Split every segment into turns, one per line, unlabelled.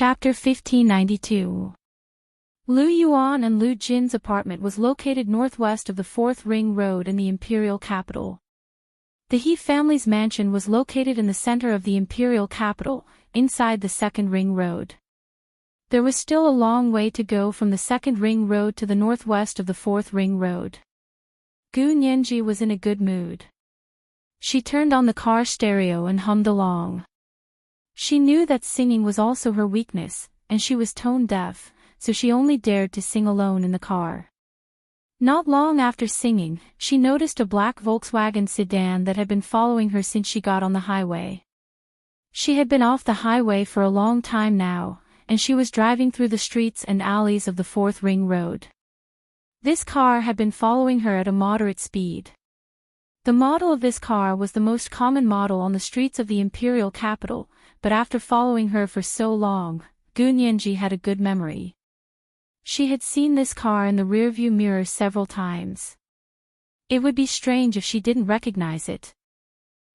Chapter 1592. Lu Yuan and Lu Jin's apartment was located northwest of the 4th Ring Road in the imperial capital. The He family's mansion was located in the center of the imperial capital, inside the 2nd Ring Road. There was still a long way to go from the 2nd Ring Road to the northwest of the 4th Ring Road. Gu Nianji was in a good mood. She turned on the car stereo and hummed along. She knew that singing was also her weakness, and she was tone deaf, so she only dared to sing alone in the car. Not long after singing, she noticed a black Volkswagen sedan that had been following her since she got on the highway. She had been off the highway for a long time now, and she was driving through the streets and alleys of the 4th Ring Road. This car had been following her at a moderate speed. The model of this car was the most common model on the streets of the imperial capital, but after following her for so long, Gu Nianji had a good memory. She had seen this car in the rearview mirror several times. It would be strange if she didn't recognize it.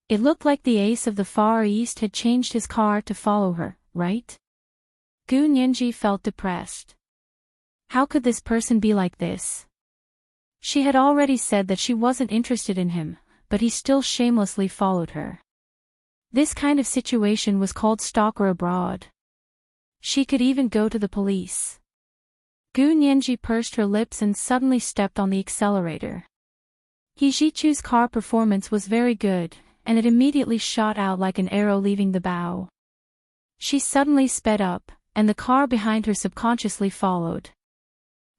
It looked like the ace of the Far East had changed his car to follow her, right? Gu Nianji felt depressed. How could this person be like this? She had already said that she wasn't interested in him, but he still shamelessly followed her. This kind of situation was called stalker abroad. She could even go to the police. Gu Nianji pursed her lips and suddenly stepped on the accelerator. He Jichu's car performance was very good, and it immediately shot out like an arrow leaving the bow. She suddenly sped up, and the car behind her subconsciously followed.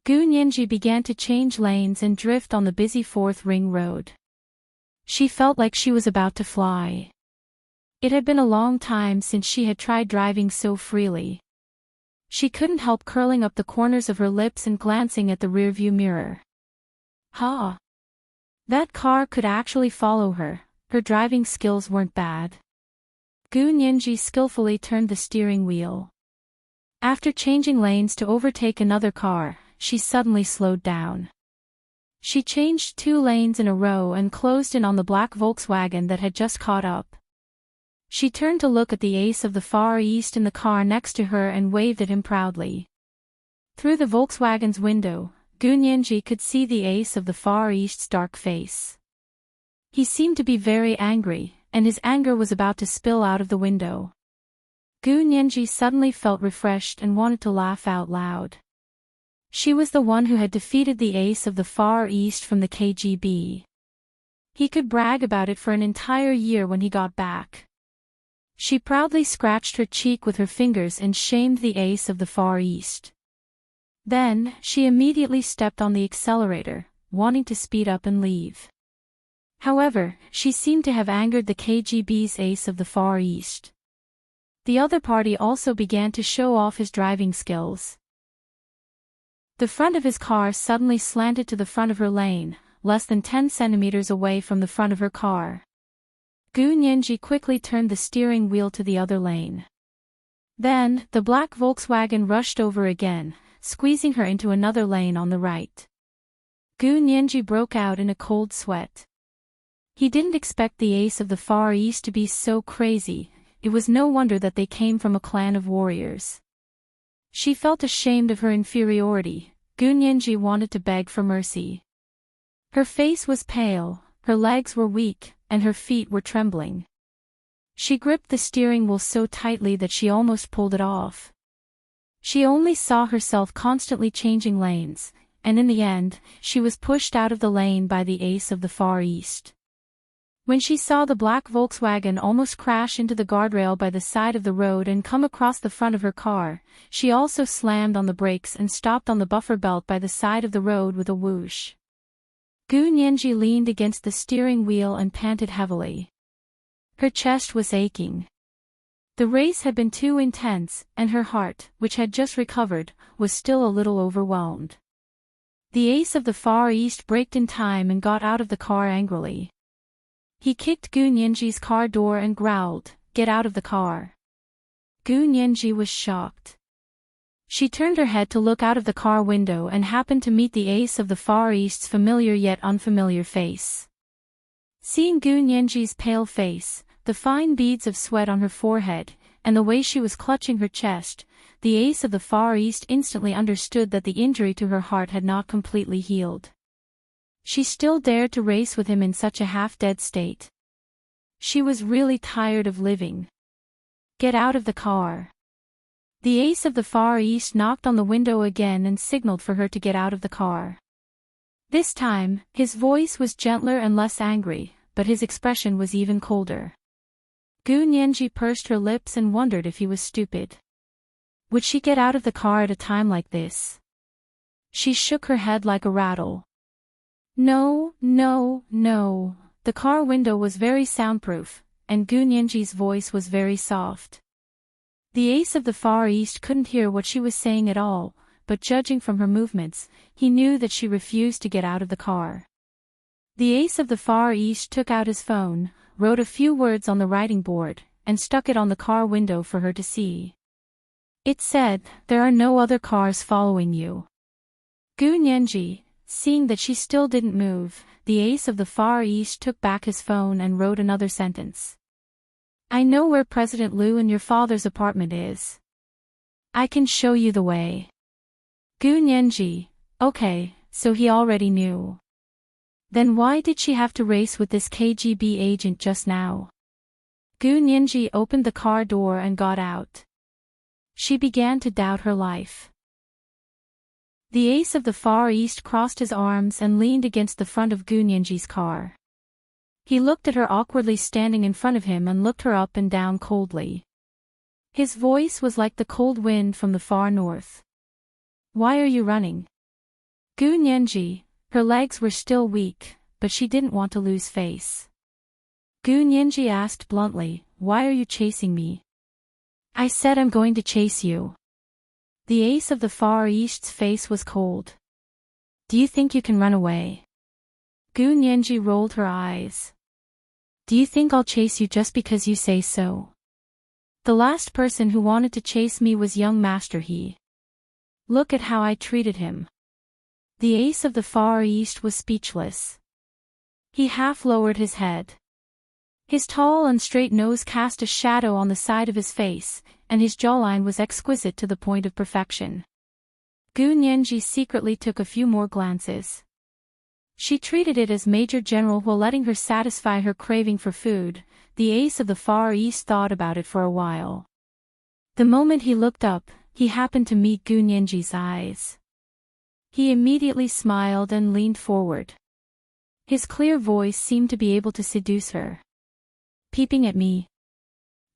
Gu Nianji began to change lanes and drift on the busy 4th Ring Road. She felt like she was about to fly. It had been a long time since she had tried driving so freely. She couldn't help curling up the corners of her lips and glancing at the rearview mirror. Ha! That car could actually follow her. Her driving skills weren't bad. Gu Nianji skillfully turned the steering wheel. After changing lanes to overtake another car, she suddenly slowed down. She changed 2 lanes in a row and closed in on the black Volkswagen that had just caught up. She turned to look at the ace of the Far East in the car next to her and waved at him proudly. Through the Volkswagen's window, Gu Nianji could see the ace of the Far East's dark face. He seemed to be very angry, and his anger was about to spill out of the window. Gu Nianji suddenly felt refreshed and wanted to laugh out loud. She was the one who had defeated the ace of the Far East from the KGB. He could brag about it for an entire year when he got back. She proudly scratched her cheek with her fingers and shamed the ace of the Far East. Then, she immediately stepped on the accelerator, wanting to speed up and leave. However, she seemed to have angered the KGB's ace of the Far East. The other party also began to show off his driving skills. The front of his car suddenly slanted to the front of her lane, less than 10 centimeters away from the front of her car. Gu Nianji quickly turned the steering wheel to the other lane. Then, the black Volkswagen rushed over again, squeezing her into another lane on the right. Gu Nianji broke out in a cold sweat. He didn't expect the ace of the Far East to be so crazy. It was no wonder that they came from a clan of warriors. She felt ashamed of her inferiority. Gu Nianji wanted to beg for mercy. Her face was pale, her legs were weak, and her feet were trembling. She gripped the steering wheel so tightly that she almost pulled it off. She only saw herself constantly changing lanes, and in the end, she was pushed out of the lane by the ace of the Far East. When she saw the black Volkswagen almost crash into the guardrail by the side of the road and come across the front of her car, she also slammed on the brakes and stopped on the buffer belt by the side of the road with a whoosh. Gu Nianji leaned against the steering wheel and panted heavily. Her chest was aching. The race had been too intense, and her heart, which had just recovered, was still a little overwhelmed. The ace of the Far East braked in time and got out of the car angrily. He kicked Gu Nianji's car door and growled, "Get out of the car." Gu Nianji was shocked. She turned her head to look out of the car window and happened to meet the ace of the Far East's familiar yet unfamiliar face. Seeing Gu Nianji's pale face, the fine beads of sweat on her forehead, and the way she was clutching her chest, the ace of the Far East instantly understood that the injury to her heart had not completely healed. She still dared to race with him in such a half-dead state. She was really tired of living. Get out of the car. The ace of the Far East knocked on the window again and signaled for her to get out of the car. This time, his voice was gentler and less angry, but his expression was even colder. Gu Nianji pursed her lips and wondered if he was stupid. Would she get out of the car at a time like this? She shook her head like a rattle. No, no, no. The car window was very soundproof, and Gu Nianji's voice was very soft. The ace of the Far East couldn't hear what she was saying at all, but judging from her movements, he knew that she refused to get out of the car. The ace of the Far East took out his phone, wrote a few words on the writing board, and stuck it on the car window for her to see. It said, "There are no other cars following you." Gu Nianji, seeing that she still didn't move, the ace of the Far East took back his phone and wrote another sentence. "I know where President Liu and your father's apartment is. I can show you the way." Gu Nianji, okay, so he already knew. Then why did she have to race with this KGB agent just now? Gu Nianji opened the car door and got out. She began to doubt her life. The ace of the Far East crossed his arms and leaned against the front of Gu Nianji's car. He looked at her awkwardly standing in front of him and looked her up and down coldly. His voice was like the cold wind from the far north. "Why are you running?" Gu Nianji, her legs were still weak, but she didn't want to lose face. Gu Nianji asked bluntly, "Why are you chasing me?" "I said I'm going to chase you." The ace of the Far East's face was cold. "Do you think you can run away?" Gu Nianji rolled her eyes. "Do you think I'll chase you just because you say so? The last person who wanted to chase me was young Master He. Look at how I treated him." The ace of the Far East was speechless. He half lowered his head. His tall and straight nose cast a shadow on the side of his face, and his jawline was exquisite to the point of perfection. Gu Nianji secretly took a few more glances. She treated it as Major General while letting her satisfy her craving for food. The ace of the Far East thought about it for a while. The moment he looked up, he happened to meet Gu Nianji's eyes. He immediately smiled and leaned forward. His clear voice seemed to be able to seduce her. "Peeping at me?"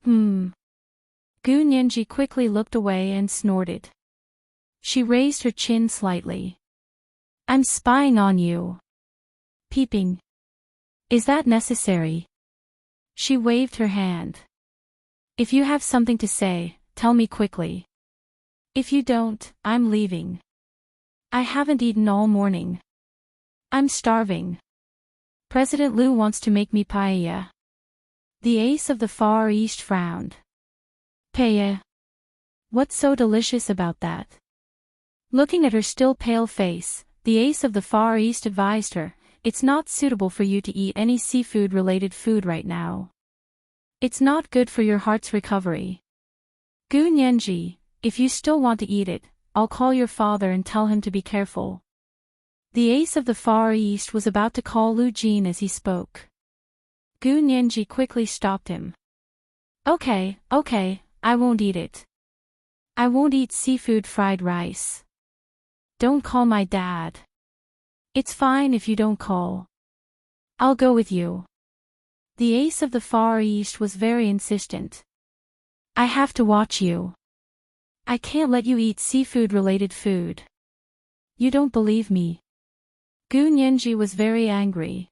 Gu Nianji quickly looked away and snorted. She raised her chin slightly. "I'm spying on you." "Peeping? Is that necessary?" She waved her hand. "If you have something to say, tell me quickly. If you don't, I'm leaving. I haven't eaten all morning. I'm starving. President Liu wants to make me paella." The ace of the Far East frowned. "Paella? What's so delicious about that?" Looking at her still pale face, the ace of the Far East advised her, "It's not suitable for you to eat any seafood-related food right now. It's not good for your heart's recovery. Gu Nianji, if you still want to eat it, I'll call your father and tell him to be careful." The ace of the Far East was about to call Lu Jin as he spoke. Gu Nianji quickly stopped him. Okay, I won't eat it. I won't eat seafood fried rice. Don't call my dad. It's fine if you don't call. I'll go with you." The ace of the Far East was very insistent. "I have to watch you. I can't let you eat seafood-related food. You don't believe me." Gu Nianji was very angry.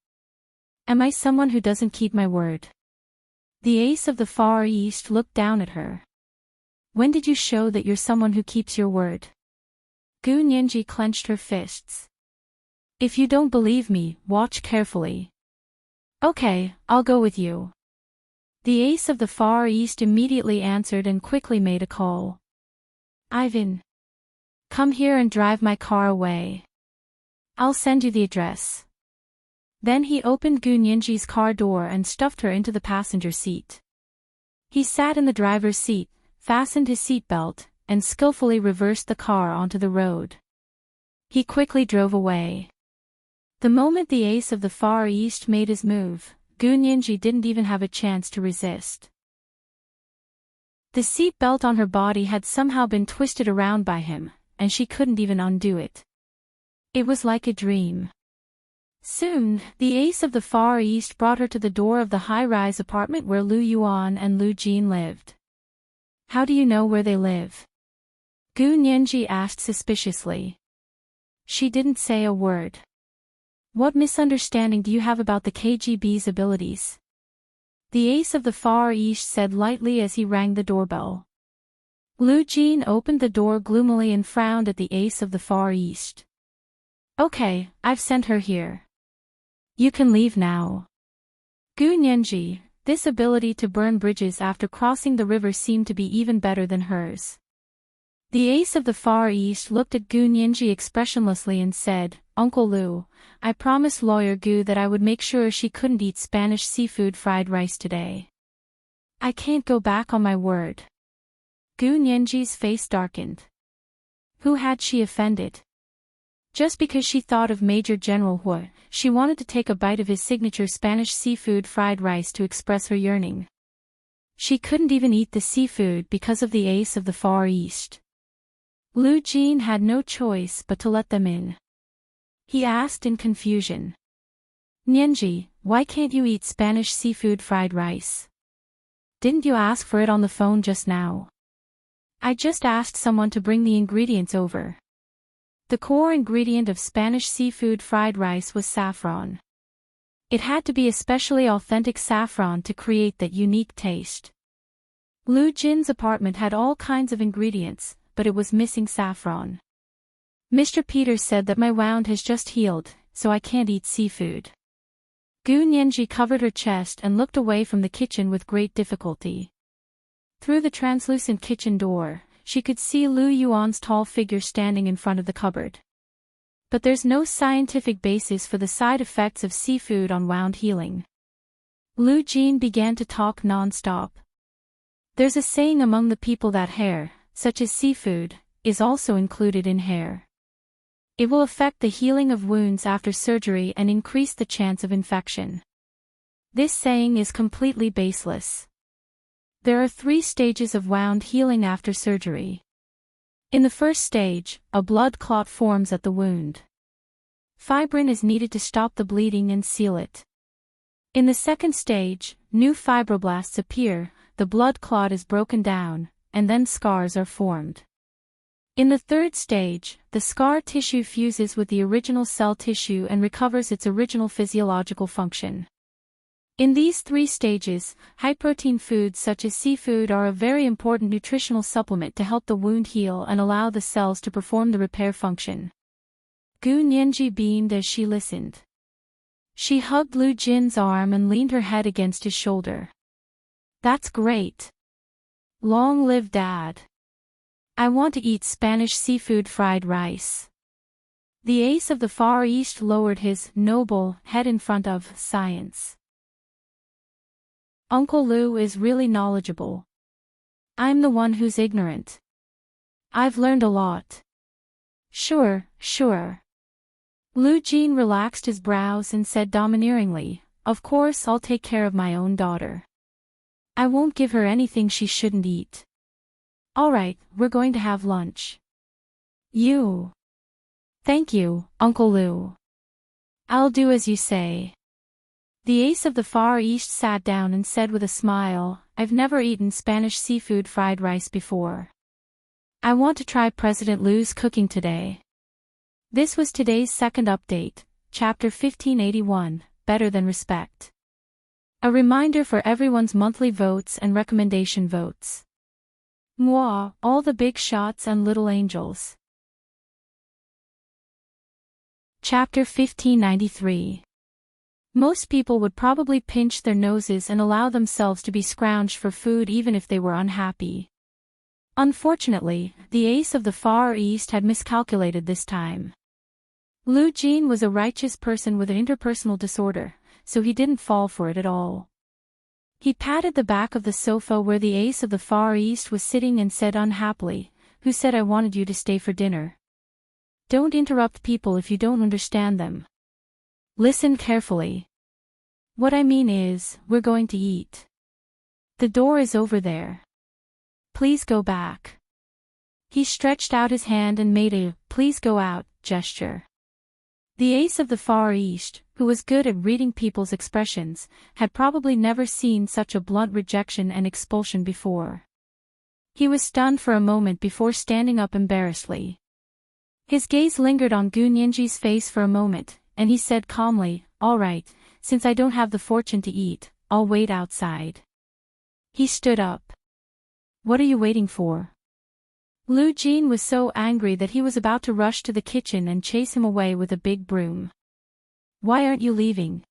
"Am I someone who doesn't keep my word?" The ace of the Far East looked down at her. "When did you show that you're someone who keeps your word?" Gu Nianji clenched her fists. "If you don't believe me, watch carefully." "Okay, I'll go with you." The ace of the Far East immediately answered and quickly made a call. "Ivan. Come here and drive my car away. I'll send you the address." Then he opened Gu Nianji's car door and stuffed her into the passenger seat. He sat in the driver's seat, fastened his seatbelt, and skillfully reversed the car onto the road. He quickly drove away. The moment the ace of the Far East made his move, Gu Nianji didn't even have a chance to resist. The seat belt on her body had somehow been twisted around by him, and she couldn't even undo it. It was like a dream. Soon, the ace of the Far East brought her to the door of the high-rise apartment where Lu Yuan and Lu Jin lived. How do you know where they live? Gu Nianji asked suspiciously. She didn't say a word. What misunderstanding do you have about the KGB's abilities? The ace of the Far East said lightly as he rang the doorbell. Lu Jin opened the door gloomily and frowned at the ace of the Far East. Okay, I've sent her here. You can leave now. Gu Nianji, this ability to burn bridges after crossing the river seemed to be even better than hers. The ace of the Far East looked at Gu Nianji expressionlessly and said, Uncle Lu, I promised Lawyer Gu that I would make sure she couldn't eat Spanish seafood fried rice today. I can't go back on my word. Gu Nianji's face darkened. Who had she offended? Just because she thought of Major General Hu, she wanted to take a bite of his signature Spanish seafood fried rice to express her yearning. She couldn't even eat the seafood because of the ace of the Far East. Lu Jin had no choice but to let them in. He asked in confusion. Nianji, why can't you eat Spanish seafood fried rice? Didn't you ask for it on the phone just now? I just asked someone to bring the ingredients over. The core ingredient of Spanish seafood fried rice was saffron. It had to be especially authentic saffron to create that unique taste. Lu Jin's apartment had all kinds of ingredients, but it was missing saffron. Mr. Peters said that my wound has just healed, so I can't eat seafood. Gu Nianji covered her chest and looked away from the kitchen with great difficulty. Through the translucent kitchen door, she could see Lu Yuan's tall figure standing in front of the cupboard. But there's no scientific basis for the side effects of seafood on wound healing. Lu Jin began to talk non-stop. There's a saying among the people that hair, such as seafood, is also included in hair. It will affect the healing of wounds after surgery and increase the chance of infection. This saying is completely baseless. There are 3 stages of wound healing after surgery. In the first stage, a blood clot forms at the wound. Fibrin is needed to stop the bleeding and seal it. In the second stage, new fibroblasts appear, the blood clot is broken down, and then scars are formed. In the third stage, the scar tissue fuses with the original cell tissue and recovers its original physiological function. In these 3 stages, high-protein foods such as seafood are a very important nutritional supplement to help the wound heal and allow the cells to perform the repair function. Gu Nianji beamed as she listened. She hugged Lu Jin's arm and leaned her head against his shoulder. That's great. Long live Dad. I want to eat Spanish seafood fried rice. The ace of the Far East lowered his noble head in front of science. Uncle Lu is really knowledgeable. I'm the one who's ignorant. I've learned a lot. Sure. Lu Jin relaxed his brows and said domineeringly, of course I'll take care of my own daughter. I won't give her anything she shouldn't eat. Alright, we're going to have lunch. You. Thank you, Uncle Lu. I'll do as you say. The ace of the Far East sat down and said with a smile, I've never eaten Spanish seafood fried rice before. I want to try President Lu's cooking today. This was today's second update, Chapter 1581, Better Than Respect. A reminder for everyone's monthly votes and recommendation votes. Mwah, all the big shots and little angels. Chapter 1593. Most people would probably pinch their noses and allow themselves to be scrounged for food even if they were unhappy. Unfortunately, the ace of the Far East had miscalculated this time. Lu Jin was a righteous person with an interpersonal disorder, so he didn't fall for it at all. He patted the back of the sofa where the ace of the Far East was sitting and said unhappily, who said I wanted you to stay for dinner. Don't interrupt people if you don't understand them. Listen carefully. What I mean is, we're going to eat. The door is over there. Please go back. He stretched out his hand and made a, please go out, gesture. The ace of the Far East, who was good at reading people's expressions, had probably never seen such a blunt rejection and expulsion before. He was stunned for a moment before standing up embarrassedly. His gaze lingered on Gu Nianji's face for a moment, and he said calmly, all right, since I don't have the fortune to eat, I'll wait outside. He stood up. What are you waiting for? Lu Jin was so angry that he was about to rush to the kitchen and chase him away with a big broom. Why aren't you leaving?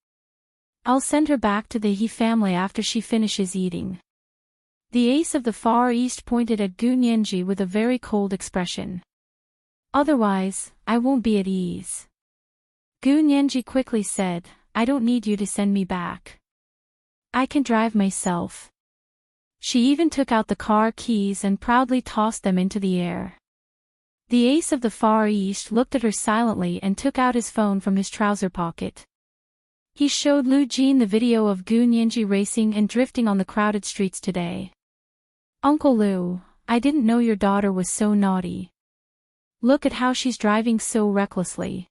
I'll send her back to the He family after she finishes eating. The ace of the Far East pointed at Gu Nianji with a very cold expression. Otherwise, I won't be at ease. Gu Nianji quickly said, I don't need you to send me back. I can drive myself. She even took out the car keys and proudly tossed them into the air. The ace of the Far East looked at her silently and took out his phone from his trouser pocket. He showed Lu Jin the video of Gu Nianji racing and drifting on the crowded streets today. Uncle Lu, I didn't know your daughter was so naughty. Look at how she's driving so recklessly.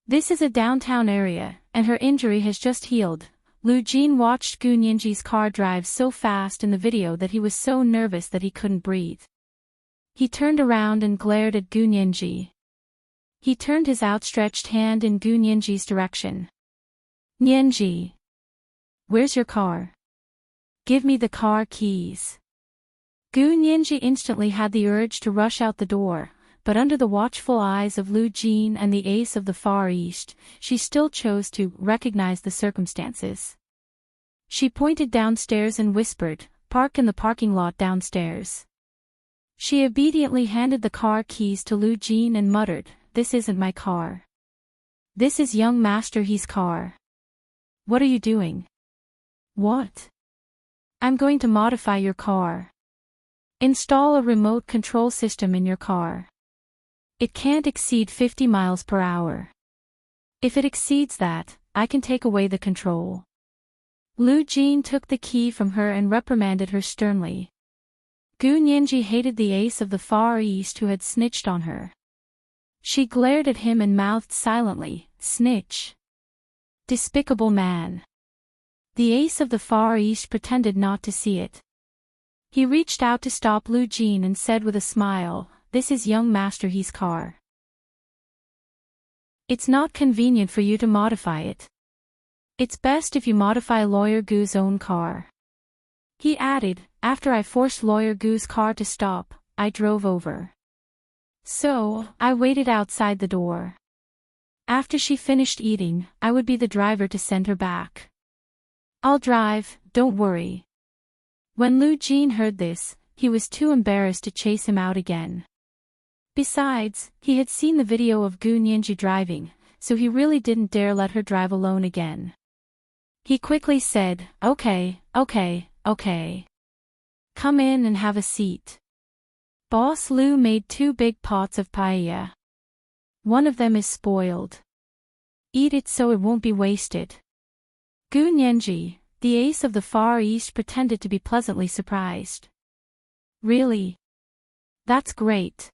This is a downtown area, and her injury has just healed. Lu Jin watched Gu Nianji's car drive so fast in the video that he was so nervous that he couldn't breathe. He turned around and glared at Gu Nianji. He turned his outstretched hand in Gu Nianji's direction. Nianji. Where's your car? Give me the car keys. Gu Nianji instantly had the urge to rush out the door, but under the watchful eyes of Lu Jin and the ace of the Far East, she still chose to recognize the circumstances. She pointed downstairs and whispered, park in the parking lot downstairs. She obediently handed the car keys to Lu Jin and muttered, this isn't my car. This is young Master He's car. What are you doing? What? I'm going to modify your car. Install a remote control system in your car. It can't exceed 50 miles per hour. If it exceeds that, I can take away the control. Lu Jin took the key from her and reprimanded her sternly. Gu Nianji hated the ace of the Far East who had snitched on her. She glared at him and mouthed silently, snitch. Despicable man. The ace of the Far East pretended not to see it. He reached out to stop Lu Jin and said with a smile, this is young Master He's car. It's not convenient for you to modify it. It's best if you modify Lawyer Gu's own car. He added, after I forced Lawyer Gu's car to stop, I drove over. So, I waited outside the door. After she finished eating, I would be the driver to send her back. I'll drive, don't worry. When Lu Jin heard this, he was too embarrassed to chase him out again. Besides, he had seen the video of Gu Nianji driving, so he really didn't dare let her drive alone again. He quickly said, okay. Come in and have a seat. Boss Lu made 2 big pots of paella. One of them is spoiled. Eat it so it won't be wasted. Gu Nianji, the ace of the Far East, pretended to be pleasantly surprised. Really? That's great.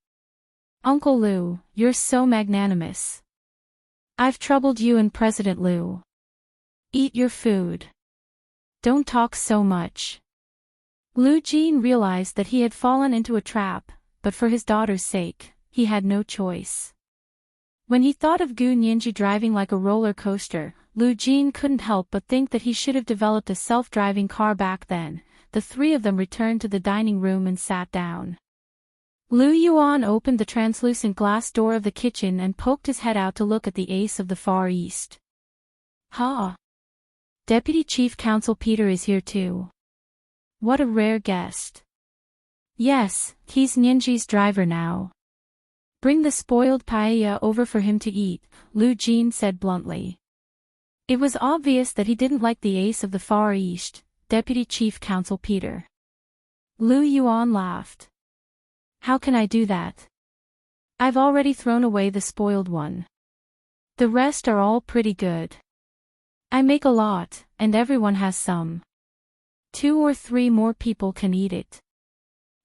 Uncle Lu, you're so magnanimous. I've troubled you and President Lu. Eat your food. Don't talk so much. Lu Jin realized that he had fallen into a trap, but for his daughter's sake, he had no choice. When he thought of Gu Nianji driving like a roller coaster, Lu Jin couldn't help but think that he should have developed a self-driving car back then. The 3 of them returned to the dining room and sat down. Lu Yuan opened the translucent glass door of the kitchen and poked his head out to look at the ace of the Far East. Ha! Deputy Chief Counsel Peter is here too. What a rare guest. Yes, he's Nianji's driver now. Bring the spoiled paella over for him to eat, Lu Jin said bluntly. It was obvious that he didn't like the ace of the Far East, Deputy Chief Counsel Peter. Lu Yuan laughed. How can I do that? I've already thrown away the spoiled one. The rest are all pretty good. I make a lot, and everyone has some. 2 or 3 more people can eat it.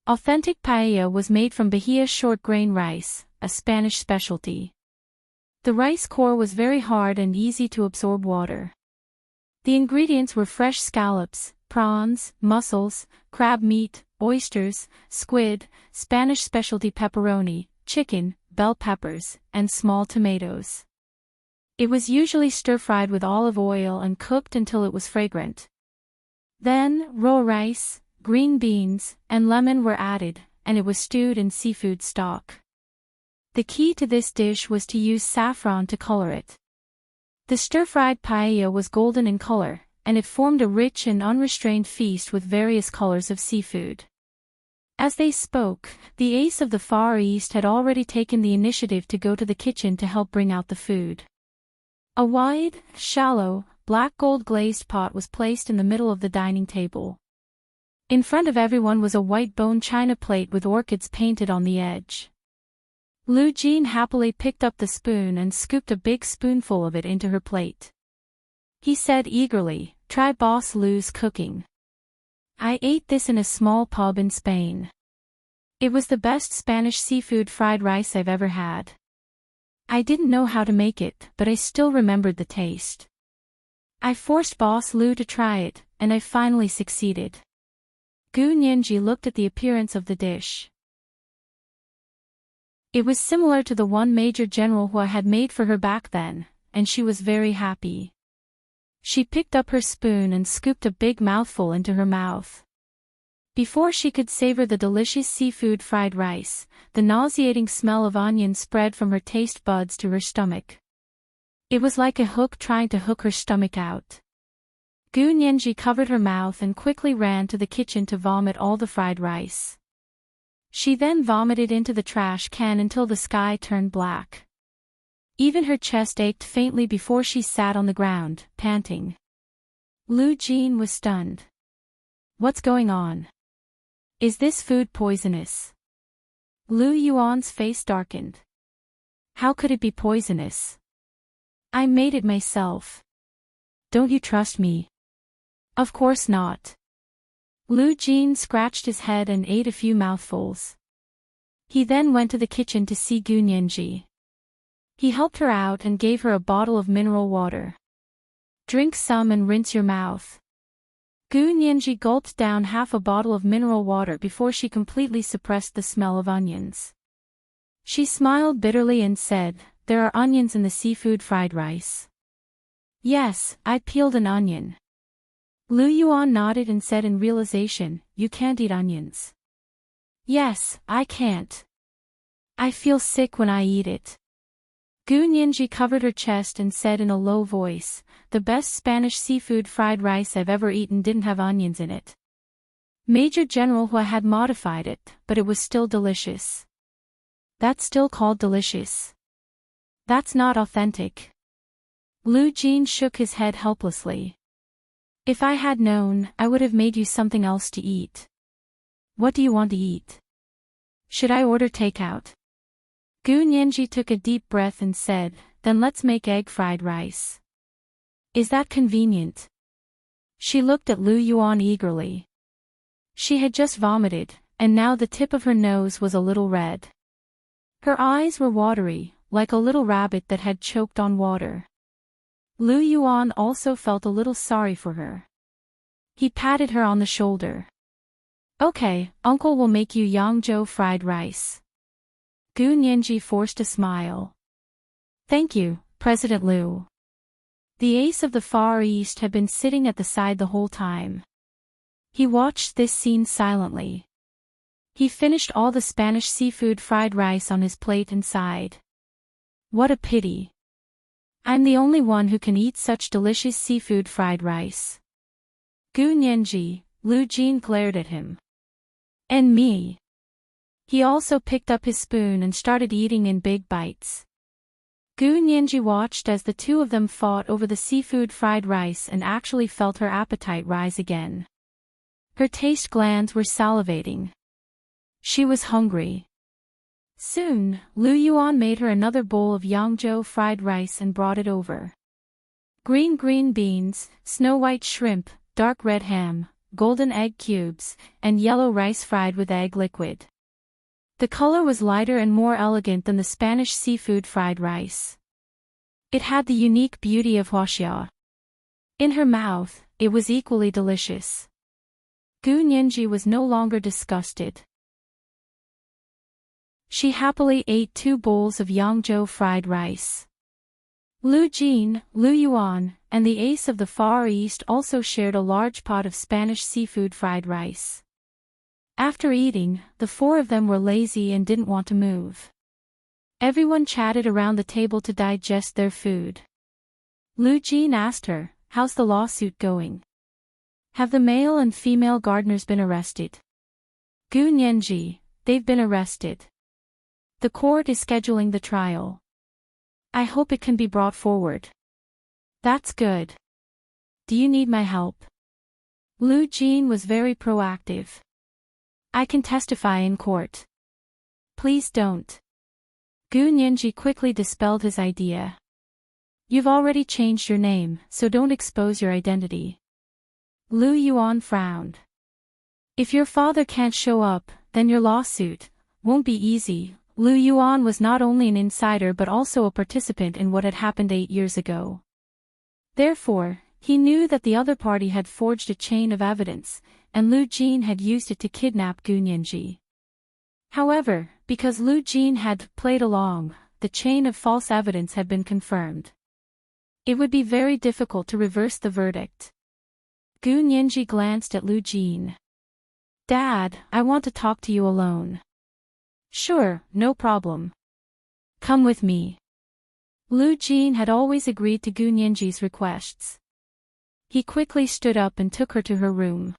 Authentic paella was made from Bahia short grain rice, a Spanish specialty. The rice core was very hard and easy to absorb water. The ingredients were fresh scallops, prawns, mussels, crab meat, oysters, squid, Spanish specialty pepperoni, chicken, bell peppers, and small tomatoes. It was usually stir-fried with olive oil and cooked until it was fragrant. Then, raw rice, green beans, and lemon were added, and it was stewed in seafood stock. The key to this dish was to use saffron to color it. The stir-fried paella was golden in color, and it formed a rich and unrestrained feast with various colors of seafood. As they spoke, the ace of the Far East had already taken the initiative to go to the kitchen to help bring out the food. A wide, shallow, black gold-glazed pot was placed in the middle of the dining table. In front of everyone was a white bone china plate with orchids painted on the edge. Lu Jin happily picked up the spoon and scooped a big spoonful of it into her plate. He said eagerly, "Try Boss Lu's cooking. I ate this in a small pub in Spain. It was the best Spanish seafood fried rice I've ever had. I didn't know how to make it, but I still remembered the taste. I forced Boss Lu to try it, and I finally succeeded." Gu Nianji looked at the appearance of the dish. It was similar to the one Major General Hua had made for her back then, and she was very happy. She picked up her spoon and scooped a big mouthful into her mouth. Before she could savor the delicious seafood fried rice, the nauseating smell of onion spread from her taste buds to her stomach. It was like a hook trying to hook her stomach out. Gu Nianji covered her mouth and quickly ran to the kitchen to vomit all the fried rice. She then vomited into the trash can until the sky turned black. Even her chest ached faintly before she sat on the ground, panting. Lu Jin was stunned. What's going on? Is this food poisonous? Lu Yuan's face darkened. How could it be poisonous? I made it myself. Don't you trust me? Of course not. Lu Jin scratched his head and ate a few mouthfuls. He then went to the kitchen to see Gu Nianji. He helped her out and gave her a bottle of mineral water. Drink some and rinse your mouth. Gu Nianji gulped down half a bottle of mineral water before she completely suppressed the smell of onions. She smiled bitterly and said, "There are onions in the seafood fried rice." "Yes, I peeled an onion." Lu Yuan nodded and said in realization, "You can't eat onions." "Yes, I can't. I feel sick when I eat it." Gu Nianji covered her chest and said in a low voice, "The best Spanish seafood fried rice I've ever eaten didn't have onions in it." Major General Hua had modified it, but it was still delicious. That's still called delicious. That's not authentic. Lu Jin shook his head helplessly. If I had known, I would have made you something else to eat. What do you want to eat? Should I order takeout? Gu Nianji took a deep breath and said, "Then let's make egg fried rice." Is that convenient? She looked at Lu Yuan eagerly. She had just vomited, and now the tip of her nose was a little red. Her eyes were watery, like a little rabbit that had choked on water. Lu Yuan also felt a little sorry for her. He patted her on the shoulder. "Okay, Uncle will make you Yangzhou fried rice." Gu Nianji forced a smile. "Thank you, President Lu." The ace of the Far East had been sitting at the side the whole time. He watched this scene silently. He finished all the Spanish seafood fried rice on his plate and sighed. What a pity. I'm the only one who can eat such delicious seafood fried rice. Gu Nianji, Lu Jin glared at him. And me. He also picked up his spoon and started eating in big bites. Gu Nianji watched as the two of them fought over the seafood fried rice and actually felt her appetite rise again. Her taste glands were salivating. She was hungry. Soon, Lu Yuan made her another bowl of Yangzhou fried rice and brought it over. Green beans, snow-white shrimp, dark red ham, golden egg cubes, and yellow rice fried with egg liquid. The color was lighter and more elegant than the Spanish seafood fried rice. It had the unique beauty of huaxia. In her mouth, it was equally delicious. Gu Nianji was no longer disgusted. She happily ate 2 bowls of Yangzhou fried rice. Lu Jin, Lu Yuan, and the ace of the Far East also shared a large pot of Spanish seafood fried rice. After eating, the 4 of them were lazy and didn't want to move. Everyone chatted around the table to digest their food. Lu Jin asked her, "How's the lawsuit going? Have the male and female gardeners been arrested?" Gu Nianji, "They've been arrested. The court is scheduling the trial. I hope it can be brought forward." "That's good. Do you need my help?" Lu Jin was very proactive. "I can testify in court." "Please don't." Gu Nianji quickly dispelled his idea. "You've already changed your name, so don't expose your identity." Lu Yuan frowned. "If your father can't show up, then your lawsuit won't be easy." Lu Yuan was not only an insider but also a participant in what had happened 8 years ago. Therefore, he knew that the other party had forged a chain of evidence, and Lu Jin had used it to kidnap Gu Nianji. However, because Lu Jin had played along, the chain of false evidence had been confirmed. It would be very difficult to reverse the verdict. Gu Nianji glanced at Lu Jin. "Dad, I want to talk to you alone." "Sure, no problem. Come with me." Lu Jin had always agreed to Gu Nianji's requests. He quickly stood up and took her to her room.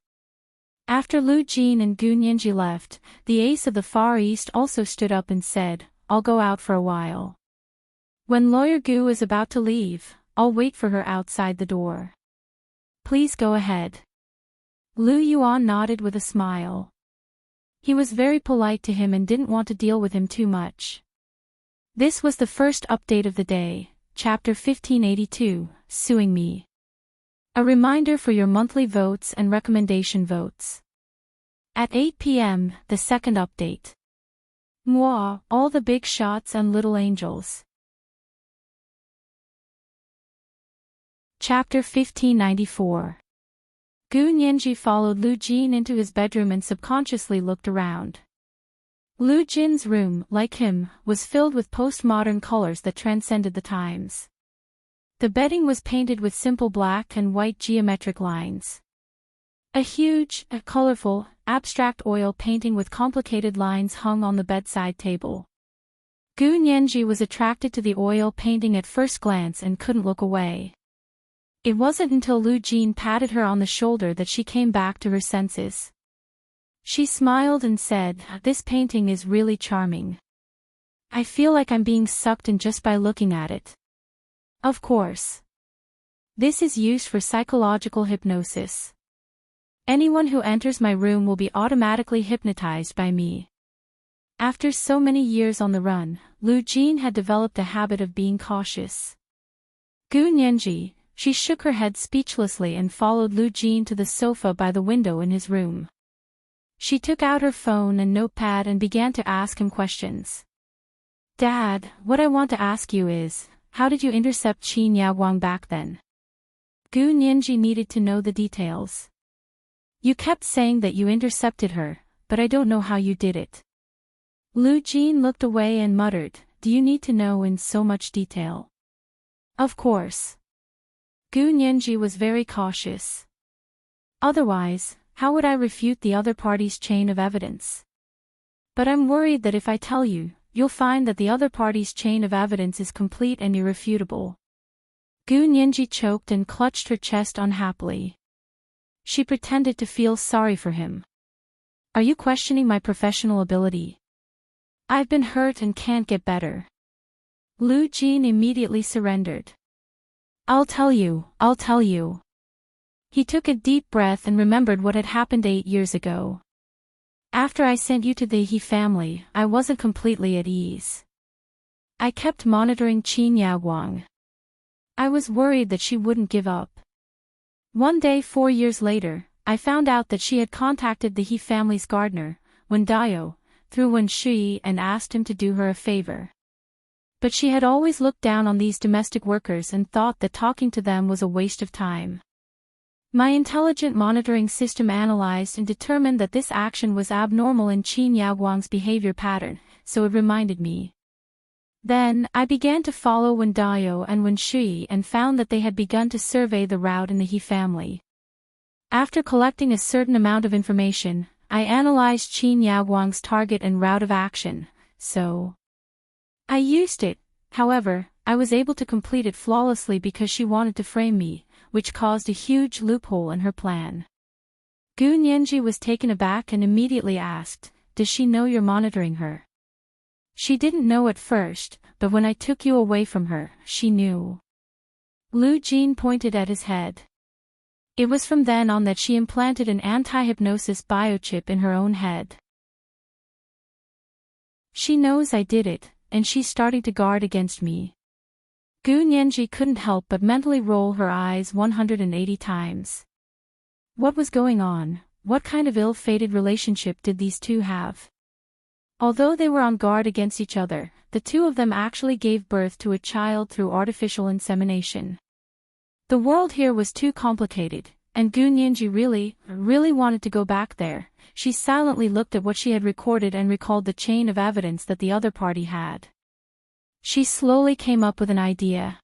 After Lu Jin and Gu Nianji left, the ace of the Far East also stood up and said, "I'll go out for a while. When Lawyer Gu is about to leave, I'll wait for her outside the door." "Please go ahead." Lu Yuan nodded with a smile. He was very polite to him and didn't want to deal with him too much. This was the first update of the day, Chapter 1582, Suing Me. A reminder for your monthly votes and recommendation votes. At 8 p.m., the second update. Moi, all the big shots and little angels. Chapter 1594. Gu Nianji followed Lu Jin into his bedroom and subconsciously looked around. Lu Jin's room, like him, was filled with postmodern colors that transcended the times. The bedding was painted with simple black and white geometric lines. A huge, colorful, abstract oil painting with complicated lines hung on the bedside table. Gu Nianji was attracted to the oil painting at first glance and couldn't look away. It wasn't until Lu Jin patted her on the shoulder that she came back to her senses. She smiled and said, "This painting is really charming. I feel like I'm being sucked in just by looking at it." "Of course. This is used for psychological hypnosis. Anyone who enters my room will be automatically hypnotized by me." After so many years on the run, Lu Jin had developed a habit of being cautious. Gu Nianji, she shook her head speechlessly and followed Lu Jin to the sofa by the window in his room. She took out her phone and notepad and began to ask him questions. "Dad, what I want to ask you is, how did you intercept Qin Yaoguang back then?" Gu Nianji needed to know the details. "You kept saying that you intercepted her, but I don't know how you did it." Lu Jin looked away and muttered, "Do you need to know in so much detail?" "Of course." Gu Nianji was very cautious. "Otherwise, how would I refute the other party's chain of evidence? But I'm worried that if I tell you, you'll find that the other party's chain of evidence is complete and irrefutable." Gu Nianji choked and clutched her chest unhappily. She pretended to feel sorry for him. "Are you questioning my professional ability? I've been hurt and can't get better." Lu Jin immediately surrendered. I'll tell you. He took a deep breath and remembered what had happened 8 years ago. After I sent you to the He family, I wasn't completely at ease. I kept monitoring Qin Yaoguang. I was worried that she wouldn't give up. One day 4 years later, I found out that she had contacted the He family's gardener, Wen Dao, through Wen Shui and asked him to do her a favor. But she had always looked down on these domestic workers and thought that talking to them was a waste of time. My intelligent monitoring system analyzed and determined that this action was abnormal in Qin Yaoguang's behavior pattern, so it reminded me. Then, I began to follow Wen Dao and Wen Shui and found that they had begun to survey the route in the He family. After collecting a certain amount of information, I analyzed Qin Yaoguang's target and route of action, so I used it. However, I was able to complete it flawlessly because she wanted to frame me, which caused a huge loophole in her plan. Gu Nianji was taken aback and immediately asked, "Does she know you're monitoring her?" She didn't know at first, but when I took you away from her, she knew. Lu Jin pointed at his head. It was from then on that she implanted an anti-hypnosis biochip in her own head. She knows I did it, and she's starting to guard against me. Gu Nianji couldn't help but mentally roll her eyes 180 times. What was going on? What kind of ill-fated relationship did these two have? Although they were on guard against each other, the two of them actually gave birth to a child through artificial insemination. The world here was too complicated, and Gu Nianji really wanted to go back there. She silently looked at what she had recorded and recalled the chain of evidence that the other party had. She slowly came up with an idea.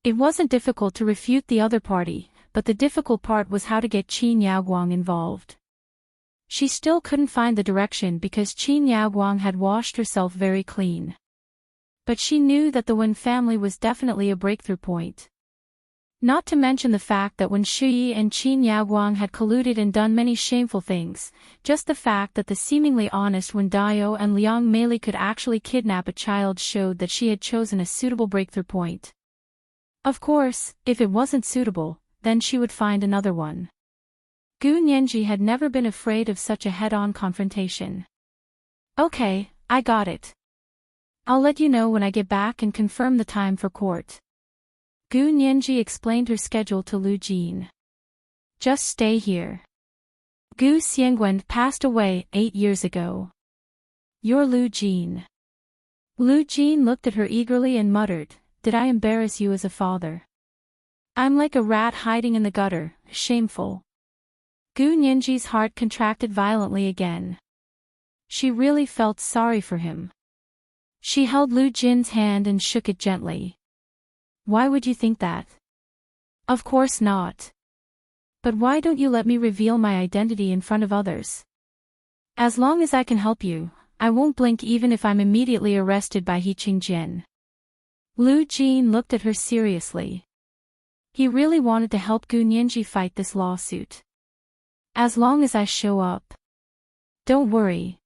It wasn't difficult to refute the other party, but the difficult part was how to get Qin Yaoguang involved. She still couldn't find the direction because Qin Yaoguang had washed herself very clean. But she knew that the Wen family was definitely a breakthrough point. Not to mention the fact that Wen Shui and Qin Yaoguang had colluded and done many shameful things, just the fact that the seemingly honest Wen Dao and Liang Meili could actually kidnap a child showed that she had chosen a suitable breakthrough point. Of course, if it wasn't suitable, then she would find another one. Gu Nianji had never been afraid of such a head-on confrontation. Okay, I got it. I'll let you know when I get back and confirm the time for court. Gu Nianji explained her schedule to Lu Jin. Just stay here. Gu Xiangwen passed away 8 years ago. You're Lu Jin. Lu Jin looked at her eagerly and muttered, "Did I embarrass you as a father? I'm like a rat hiding in the gutter, shameful." Gu Nianji's heart contracted violently again. She really felt sorry for him. She held Lu Jin's hand and shook it gently. Why would you think that? Of course not. But why don't you let me reveal my identity in front of others? As long as I can help you, I won't blink even if I'm immediately arrested by He Qingjian. Lu Jin looked at her seriously. He really wanted to help Gu Nianji fight this lawsuit. As long as I show up. Don't worry.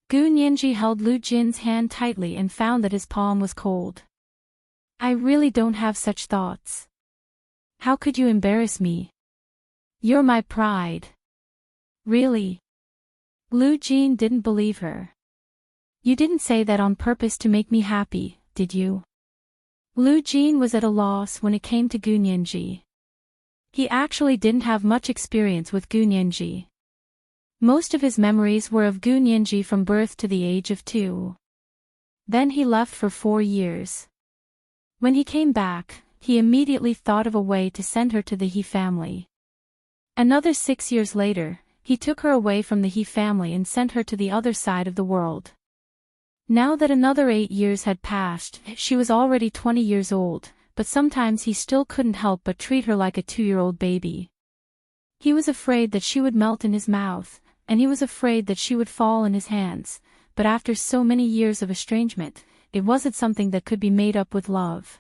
Gu Nianji held Lu Jin's hand tightly and found that his palm was cold. I really don't have such thoughts. How could you embarrass me? You're my pride. Really? Lu Jin didn't believe her. You didn't say that on purpose to make me happy, did you? Lu Jin was at a loss when it came to Gu Nianji. He actually didn't have much experience with Gu Nianji. Most of his memories were of Gu Nianji from birth to the age of 2. Then he left for 4 years. When he came back, he immediately thought of a way to send her to the He family. Another 6 years later, he took her away from the He family and sent her to the other side of the world. Now that another 8 years had passed, she was already 20 years old, but sometimes he still couldn't help but treat her like a 2-year-old baby. He was afraid that she would melt in his mouth, and he was afraid that she would fall in his hands, but after so many years of estrangement, it wasn't something that could be made up with love.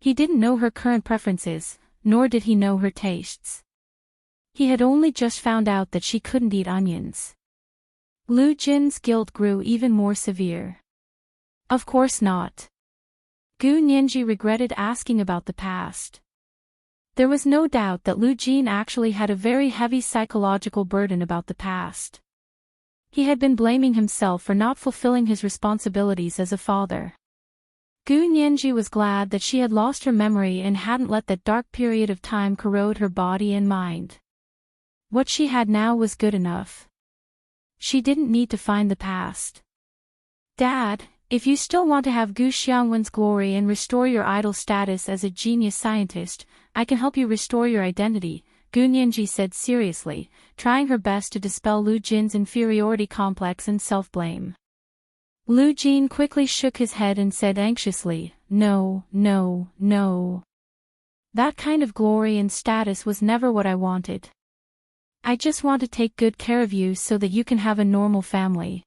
He didn't know her current preferences, nor did he know her tastes. He had only just found out that she couldn't eat onions. Lu Jin's guilt grew even more severe. Of course not. Gu Nianji regretted asking about the past. There was no doubt that Lu Jin actually had a very heavy psychological burden about the past. He had been blaming himself for not fulfilling his responsibilities as a father. Gu Nianji was glad that she had lost her memory and hadn't let that dark period of time corrode her body and mind. What she had now was good enough. She didn't need to find the past. Dad, if you still want to have Gu Xiangwen's glory and restore your idol status as a genius scientist, I can help you restore your identity, Gu Nianji said seriously, trying her best to dispel Lu Jin's inferiority complex and self-blame. Lu Jin quickly shook his head and said anxiously, No, no, no. That kind of glory and status was never what I wanted. I just want to take good care of you so that you can have a normal family.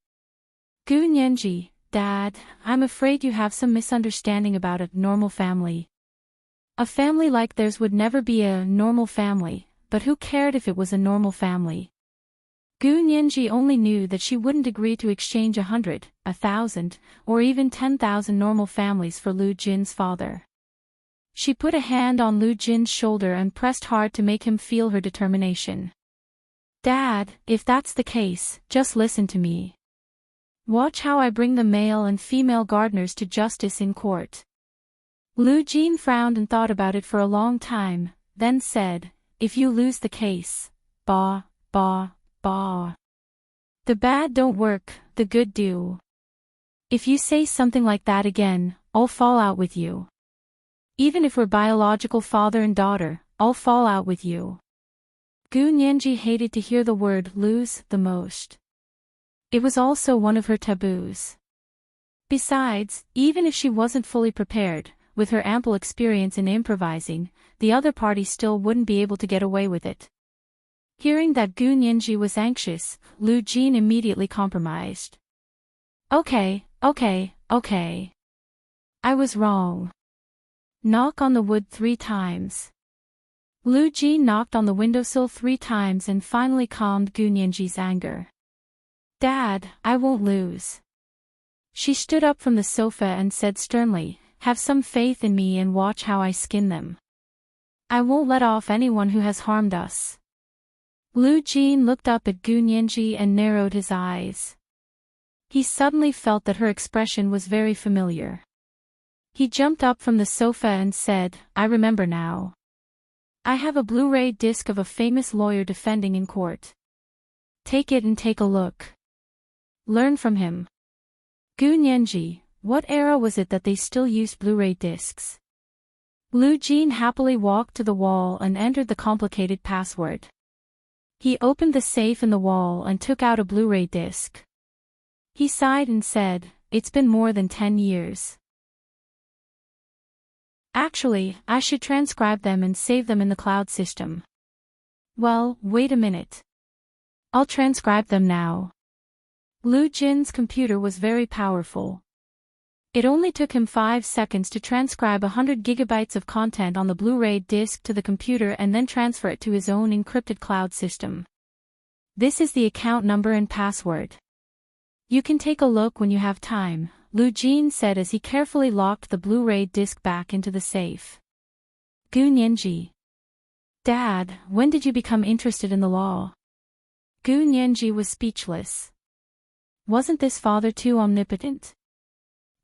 Gu Nianji, Dad, I'm afraid you have some misunderstanding about a normal family. A family like theirs would never be a normal family, but who cared if it was a normal family? Gu Nianji only knew that she wouldn't agree to exchange 100, 1,000, or even 10,000 normal families for Lu Jin's father. She put a hand on Lu Jin's shoulder and pressed hard to make him feel her determination. Dad, if that's the case, just listen to me. Watch how I bring the male and female gardeners to justice in court. Lu Jin frowned and thought about it for a long time, then said, If you lose the case, bah, bah, bah. The bad don't work, the good do. If you say something like that again, I'll fall out with you. Even if we're biological father and daughter, I'll fall out with you. Gu Nianji hated to hear the word lose the most. It was also one of her taboos. Besides, even if she wasn't fully prepared, with her ample experience in improvising, the other party still wouldn't be able to get away with it. Hearing that Gu Nianji was anxious, Lu Jin immediately compromised. Okay. I was wrong. Knock on the wood 3 times. Lu Jin knocked on the windowsill 3 times and finally calmed Gu Nianji's anger. Dad, I won't lose. She stood up from the sofa and said sternly, Have some faith in me and watch how I skin them. I won't let off anyone who has harmed us. Lu Jin looked up at Gu Nianji and narrowed his eyes. He suddenly felt that her expression was very familiar. He jumped up from the sofa and said, I remember now. I have a Blu-ray disc of a famous lawyer defending in court. Take it and take a look. Learn from him. Gu Nianji, what era was it that they still used Blu-ray discs? Lu Jin happily walked to the wall and entered the complicated password. He opened the safe in the wall and took out a Blu-ray disc. He sighed and said, It's been more than 10 years. Actually, I should transcribe them and save them in the cloud system. Well, wait a minute. I'll transcribe them now. Lu Jin's computer was very powerful. It only took him 5 seconds to transcribe 100 gigabytes of content on the Blu-ray disc to the computer and then transfer it to his own encrypted cloud system. This is the account number and password. You can take a look when you have time, Lu Jin said as he carefully locked the Blu-ray disc back into the safe. Gu Nianji. Dad, when did you become interested in the law? Gu Nianji was speechless. Wasn't this father too omnipotent?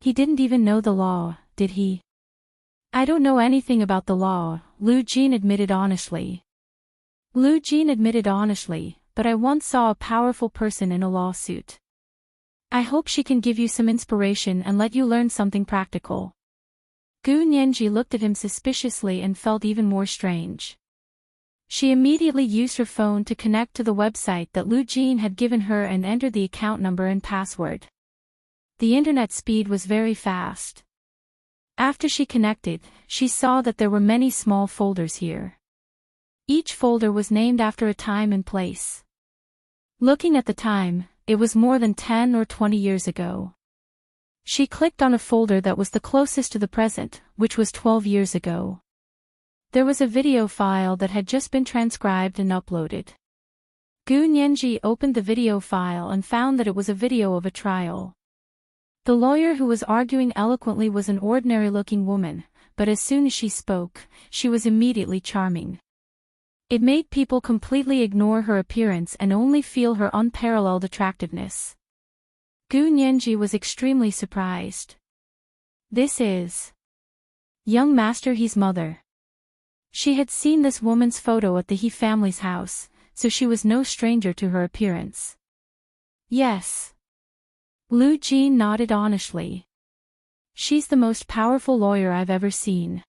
He didn't even know the law, did he? I don't know anything about the law, Lu Jin admitted honestly. Lu Jin admitted honestly, but I once saw a powerful person in a lawsuit. I hope she can give you some inspiration and let you learn something practical. Gu Nianji looked at him suspiciously and felt even more strange. She immediately used her phone to connect to the website that Lu Jin had given her and entered the account number and password. The internet speed was very fast. After she connected, she saw that there were many small folders here. Each folder was named after a time and place. Looking at the time, it was more than 10 or 20 years ago. She clicked on a folder that was the closest to the present, which was 12 years ago. There was a video file that had just been transcribed and uploaded. Gu Nianji opened the video file and found that it was a video of a trial. The lawyer who was arguing eloquently was an ordinary-looking woman, but as soon as she spoke, she was immediately charming. It made people completely ignore her appearance and only feel her unparalleled attractiveness. Gu Nianji was extremely surprised. This is young Master He's mother. She had seen this woman's photo at the He family's house, so she was no stranger to her appearance. Yes. Lu Jin nodded honestly. She's the most powerful lawyer I've ever seen.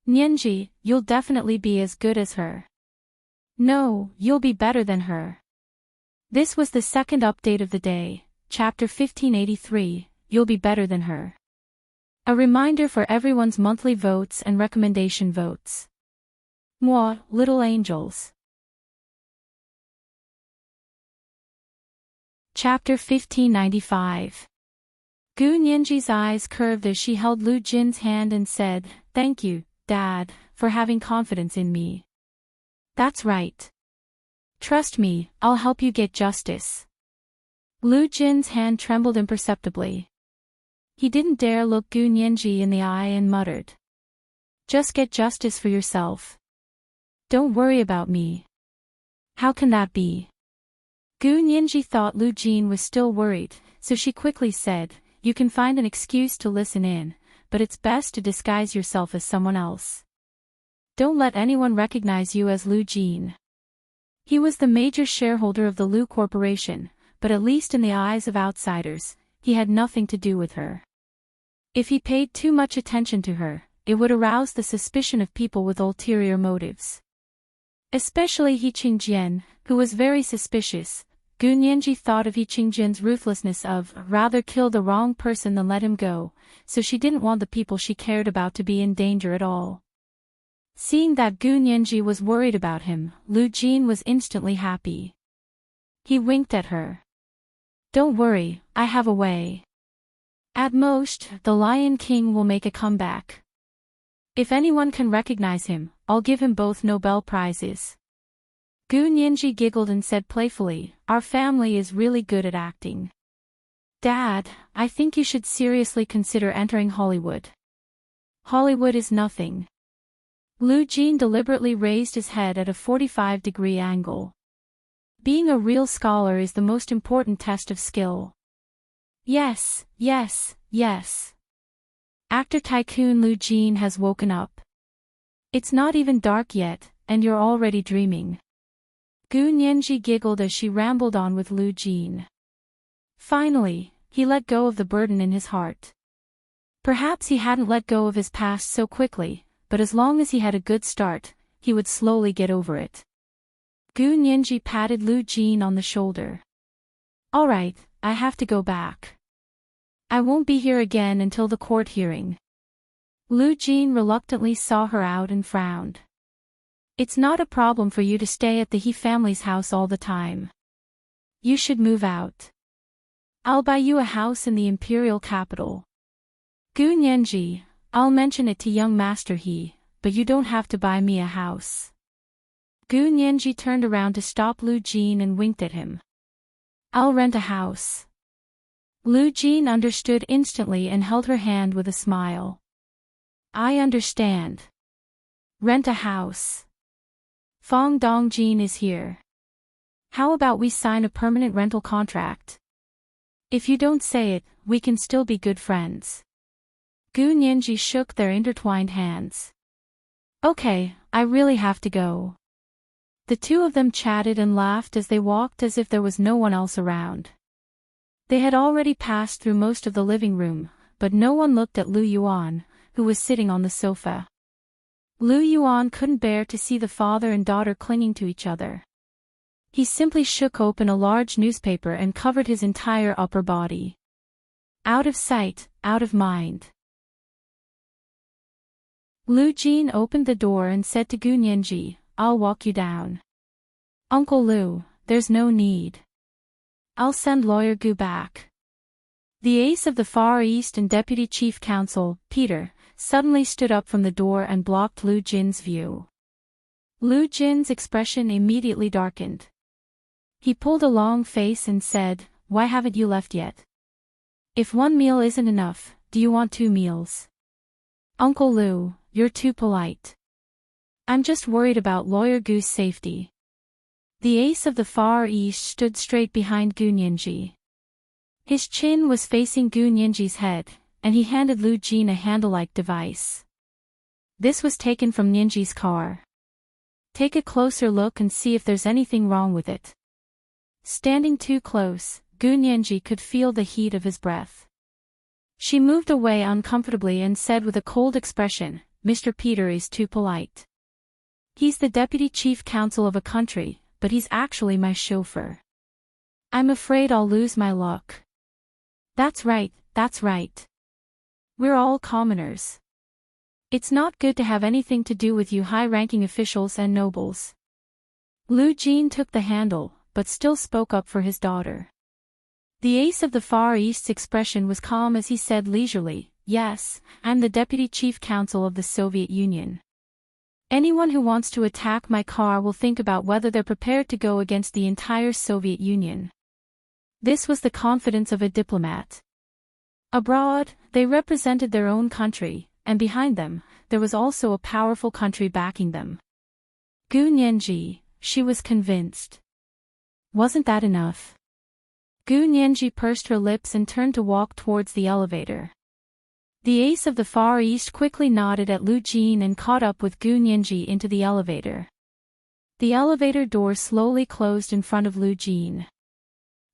Nianji, you'll definitely be as good as her. No, you'll be better than her. This was the second update of the day, chapter 1583, You'll be better than her. A reminder for everyone's monthly votes and recommendation votes. Moi, little angels. Chapter 1595. Gu Nianji's eyes curved as she held Lu Jin's hand and said, "Thank you, Dad, for having confidence in me." "That's right. Trust me, I'll help you get justice." Lu Jin's hand trembled imperceptibly. He didn't dare look Gu Nianji in the eye and muttered, "Just get justice for yourself. Don't worry about me." "How can that be?" Gu Nianji thought Lu Jin was still worried, so she quickly said, "You can find an excuse to listen in, but it's best to disguise yourself as someone else. Don't let anyone recognize you as Lu Jin." He was the major shareholder of the Lu Corporation, but at least in the eyes of outsiders, he had nothing to do with her. If he paid too much attention to her, it would arouse the suspicion of people with ulterior motives. Especially He Qingjian, who was very suspicious. Gu Nianji thought of He Qingjian's ruthlessness of rather kill the wrong person than let him go, so she didn't want the people she cared about to be in danger at all. Seeing that Gu Nianji was worried about him, Lu Jin was instantly happy. He winked at her. "Don't worry, I have a way. At most, the Lion King will make a comeback. If anyone can recognize him, I'll give him both Nobel Prizes." Gu Nianji giggled and said playfully, "Our family is really good at acting. Dad, I think you should seriously consider entering Hollywood." "Hollywood is nothing." Lu Jin deliberately raised his head at a 45-degree angle. "Being a real scholar is the most important test of skill." Yes, yes, yes. Actor tycoon Lu Jin has woken up. It's not even dark yet, and you're already dreaming. Gu Nianji giggled as she rambled on with Lu Jin. Finally, he let go of the burden in his heart. Perhaps he hadn't let go of his past so quickly, but as long as he had a good start, he would slowly get over it. Gu Nianji patted Lu Jin on the shoulder. "All right, I have to go back. I won't be here again until the court hearing." Lu Jin reluctantly saw her out and frowned. "It's not a problem for you to stay at the He family's house all the time. You should move out. I'll buy you a house in the imperial capital." "Gu Nianji, I'll mention it to young Master He, but you don't have to buy me a house." Gu Nianji turned around to stop Lu Jin and winked at him. "I'll rent a house." Lu Jin understood instantly and held her hand with a smile. "I understand. Rent a house. Fong Dongjin is here. How about we sign a permanent rental contract? If you don't say it, we can still be good friends." Gu Nianji shook their intertwined hands. "Okay, I really have to go." The two of them chatted and laughed as they walked as if there was no one else around. They had already passed through most of the living room, but no one looked at Lu Yuan, who was sitting on the sofa. Lu Yuan couldn't bear to see the father and daughter clinging to each other. He simply shook open a large newspaper and covered his entire upper body. Out of sight, out of mind. Lu Jin opened the door and said to Gu Nianji, "I'll walk you down." "Uncle Lu, there's no need. I'll send Lawyer Gu back." The ace of the Far East and Deputy Chief Counsel, Peter, suddenly stood up from the door and blocked Lu Jin's view. Lu Jin's expression immediately darkened. He pulled a long face and said, "Why haven't you left yet? If one meal isn't enough, do you want 2 meals?" Uncle Lu, you're too polite. I'm just worried about Lawyer Gu's safety. The ace of the Far East stood straight behind Gu Nianji. His chin was facing Gu Nianji's head, and he handed Lu Jin a handle-like device. This was taken from Nianji's car. Take a closer look and see if there's anything wrong with it. Standing too close, Gu Nianji could feel the heat of his breath. She moved away uncomfortably and said with a cold expression, Mr. Peter is too polite. He's the deputy chief counsel of a country, but he's actually my chauffeur. I'm afraid I'll lose my luck. That's right, that's right. We're all commoners. It's not good to have anything to do with you high-ranking officials and nobles. Lu Jin took the handle, but still spoke up for his daughter. The ace of the Far East's expression was calm as he said leisurely, yes, I'm the deputy chief counsel of the Soviet Union. Anyone who wants to attack my car will think about whether they're prepared to go against the entire Soviet Union. This was the confidence of a diplomat. Abroad, they represented their own country, and behind them, there was also a powerful country backing them. Gu Nianji, she was convinced. Wasn't that enough? Gu Nianji pursed her lips and turned to walk towards the elevator. The ace of the Far East quickly nodded at Lu Jin and caught up with Gu Nianji into the elevator. The elevator door slowly closed in front of Lu Jin.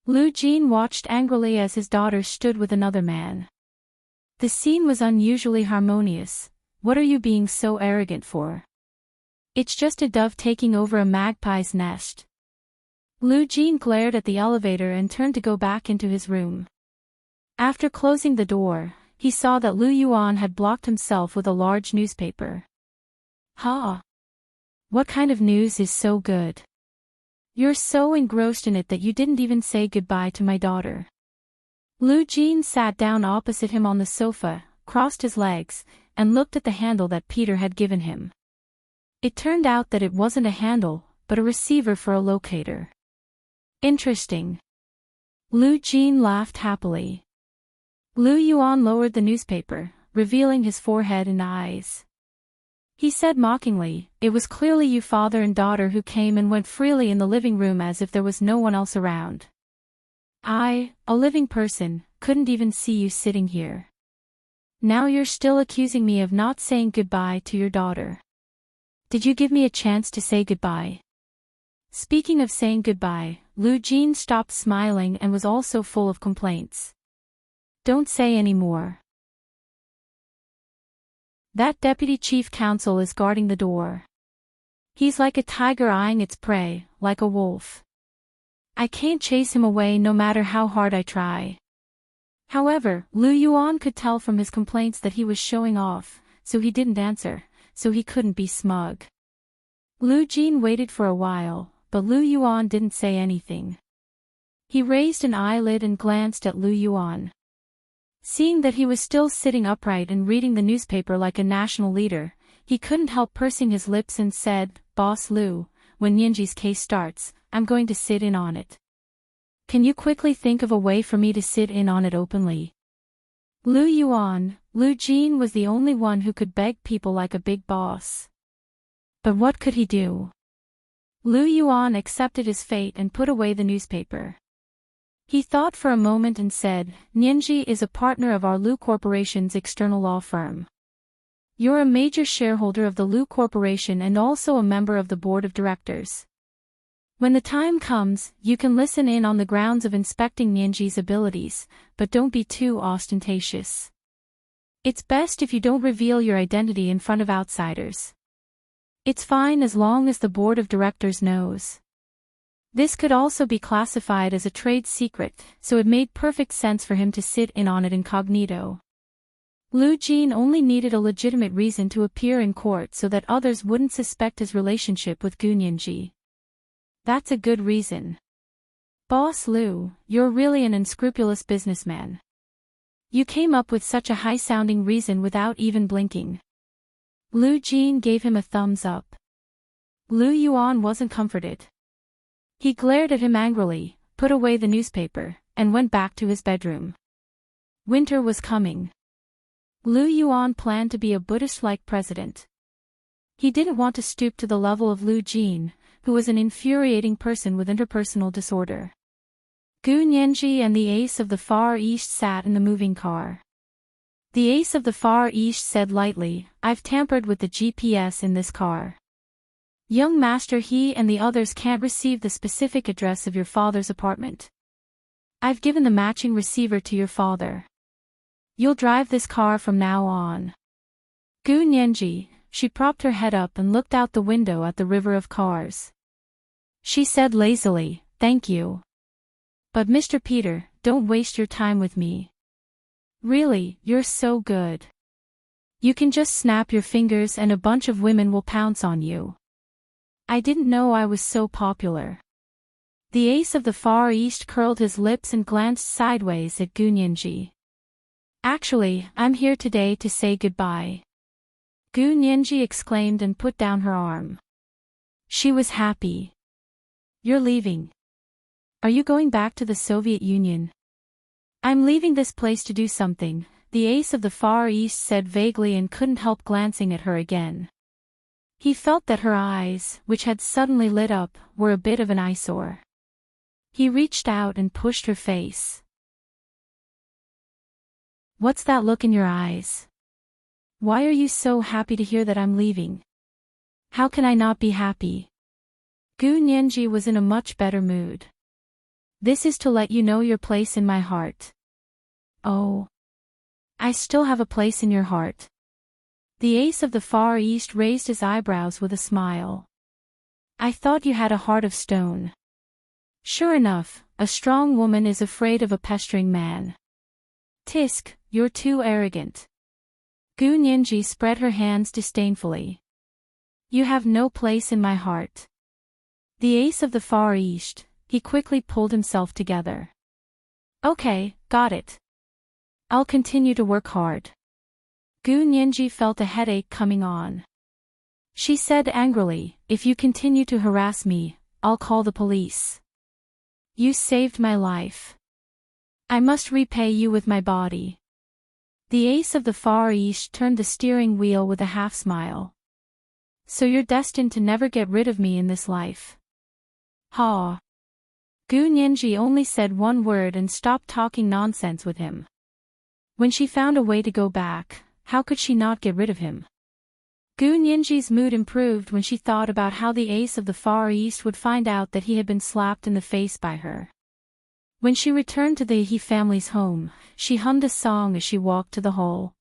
Lu Jin watched angrily as his daughter stood with another man. The scene was unusually harmonious. What are you being so arrogant for? It's just a dove taking over a magpie's nest. Lu Jin glared at the elevator and turned to go back into his room. After closing the door, he saw that Lu Yuan had blocked himself with a large newspaper. Ha! What kind of news is so good? You're so engrossed in it that you didn't even say goodbye to my daughter. Lu Jin sat down opposite him on the sofa, crossed his legs, and looked at the handle that Peter had given him. It turned out that it wasn't a handle, but a receiver for a locator. Interesting. Lu Jin laughed happily. Lu Yuan lowered the newspaper, revealing his forehead and eyes. He said mockingly, it was clearly you father and daughter who came and went freely in the living room as if there was no one else around. I, a living person, couldn't even see you sitting here. Now you're still accusing me of not saying goodbye to your daughter. Did you give me a chance to say goodbye? Speaking of saying goodbye, Lu Jin stopped smiling and was also full of complaints. Don't say any more. That deputy chief counsel is guarding the door. He's like a tiger eyeing its prey, like a wolf. I can't chase him away no matter how hard I try. However, Lu Yuan could tell from his complaints that he was showing off, so he didn't answer, so he couldn't be smug. Lu Jin waited for a while, but Lu Yuan didn't say anything. He raised an eyelid and glanced at Lu Yuan. Seeing that he was still sitting upright and reading the newspaper like a national leader, he couldn't help pursing his lips and said, Boss Lu, when Nianji's case starts, I'm going to sit in on it. Can you quickly think of a way for me to sit in on it openly? Lu Jin was the only one who could beg people like a big boss. But what could he do? Lu Yuan accepted his fate and put away the newspaper. He thought for a moment and said, Nianji is a partner of our Lu Corporation's external law firm. You're a major shareholder of the Lu Corporation and also a member of the board of directors. When the time comes, you can listen in on the grounds of inspecting Nianji's abilities, but don't be too ostentatious. It's best if you don't reveal your identity in front of outsiders. It's fine as long as the board of directors knows. This could also be classified as a trade secret, so it made perfect sense for him to sit in on it incognito. Lu Jin only needed a legitimate reason to appear in court so that others wouldn't suspect his relationship with Gu Nianji. That's a good reason. Boss Lu, you're really an unscrupulous businessman. You came up with such a high-sounding reason without even blinking. Lu Jin gave him a thumbs up. Lu Yuan wasn't comforted. He glared at him angrily, put away the newspaper, and went back to his bedroom. Winter was coming. Liu Yuan planned to be a Buddhist-like president. He didn't want to stoop to the level of Liu Jin, who was an infuriating person with interpersonal disorder. Gu Nianji and the ace of the Far East sat in the moving car. The ace of the Far East said lightly, "I've tampered with the GPS in this car. Young master, he and the others can't receive the specific address of your father's apartment. I've given the matching receiver to your father. You'll drive this car from now on." Gu Nianji, she propped her head up and looked out the window at the river of cars. She said lazily, "Thank you. But Mr. Peter, don't waste your time with me. Really, you're so good. You can just snap your fingers and a bunch of women will pounce on you. I didn't know I was so popular." The ace of the Far East curled his lips and glanced sideways at Gu Nianji. "Actually, I'm here today to say goodbye." Gu Nianji exclaimed and put down her arm. She was happy. "You're leaving? Are you going back to the Soviet Union?" "I'm leaving this place to do something," the ace of the Far East said vaguely and couldn't help glancing at her again. He felt that her eyes, which had suddenly lit up, were a bit of an eyesore. He reached out and pushed her face. "What's that look in your eyes? Why are you so happy to hear that I'm leaving?" "How can I not be happy?" Gu Nianji was in a much better mood. "This is to let you know your place in my heart." "Oh. I still have a place in your heart?" The ace of the Far East raised his eyebrows with a smile. "I thought you had a heart of stone." "Sure enough, a strong woman is afraid of a pestering man." "Tisk, you're too arrogant." Gu Nianji spread her hands disdainfully. "You have no place in my heart." The ace of the Far East, he quickly pulled himself together. "Okay, got it. I'll continue to work hard." Gu Nianji felt a headache coming on. She said angrily, "If you continue to harass me, I'll call the police. You saved my life. I must repay you with my body." The ace of the Far East turned the steering wheel with a half-smile. "So you're destined to never get rid of me in this life." "Ha." Gu Nianji only said one word and stopped talking nonsense with him. When she found a way to go back, how could she not get rid of him? Gu Nianji's mood improved when she thought about how the ace of the Far East would find out that he had been slapped in the face by her. When she returned to the He family's home, she hummed a song as she walked to the hall.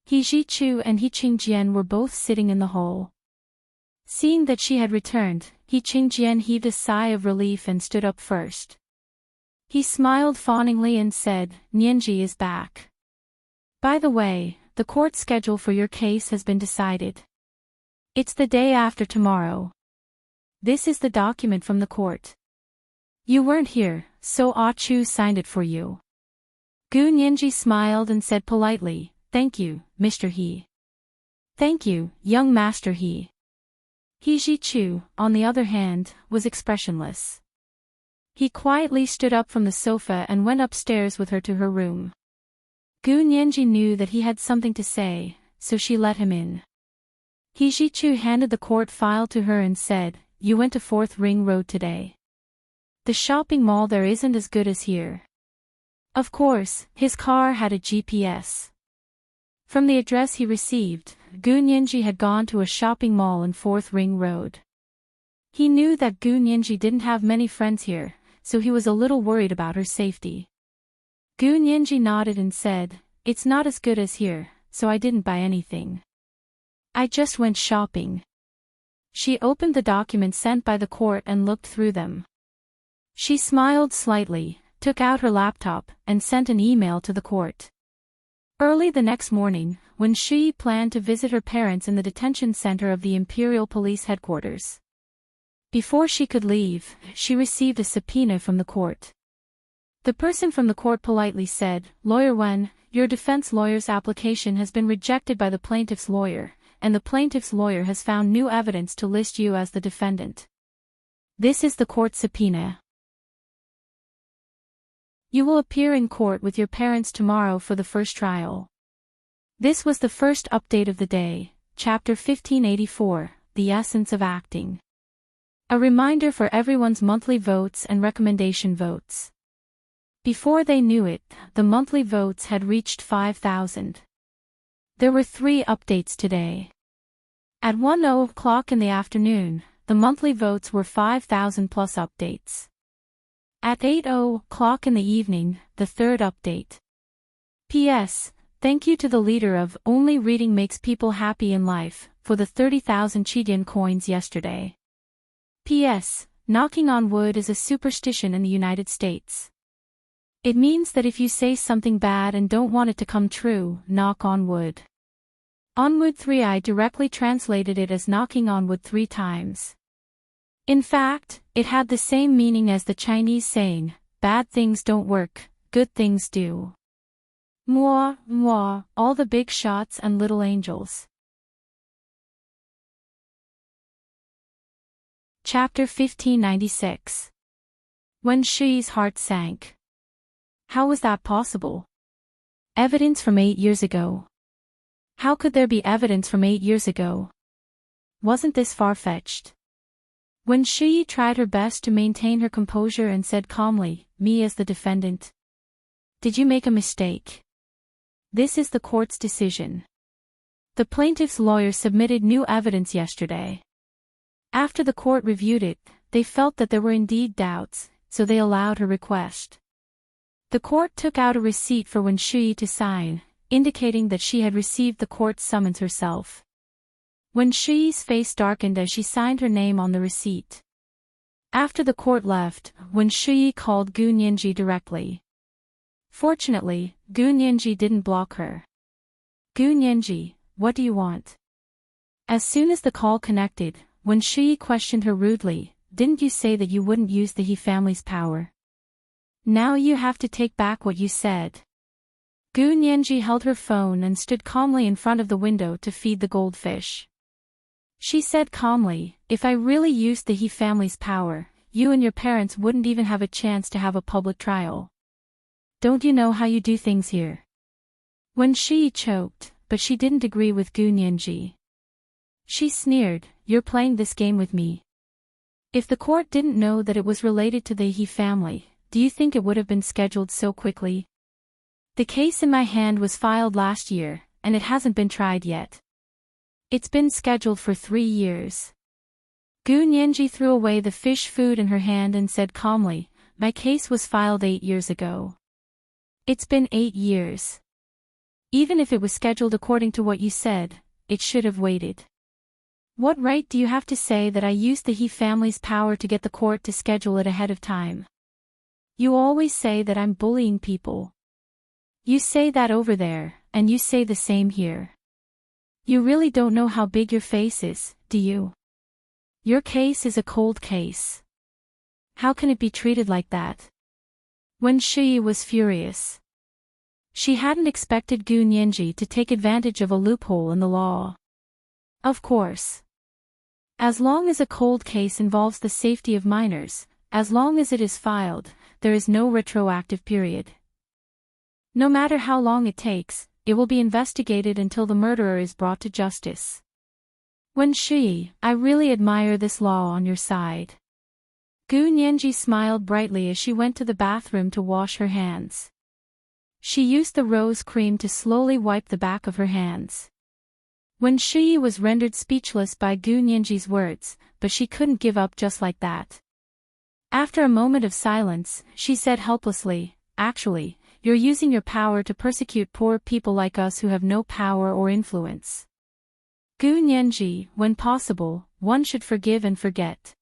He Ji-chu and He Qingjian were both sitting in the hall. Seeing that she had returned, He Qingjian heaved a sigh of relief and stood up first. He smiled fawningly and said, "Nianji is back. By the way, the court schedule for your case has been decided. It's the day after tomorrow. This is the document from the court. You weren't here, so Ah Chu signed it for you." Gu Nianji smiled and said politely, "Thank you, Mr. He." "Thank you, young master He." He Ji-chu, on the other hand, was expressionless. He quietly stood up from the sofa and went upstairs with her to her room. Gu Nianji knew that he had something to say, so she let him in. He Ji-chu handed the court file to her and said, "You went to 4th Ring Road today. The shopping mall there isn't as good as here." Of course, his car had a GPS. From the address he received, Gu Nianji had gone to a shopping mall in 4th Ring Road. He knew that Gu Nianji didn't have many friends here, so he was a little worried about her safety. Gu Nianji nodded and said, "It's not as good as here, so I didn't buy anything. I just went shopping." She opened the documents sent by the court and looked through them. She smiled slightly, took out her laptop, and sent an email to the court. Early the next morning, when Shi planned to visit her parents in the detention center of the Imperial Police Headquarters. Before she could leave, she received a subpoena from the court. The person from the court politely said, "Lawyer Wen, your defense lawyer's application has been rejected by the plaintiff's lawyer, and the plaintiff's lawyer has found new evidence to list you as the defendant. This is the court subpoena. You will appear in court with your parents tomorrow for the first trial. This was the first update of the day, Chapter 1584, The Essence of Acting. A reminder for everyone's monthly votes and recommendation votes. Before they knew it, the monthly votes had reached 5,000. There were 3 updates today. At 1:00 in the afternoon, the monthly votes were 5,000 plus updates. At 8:00 in the evening, the 3rd update. P.S. Thank you to the leader of Only Reading Makes People Happy in Life for the 30,000 Chidian coins yesterday. P.S. Knocking on wood is a superstition in the United States. It means that if you say something bad and don't want it to come true, knock on wood. On wood 3, I directly translated it as knocking on wood 3 times. In fact, it had the same meaning as the Chinese saying, bad things don't work, good things do. Mwah, mwah, all the big shots and little angels. Chapter 1596. When Shi's heart sank. How was that possible? Evidence from 8 years ago. How could there be evidence from 8 years ago? Wasn't this far-fetched? When Shi tried her best to maintain her composure and said calmly, me as the defendant. Did you make a mistake? This is the court's decision. The plaintiff's lawyer submitted new evidence yesterday. After the court reviewed it, they felt that there were indeed doubts, so they allowed her request. The court took out a receipt for Wen Shi to sign, indicating that she had received the court's summons herself. Wen Shi's face darkened as she signed her name on the receipt. After the court left, Wen Shi called Gu Nianji directly. Fortunately, Gu Nianji didn't block her. Gu Nianji, what do you want? As soon as the call connected, Wen Shi questioned her rudely, didn't you say that you wouldn't use the He family's power? Now you have to take back what you said. Gu Nianji held her phone and stood calmly in front of the window to feed the goldfish. She said calmly, if I really used the He family's power, you and your parents wouldn't even have a chance to have a public trial. Don't you know how you do things here? Wen Shi choked, but she didn't agree with Gu Nianji. She sneered, you're playing this game with me. If the court didn't know that it was related to the He family, do you think it would have been scheduled so quickly? The case in my hand was filed last year, and it hasn't been tried yet. It's been scheduled for 3 years. Gu Nianji threw away the fish food in her hand and said calmly, my case was filed 8 years ago. It's been 8 years. Even if it was scheduled according to what you said, it should have waited. What right do you have to say that I used the He family's power to get the court to schedule it ahead of time? You always say that I'm bullying people. You say that over there, and you say the same here. You really don't know how big your face is, do you? Your case is a cold case. How can it be treated like that? Wen Shi was furious. She hadn't expected Gu Nianji to take advantage of a loophole in the law. Of course. As long as a cold case involves the safety of minors, as long as it is filed, there is no retroactive period. No matter how long it takes, it will be investigated until the murderer is brought to justice. Wen Shi, I really admire this law on your side. Gu Nianji smiled brightly as she went to the bathroom to wash her hands. She used the rose cream to slowly wipe the back of her hands. Wen Shi was rendered speechless by Gu Nianji's words, but she couldn't give up just like that. After a moment of silence, she said helplessly, actually, you're using your power to persecute poor people like us who have no power or influence. Gu Nianji, when possible, one should forgive and forget.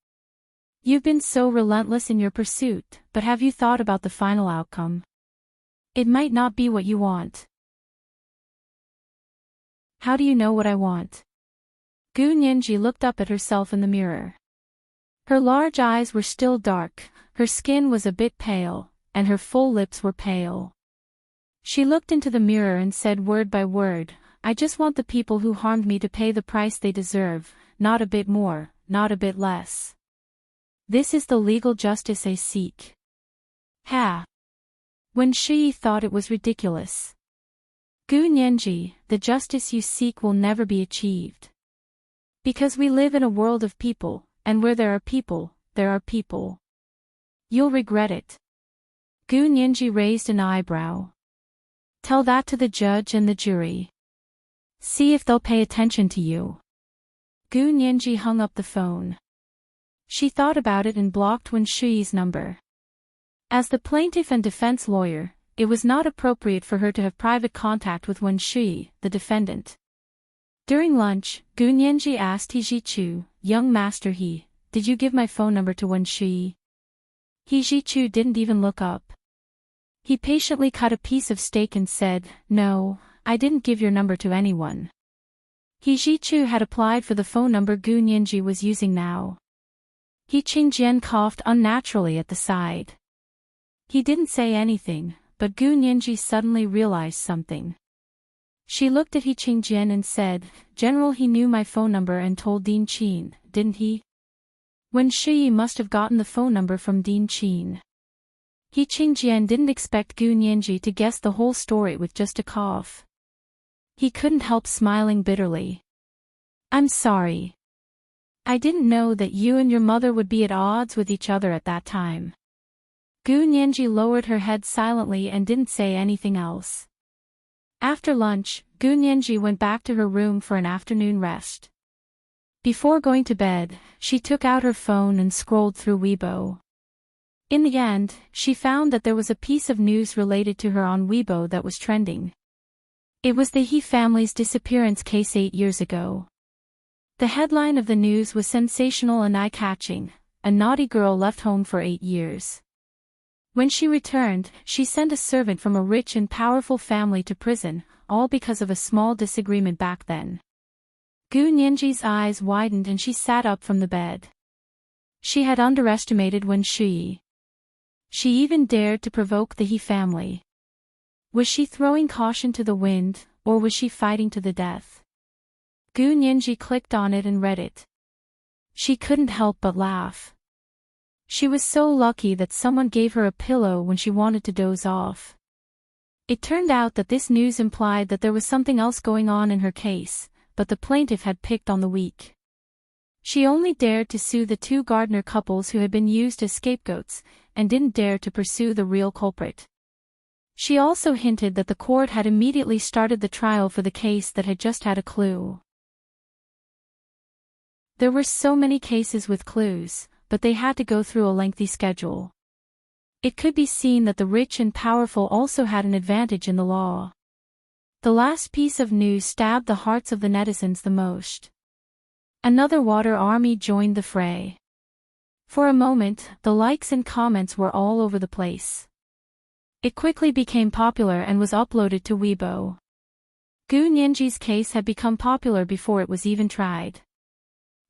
You've been so relentless in your pursuit, but have you thought about the final outcome? It might not be what you want. How do you know what I want? Gu Nianji looked up at herself in the mirror. Her large eyes were still dark, her skin was a bit pale, and her full lips were pale. She looked into the mirror and said word by word, I just want the people who harmed me to pay the price they deserve, not a bit more, not a bit less. This is the legal justice I seek. Ha! Wen Shi thought it was ridiculous. Gu Nianji, the justice you seek will never be achieved. Because we live in a world of people, and where there are people, there are people. You'll regret it. Gu Nianji raised an eyebrow. Tell that to the judge and the jury. See if they'll pay attention to you. Gu Nianji hung up the phone. She thought about it and blocked Wen Shuyi's number. As the plaintiff and defense lawyer, it was not appropriate for her to have private contact with Wen Shuyi, the defendant. During lunch, Gu Nianji asked He Zhichu, young master He, did you give my phone number to Wen Shuyi? He Zhichu didn't even look up. He patiently cut a piece of steak and said, no, I didn't give your number to anyone. He Zhichu had applied for the phone number Gu Nianji was using now. He Qingjian coughed unnaturally at the side. He didn't say anything, but Gu Nianji suddenly realized something. She looked at He Qingjian and said, General, he knew my phone number and told Dean Qin, didn't he? Wen Shuyi must have gotten the phone number from Dean Qin. He Qingjian didn't expect Gu Nianji to guess the whole story with just a cough. He couldn't help smiling bitterly. I'm sorry. I didn't know that you and your mother would be at odds with each other at that time. Gu Nianji lowered her head silently and didn't say anything else. After lunch, Gu Nianji went back to her room for an afternoon rest. Before going to bed, she took out her phone and scrolled through Weibo. In the end, she found that there was a piece of news related to her on Weibo that was trending. It was the He family's disappearance case 8 years ago. The headline of the news was sensational and eye-catching. A naughty girl left home for 8 years. When she returned, she sent a servant from a rich and powerful family to prison, all because of a small disagreement back then. Gu Nianji's eyes widened and she sat up from the bed. She had underestimated Wen Shuyi. She even dared to provoke the He family. Was she throwing caution to the wind, or was she fighting to the death? Gu Nianji clicked on it and read it. She couldn't help but laugh. She was so lucky that someone gave her a pillow when she wanted to doze off. It turned out that this news implied that there was something else going on in her case, but the plaintiff had picked on the weak. She only dared to sue the 2 gardener couples who had been used as scapegoats, and didn't dare to pursue the real culprit. She also hinted that the court had immediately started the trial for the case that had just had a clue. There were so many cases with clues, but they had to go through a lengthy schedule. It could be seen that the rich and powerful also had an advantage in the law. The last piece of news stabbed the hearts of the netizens the most. Another water army joined the fray. For a moment, the likes and comments were all over the place. It quickly became popular and was uploaded to Weibo. Gu Nianji's case had become popular before it was even tried.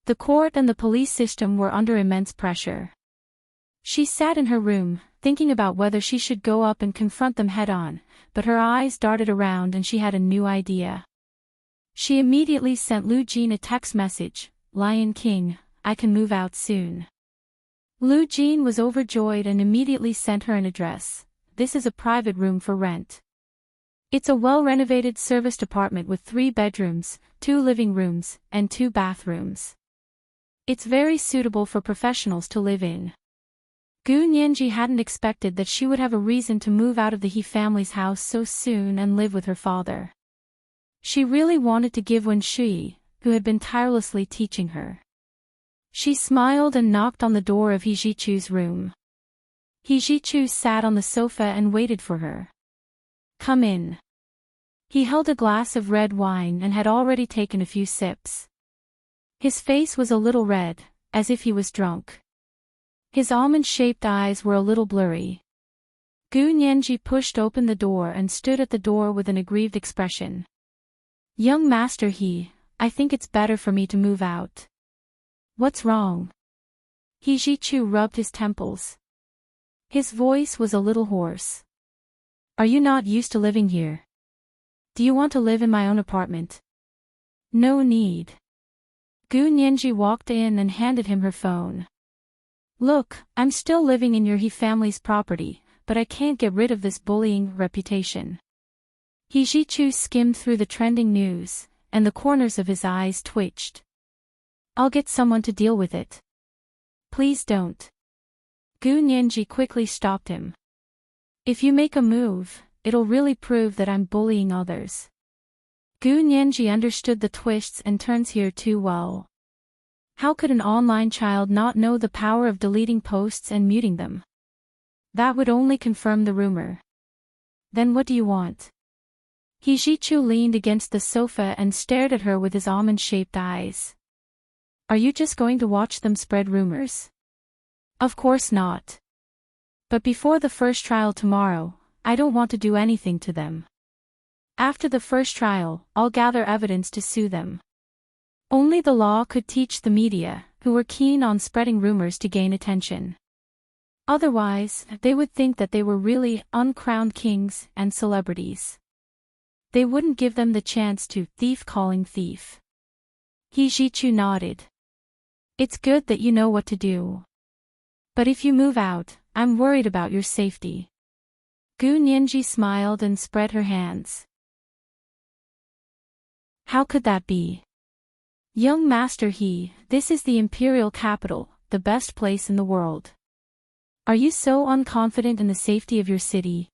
The court and the police system were under immense pressure. She sat in her room, thinking about whether she should go up and confront them head-on, but her eyes darted around and she had a new idea. She immediately sent Lu Jin a text message, Lion King, I can move out soon. Lu Jin was overjoyed and immediately sent her an address. This is a private room for rent. It's a well-renovated serviced apartment with 3 bedrooms, 2 living rooms, and 2 bathrooms. It's very suitable for professionals to live in. Gu Nianji hadn't expected that she would have a reason to move out of the He family's house so soon and live with her father. She really wanted to give Wen Shuyi, who had been tirelessly teaching her. She smiled and knocked on the door of He Zhichu's room. He Zhichu sat on the sofa and waited for her. Come in. He held a glass of red wine and had already taken a few sips. His face was a little red, as if he was drunk. His almond-shaped eyes were a little blurry. Gu Nianji pushed open the door and stood at the door with an aggrieved expression. Young master He, I think it's better for me to move out. What's wrong? He Zhichu rubbed his temples. His voice was a little hoarse. Are you not used to living here? Do you want to live in my own apartment? No need. Gu Nianji walked in and handed him her phone. Look, I'm still living in your He family's property, but I can't get rid of this bullying reputation. He Jichu skimmed through the trending news, and the corners of his eyes twitched. I'll get someone to deal with it. Please don't. Gu Nianji quickly stopped him. If you make a move, it'll really prove that I'm bullying others. Gu Nianji understood the twists and turns here too well. How could an online child not know the power of deleting posts and muting them? That would only confirm the rumor. Then what do you want? He Jichu leaned against the sofa and stared at her with his almond-shaped eyes. Are you just going to watch them spread rumors? Of course not. But before the first trial tomorrow, I don't want to do anything to them. After the first trial, I'll gather evidence to sue them. Only the law could teach the media, who were keen on spreading rumors to gain attention. Otherwise, they would think that they were really uncrowned kings and celebrities. They wouldn't give them the chance to thief calling thief. He Jichu nodded. It's good that you know what to do. But if you move out, I'm worried about your safety. Gu Nianji smiled and spread her hands. How could that be? Young Master this is the imperial capital, the best place in the world. Are you so unconfident in the safety of your city?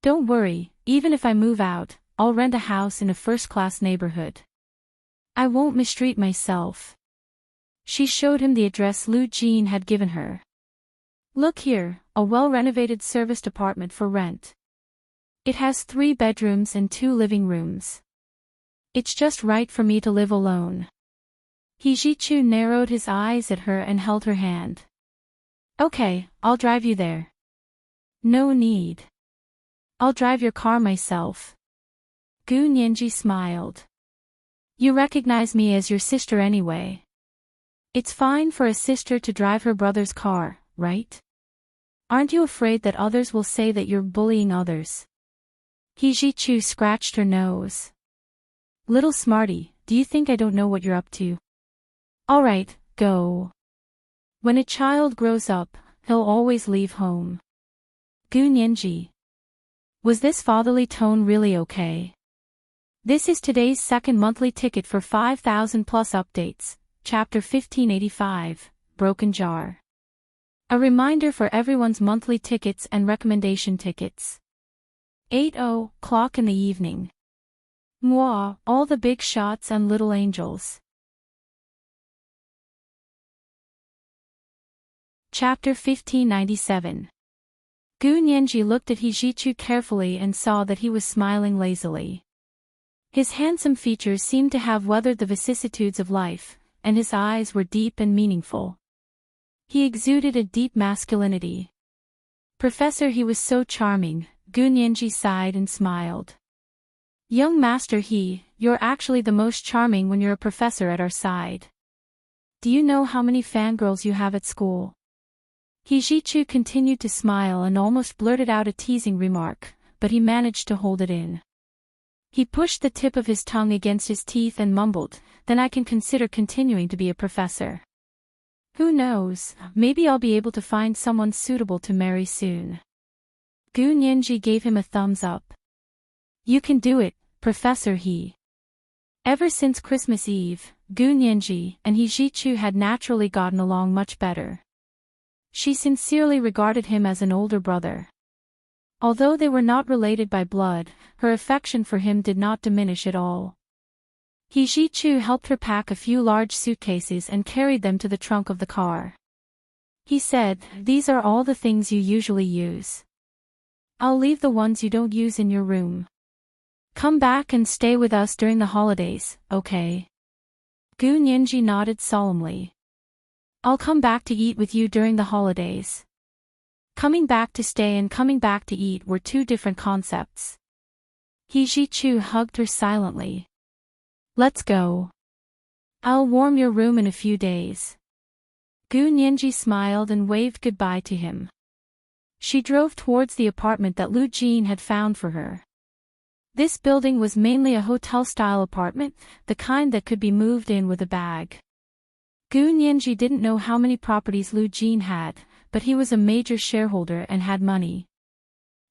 Don't worry, even if I move out, I'll rent a house in a first-class neighborhood. I won't mistreat myself. She showed him the address Lu Jin had given her. Look here, a well-renovated serviced apartment for rent. It has 3 bedrooms and 2 living rooms. It's just right for me to live alone. He Jichu narrowed his eyes at her and held her hand. Okay, I'll drive you there. No need. I'll drive your car myself. Gu Nianji smiled. You recognize me as your sister anyway. It's fine for a sister to drive her brother's car, right? Aren't you afraid that others will say that you're bullying others? He Jichu scratched her nose. Little smarty, do you think I don't know what you're up to? Alright, go. When a child grows up, he'll always leave home. Gu Nianji. Was this fatherly tone really okay? This is today's second monthly ticket for 5,000 plus updates, Chapter 1585, Broken Jar. A reminder for everyone's monthly tickets and recommendation tickets. 8:00 in the evening. Mwah, all the big shots and little angels. Chapter 1597. Gu Nianji looked at He Jichu carefully and saw that he was smiling lazily. His handsome features seemed to have weathered the vicissitudes of life, and his eyes were deep and meaningful. He exuded a deep masculinity. Professor, he was so charming, Gu Nianji sighed and smiled. Young Master you're actually the most charming when you're a professor at our side. Do you know how many fangirls you have at school? He Jichu continued to smile and almost blurted out a teasing remark, but he managed to hold it in. He pushed the tip of his tongue against his teeth and mumbled, then I can consider continuing to be a professor. Who knows, maybe I'll be able to find someone suitable to marry soon. Gu Nianji gave him a thumbs up. You can do it, Professor He. Ever since Christmas Eve, Gu Nianji and He Jichu had naturally gotten along much better. She sincerely regarded him as an older brother. Although they were not related by blood, her affection for him did not diminish at all. He Jichu helped her pack a few large suitcases and carried them to the trunk of the car. He said, these are all the things you usually use. I'll leave the ones you don't use in your room. Come back and stay with us during the holidays, okay? Gu Nianji nodded solemnly. I'll come back to eat with you during the holidays. Coming back to stay and coming back to eat were 2 different concepts. He Jichu hugged her silently. Let's go. I'll warm your room in a few days. Gu Nianji smiled and waved goodbye to him. She drove towards the apartment that Lu Jin had found for her. This building was mainly a hotel-style apartment, the kind that could be moved in with a bag. Gu Nianji didn't know how many properties Lu Jin had, but he was a major shareholder and had money.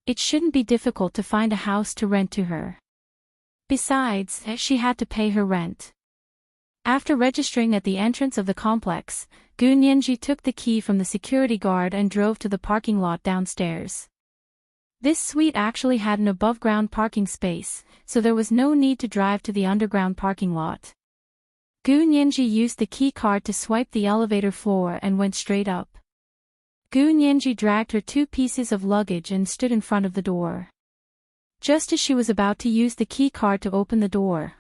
It shouldn't be difficult to find a house to rent to her. Besides, she had to pay her rent. After registering at the entrance of the complex, Gu Nianji took the key from the security guard and drove to the parking lot downstairs. This suite actually had an above-ground parking space, so there was no need to drive to the underground parking lot. Gu Nianji used the key card to swipe the elevator floor and went straight up. Gu Nianji dragged her 2 pieces of luggage and stood in front of the door. Just as she was about to use the key card to open the door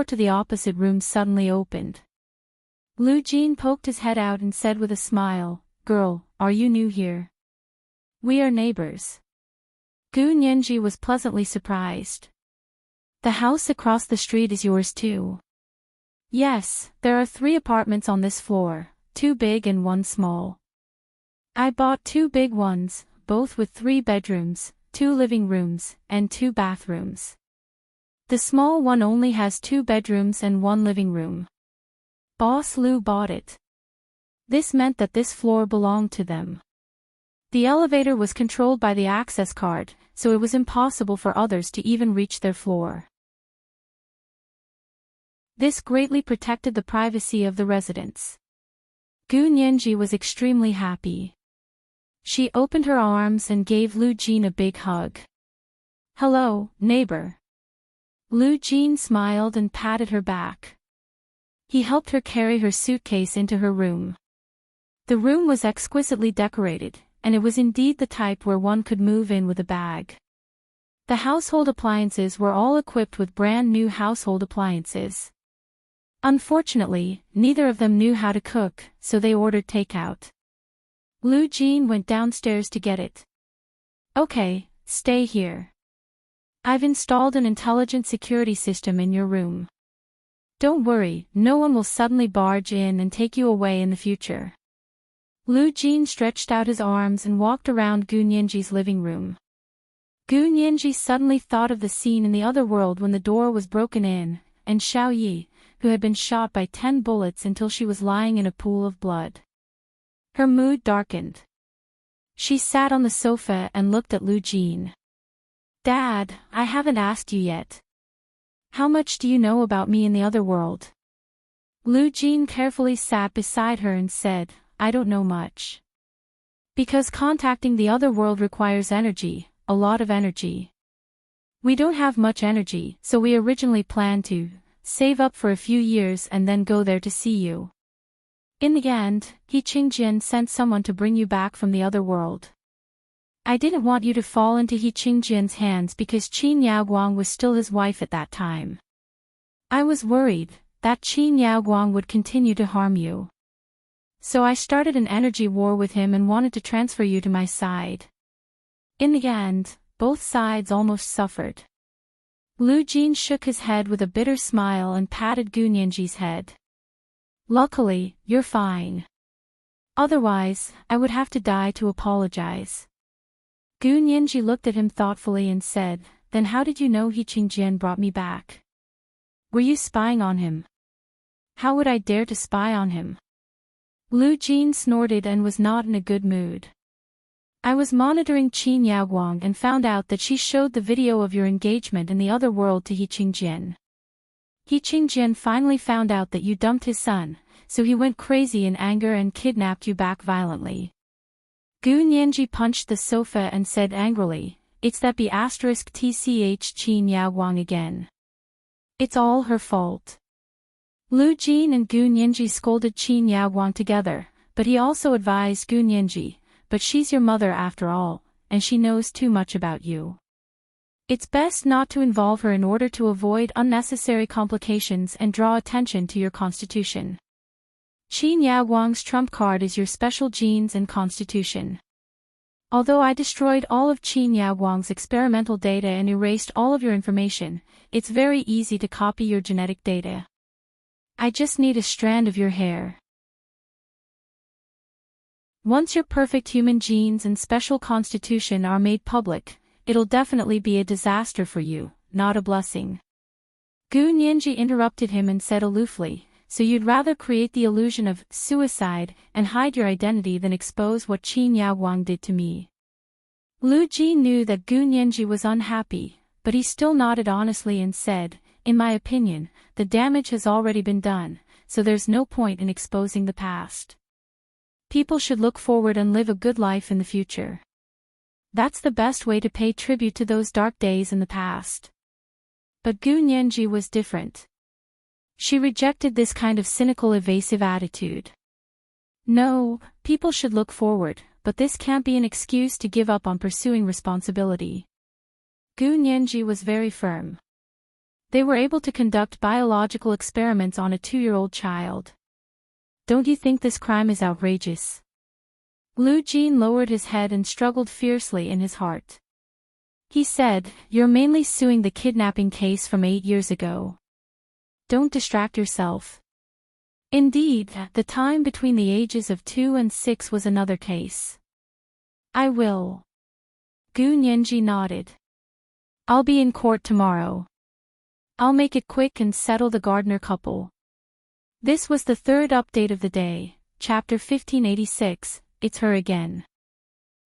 to the opposite room suddenly opened. Lu Jin poked his head out and said with a smile, "Girl, are you new here? We are neighbors." Gu Nianji was pleasantly surprised. "The house across the street is yours too?" "Yes, there are 3 apartments on this floor, 2 big and 1 small. I bought 2 big ones, both with 3 bedrooms, 2 living rooms, and 2 bathrooms. The small one only has 2 bedrooms and 1 living room. Boss Lu bought it. This meant that this floor belonged to them. The elevator was controlled by the access card, so it was impossible for others to even reach their floor. This greatly protected the privacy of the residents. Gu Nianji was extremely happy. She opened her arms and gave Lu Jin a big hug. "Hello, neighbor." Lu Jin smiled and patted her back. He helped her carry her suitcase into her room. The room was exquisitely decorated, and it was indeed the type where one could move in with a bag. The household appliances were all equipped with brand new household appliances. Unfortunately, neither of them knew how to cook, so they ordered takeout. Lu Jin went downstairs to get it. "Okay, stay here. I've installed an intelligent security system in your room. Don't worry, no one will suddenly barge in and take you away in the future." Lu Jin stretched out his arms and walked around Gu Nianji's living room. Gu Nianji suddenly thought of the scene in the other world when the door was broken in, and Xiao Yi, who had been shot by 10 bullets until she was lying in a pool of blood. Her mood darkened. She sat on the sofa and looked at Lu Jin. "Dad, I haven't asked you yet. How much do you know about me in the other world?" Lu Jin carefully sat beside her and said, "I don't know much. Because contacting the other world requires energy, a lot of energy. We don't have much energy, so we originally planned to save up for a few years and then go there to see you. In the end, He Qingjian sent someone to bring you back from the other world. I didn't want you to fall into He Qingjian's hands because Qin Yaoguang was still his wife at that time. I was worried that Qin Yaoguang would continue to harm you. So I started an energy war with him and wanted to transfer you to my side. In the end, both sides almost suffered." Lu Jin shook his head with a bitter smile and patted Gu Nianji's head. "Luckily, you're fine. Otherwise, I would have to die to apologize." Gu Nianji looked at him thoughtfully and said, "Then how did you know He Qingjian brought me back? Were you spying on him?" "How would I dare to spy on him?" Lu Jin snorted and was not in a good mood. "I was monitoring Qin Yaoguang and found out that she showed the video of your engagement in the other world to He Qingjian. He Qingjian finally found out that you dumped his son, so he went crazy in anger and kidnapped you back violently." Gu Nianji punched the sofa and said angrily, "It's that B***tch Qin Yaoguang again. It's all her fault." Lu Jin and Gu Nianji scolded Qin Yaoguang together, but he also advised Gu Nianji, "But she's your mother after all, and she knows too much about you. It's best not to involve her in order to avoid unnecessary complications and draw attention to your constitution. Qin Yaoguang's trump card is your special genes and constitution. Although I destroyed all of Qin Yaoguang's experimental data and erased all of your information, it's very easy to copy your genetic data. I just need a strand of your hair. Once your perfect human genes and special constitution are made public, it'll definitely be a disaster for you, not a blessing." Gu Nianji interrupted him and said aloofly, "So you'd rather create the illusion of suicide and hide your identity than expose what Qin Yaoguang did to me?" Lu Jin knew that Gu Nianji was unhappy, but he still nodded honestly and said, "In my opinion, the damage has already been done, so there's no point in exposing the past. People should look forward and live a good life in the future. That's the best way to pay tribute to those dark days in the past." But Gu Nianji was different. She rejected this kind of cynical, evasive attitude. No, people should look forward, but this can't be an excuse to give up on pursuing responsibility. Gu Nianji was very firm. They were able to conduct biological experiments on a 2-year-old child. Don't you think this crime is outrageous? Lu Jin lowered his head and struggled fiercely in his heart. He said, "You're mainly suing the kidnapping case from 8 years ago. Don't distract yourself. Indeed, the time between the ages of 2 and 6 was another case." "I will." Gu Nianji nodded. "I'll be in court tomorrow. I'll make it quick and settle the gardener couple." This was the third update of the day, chapter 1586, It's Her Again.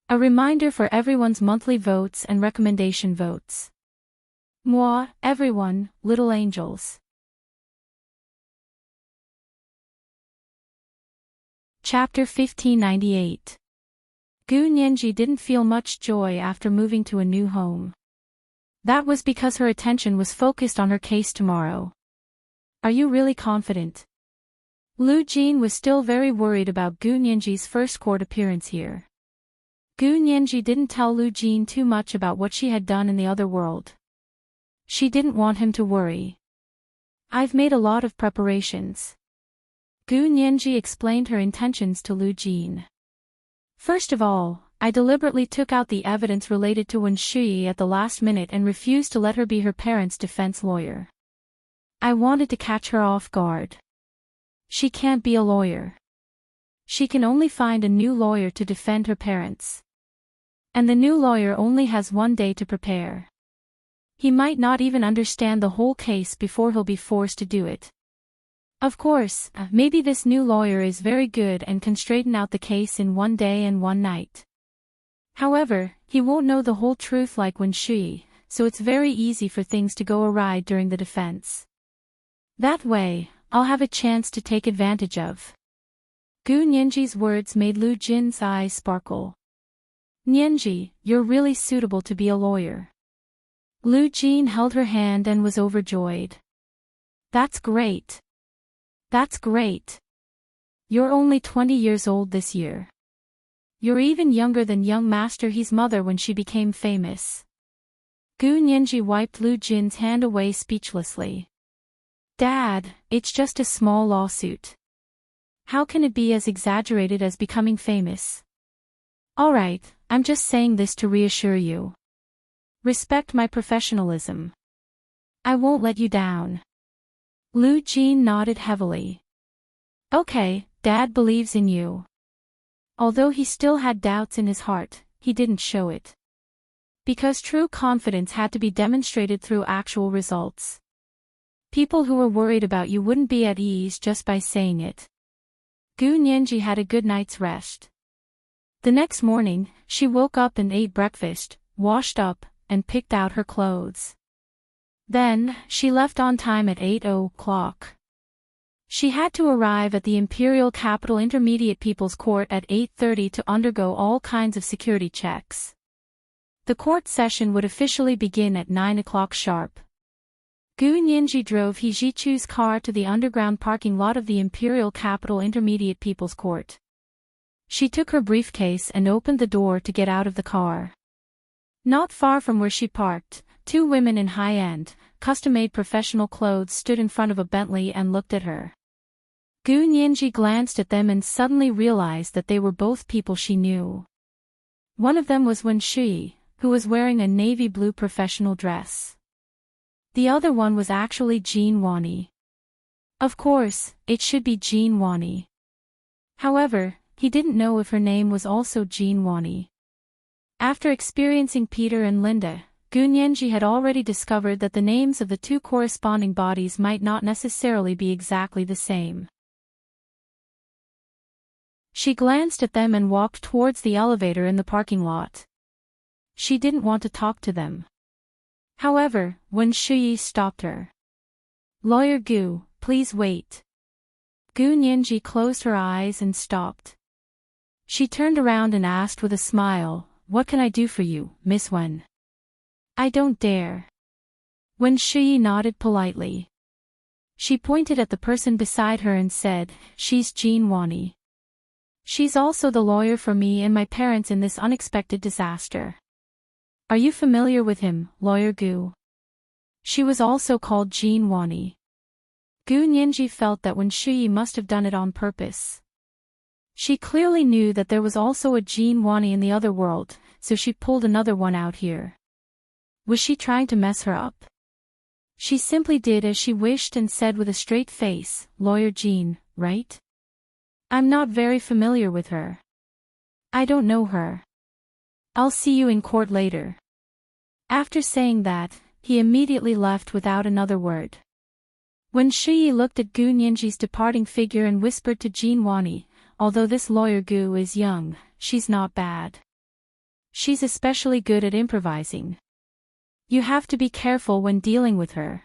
A reminder for everyone's monthly votes and recommendation votes. Moi, everyone, little angels. Chapter 1598. Gu Nianji didn't feel much joy after moving to a new home. That was because her attention was focused on her case tomorrow. "Are you really confident?" Lu Jin was still very worried about Gu Nianji's first court appearance here. Gu Nianji didn't tell Lu Jin too much about what she had done in the other world. She didn't want him to worry. "I've made a lot of preparations." Gu Nianji explained her intentions to Lu Jin. "First of all, I deliberately took out the evidence related to Wen Shui at the last minute and refused to let her be her parents' defense lawyer. I wanted to catch her off guard. She can't be a lawyer. She can only find a new lawyer to defend her parents. And the new lawyer only has 1 day to prepare. He might not even understand the whole case before he'll be forced to do it. Of course, maybe this new lawyer is very good and can straighten out the case in 1 day and 1 night. However, he won't know the whole truth like Wen Shui, so it's very easy for things to go awry during the defense. That way, I'll have a chance to take advantage of." Gu Nianji's words made Lu Jin's eyes sparkle. "Nianji, you're really suitable to be a lawyer." Lu Jin held her hand and was overjoyed. "That's great. That's great. You're only 20 years old this year. You're even younger than young Master He's mother when she became famous." Gu Nianji wiped Lu Jin's hand away speechlessly. "Dad, it's just a small lawsuit. How can it be as exaggerated as becoming famous?" "Alright, I'm just saying this to reassure you. Respect my professionalism. I won't let you down." Lu Jin nodded heavily. "Okay, Dad believes in you." Although he still had doubts in his heart, he didn't show it. Because true confidence had to be demonstrated through actual results. People who were worried about you wouldn't be at ease just by saying it. Gu Nianji had a good night's rest. The next morning, she woke up and ate breakfast, washed up, and picked out her clothes. Then, she left on time at 8 o'clock. She had to arrive at the Imperial Capital Intermediate People's Court at 8:30 to undergo all kinds of security checks. The court session would officially begin at 9 o'clock sharp. Gu Nianji drove He Jichu's car to the underground parking lot of the Imperial Capital Intermediate People's Court. She took her briefcase and opened the door to get out of the car. Not far from where she parked, 2 women in high-end, custom-made professional clothes stood in front of a Bentley and looked at her. Gu Nianji glanced at them and suddenly realized that they were both people she knew. One of them was Wen Shui, who was wearing a navy blue professional dress. The other one was actually Jean Wani. Of course, it should be Jean Wani. However, he didn't know if her name was also Jean Wani. After experiencing Peter and Linda, Gu Nianji had already discovered that the names of the 2 corresponding bodies might not necessarily be exactly the same. She glanced at them and walked towards the elevator in the parking lot. She didn't want to talk to them. However, Wen Shuyi stopped her. "Lawyer Gu, please wait." Gu Nianji closed her eyes and stopped. She turned around and asked with a smile, "What can I do for you, Miss Wen?" "I don't dare." Wen Shuyi nodded politely. She pointed at the person beside her and said, "She's Jean Wani. She's also the lawyer for me and my parents in this unexpected disaster. Are you familiar with him, Lawyer Gu?" She was also called Jean Wani. Gu Nianji felt that Wen Shuyi must have done it on purpose. She clearly knew that there was also a Jean Wani in the other world, so she pulled another one out here. Was she trying to mess her up? She simply did as she wished and said with a straight face, "Lawyer Jean, right? I'm not very familiar with her. I don't know her. I'll see you in court later." After saying that, he immediately left without another word. Wen Shuyi looked at Gu Nianji's departing figure and whispered to Jean Wani, "Although this lawyer Gu is young, she's not bad. She's especially good at improvising. You have to be careful when dealing with her."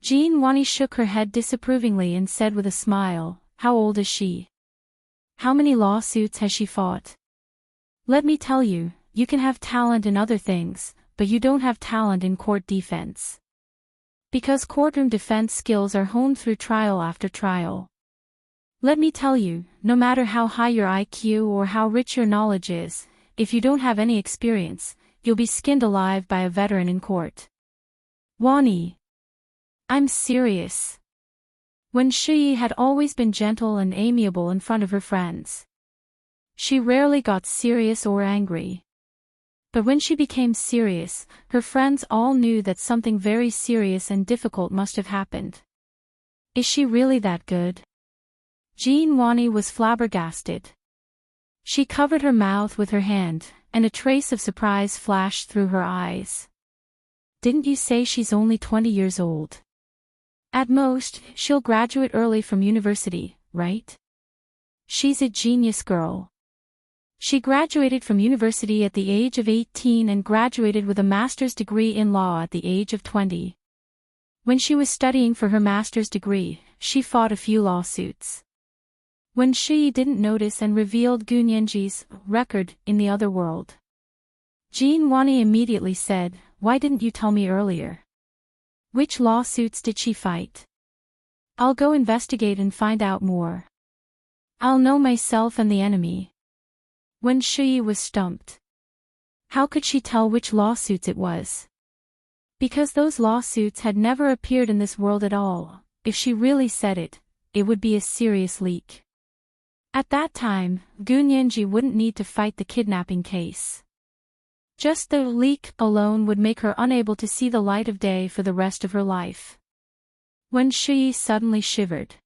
Jean Wani shook her head disapprovingly and said with a smile, "How old is she? How many lawsuits has she fought? Let me tell you, you can have talent in other things, but you don't have talent in court defense. Because courtroom defense skills are honed through trial after trial. Let me tell you, no matter how high your IQ or how rich your knowledge is, if you don't have any experience, you'll be skinned alive by a veteran in court." "Wani. I'm serious." Wen Shuyi had always been gentle and amiable in front of her friends. She rarely got serious or angry. But when she became serious, her friends all knew that something very serious and difficult must have happened. Is she really that good? Jean Wani was flabbergasted. She covered her mouth with her hand, and a trace of surprise flashed through her eyes. "Didn't you say she's only 20 years old? At most, she'll graduate early from university, right? She's a genius girl. She graduated from university at the age of 18 and graduated with a master's degree in law at the age of 20. When she was studying for her master's degree, she fought a few lawsuits." Wen Shuyi didn't notice and revealed Gu Nianji's record in the other world. Jean Wani immediately said, "Why didn't you tell me earlier? Which lawsuits did she fight? I'll go investigate and find out more. I'll know myself and the enemy." Wen Shuyi was stumped. How could she tell which lawsuits it was? Because those lawsuits had never appeared in this world at all. If she really said it, it would be a serious leak. At that time, Gu Nianji wouldn't need to fight the kidnapping case. Just the leak alone would make her unable to see the light of day for the rest of her life. Wen Shuyi suddenly shivered.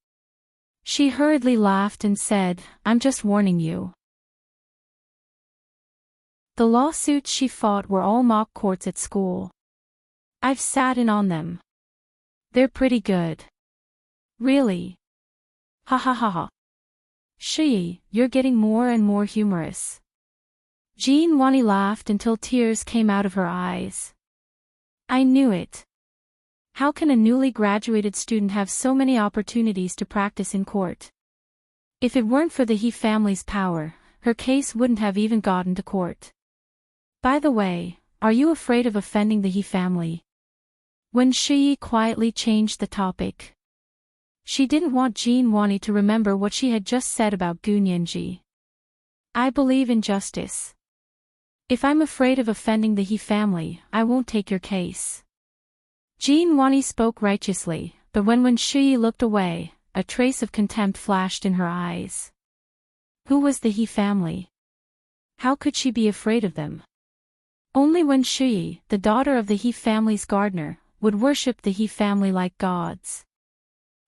She hurriedly laughed and said, "I'm just warning you." The lawsuits she fought were all mock courts at school. I've sat in on them. They're pretty good. Really? Ha ha ha ha. Shuyi, you're getting more and more humorous. Jean Wani laughed until tears came out of her eyes. I knew it. How can a newly graduated student have so many opportunities to practice in court? If it weren't for the He family's power, her case wouldn't have even gotten to court. By the way, are you afraid of offending the He family? Wen Shuyi quietly changed the topic. She didn't want Jean Wani to remember what she had just said about Gu Nianji. I believe in justice. If I'm afraid of offending the He family, I won't take your case. Jean Wani spoke righteously, but when Wen Shuyi looked away, a trace of contempt flashed in her eyes. Who was the He family? How could she be afraid of them? Only Wen Shuyi, the daughter of the He family's gardener, would worship the He family like gods.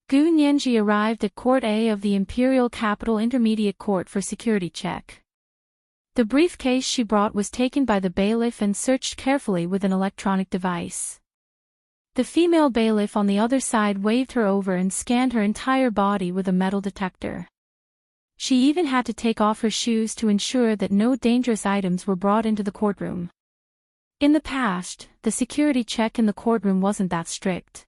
Gu Nianji arrived at Court A of the Imperial Capital Intermediate Court for security check. The briefcase she brought was taken by the bailiff and searched carefully with an electronic device. The female bailiff on the other side waved her over and scanned her entire body with a metal detector. She even had to take off her shoes to ensure that no dangerous items were brought into the courtroom. In the past, the security check in the courtroom wasn't that strict.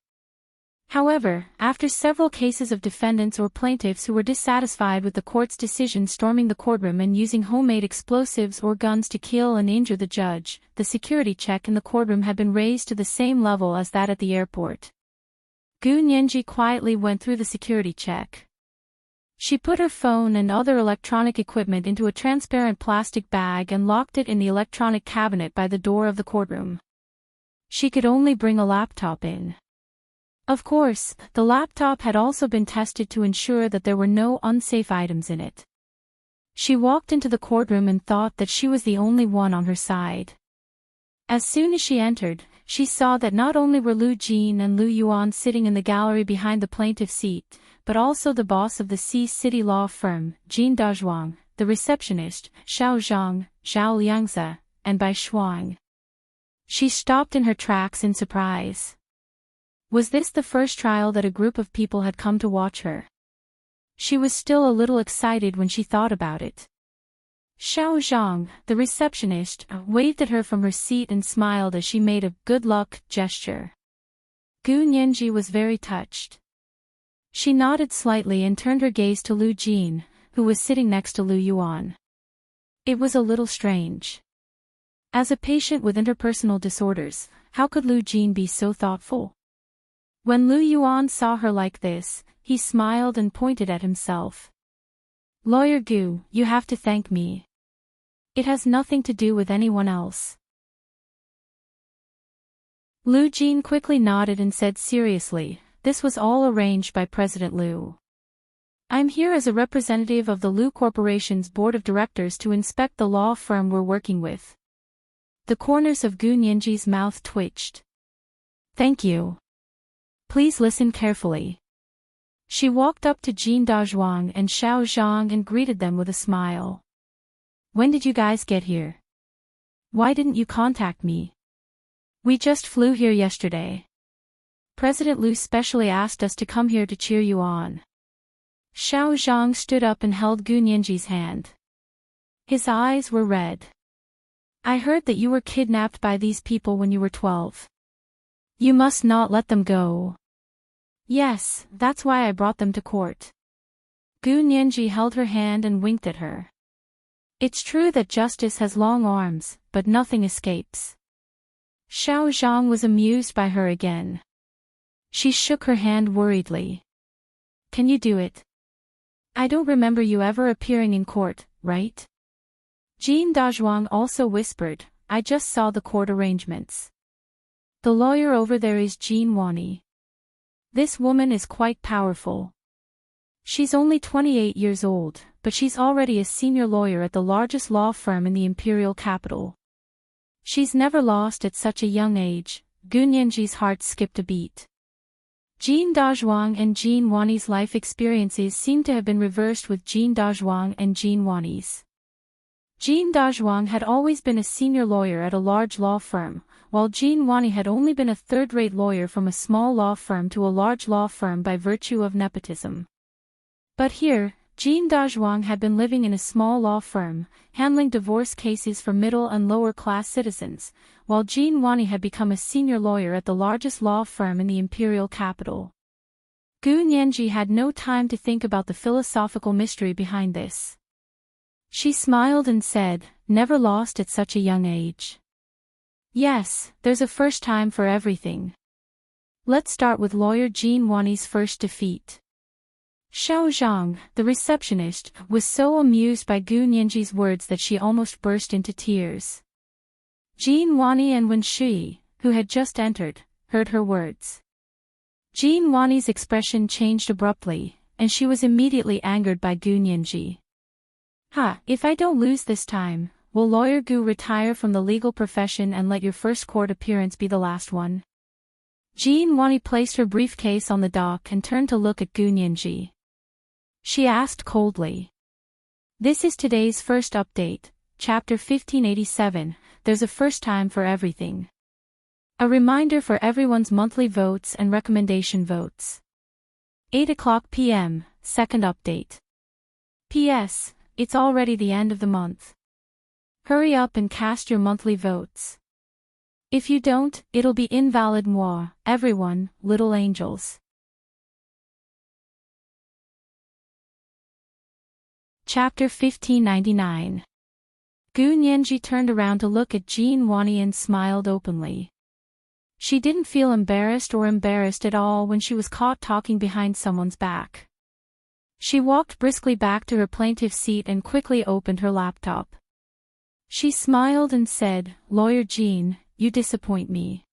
However, after several cases of defendants or plaintiffs who were dissatisfied with the court's decision storming the courtroom and using homemade explosives or guns to kill and injure the judge, the security check in the courtroom had been raised to the same level as that at the airport. Gu Nianji quietly went through the security check. She put her phone and other electronic equipment into a transparent plastic bag and locked it in the electronic cabinet by the door of the courtroom. She could only bring a laptop in. Of course, the laptop had also been tested to ensure that there were no unsafe items in it. She walked into the courtroom and thought that she was the only one on her side. As soon as she entered, she saw that not only were Lu Jin and Lu Yuan sitting in the gallery behind the plaintiff's seat, but also the boss of the City law firm, Jin Dazhuang, the receptionist, Xiao Zhang, Zhao Liangzi, and Bai Shuang. She stopped in her tracks in surprise. Was this the first trial that a group of people had come to watch her? She was still a little excited when she thought about it. Xiao Zhang, the receptionist, waved at her from her seat and smiled as she made a good luck gesture. Gu Nianji was very touched. She nodded slightly and turned her gaze to Lu Jin, who was sitting next to Lu Yuan. It was a little strange. As a patient with interpersonal disorders, how could Lu Jin be so thoughtful? When Lu Yuan saw her like this, he smiled and pointed at himself. Lawyer Gu, you have to thank me. It has nothing to do with anyone else. Lu Jin quickly nodded and said seriously, this was all arranged by President Lu. I'm here as a representative of the Lu Corporation's board of directors to inspect the law firm we're working with. The corners of Gu Nianji's mouth twitched. Thank you. Please listen carefully. She walked up to Jin Dazhuang and Xiao Zhang and greeted them with a smile. When did you guys get here? Why didn't you contact me? We just flew here yesterday. President Lu specially asked us to come here to cheer you on. Xiao Zhang stood up and held Gu Nianji's hand. His eyes were red. I heard that you were kidnapped by these people when you were 12. You must not let them go. Yes, that's why I brought them to court. Gu Nianji held her hand and winked at her. It's true that justice has long arms, but nothing escapes. Xiao Zhang was amused by her again. She shook her hand worriedly. Can you do it? I don't remember you ever appearing in court, right? Jin Dazhuang also whispered, I just saw the court arrangements. The lawyer over there is Jin Wani. This woman is quite powerful. She's only 28 years old, but she's already a senior lawyer at the largest law firm in the imperial capital. She's never lost at such a young age. Gu Nianji's heart skipped a beat. Jin Dazhuang and Jin Wani's life experiences seemed to have been reversed with Jin Dazhuang and Jin Wani's. Jin Dazhuang had always been a senior lawyer at a large law firm, while Jin Wani had only been a third-rate lawyer from a small law firm to a large law firm by virtue of nepotism. But here, Jin Dazhuang had been living in a small law firm, handling divorce cases for middle and lower-class citizens, while Jin Wani had become a senior lawyer at the largest law firm in the imperial capital. Gu Nianji had no time to think about the philosophical mystery behind this. She smiled and said, never lost at such a young age. Yes, there's a first time for everything. Let's start with lawyer Jin Wani's first defeat. Xiao Zhang, the receptionist, was so amused by Gu Nianji's words that she almost burst into tears. Jin Wani and Wen Shui, who had just entered, heard her words. Jin Wani's expression changed abruptly, and she was immediately angered by Gu Nianji. If I don't lose this time, will lawyer Gu retire from the legal profession and let your first court appearance be the last one? Jin Wani placed her briefcase on the dock and turned to look at Gu Nianji. She asked coldly. This is today's first update, chapter 1587, there's a first time for everything. A reminder for everyone's monthly votes and recommendation votes. 8:00 p.m., second update. P.S. It's already the end of the month. Hurry up and cast your monthly votes. If you don't, it'll be invalid moi, everyone, little angels. Chapter 1599. Gu Nianji turned around to look at Jean Wani and smiled openly. She didn't feel embarrassed at all when she was caught talking behind someone's back. She walked briskly back to her plaintiff's seat and quickly opened her laptop. She smiled and said, "Lawyer Jean, you disappoint me.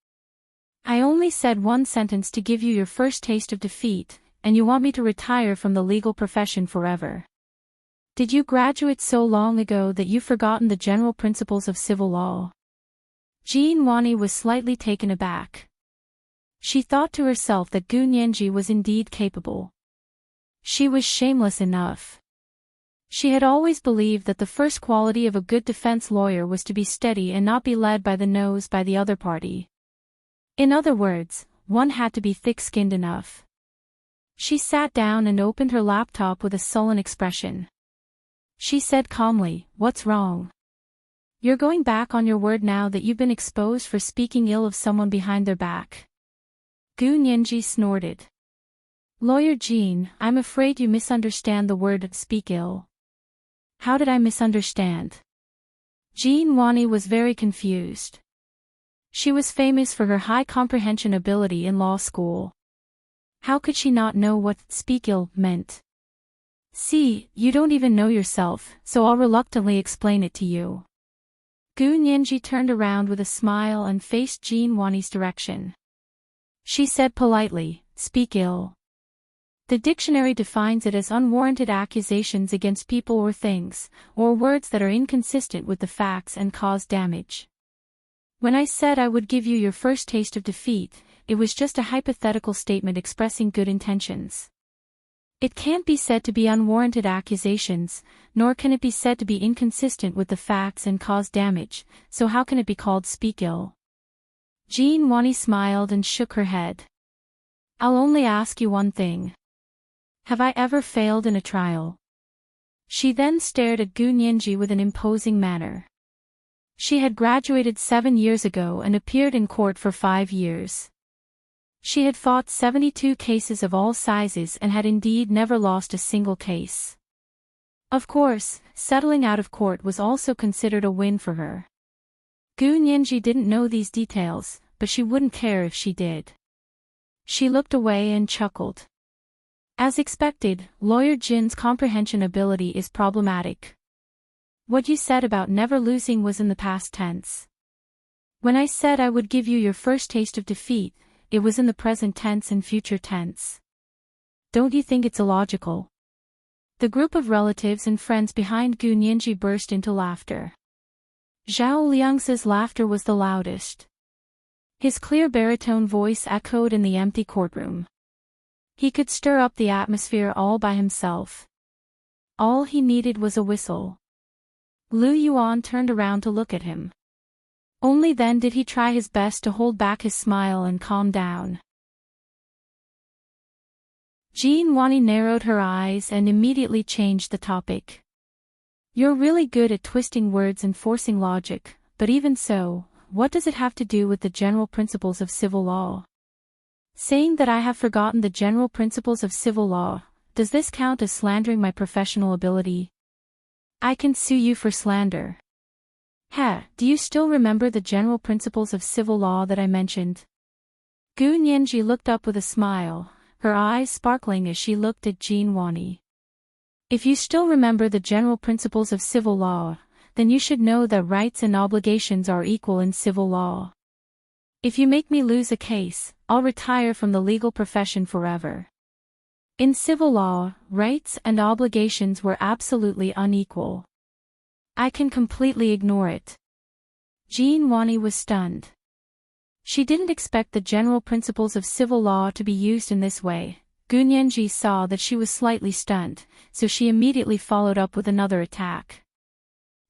I only said one sentence to give you your first taste of defeat, and you want me to retire from the legal profession forever. Did you graduate so long ago that you've forgotten the general principles of civil law?" Jean Wani was slightly taken aback. She thought to herself that Gu Nianji was indeed capable. She was shameless enough. She had always believed that the first quality of a good defense lawyer was to be steady and not be led by the nose by the other party. In other words, one had to be thick-skinned enough. She sat down and opened her laptop with a sullen expression. She said calmly, "What's wrong? You're going back on your word now that you've been exposed for speaking ill of someone behind their back." Gu Nianji snorted. "Lawyer Jean, I'm afraid you misunderstand the word speak ill." "How did I misunderstand?" Jean Wani was very confused. She was famous for her high comprehension ability in law school. How could she not know what speak ill meant? "See, you don't even know yourself, so I'll reluctantly explain it to you." Gu Nianji turned around with a smile and faced Jean Wani's direction. She said politely, "Speak ill. The dictionary defines it as unwarranted accusations against people or things, or words that are inconsistent with the facts and cause damage. When I said I would give you your first taste of defeat, it was just a hypothetical statement expressing good intentions. It can't be said to be unwarranted accusations, nor can it be said to be inconsistent with the facts and cause damage, so how can it be called speak ill?" Jean Wani smiled and shook her head. "I'll only ask you one thing. Have I ever failed in a trial?" She then stared at Gu Nianji with an imposing manner. She had graduated 7 years ago and appeared in court for 5 years. She had fought 72 cases of all sizes and had indeed never lost a single case. Of course, settling out of court was also considered a win for her. Gu Nianji didn't know these details, but she wouldn't care if she did. She looked away and chuckled. As expected, Lawyer Jin's comprehension ability is problematic. What you said about never losing was in the past tense. When I said I would give you your first taste of defeat, it was in the present tense and future tense. Don't you think it's illogical?" The group of relatives and friends behind Gu Nianji burst into laughter. Zhao Liang's laughter was the loudest. His clear baritone voice echoed in the empty courtroom. He could stir up the atmosphere all by himself. All he needed was a whistle. Lu Yuan turned around to look at him. Only then did he try his best to hold back his smile and calm down. Jean Wani narrowed her eyes and immediately changed the topic. "You're really good at twisting words and forcing logic, but even so, what does it have to do with the general principles of civil law? Saying that I have forgotten the general principles of civil law, does this count as slandering my professional ability? I can sue you for slander." Do you still remember the general principles of civil law that I mentioned?" Gu Nianji looked up with a smile, her eyes sparkling as she looked at Jean Wani. "If you still remember the general principles of civil law, then you should know that rights and obligations are equal in civil law. If you make me lose a case, I'll retire from the legal profession forever. In civil law, rights and obligations were absolutely unequal. I can completely ignore it." Jean Wani was stunned. She didn't expect the general principles of civil law to be used in this way. Gu Nianji saw that she was slightly stunned, so she immediately followed up with another attack.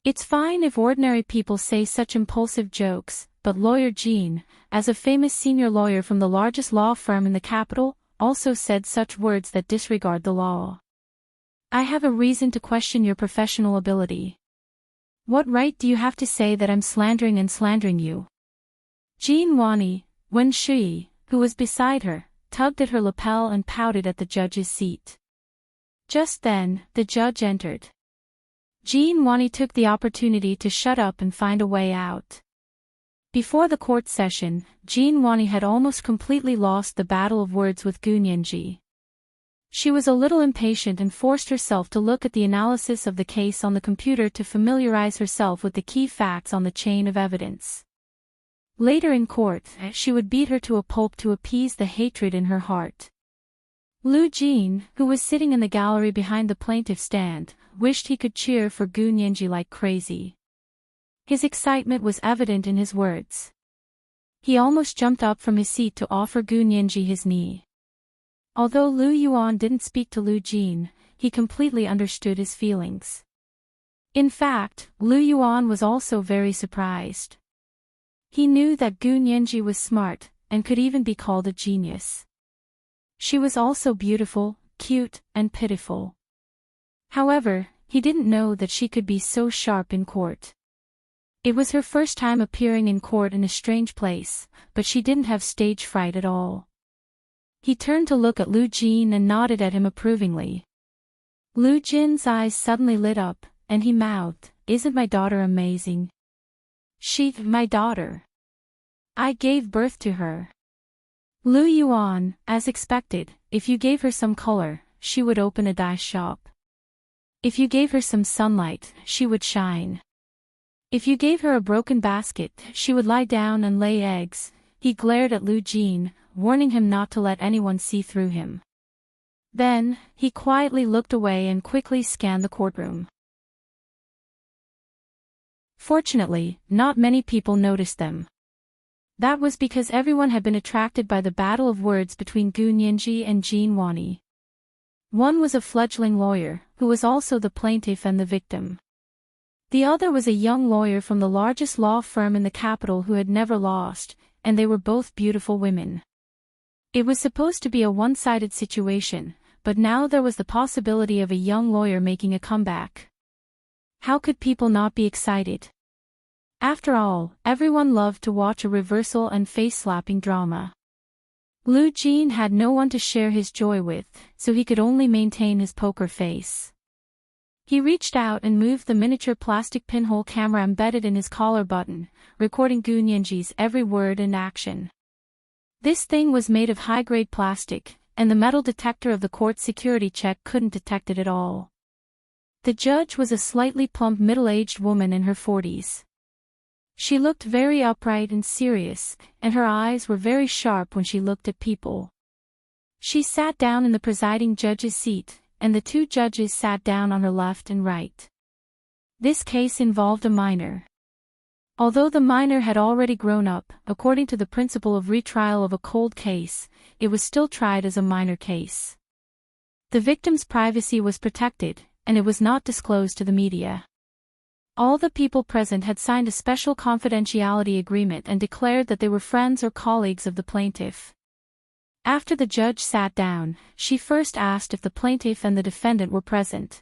"It's fine if ordinary people say such impulsive jokes, but Lawyer Jean, as a famous senior lawyer from the largest law firm in the capital, also said such words that disregard the law. I have a reason to question your professional ability. What right do you have to say that I'm slandering you?" Jean Wani, Wen Shui, who was beside her, tugged at her lapel and pouted at the judge's seat. Just then, the judge entered. Jean Wani took the opportunity to shut up and find a way out. Before the court session, Jean Wani had almost completely lost the battle of words with Gu Nianji. She was a little impatient and forced herself to look at the analysis of the case on the computer to familiarize herself with the key facts on the chain of evidence. Later in court, she would beat her to a pulp to appease the hatred in her heart. Lu Jin, who was sitting in the gallery behind the plaintiff's stand, wished he could cheer for Gu Nianji like crazy. His excitement was evident in his words. He almost jumped up from his seat to offer Gu Nianji his knee. Although Lu Yuan didn't speak to Lu Jin, he completely understood his feelings. In fact, Lu Yuan was also very surprised. He knew that Gu Nianji was smart, and could even be called a genius. She was also beautiful, cute, and pitiful. However, he didn't know that she could be so sharp in court. It was her first time appearing in court in a strange place, but she didn't have stage fright at all. He turned to look at Lu Jin and nodded at him approvingly. Lu Jin's eyes suddenly lit up, and he mouthed, "Isn't my daughter amazing? My daughter. I gave birth to her." Lu Yuan, as expected, if you gave her some color, she would open a dye shop. If you gave her some sunlight, she would shine. If you gave her a broken basket, she would lie down and lay eggs. He glared at Lu Jin, warning him not to let anyone see through him. Then, he quietly looked away and quickly scanned the courtroom. Fortunately, not many people noticed them. That was because everyone had been attracted by the battle of words between Gu Nianji and Jean Wani. One was a fledgling lawyer, who was also the plaintiff and the victim. The other was a young lawyer from the largest law firm in the capital who had never lost, and they were both beautiful women. It was supposed to be a one-sided situation, but now there was the possibility of a young lawyer making a comeback. How could people not be excited? After all, everyone loved to watch a reversal and face-slapping drama. Lu Jin had no one to share his joy with, so he could only maintain his poker face. He reached out and moved the miniature plastic pinhole camera embedded in his collar button, recording Gu Nianji's every word and action. This thing was made of high-grade plastic, and the metal detector of the court security check couldn't detect it at all. The judge was a slightly plump middle-aged woman in her 40s. She looked very upright and serious, and her eyes were very sharp when she looked at people. She sat down in the presiding judge's seat, and the two judges sat down on her left and right. This case involved a minor. Although the minor had already grown up, according to the principle of retrial of a cold case, it was still tried as a minor case. The victim's privacy was protected, and it was not disclosed to the media. All the people present had signed a special confidentiality agreement and declared that they were friends or colleagues of the plaintiff. After the judge sat down, she first asked if the plaintiff and the defendant were present.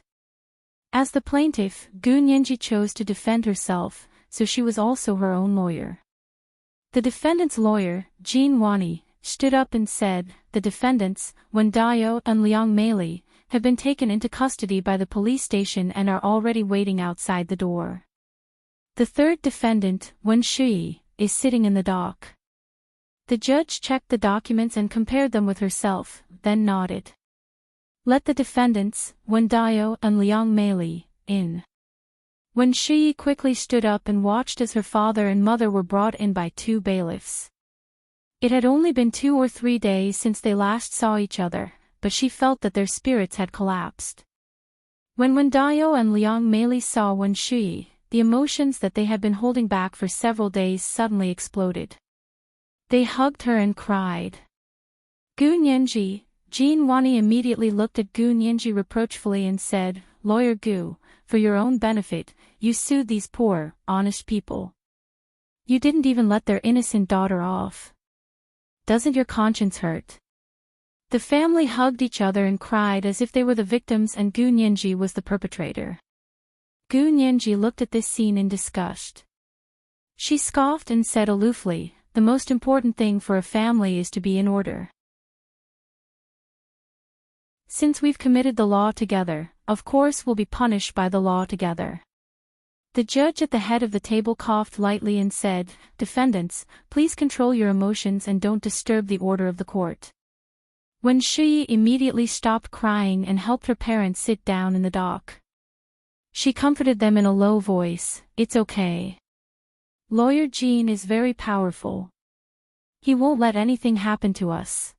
As the plaintiff, Gu Nianji chose to defend herself, so she was also her own lawyer. The defendant's lawyer, Jean Wani, stood up and said, "The defendants, Wen Dao and Liang Meili, have been taken into custody by the police station and are already waiting outside the door. The third defendant, Wen Shui, is sitting in the dock." The judge checked the documents and compared them with herself, then nodded. "Let the defendants, Wen Dao and Liang Meili, in." Wen Shui quickly stood up and watched as her father and mother were brought in by two bailiffs. It had only been 2 or 3 days since they last saw each other, but she felt that their spirits had collapsed. When Wen Dao and Liang Meili saw Wen Shui, the emotions that they had been holding back for several days suddenly exploded. They hugged her and cried. Gu Nianji, Jean Wani immediately looked at Gu Nianji reproachfully and said, "Lawyer Gu, for your own benefit, you sued these poor, honest people. You didn't even let their innocent daughter off. Doesn't your conscience hurt?" The family hugged each other and cried as if they were the victims and Gu Nianji was the perpetrator. Gu Nianji looked at this scene in disgust. She scoffed and said aloofly, the most important thing for a family is to be in order. Since we've committed the law together, of course we'll be punished by the law together. The judge at the head of the table coughed lightly and said, "Defendants, please control your emotions and don't disturb the order of the court." Wen Shuyi immediately stopped crying and helped her parents sit down in the dock. She comforted them in a low voice, "It's okay. Lawyer Jean is very powerful. He won't let anything happen to us.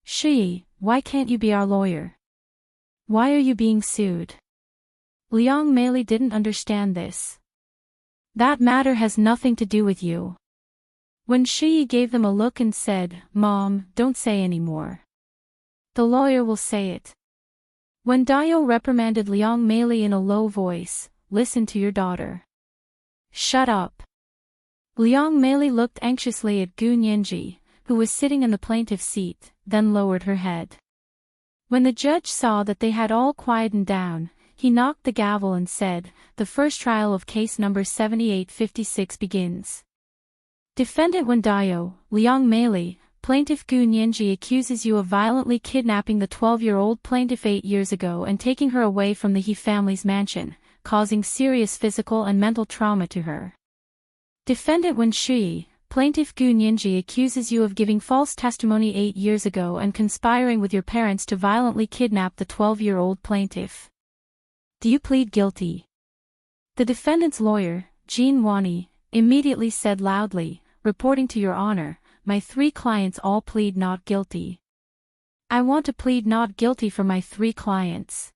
Shuyi, why can't you be our lawyer? Why are you being sued?" Liang Meili didn't understand this. "That matter has nothing to do with you." Wen Shuyi gave them a look and said, "Mom, don't say any more. The lawyer will say it." When Dayo reprimanded Liang Meili in a low voice, "Listen to your daughter. Shut up." Liang Meili looked anxiously at Gu Nianji, who was sitting in the plaintiff's seat, then lowered her head. When the judge saw that they had all quietened down, he knocked the gavel and said, "The first trial of case number 7856 begins. Defendant Wen Dayo, Liang Meili, Plaintiff Gu Nianji accuses you of violently kidnapping the 12-year-old plaintiff 8 years ago and taking her away from the He family's mansion, causing serious physical and mental trauma to her. Defendant Wen Shuyi, Plaintiff Gu Nianji accuses you of giving false testimony 8 years ago and conspiring with your parents to violently kidnap the 12-year-old plaintiff. Do you plead guilty?" The defendant's lawyer, Jean Wani, immediately said loudly, "Reporting to Your Honor, my 3 clients all plead not guilty. I want to plead not guilty for my 3 clients."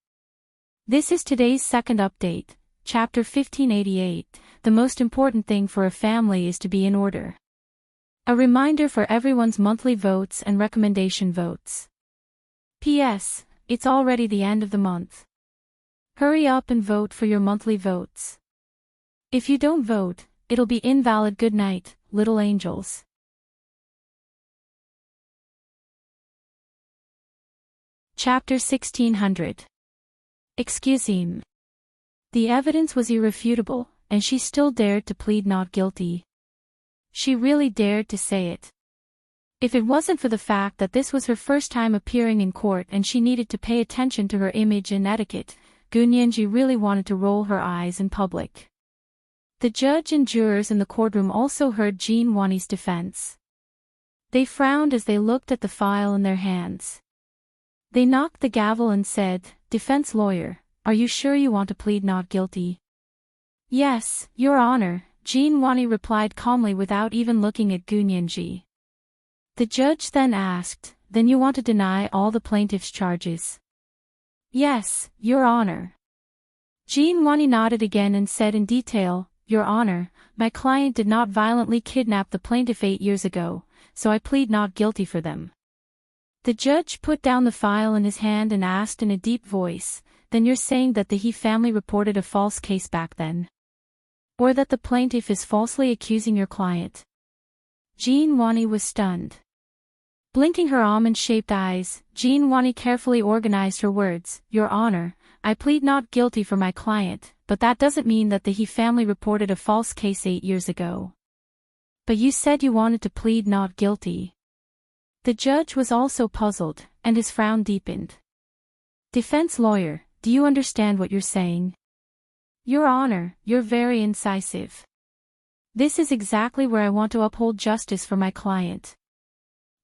This is today's second update, Chapter 1588, the most important thing for a family is to be in order. A reminder for everyone's monthly votes and recommendation votes. P.S. It's already the end of the month. Hurry up and vote for your monthly votes. If you don't vote, it'll be invalid. Good night, little angels. Chapter 1600. Excuse me. The evidence was irrefutable, and she still dared to plead not guilty. She really dared to say it. If it wasn't for the fact that this was her first time appearing in court and she needed to pay attention to her image and etiquette, Gu Nianji really wanted to roll her eyes in public. The judge and jurors in the courtroom also heard Jean Wani's defense. They frowned as they looked at the file in their hands. They knocked the gavel and said, "Defense lawyer, are you sure you want to plead not guilty?" "Yes, Your Honor," Jean Wani replied calmly without even looking at Gu Nianji. The judge then asked, "Then you want to deny all the plaintiff's charges?" "Yes, Your Honor." Jean Wani nodded again and said in detail, "Your Honor, my client did not violently kidnap the plaintiff 8 years ago, so I plead not guilty for them." The judge put down the file in his hand and asked in a deep voice, "Then you're saying that the He family reported a false case back then? Or that the plaintiff is falsely accusing your client?" Jean Wani was stunned. Blinking her almond-shaped eyes, Jean Wani carefully organized her words, "Your Honor, I plead not guilty for my client, but that doesn't mean that the He family reported a false case 8 years ago." "But you said you wanted to plead not guilty." The judge was also puzzled, and his frown deepened. "Defense lawyer, do you understand what you're saying?" "Your Honor, you're very incisive. This is exactly where I want to uphold justice for my client."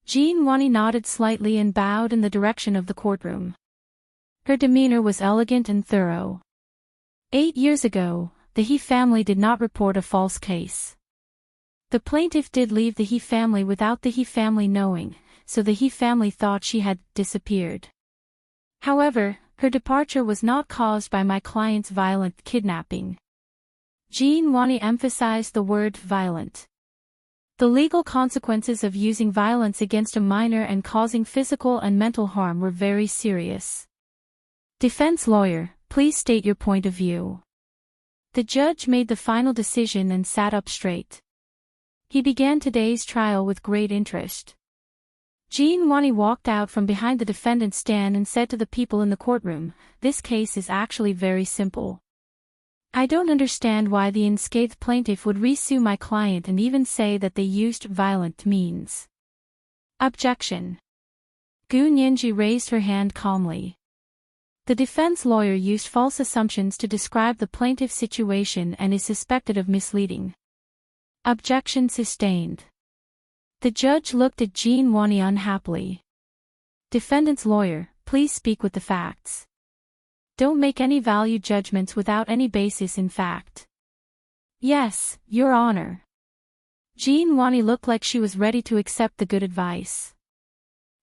Jean Wani nodded slightly and bowed in the direction of the courtroom. Her demeanor was elegant and thorough. 8 years ago, the He family did not report a false case. The plaintiff did leave the He family without the He family knowing, so the He family thought she had disappeared. However, her departure was not caused by my client's violent kidnapping. Jean Wani emphasized the word violent. The legal consequences of using violence against a minor and causing physical and mental harm were very serious. "Defense lawyer, please state your point of view." The judge made the final decision and sat up straight. He began today's trial with great interest. Jean Wani walked out from behind the defendant's stand and said to the people in the courtroom, "This case is actually very simple. I don't understand why the unscathed plaintiff would re-sue my client and even say that they used violent means. Objection. Gu Nianji raised her hand calmly. The defense lawyer used false assumptions to describe the plaintiff's situation and is suspected of misleading. Objection sustained. The judge looked at Jean Wani unhappily. Defendant's lawyer, please speak with the facts. Don't make any value judgments without any basis in fact. Yes, Your Honor. Jean Wani looked like she was ready to accept the good advice.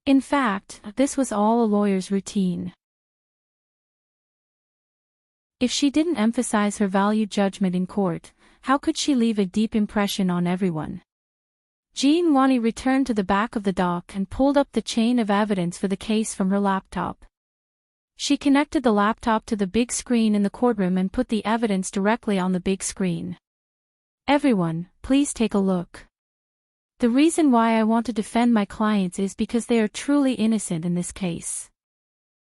In fact, this was all a lawyer's routine. If she didn't emphasize her value judgment in court, how could she leave a deep impression on everyone? Jean Wani returned to the back of the dock and pulled up the chain of evidence for the case from her laptop. She connected the laptop to the big screen in the courtroom and put the evidence directly on the big screen. Everyone, please take a look. The reason why I want to defend my clients is because they are truly innocent in this case.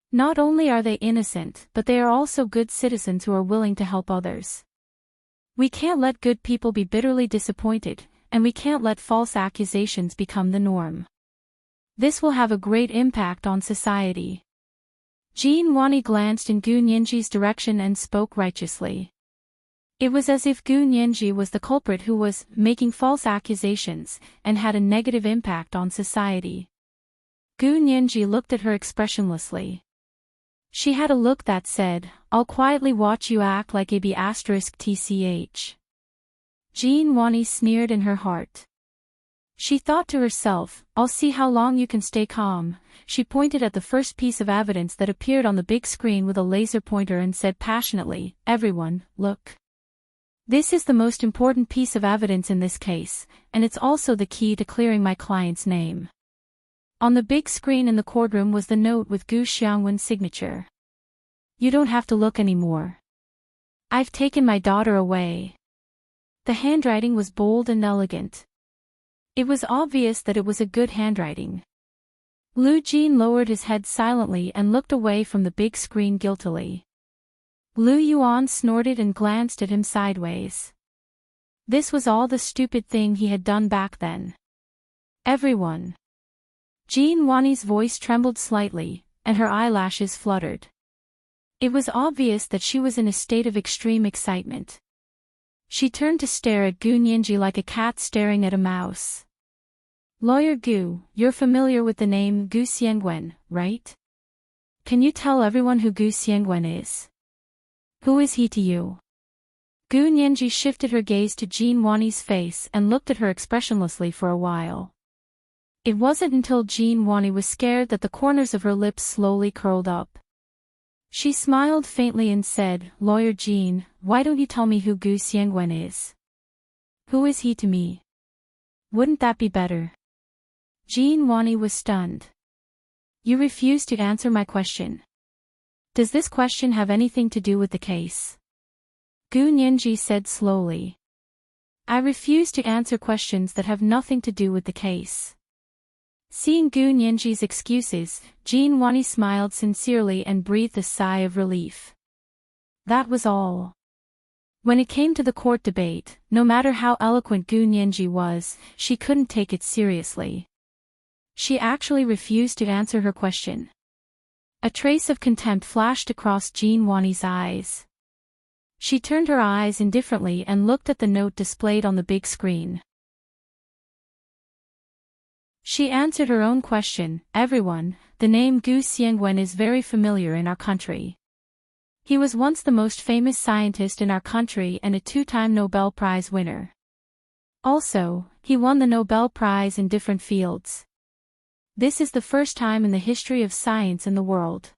Not only are they innocent, but they are also good citizens who are willing to help others. We can't let good people be bitterly disappointed, and we can't let false accusations become the norm. This will have a great impact on society. Jean Wani glanced in Gu Nianji's direction and spoke righteously. It was as if Gu Nianji was the culprit who was making false accusations and had a negative impact on society. Gu Nianji looked at her expressionlessly. She had a look that said, "I'll quietly watch you act like a B***tch." Jean Wani sneered in her heart. She thought to herself, "I'll see how long you can stay calm." She pointed at the first piece of evidence that appeared on the big screen with a laser pointer and said passionately, "Everyone, look. This is the most important piece of evidence in this case, and it's also the key to clearing my client's name." On the big screen in the courtroom was the note with Gu Xiangwen's signature. "You don't have to look anymore. I've taken my daughter away." The handwriting was bold and elegant. It was obvious that it was a good handwriting. Lu Jin lowered his head silently and looked away from the big screen guiltily. Lu Yuan snorted and glanced at him sideways. This was all the stupid thing he had done back then. "Everyone." Jean Wani's voice trembled slightly, and her eyelashes fluttered. It was obvious that she was in a state of extreme excitement. She turned to stare at Gu Nianji like a cat staring at a mouse. "Lawyer Gu, you're familiar with the name Gu Xiangwen, right? Can you tell everyone who Gu Xiangwen is? Who is he to you?" Gu Nianji shifted her gaze to Jean Wani's face and looked at her expressionlessly for a while. It wasn't until Jean Wani was scared that the corners of her lips slowly curled up. She smiled faintly and said, "Lawyer Jean, why don't you tell me who Gu Xiangwen is? Who is he to me? Wouldn't that be better?" Jean Wani was stunned. "You refuse to answer my question. Does this question have anything to do with the case?" Gu Nianji said slowly. "I refuse to answer questions that have nothing to do with the case." Seeing Gu Nianji's excuses, Jean Wani smiled sincerely and breathed a sigh of relief. That was all. When it came to the court debate, no matter how eloquent Gu Nianji was, she couldn't take it seriously. She actually refused to answer her question. A trace of contempt flashed across Jean Wani's eyes. She turned her eyes indifferently and looked at the note displayed on the big screen. She answered her own question, "Everyone, the name Gu Xiangwen is very familiar in our country. He was once the most famous scientist in our country and a two-time Nobel Prize winner. Also, he won the Nobel Prize in different fields. This is the first time in the history of science in the world."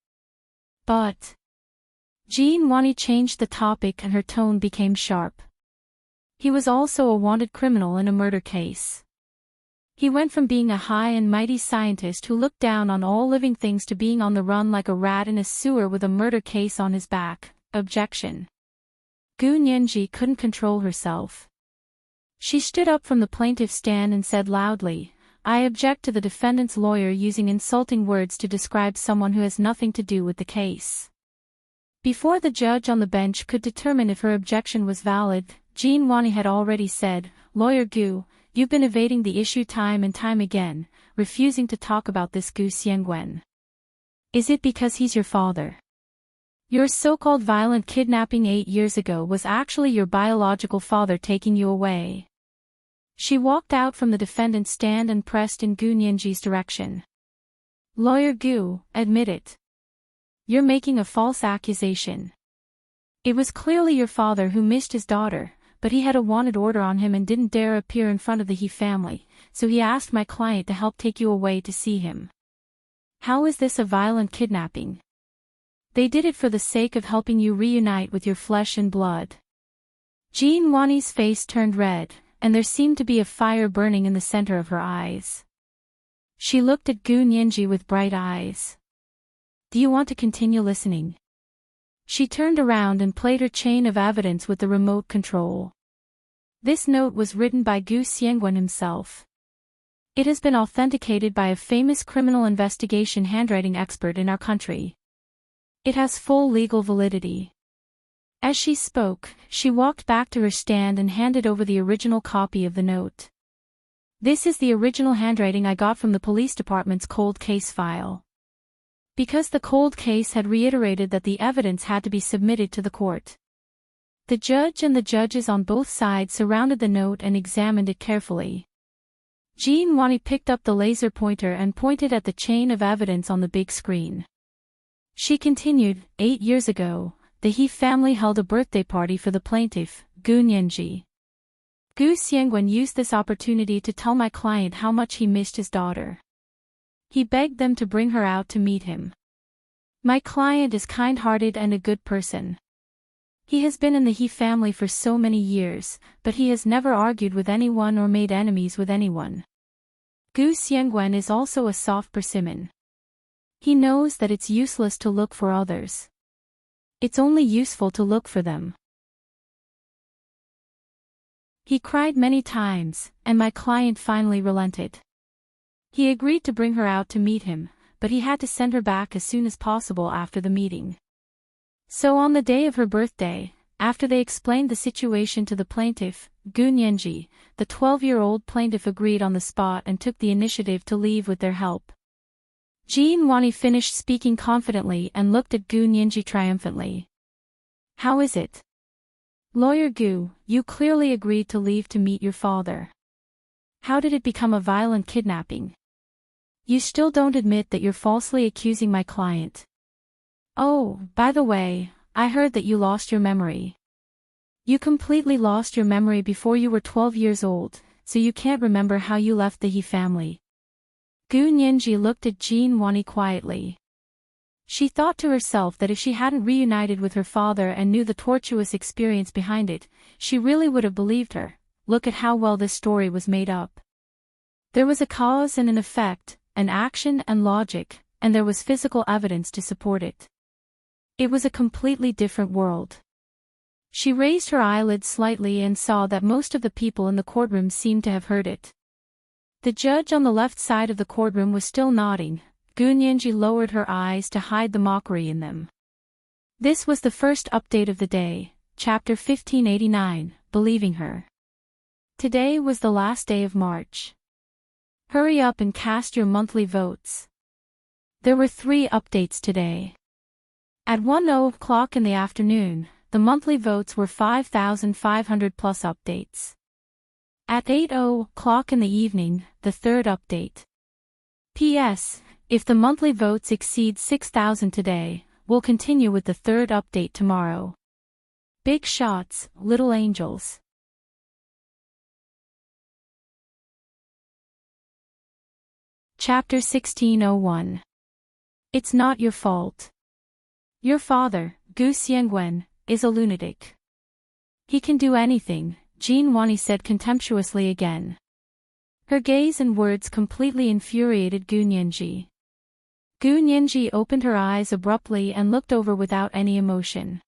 But Jean Wani changed the topic and her tone became sharp. He was also a wanted criminal in a murder case. He went from being a high and mighty scientist who looked down on all living things to being on the run like a rat in a sewer with a murder case on his back. Objection. Gu Nianji couldn't control herself. She stood up from the plaintiff's stand and said loudly, "I object to the defendant's lawyer using insulting words to describe someone who has nothing to do with the case." Before the judge on the bench could determine if her objection was valid, Jean Wani had already said, "Lawyer Gu, you've been evading the issue time and time again, refusing to talk about this Gu Xiangwen. Is it because he's your father? Your so-called violent kidnapping 8 years ago was actually your biological father taking you away." She walked out from the defendant's stand and pressed in Gu Nianji's direction. "Lawyer Gu, admit it. You're making a false accusation. It was clearly your father who missed his daughter, but he had a wanted order on him and didn't dare appear in front of the He family, so he asked my client to help take you away to see him. How is this a violent kidnapping? They did it for the sake of helping you reunite with your flesh and blood." Jean Wani's face turned red, and there seemed to be a fire burning in the center of her eyes. She looked at Gu Nianji with bright eyes. "Do you want to continue listening?" She turned around and played her chain of evidence with the remote control. This note was written by Gu Xiangwen himself. It has been authenticated by a famous criminal investigation handwriting expert in our country. It has full legal validity. As she spoke, she walked back to her stand and handed over the original copy of the note. "This is the original handwriting I got from the police department's cold case file." Because the cold case had reiterated that the evidence had to be submitted to the court. The judge and the judges on both sides surrounded the note and examined it carefully. Jean Wani picked up the laser pointer and pointed at the chain of evidence on the big screen. She continued, 8 years ago, the He family held a birthday party for the plaintiff, Gu Nianji. Gu Xiangwen used this opportunity to tell my client how much he missed his daughter. He begged them to bring her out to meet him. My client is kind-hearted and a good person. He has been in the He family for so many years, but he has never argued with anyone or made enemies with anyone. Gu Xiangwen is also a soft persimmon. He knows that it's useless to look for others. It's only useful to look for them. He cried many times, and my client finally relented. He agreed to bring her out to meet him, but he had to send her back as soon as possible after the meeting. So on the day of her birthday, after they explained the situation to the plaintiff, Gu Nianji, the 12-year-old plaintiff agreed on the spot and took the initiative to leave with their help. Jean Wani finished speaking confidently and looked at Gu Nianji triumphantly. "How is it? Lawyer Gu, you clearly agreed to leave to meet your father. How did it become a violent kidnapping? You still don't admit that you're falsely accusing my client. Oh, by the way, I heard that you lost your memory. You completely lost your memory before you were 12 years old, so you can't remember how you left the He family." Gu Nianji looked at Jean Wani quietly. She thought to herself that if she hadn't reunited with her father and knew the tortuous experience behind it, she really would have believed her. Look at how well this story was made up. There was a cause and an effect, an action and logic, and there was physical evidence to support it. It was a completely different world. She raised her eyelids slightly and saw that most of the people in the courtroom seemed to have heard it. The judge on the left side of the courtroom was still nodding. Gu Nianji lowered her eyes to hide the mockery in them. This was the first update of the day, chapter 1589, Believing Her. Today was the last day of March. Hurry up and cast your monthly votes. There were 3 updates today. At 1:00 in the afternoon, the monthly votes were 5,500 plus updates. At 8:00 in the evening, the 3rd update. P.S. If the monthly votes exceed 6,000 today, we'll continue with the 3rd update tomorrow. Big shots, little angels. Chapter 1601. It's not your fault. Your father, Gu Xiangwen, is a lunatic. He can do anything, Jean Wani said contemptuously again. Her gaze and words completely infuriated Gu Nianji. Gu Nianji opened her eyes abruptly and looked over without any emotion.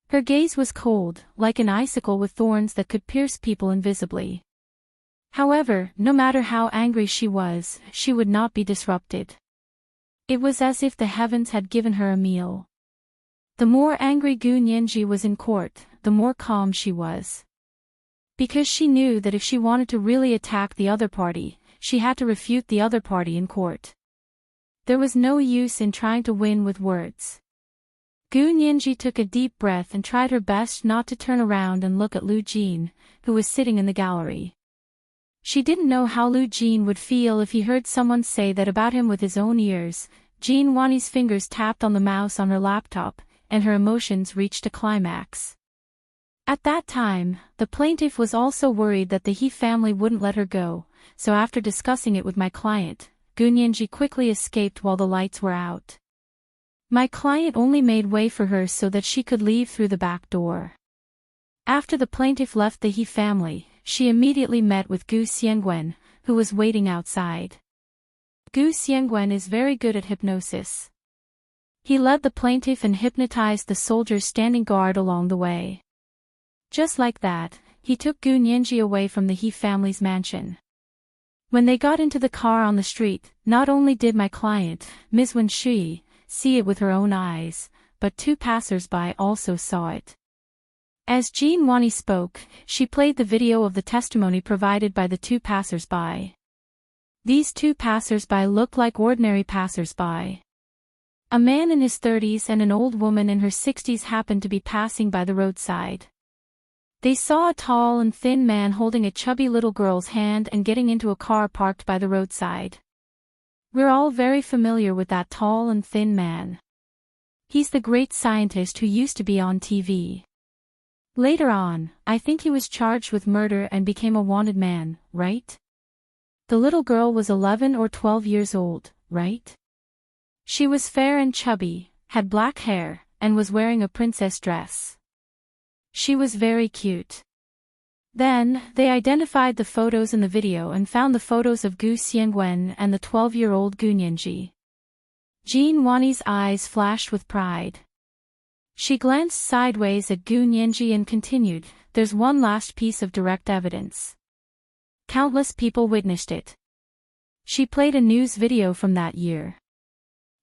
Her gaze was cold, like an icicle with thorns that could pierce people invisibly. However, no matter how angry she was, she would not be disrupted. It was as if the heavens had given her a meal. The more angry Gu Nianji was in court, the more calm she was. Because she knew that if she wanted to really attack the other party, she had to refute the other party in court. There was no use in trying to win with words. Gu Nianji took a deep breath and tried her best not to turn around and look at Lu Jin, who was sitting in the gallery. She didn't know how Lu Jin would feel if he heard someone say that about him with his own ears. Jin Wani's fingers tapped on the mouse on her laptop, and her emotions reached a climax. At that time, the plaintiff was also worried that the He family wouldn't let her go, so after discussing it with my client, Gu Nianji quickly escaped while the lights were out. My client only made way for her so that she could leave through the back door. After the plaintiff left the He family, she immediately met with Gu Xiangwen, who was waiting outside. Gu Xiangwen is very good at hypnosis. He led the plaintiff and hypnotized the soldiers standing guard along the way. Just like that, he took Gu Nianji away from the He family's mansion. When they got into the car on the street, not only did my client, Ms. Wen Shui, see it with her own eyes, but 2 passers-by also saw it. As Jin Wani spoke, she played the video of the testimony provided by the 2 passers-by. These 2 passers-by looked like ordinary passers-by. A man in his 30s and an old woman in her 60s happened to be passing by the roadside. They saw a tall and thin man holding a chubby little girl's hand and getting into a car parked by the roadside. We're all very familiar with that tall and thin man. He's the great scientist who used to be on TV. Later on, I think he was charged with murder and became a wanted man, right? The little girl was 11 or 12 years old, right? She was fair and chubby, had black hair, and was wearing a princess dress. She was very cute. Then, they identified the photos in the video and found the photos of Gu Xiangwen and the 12-year-old Gu Nianji. Jin Wani's eyes flashed with pride. She glanced sideways at Gu Nianji and continued, "There's one last piece of direct evidence. Countless people witnessed it." She played a news video from that year.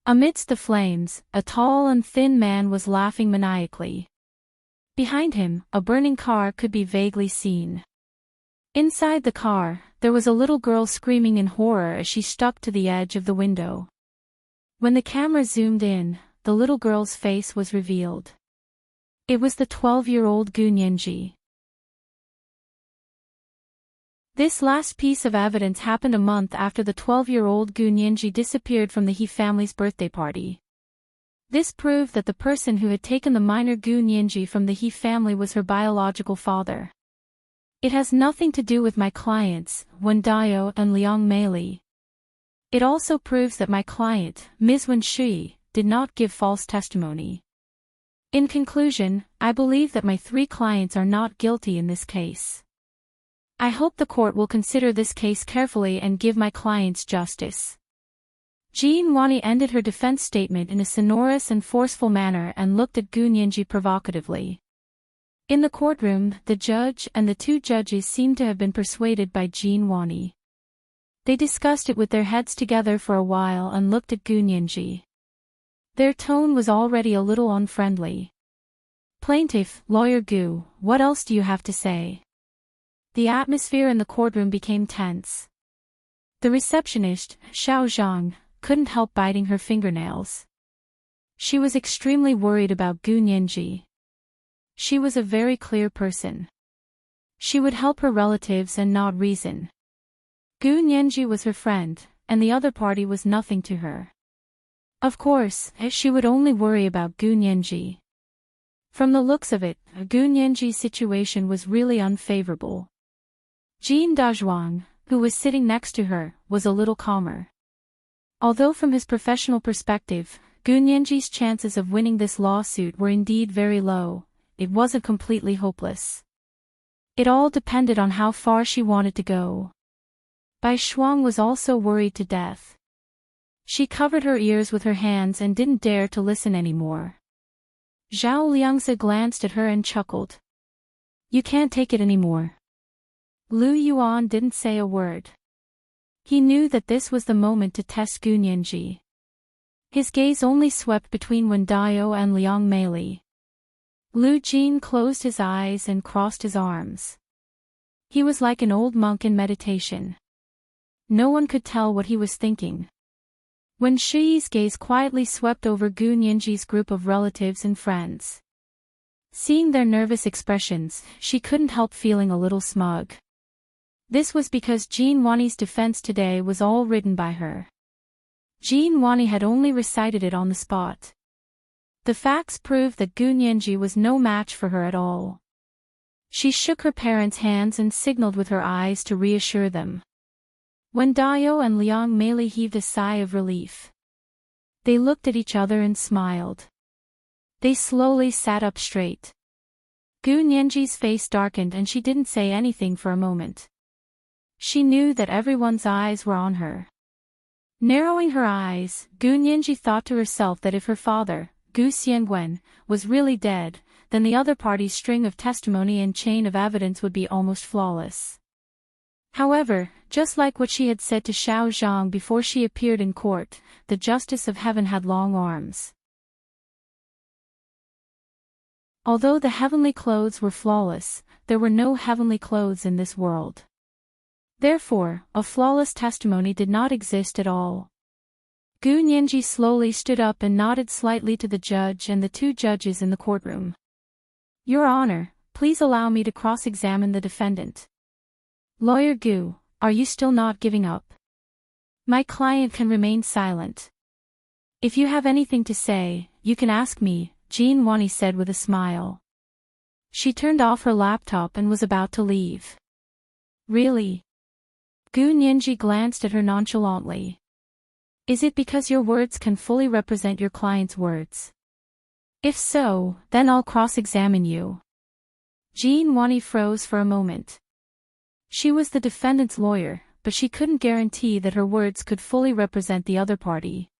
Amidst the flames, a tall and thin man was laughing maniacally. Behind him, a burning car could be vaguely seen. Inside the car, there was a little girl screaming in horror as she stuck to the edge of the window. When the camera zoomed in, the little girl's face was revealed. It was the 12-year-old Gu Nianji. This last piece of evidence happened a month after the 12-year-old Gu Nianji disappeared from the He family's birthday party. This proved that the person who had taken the minor Gu Nianji from the He family was her biological father. It has nothing to do with my clients, Wen Dao and Liang Meili. It also proves that my client, Ms. Wen Shui, did not give false testimony. In conclusion, I believe that my 3 clients are not guilty in this case. I hope the court will consider this case carefully and give my clients justice. Jin Wani ended her defense statement in a sonorous and forceful manner and looked at Gu Nianji provocatively. In the courtroom, the judge and the 2 judges seemed to have been persuaded by Jin Wani. They discussed it with their heads together for a while and looked at Gu Nianji. Their tone was already a little unfriendly. "Plaintiff, Lawyer Gu, what else do you have to say?" The atmosphere in the courtroom became tense. The receptionist, Xiao Zhang, couldn't help biting her fingernails. She was extremely worried about Gu Nianji. She was a very clear person. She would help her relatives and not reason. Gu Nianji was her friend, and the other party was nothing to her. Of course, she would only worry about Gu Nianji. From the looks of it, Gu Nianji's situation was really unfavorable. Jin Dazhuang, who was sitting next to her, was a little calmer. Although from his professional perspective, Gu Nianji's chances of winning this lawsuit were indeed very low, it wasn't completely hopeless. It all depended on how far she wanted to go. Bai Shuang was also worried to death. She covered her ears with her hands and didn't dare to listen anymore. Zhao Liangzi glanced at her and chuckled. "You can't take it anymore." Lu Yuan didn't say a word. He knew that this was the moment to test Gu Nianji. His gaze only swept between Wen Dao and Liang Meili. Lu Jin closed his eyes and crossed his arms. He was like an old monk in meditation. No one could tell what he was thinking. Wen Shiyi's gaze quietly swept over Gu Nianji's group of relatives and friends. Seeing their nervous expressions, she couldn't help feeling a little smug. This was because Jin Wani's defense today was all written by her. Jin Wani had only recited it on the spot. The facts proved that Gu Nianji was no match for her at all. She shook her parents' hands and signaled with her eyes to reassure them. Wen Dao and Liang Meili heaved a sigh of relief. They looked at each other and smiled. They slowly sat up straight. Gu Nianji's face darkened and she didn't say anything for a moment. She knew that everyone's eyes were on her. Narrowing her eyes, Gu Nianji thought to herself that if her father, Gu Xiangwen, was really dead, then the other party's string of testimony and chain of evidence would be almost flawless. However, just like what she had said to Xiao Zhang before she appeared in court, the justice of heaven had long arms. Although the heavenly clothes were flawless, there were no heavenly clothes in this world. Therefore, a flawless testimony did not exist at all. Gu Nianji slowly stood up and nodded slightly to the judge and the two judges in the courtroom. Your Honor, please allow me to cross-examine the defendant. Lawyer Gu, are you still not giving up? My client can remain silent. If you have anything to say, you can ask me, Jin Wani said with a smile. She turned off her laptop and was about to leave. Really? Gu Nianji glanced at her nonchalantly. Is it because your words can fully represent your client's words? If so, then I'll cross-examine you. Jin Wani froze for a moment. She was the defendant's lawyer, but she couldn't guarantee that her words could fully represent the other party.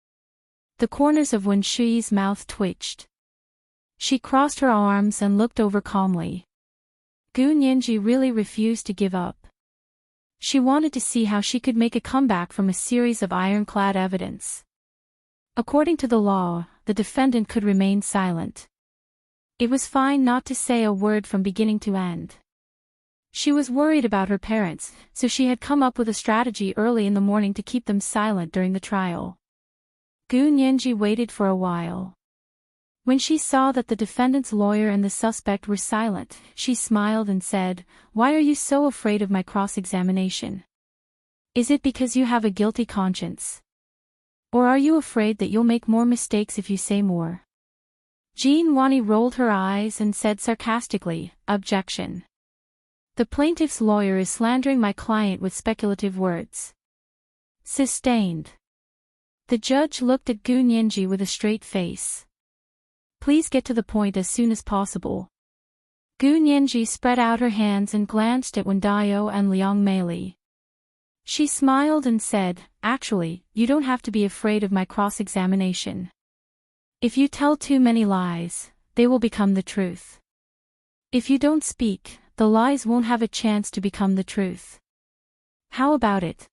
The corners of Wen Shiyi's mouth twitched. She crossed her arms and looked over calmly. Gu Nianji really refused to give up. She wanted to see how she could make a comeback from a series of ironclad evidence. According to the law, the defendant could remain silent. It was fine not to say a word from beginning to end. She was worried about her parents, so she had come up with a strategy early in the morning to keep them silent during the trial. Gu Nianji waited for a while. When she saw that the defendant's lawyer and the suspect were silent, she smiled and said, "Why are you so afraid of my cross-examination? Is it because you have a guilty conscience? Or are you afraid that you'll make more mistakes if you say more?" Jin Wani rolled her eyes and said sarcastically, "Objection. The plaintiff's lawyer is slandering my client with speculative words." Sustained. The judge looked at Gu Nianji with a straight face. Please get to the point as soon as possible. Gu Nianji spread out her hands and glanced at Wen Dao and Liang Meili. She smiled and said, "Actually, you don't have to be afraid of my cross-examination. If you tell too many lies, they will become the truth. If you don't speak, the lies won't have a chance to become the truth. How about it?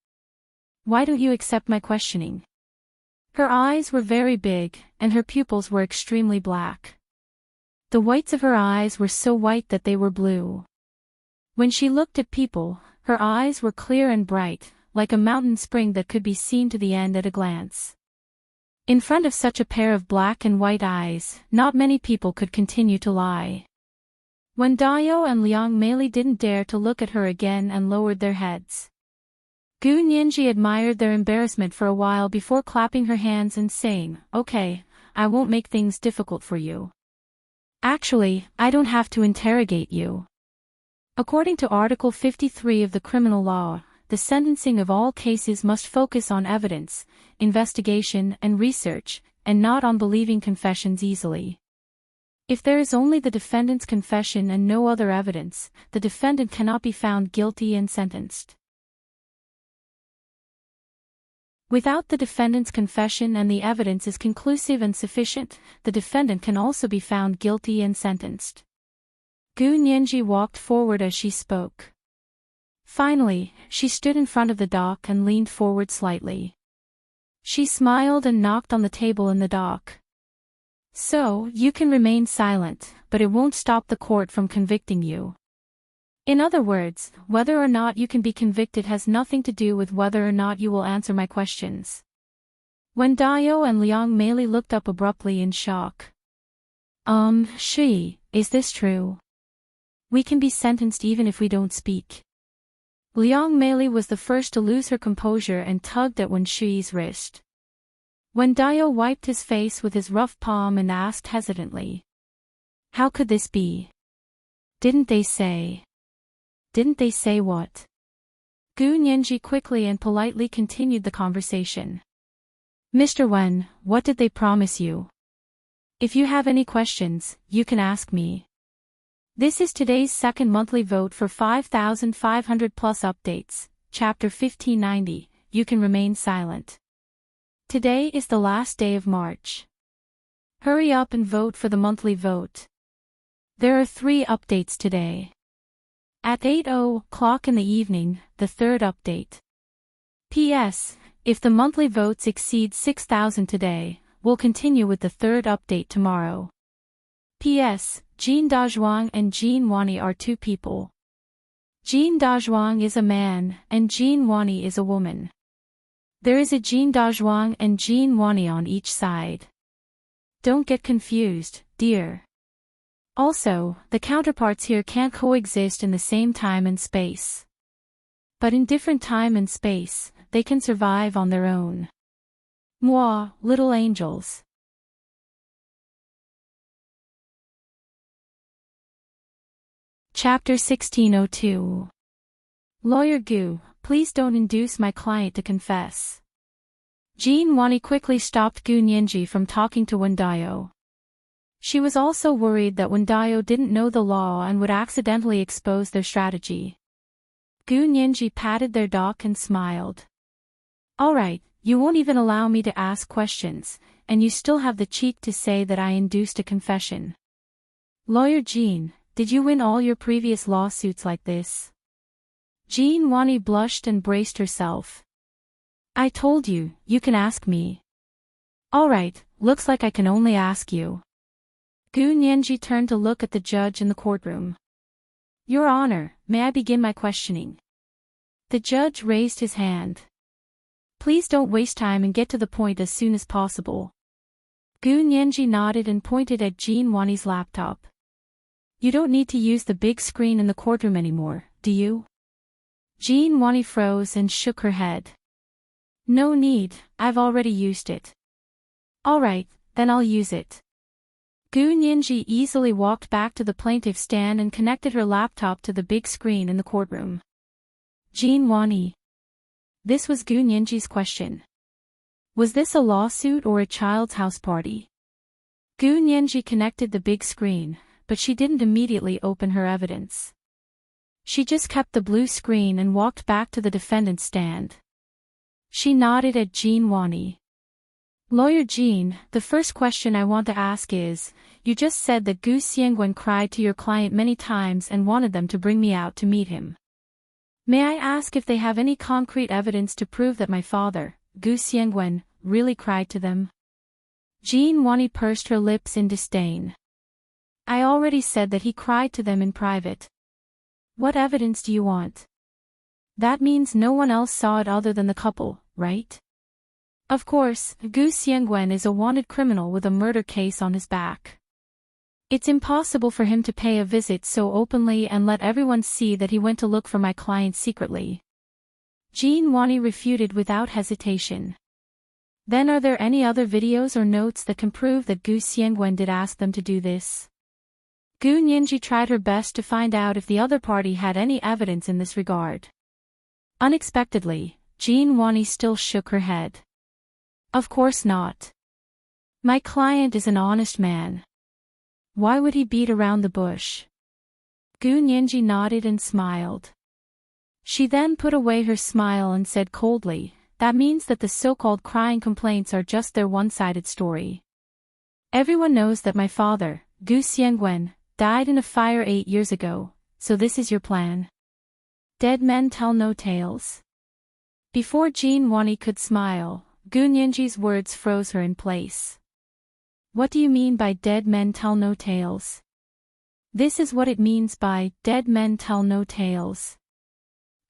Why don't you accept my questioning?" Her eyes were very big, and her pupils were extremely black. The whites of her eyes were so white that they were blue. When she looked at people, her eyes were clear and bright, like a mountain spring that could be seen to the end at a glance. In front of such a pair of black and white eyes, not many people could continue to lie. Wen Dao and Liang Meili didn't dare to look at her again and lowered their heads. Gu Nianji admired their embarrassment for a while before clapping her hands and saying, "Okay, I won't make things difficult for you. Actually, I don't have to interrogate you." According to Article 53 of the Criminal Law, the sentencing of all cases must focus on evidence, investigation and research, and not on believing confessions easily. If there is only the defendant's confession and no other evidence, the defendant cannot be found guilty and sentenced. Without the defendant's confession and the evidence is conclusive and sufficient, the defendant can also be found guilty and sentenced. Gu Nianji walked forward as she spoke. Finally, she stood in front of the dock and leaned forward slightly. She smiled and knocked on the table in the dock. So, you can remain silent, but it won't stop the court from convicting you. In other words, whether or not you can be convicted has nothing to do with whether or not you will answer my questions. Wen Dao and Liang Meili looked up abruptly in shock. Is this true? We can be sentenced even if we don't speak. Liang Meili was the first to lose her composure and tugged at Wen Shi's wrist. Wen Dao wiped his face with his rough palm and asked hesitantly. How could this be? Didn't they say what? Gu Nianji quickly and politely continued the conversation. Mr. Wen, what did they promise you? If you have any questions, you can ask me. This is today's second monthly vote for 5,500 plus updates, Chapter 1590, you can remain silent. Today is the last day of March. Hurry up and vote for the monthly vote. There are 3 updates today. At 8:00 in the evening, the third update. P.S. If the monthly votes exceed 6,000 today, we'll continue with the third update tomorrow. P.S. Jin Dazhuang and Jin Wani are 2 people. Jin Dazhuang is a man, and Jin Wani is a woman. There is a Jin Dazhuang and Jin Wani on each side. Don't get confused, dear. Also, the counterparts here can't coexist in the same time and space. But in different time and space, they can survive on their own. Moi, little angels. Chapter 1602. Lawyer Gu, please don't induce my client to confess. Jin Wani quickly stopped Gu Nianji from talking to Wen Dao. She was also worried that Wen Dao didn't know the law and would accidentally expose their strategy. Gu Nianji patted their dock and smiled. All right, you won't even allow me to ask questions, and you still have the cheek to say that I induced a confession. Lawyer Jin, did you win all your previous lawsuits like this? Jin Wani blushed and braced herself. I told you, you can ask me. All right, looks like I can only ask you. Gu Nianji turned to look at the judge in the courtroom. Your Honor, may I begin my questioning? The judge raised his hand. Please don't waste time and get to the point as soon as possible. Gu Nianji nodded and pointed at Jin Wani's laptop. You don't need to use the big screen in the courtroom anymore, do you? Jin Wani froze and shook her head. No need, I've already used it. All right, then I'll use it. Gu Nianji easily walked back to the plaintiff's stand and connected her laptop to the big screen in the courtroom. Jin Wani. This was Gu Nianji's question. Was this a lawsuit or a child's house party? Gu Nianji connected the big screen, but she didn't immediately open her evidence. She just kept the blue screen and walked back to the defendant's stand. She nodded at Jin Wani. Lawyer Jin, the first question I want to ask is, you just said that Gu Xiangwen cried to your client many times and wanted them to bring me out to meet him. May I ask if they have any concrete evidence to prove that my father, Gu Xiangwen, really cried to them? Jin Wani pursed her lips in disdain. I already said that he cried to them in private. What evidence do you want? That means no one else saw it other than the couple, right? Of course, Gu Xiangwen is a wanted criminal with a murder case on his back. It's impossible for him to pay a visit so openly and let everyone see that he went to look for my client secretly. Jin Wani refuted without hesitation. Then are there any other videos or notes that can prove that Gu Xiangwen did ask them to do this? Gu Nianji tried her best to find out if the other party had any evidence in this regard. Unexpectedly, Jin Wani still shook her head. Of course not. My client is an honest man. Why would he beat around the bush? Gu Nianji nodded and smiled. She then put away her smile and said coldly, that means that the so-called crying complaints are just their one-sided story. Everyone knows that my father, Gu Xiangwen, died in a fire 8 years ago, so this is your plan. Dead men tell no tales. Before Jin Wani could smile, Gu Nianji's words froze her in place. What do you mean by dead men tell no tales? This is what it means by dead men tell no tales.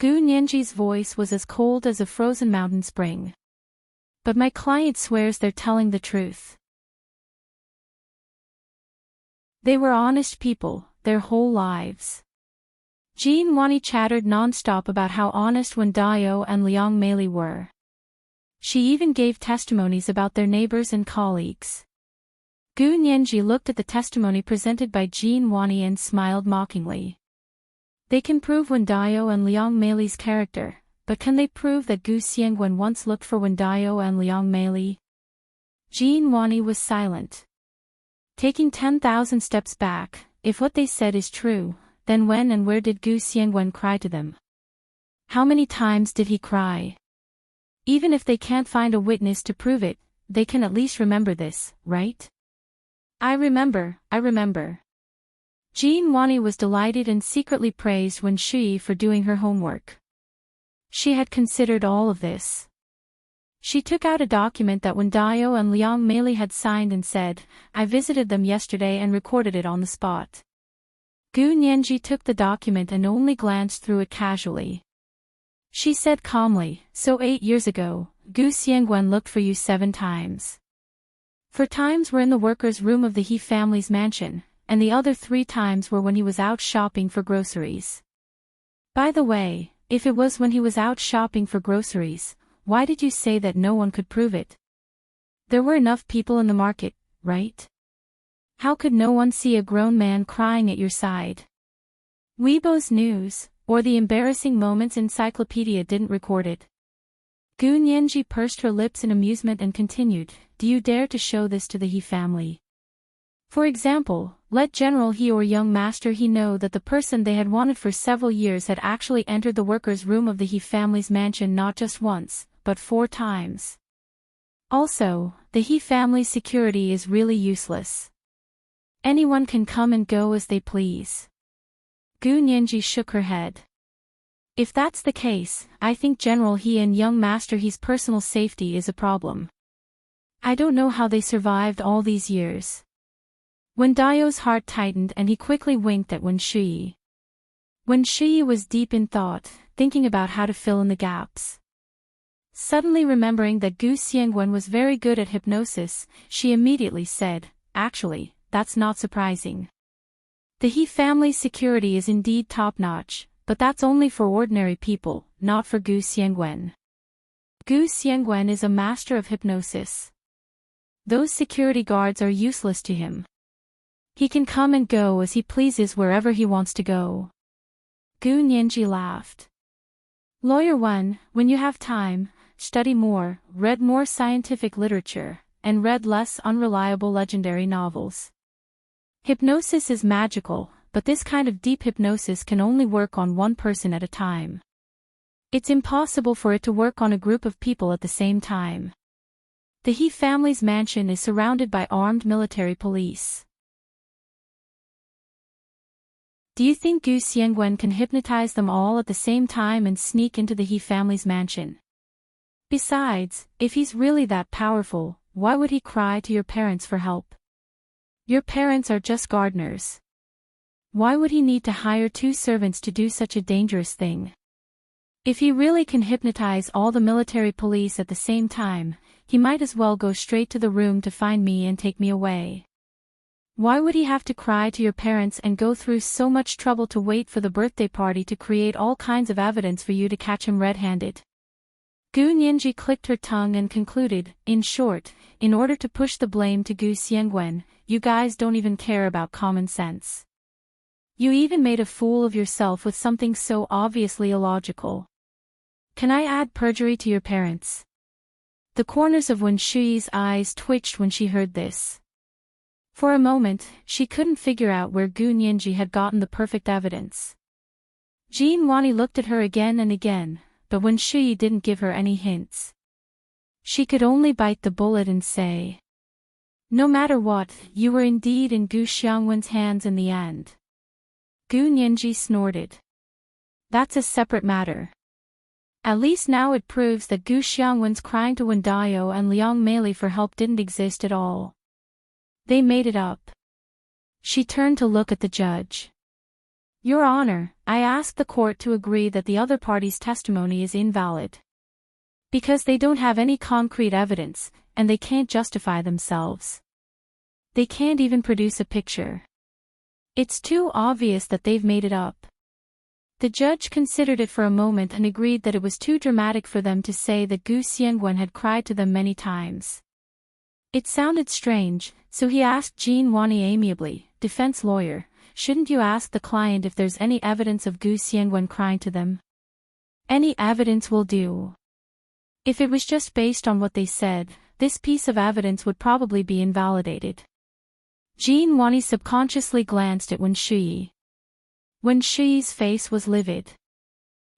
Gu Nianji's voice was as cold as a frozen mountain spring. But my client swears they're telling the truth. They were honest people, their whole lives. Jean Wani chattered non-stop about how honest Wen Dao and Liang Meili were. She even gave testimonies about their neighbors and colleagues. Gu Nianji looked at the testimony presented by Jean Wani and smiled mockingly. They can prove Wen Dao and Liang Meili's character, but can they prove that Gu Xiangwen once looked for Wen Dao and Liang Meili? Jean Wani was silent. Taking 10,000 steps back, if what they said is true, then when and where did Gu Xiangwen cry to them? How many times did he cry? Even if they can't find a witness to prove it, they can at least remember this, right? I remember. Jean Wani was delighted and secretly praised Wen Shui for doing her homework. She had considered all of this. She took out a document that Wen Dao and Liang Meili had signed and said, I visited them yesterday and recorded it on the spot. Gu Nianji took the document and only glanced through it casually. She said calmly, so 8 years ago, Gu Xiangwen looked for you 7 times. 4 times were in the workers' room of the He family's mansion, and the other 3 times were when he was out shopping for groceries. By the way, if it was when he was out shopping for groceries, why did you say that no one could prove it? There were enough people in the market, right? How could no one see a grown man crying at your side? Weibo's news, or the embarrassing moments encyclopedia didn't record it. Gu Nianji pursed her lips in amusement and continued, do you dare to show this to the He family? For example, let General He or young Master He know that the person they had wanted for several years had actually entered the workers' room of the He family's mansion not just once, but 4 times. Also, the He family's security is really useless. Anyone can come and go as they please. Gu Nianji shook her head. If that's the case, I think General He and young Master He's personal safety is a problem. I don't know how they survived all these years. Wen Dao's heart tightened and he quickly winked at Wen Shui. Wen Shui was deep in thought, thinking about how to fill in the gaps. Suddenly remembering that Gu Xiangwen was very good at hypnosis, she immediately said, actually, that's not surprising. The He family's security is indeed top-notch, but that's only for ordinary people, not for Gu Xiangwen. Gu Xiangwen is a master of hypnosis. Those security guards are useless to him. He can come and go as he pleases wherever he wants to go. Gu Nianji laughed. Lawyer 1, when you have time, study more, read more scientific literature, and read less unreliable legendary novels. Hypnosis is magical, but this kind of deep hypnosis can only work on one person at a time. It's impossible for it to work on a group of people at the same time. The He family's mansion is surrounded by armed military police. Do you think Gu Xiangwen can hypnotize them all at the same time and sneak into the He family's mansion? Besides, if he's really that powerful, why would he cry to your parents for help? Your parents are just gardeners. Why would he need to hire 2 servants to do such a dangerous thing? If he really can hypnotize all the military police at the same time, he might as well go straight to the room to find me and take me away. Why would he have to cry to your parents and go through so much trouble to wait for the birthday party to create all kinds of evidence for you to catch him red-handed? Gu Nianji clicked her tongue and concluded, in short, in order to push the blame to Gu Xiangwen, you guys don't even care about common sense. You even made a fool of yourself with something so obviously illogical. Can I add perjury to your parents? The corners of Wen Shui's eyes twitched when she heard this. For a moment, she couldn't figure out where Gu Nianji had gotten the perfect evidence. Jean Wani looked at her again and again, but Wen Shui didn't give her any hints. She could only bite the bullet and say, no matter what, you were indeed in Gu Xiangwen's hands in the end. Gu Nianji snorted. That's a separate matter. At least now it proves that Gu Xiangwen's crying to Wendayo and Liang Meili for help didn't exist at all. They made it up. She turned to look at the judge. Your Honor, I ask the court to agree that the other party's testimony is invalid. Because they don't have any concrete evidence, and they can't justify themselves. They can't even produce a picture. It's too obvious that they've made it up. The judge considered it for a moment and agreed that it was too dramatic for them to say that Gu Xiangwen had cried to them many times. It sounded strange, so he asked Jean Wani amiably, defense lawyer, shouldn't you ask the client if there's any evidence of Gu Xiangwen crying to them? Any evidence will do. If it was just based on what they said, this piece of evidence would probably be invalidated. Jean Wani subconsciously glanced at Wen Shuyi. Wen Shuyi's face was livid.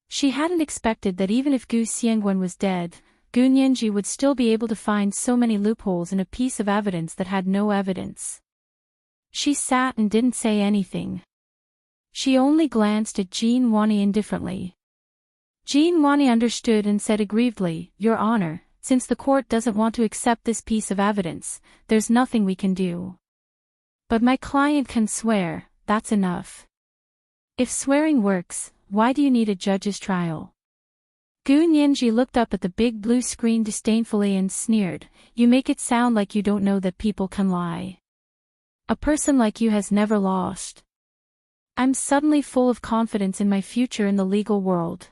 She hadn't expected that even if Gu Xiangwen was dead, Gu Nianji would still be able to find so many loopholes in a piece of evidence that had no evidence. She sat and didn't say anything. She only glanced at Jean Wani indifferently. Jean Wani understood and said aggrievedly, Your Honor, since the court doesn't want to accept this piece of evidence, there's nothing we can do. But my client can swear, that's enough. If swearing works, why do you need a judge's trial? Gu Nianji looked up at the big blue screen disdainfully and sneered, You make it sound like you don't know that people can lie. A person like you has never lost. I'm suddenly full of confidence in my future in the legal world.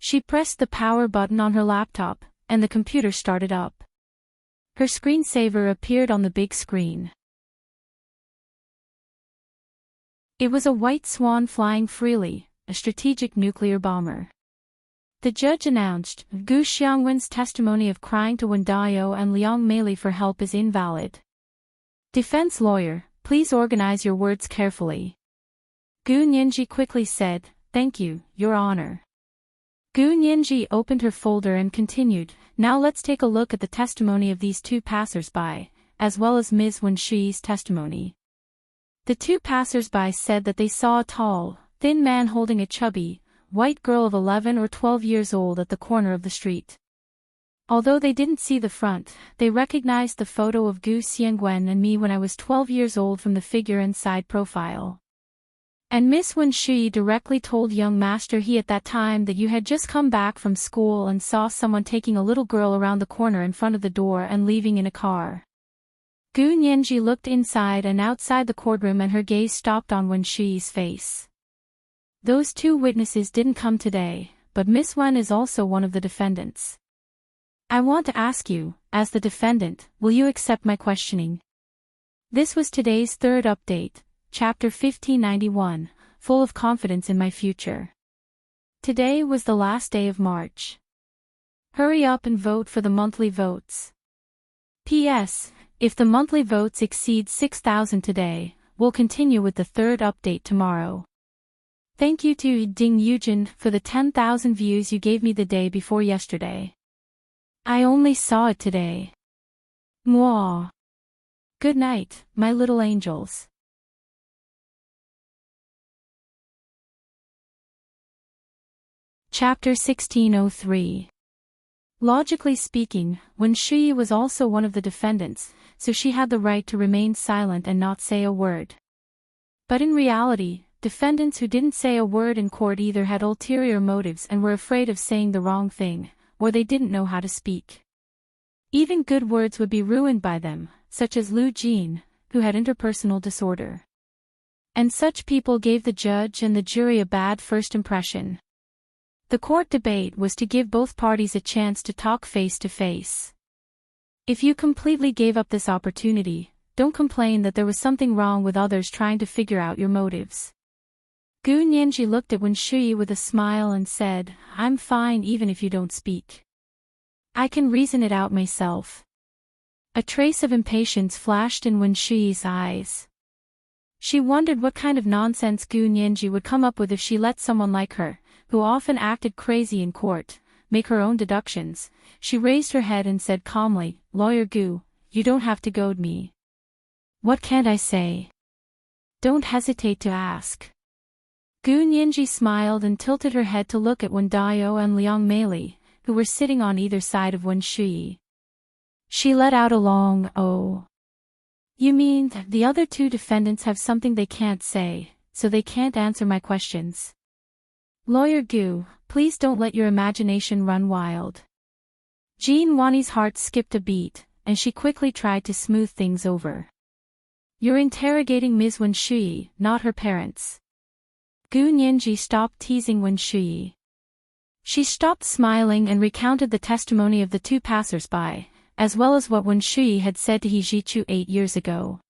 She pressed the power button on her laptop, and the computer started up. Her screensaver appeared on the big screen. It was a white swan flying freely, a strategic nuclear bomber. The judge announced, Gu Xiangwen's testimony of crying to Wendayo and Liang Meili for help is invalid. Defense lawyer, please organize your words carefully. Gu Nianji quickly said, Thank you, Your Honor. Gu Nianji opened her folder and continued, Now let's take a look at the testimony of these two passers-by, as well as Ms. Wen Shuyi's testimony. The two passers-by said that they saw a tall, thin man holding a chubby, white girl of 11 or 12 years old at the corner of the street. Although they didn't see the front, they recognized the photo of Gu Xiangwen and me when I was 12 years old from the figure and side profile. And Miss Wen Shuyi directly told young master he at that time that you had just come back from school and saw someone taking a little girl around the corner in front of the door and leaving in a car. Gu Nianji looked inside and outside the courtroom and her gaze stopped on Wen Shuyi's face. Those two witnesses didn't come today, but Miss Wen is also one of the defendants. I want to ask you, as the defendant, will you accept my questioning? This was today's third update. Chapter 1591, full of confidence in my future. Today was the last day of March. Hurry up and vote for the monthly votes. P.S. If the monthly votes exceed 6,000 today, we'll continue with the third update tomorrow. Thank you to Ding Yujin for the 10,000 views you gave me the day before yesterday. I only saw it today. Mwah. Good night, my little angels. Chapter 1603. Logically speaking, Wen Shuyi was also one of the defendants, so she had the right to remain silent and not say a word. But in reality, defendants who didn't say a word in court either had ulterior motives and were afraid of saying the wrong thing, or they didn't know how to speak. Even good words would be ruined by them, such as Lu Jin, who had interpersonal disorder. And such people gave the judge and the jury a bad first impression. The court debate was to give both parties a chance to talk face to face. If you completely gave up this opportunity, don't complain that there was something wrong with others trying to figure out your motives. Gu Nianji looked at Wen Shuyi with a smile and said, I'm fine even if you don't speak. I can reason it out myself. A trace of impatience flashed in Wen Shuyi's eyes. She wondered what kind of nonsense Gu Nianji would come up with if she let someone like her, who often acted crazy in court, make her own deductions. She raised her head and said calmly, Lawyer Gu, you don't have to goad me. What can't I say? Don't hesitate to ask. Gu Nianji smiled and tilted her head to look at Wen Dao and Liang Meili, who were sitting on either side of Wen Shui. She let out a long "oh." You mean the other two defendants have something they can't say, so they can't answer my questions? Lawyer Gu, please don't let your imagination run wild. Jean Wani's heart skipped a beat, and she quickly tried to smooth things over. You're interrogating Ms. Wen Shui, not her parents. Gu Nianji stopped teasing Wen Shui. She stopped smiling and recounted the testimony of the two passers-by, as well as what Wen Shui had said to He Jichu 8 years ago.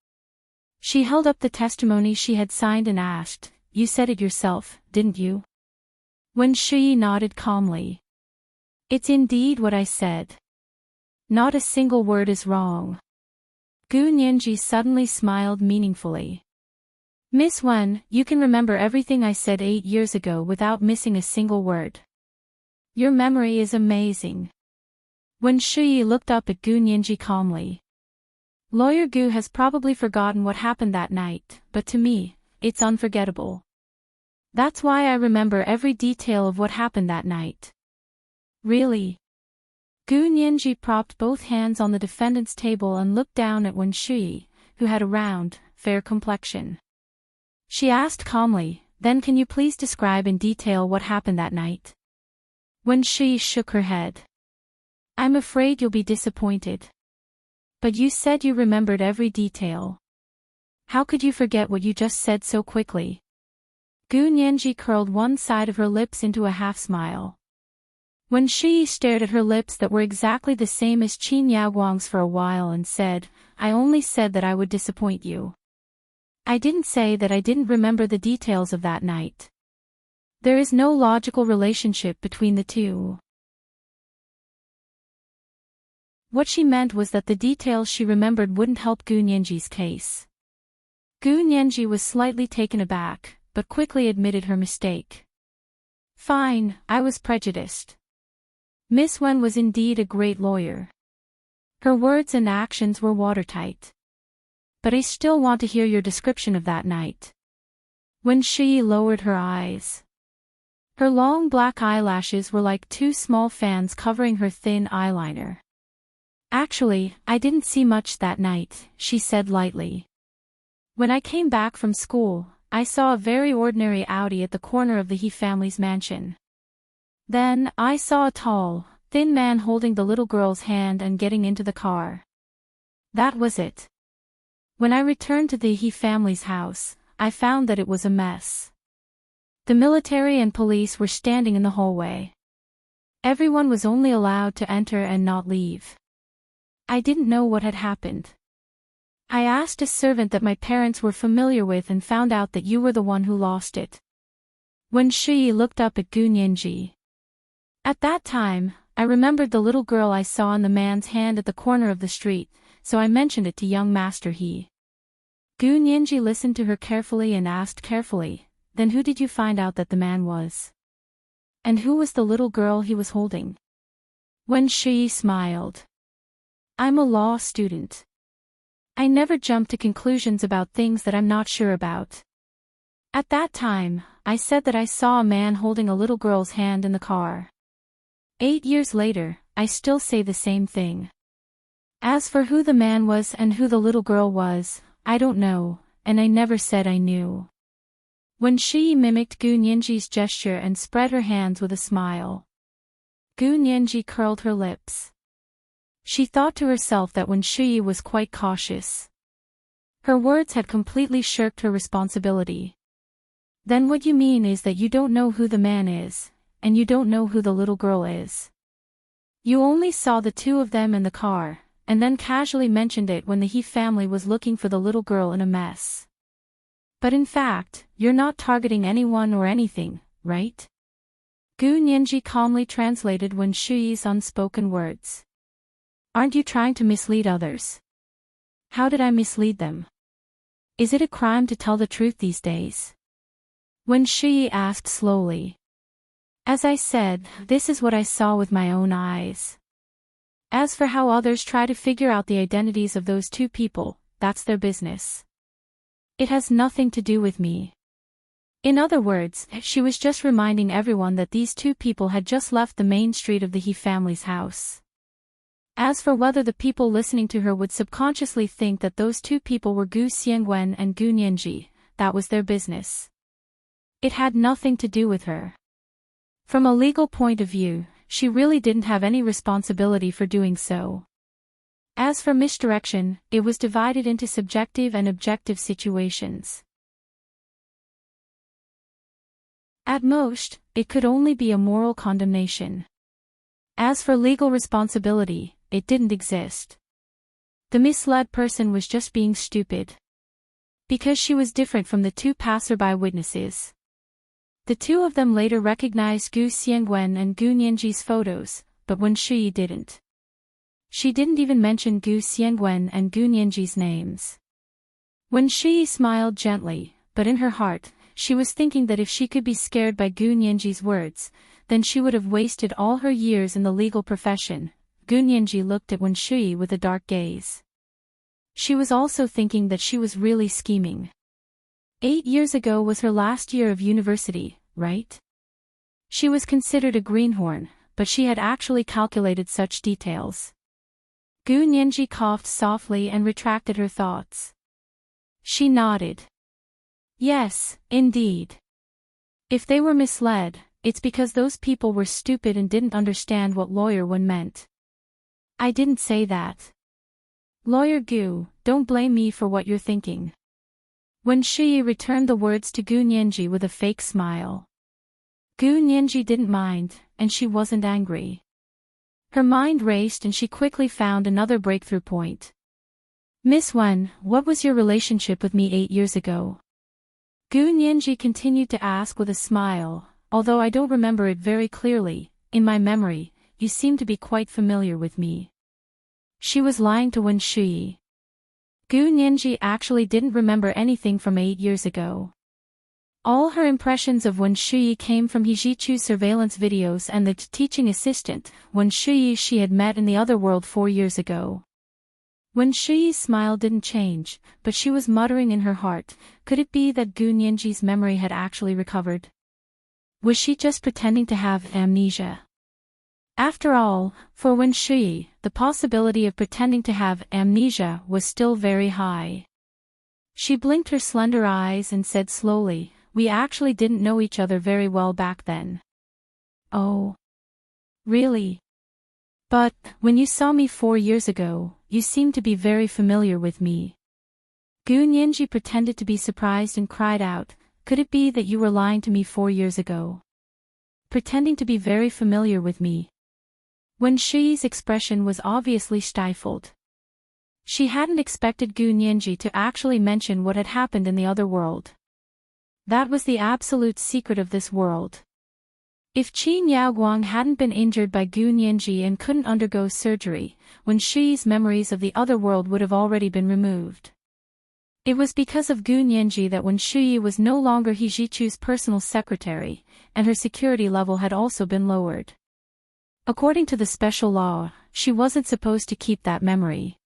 She held up the testimony she had signed and asked, "You said it yourself, didn't you?" Wen Shui nodded calmly. "It's indeed what I said. Not a single word is wrong." Gu Nianji suddenly smiled meaningfully. "Miss Wen, you can remember everything I said 8 years ago without missing a single word. Your memory is amazing." Wen Shui looked up at Gu Nianji calmly. Lawyer Gu has probably forgotten what happened that night, but to me, it's unforgettable. That's why I remember every detail of what happened that night. Really? Gu Nianji propped both hands on the defendant's table and looked down at Wen Shui, who had a round, fair complexion. She asked calmly, "Then can you please describe in detail what happened that night?" Wen Shui shook her head. "I'm afraid you'll be disappointed. But you said you remembered every detail. How could you forget what you just said so quickly?" Gu Nianji curled one side of her lips into a half-smile. Wen Shui stared at her lips that were exactly the same as Qin Yaoguang's for a while and said, "I only said that I would disappoint you. I didn't say that I didn't remember the details of that night. There is no logical relationship between the two." What she meant was that the details she remembered wouldn't help Gu Nianji's case. Gu Nianji was slightly taken aback, but quickly admitted her mistake. "Fine, I was prejudiced. Miss Wen was indeed a great lawyer. Her words and actions were watertight. But I still want to hear your description of that night." Wen Shui lowered her eyes. Her long black eyelashes were like two small fans covering her thin eyeliner. "Actually, I didn't see much that night," she said lightly. "When I came back from school, I saw a very ordinary Audi at the corner of the He family's mansion. Then, I saw a tall, thin man holding the little girl's hand and getting into the car. That was it. When I returned to the He family's house, I found that it was a mess. The military and police were standing in the hallway. Everyone was only allowed to enter and not leave. I didn't know what had happened. I asked a servant that my parents were familiar with and found out that you were the one who lost it." Wen Shui looked up at Gu Nianji. "At that time, I remembered the little girl I saw in the man's hand at the corner of the street, so I mentioned it to young Master He." Gu Nianji listened to her carefully and asked carefully, "Then who did you find out that the man was? And who was the little girl he was holding?" Wen Shui smiled. "I'm a law student. I never jump to conclusions about things that I'm not sure about. At that time, I said that I saw a man holding a little girl's hand in the car. 8 years later, I still say the same thing. As for who the man was and who the little girl was, I don't know, and I never said I knew." Wen Shui mimicked Gu Nianji's gesture and spread her hands with a smile. Gu Nianji curled her lips. She thought to herself that Wen Shui was quite cautious. Her words had completely shirked her responsibility. "Then what you mean is that you don't know who the man is, and you don't know who the little girl is. You only saw the two of them in the car, and then casually mentioned it when the He family was looking for the little girl in a mess. But in fact, you're not targeting anyone or anything, right?" Gu Nianji calmly translated Wen Shui's unspoken words. "Aren't you trying to mislead others?" "How did I mislead them? Is it a crime to tell the truth these days?" Wen Shui asked slowly. "As I said, this is what I saw with my own eyes. As for how others try to figure out the identities of those two people, that's their business. It has nothing to do with me." In other words, she was just reminding everyone that these two people had just left the main street of the He family's house. As for whether the people listening to her would subconsciously think that those two people were Gu Xiangwen and Gu Nianji, that was their business. It had nothing to do with her. From a legal point of view, she really didn't have any responsibility for doing so. As for misdirection, it was divided into subjective and objective situations. At most, it could only be a moral condemnation. As for legal responsibility, it didn't exist. The misled person was just being stupid. Because she was different from the two passerby witnesses. The two of them later recognized Gu Xiangwen and Gu Nianji's photos, but Wen Shuyi didn't. She didn't even mention Gu Xiangwen and Gu Nianji's names. Wen Shuyi smiled gently, but in her heart, she was thinking that if she could be scared by Gu Nianji's words, then she would have wasted all her years in the legal profession. Gu Nianji looked at Wen Shuyi with a dark gaze. She was also thinking that she was really scheming. 8 years ago was her last year of university, right? She was considered a greenhorn, but she had actually calculated such details. Gu Nianji coughed softly and retracted her thoughts. She nodded. Yes, indeed. If they were misled, it's because those people were stupid and didn't understand what Lawyer Wen meant. I didn't say that. Lawyer Gu, don't blame me for what you're thinking. Wen Shuyi returned the words to Gu Nianji with a fake smile. Gu Nianji didn't mind, and she wasn't angry. Her mind raced and she quickly found another breakthrough point. Miss Wen, what was your relationship with me 8 years ago? Gu Nianji continued to ask with a smile, although I don't remember it very clearly, in my memory, you seem to be quite familiar with me. She was lying to Wen Shuyi. Gu Nianji actually didn't remember anything from 8 years ago. All her impressions of Wen Shuyi came from He Zhichu's surveillance videos and the teaching assistant, Wen Shuyi she had met in the other world 4 years ago. Wen Shuyi's smile didn't change, but she was muttering in her heart, could it be that Gu Nianji's memory had actually recovered? Was she just pretending to have amnesia? After all, for Wen Shuyi, the possibility of pretending to have amnesia was still very high. She blinked her slender eyes and said slowly, we actually didn't know each other very well back then. Oh. Really? But, when you saw me 4 years ago, you seemed to be very familiar with me. Gu Nianji pretended to be surprised and cried out, could it be that you were lying to me 4 years ago? Pretending to be very familiar with me. Wen Shuyi's expression was obviously stifled. She hadn't expected Gu Nianji to actually mention what had happened in the other world. That was the absolute secret of this world. If Qin Yaoguang hadn't been injured by Gu Nianji and couldn't undergo surgery, Wen Shuyi's memories of the other world would have already been removed. It was because of Gu Nianji that Wen Shuyi was no longer He Zhichu's personal secretary, and her security level had also been lowered. According to the special law, she wasn't supposed to keep that memory.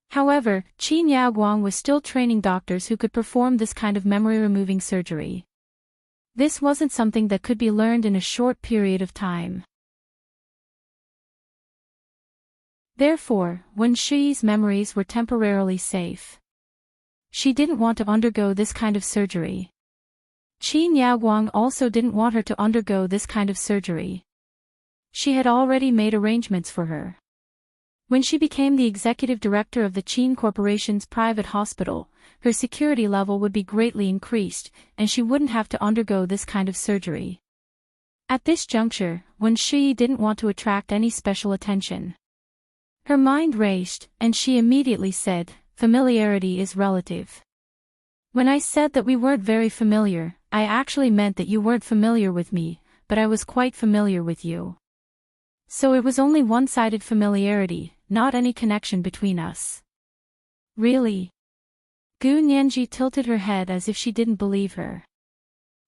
However, Qin Yaoguang was still training doctors who could perform this kind of memory-removing surgery. This wasn't something that could be learned in a short period of time. Therefore, Wen Shuyi's memories were temporarily safe. She didn't want to undergo this kind of surgery. Qin Yaoguang also didn't want her to undergo this kind of surgery. She had already made arrangements for her. When she became the executive director of the Qin Corporation's private hospital, her security level would be greatly increased, and she wouldn't have to undergo this kind of surgery. At this juncture, Wen Shuyi didn't want to attract any special attention. Her mind raced, and she immediately said, familiarity is relative. When I said that we weren't very familiar, I actually meant that you weren't familiar with me, but I was quite familiar with you. So it was only one-sided familiarity, not any connection between us. Really? Gu Nianji tilted her head as if she didn't believe her.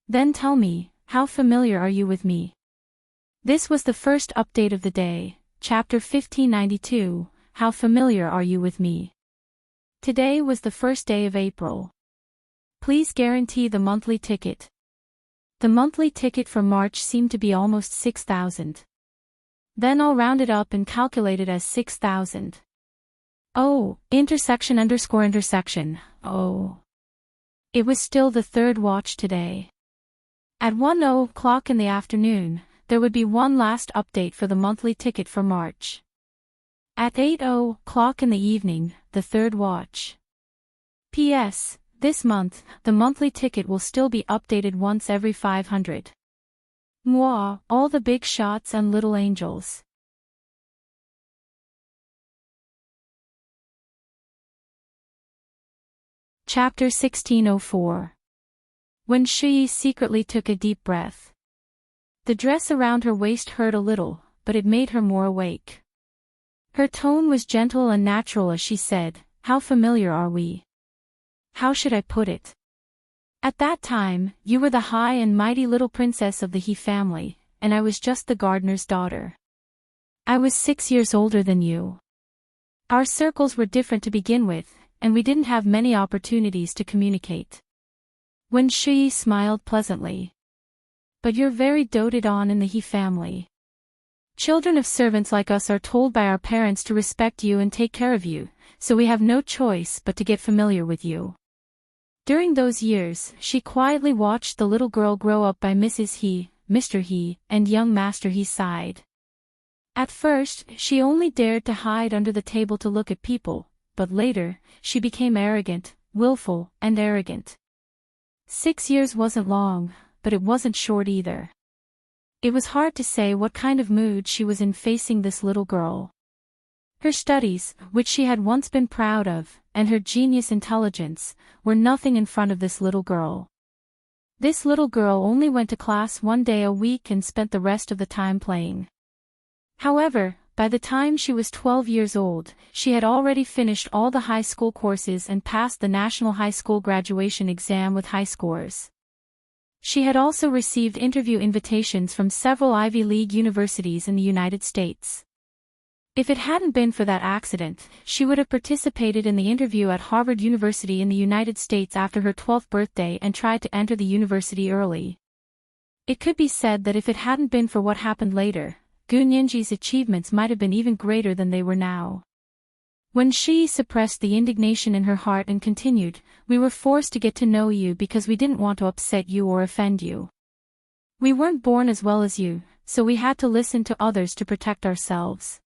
Then tell me, how familiar are you with me? This was the first update of the day, chapter 1592, How familiar are you with me? Today was the first day of April. Please guarantee the monthly ticket. The monthly ticket for March seemed to be almost 6,000. Then I'll round it up and calculate it as 6,000. Oh, intersection. Oh. It was still the third watch today. At 1:00 in the afternoon, there would be one last update for the monthly ticket for March. At 8:00 in the evening, the third watch. P.S. This month, the monthly ticket will still be updated once every 500. Mwah, all the big shots and little angels. Chapter 1604. When she secretly took a deep breath. The dress around her waist hurt a little, but it made her more awake. Her tone was gentle and natural as she said, "How familiar are we? How should I put it? At that time, you were the high and mighty little princess of the He family, and I was just the gardener's daughter. I was 6 years older than you. Our circles were different to begin with, and we didn't have many opportunities to communicate." When she smiled pleasantly. "But you're very doted on in the He family. Children of servants like us are told by our parents to respect you and take care of you, so we have no choice but to get familiar with you." During those years, she quietly watched the little girl grow up by Mrs. He, Mr. He, and young Master He's side. At first, she only dared to hide under the table to look at people, but later, she became arrogant, willful, and arrogant. 6 years wasn't long, but it wasn't short either. It was hard to say what kind of mood she was in facing this little girl. Her studies, which she had once been proud of, and her genius intelligence, were nothing in front of this little girl. This little girl only went to class 1 day a week and spent the rest of the time playing. However, by the time she was 12 years old, she had already finished all the high school courses and passed the National High School graduation exam with high scores. She had also received interview invitations from several Ivy League universities in the United States. If it hadn't been for that accident, she would have participated in the interview at Harvard University in the United States after her 12th birthday and tried to enter the university early. It could be said that if it hadn't been for what happened later, Gu Nianji's achievements might have been even greater than they were now. When she suppressed the indignation in her heart and continued, "We were forced to get to know you because we didn't want to upset you or offend you. We weren't born as well as you, so we had to listen to others to protect ourselves."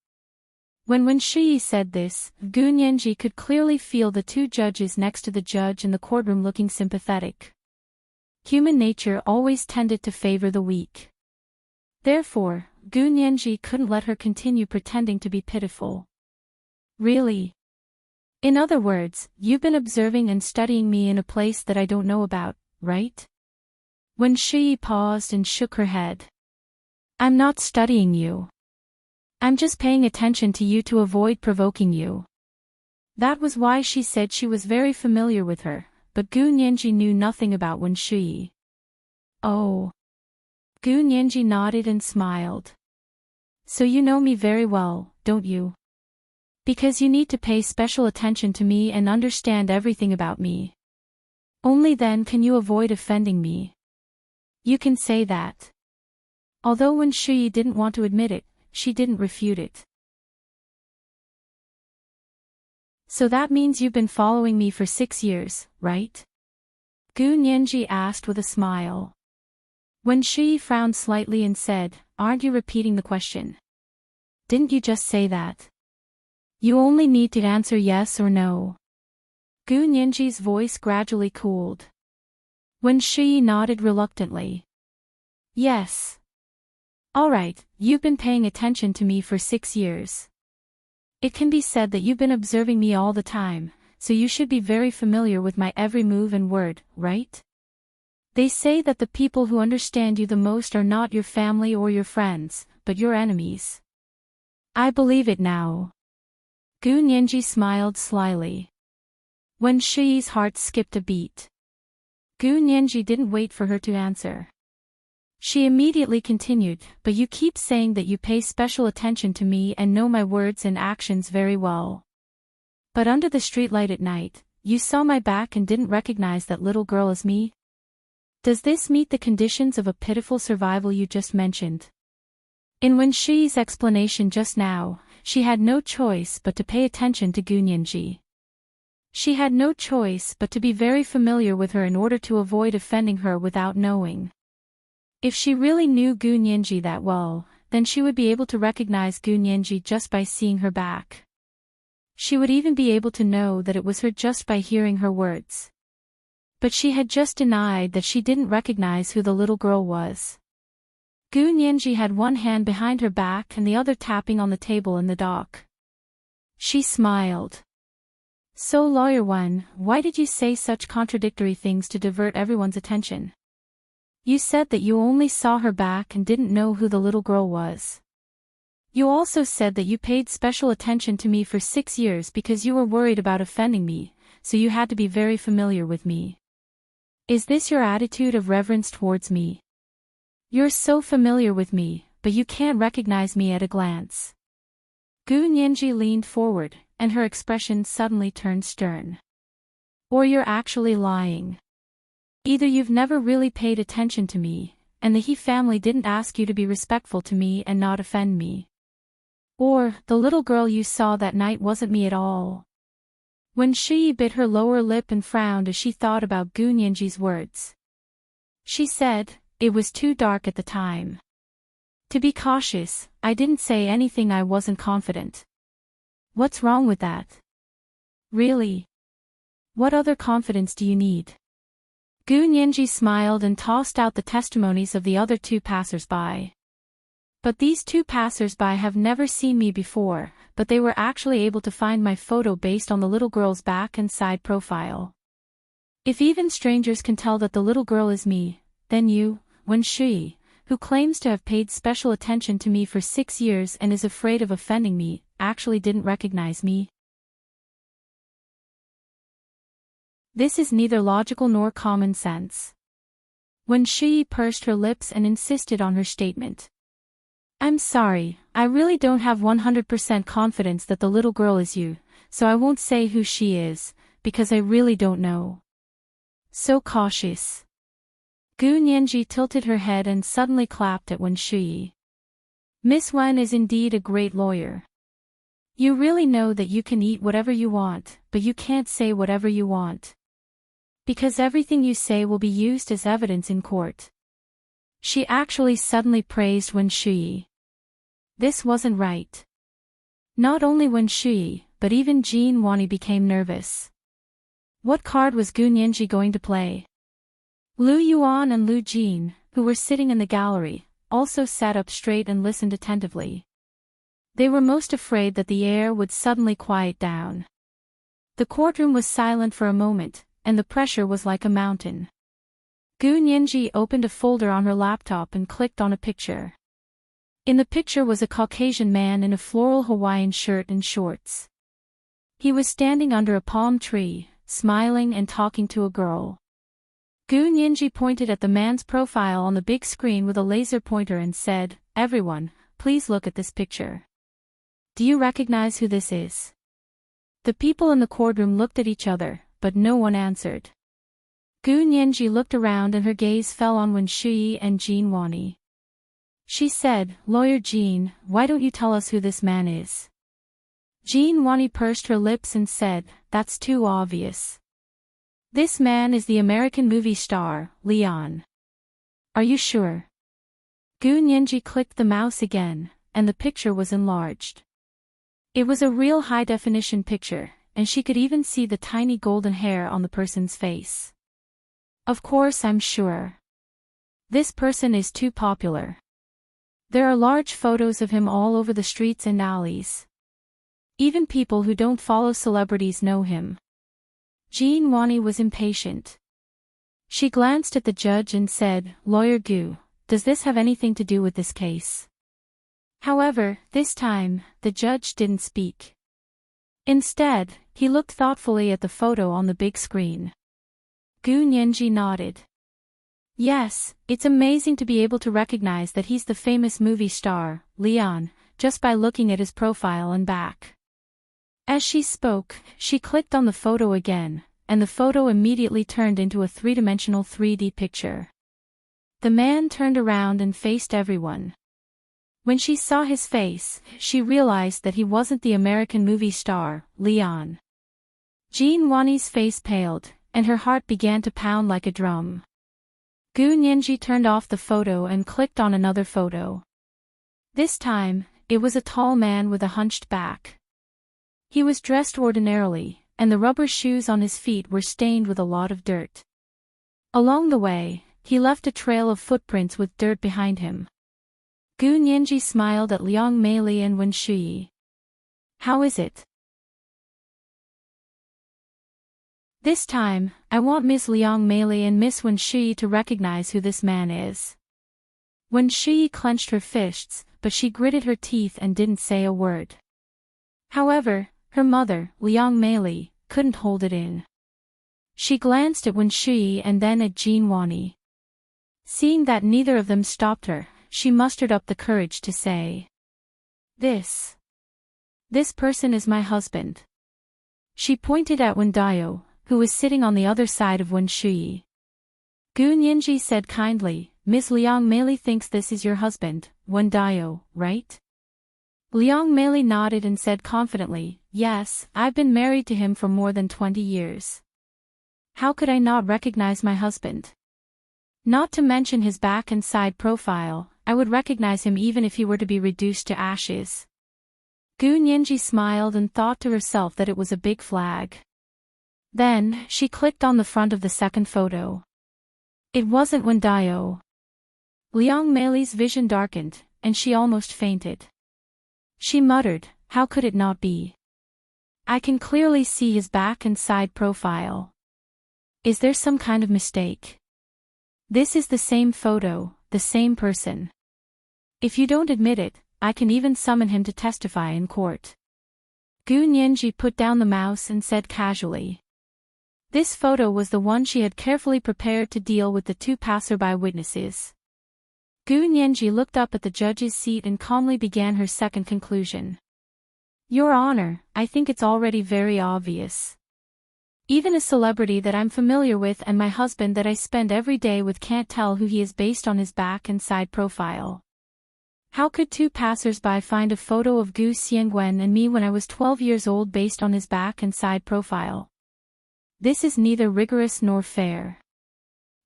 When Shi said this, Gu Nianji could clearly feel the two judges next to the judge in the courtroom looking sympathetic. Human nature always tended to favor the weak. Therefore, Gu Nianji couldn't let her continue pretending to be pitiful. "Really? In other words, you've been observing and studying me in a place that I don't know about, right?" When Shi paused and shook her head. "I'm not studying you. I'm just paying attention to you to avoid provoking you." That was why she said she was very familiar with her, but Gu Nianji knew nothing about Wen Shi. "Oh." Gu Nianji nodded and smiled. "So you know me very well, don't you? Because you need to pay special attention to me and understand everything about me. Only then can you avoid offending me. You can say that." Although Wen Shi didn't want to admit it, she didn't refute it. "So that means you've been following me for 6 years, right?" Gu Nianji asked with a smile. Wen Shi frowned slightly and said, "Aren't you repeating the question? Didn't you just say that? You only need to answer yes or no." Gu Nianji's voice gradually cooled. Wen Shi nodded reluctantly. "Yes. All right, you've been paying attention to me for 6 years. It can be said that you've been observing me all the time, so you should be very familiar with my every move and word, right? They say that the people who understand you the most are not your family or your friends, but your enemies. I believe it now." Gu Nianji smiled slyly. Wen Shi's heart skipped a beat. Gu Nianji didn't wait for her to answer. She immediately continued, "But you keep saying that you pay special attention to me and know my words and actions very well. But under the streetlight at night, you saw my back and didn't recognize that little girl as me? Does this meet the conditions of a pitiful survival you just mentioned? In Wen Shi's explanation just now, she had no choice but to pay attention to Gu Nianji. She had no choice but to be very familiar with her in order to avoid offending her without knowing. If she really knew Gu Nianji that well, then she would be able to recognize Gu Nianji just by seeing her back. She would even be able to know that it was her just by hearing her words. But she had just denied that she didn't recognize who the little girl was. Gu Nianji had one hand behind her back and the other tapping on the table in the dock. She smiled. So Lawyer Wen, why did you say such contradictory things to divert everyone's attention? You said that you only saw her back and didn't know who the little girl was. You also said that you paid special attention to me for 6 years because you were worried about offending me, so you had to be very familiar with me. Is this your attitude of reverence towards me? You're so familiar with me, but you can't recognize me at a glance. Gu Nianji leaned forward, and her expression suddenly turned stern. Or you're actually lying. Either you've never really paid attention to me, and the He family didn't ask you to be respectful to me and not offend me. Or, the little girl you saw that night wasn't me at all. Wen Shi bit her lower lip and frowned as she thought about Gu Nianji's words. She said, it was too dark at the time. To be cautious, I didn't say anything I wasn't confident. What's wrong with that? Really? What other confidence do you need? Gu Nianji smiled and tossed out the testimonies of the other 2 passers-by. But these 2 passers-by have never seen me before, but they were actually able to find my photo based on the little girl's back and side profile. If even strangers can tell that the little girl is me, then you, Wen Shi, who claims to have paid special attention to me for 6 years and is afraid of offending me, actually didn't recognize me. This is neither logical nor common sense. Wen Shi pursed her lips and insisted on her statement. I'm sorry, I really don't have 100% confidence that the little girl is you, so I won't say who she is, because I really don't know. So cautious. Gu Nianji tilted her head and suddenly clapped at Wen Shi. Miss Wen is indeed a great lawyer. You really know that you can eat whatever you want, but you can't say whatever you want. Because everything you say will be used as evidence in court. She actually suddenly praised Wen Shi. This wasn't right. Not only Wen Shi, but even Jin Wani became nervous. What card was Gu Nianji going to play? Lu Yuan and Lu Jin, who were sitting in the gallery, also sat up straight and listened attentively. They were most afraid that the air would suddenly quiet down. The courtroom was silent for a moment, and the pressure was like a mountain. Gu Nianji opened a folder on her laptop and clicked on a picture. In the picture was a Caucasian man in a floral Hawaiian shirt and shorts. He was standing under a palm tree, smiling and talking to a girl. Gu Nianji pointed at the man's profile on the big screen with a laser pointer and said, "Everyone, please look at this picture. Do you recognize who this is?" The people in the courtroom looked at each other, but no one answered. Gu Nianji looked around and her gaze fell on Wen Shi and Jin Wani. She said, "Lawyer Jin, why don't you tell us who this man is?" Jin Wani pursed her lips and said, "That's too obvious. This man is the American movie star, Leon." "Are you sure?" Gu Nianji clicked the mouse again, and the picture was enlarged. It was a real high-definition picture, and she could even see the tiny golden hair on the person's face. "Of course I'm sure. This person is too popular. There are large photos of him all over the streets and alleys. Even people who don't follow celebrities know him." Jin Wani was impatient. She glanced at the judge and said, "Lawyer Gu, does this have anything to do with this case?" However, this time, the judge didn't speak. Instead, he looked thoughtfully at the photo on the big screen. Gu Nianji nodded. "Yes, it's amazing to be able to recognize that he's the famous movie star, Leon, just by looking at his profile and back." As she spoke, she clicked on the photo again, and the photo immediately turned into a three-dimensional 3D picture. The man turned around and faced everyone. When she saw his face, she realized that he wasn't the American movie star, Leon. Jean Wani's face paled, and her heart began to pound like a drum. Gu Nianji turned off the photo and clicked on another photo. This time, it was a tall man with a hunched back. He was dressed ordinarily, and the rubber shoes on his feet were stained with a lot of dirt. Along the way, he left a trail of footprints with dirt behind him. Gu Nianji smiled at Liang Meili and Wen Shui. "How is it? This time, I want Miss Liang Meili and Miss Wen Shui to recognize who this man is." Wen Shui clenched her fists, but she gritted her teeth and didn't say a word. However, her mother, Liang Meili, couldn't hold it in. She glanced at Wen Shui and then at Jean Wani. Seeing that neither of them stopped her, she mustered up the courage to say, This person is my husband." She pointed at Wen Dayo, who was sitting on the other side of Wen Shui. Gu Nianji said kindly, "Miss Liang Meili thinks this is your husband, Wen Dayo, right?" Liang Meili nodded and said confidently, "Yes, I've been married to him for more than 20 years. How could I not recognize my husband? Not to mention his back and side profile, I would recognize him even if he were to be reduced to ashes." Gu Nianji smiled and thought to herself that it was a big flag. Then, she clicked on the front of the second photo. It wasn't Wen Dayo. Liang Meili's vision darkened, and she almost fainted. She muttered, "How could it not be? I can clearly see his back and side profile. Is there some kind of mistake? This is the same photo, the same person. If you don't admit it, I can even summon him to testify in court." Gu Nianji put down the mouse and said casually. This photo was the one she had carefully prepared to deal with the two passerby witnesses. Gu Nianji looked up at the judge's seat and calmly began her second conclusion. "Your Honor, I think it's already very obvious. Even a celebrity that I'm familiar with and my husband that I spend every day with can't tell who he is based on his back and side profile. How could two passers-by find a photo of Gu Xiangwen and me when I was 12 years old based on his back and side profile? This is neither rigorous nor fair.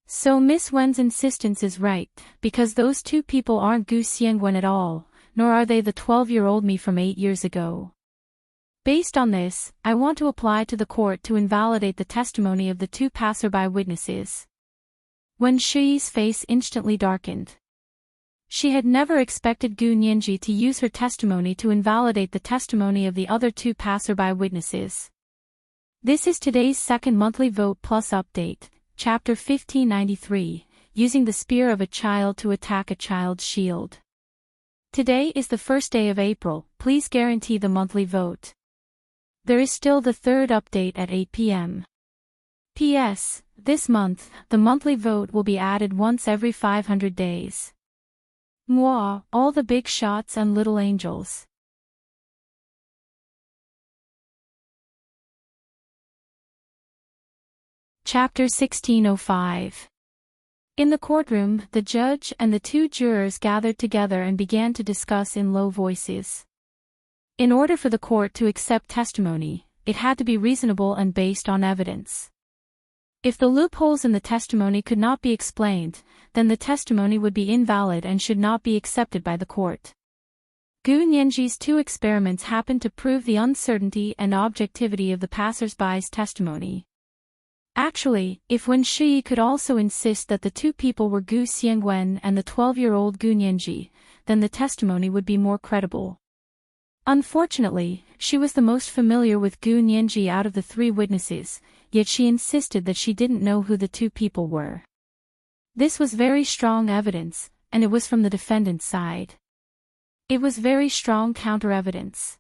So Miss Wen's insistence is right, because those two people aren't Gu Xiangwen at all, nor are they the 12-year-old me from 8 years ago. Based on this, I want to apply to the court to invalidate the testimony of the two passerby witnesses." Wen Shui's face instantly darkened. She had never expected Gu Nianji to use her testimony to invalidate the testimony of the other two passerby witnesses. This is today's second monthly vote plus update, Chapter 1593, using the spear of a child to attack a child's shield. Today is the first day of April, please guarantee the monthly vote. There is still the third update at 8 p.m. P.S. This month, the monthly vote will be added once every 500 days. Mwah, all the big shots and little angels. Chapter 1605. In the courtroom, the judge and the two jurors gathered together and began to discuss in low voices. In order for the court to accept testimony, it had to be reasonable and based on evidence. If the loopholes in the testimony could not be explained, then the testimony would be invalid and should not be accepted by the court. Gu Nianji's two experiments happened to prove the uncertainty and objectivity of the passers-by's testimony. Actually, if Wen Shui could also insist that the two people were Gu Xiangwen and the 12-year-old Gu Nianji, then the testimony would be more credible. Unfortunately, she was the most familiar with Gu Nianji out of the three witnesses, yet she insisted that she didn't know who the two people were. This was very strong evidence, and it was from the defendant's side. It was very strong counter-evidence.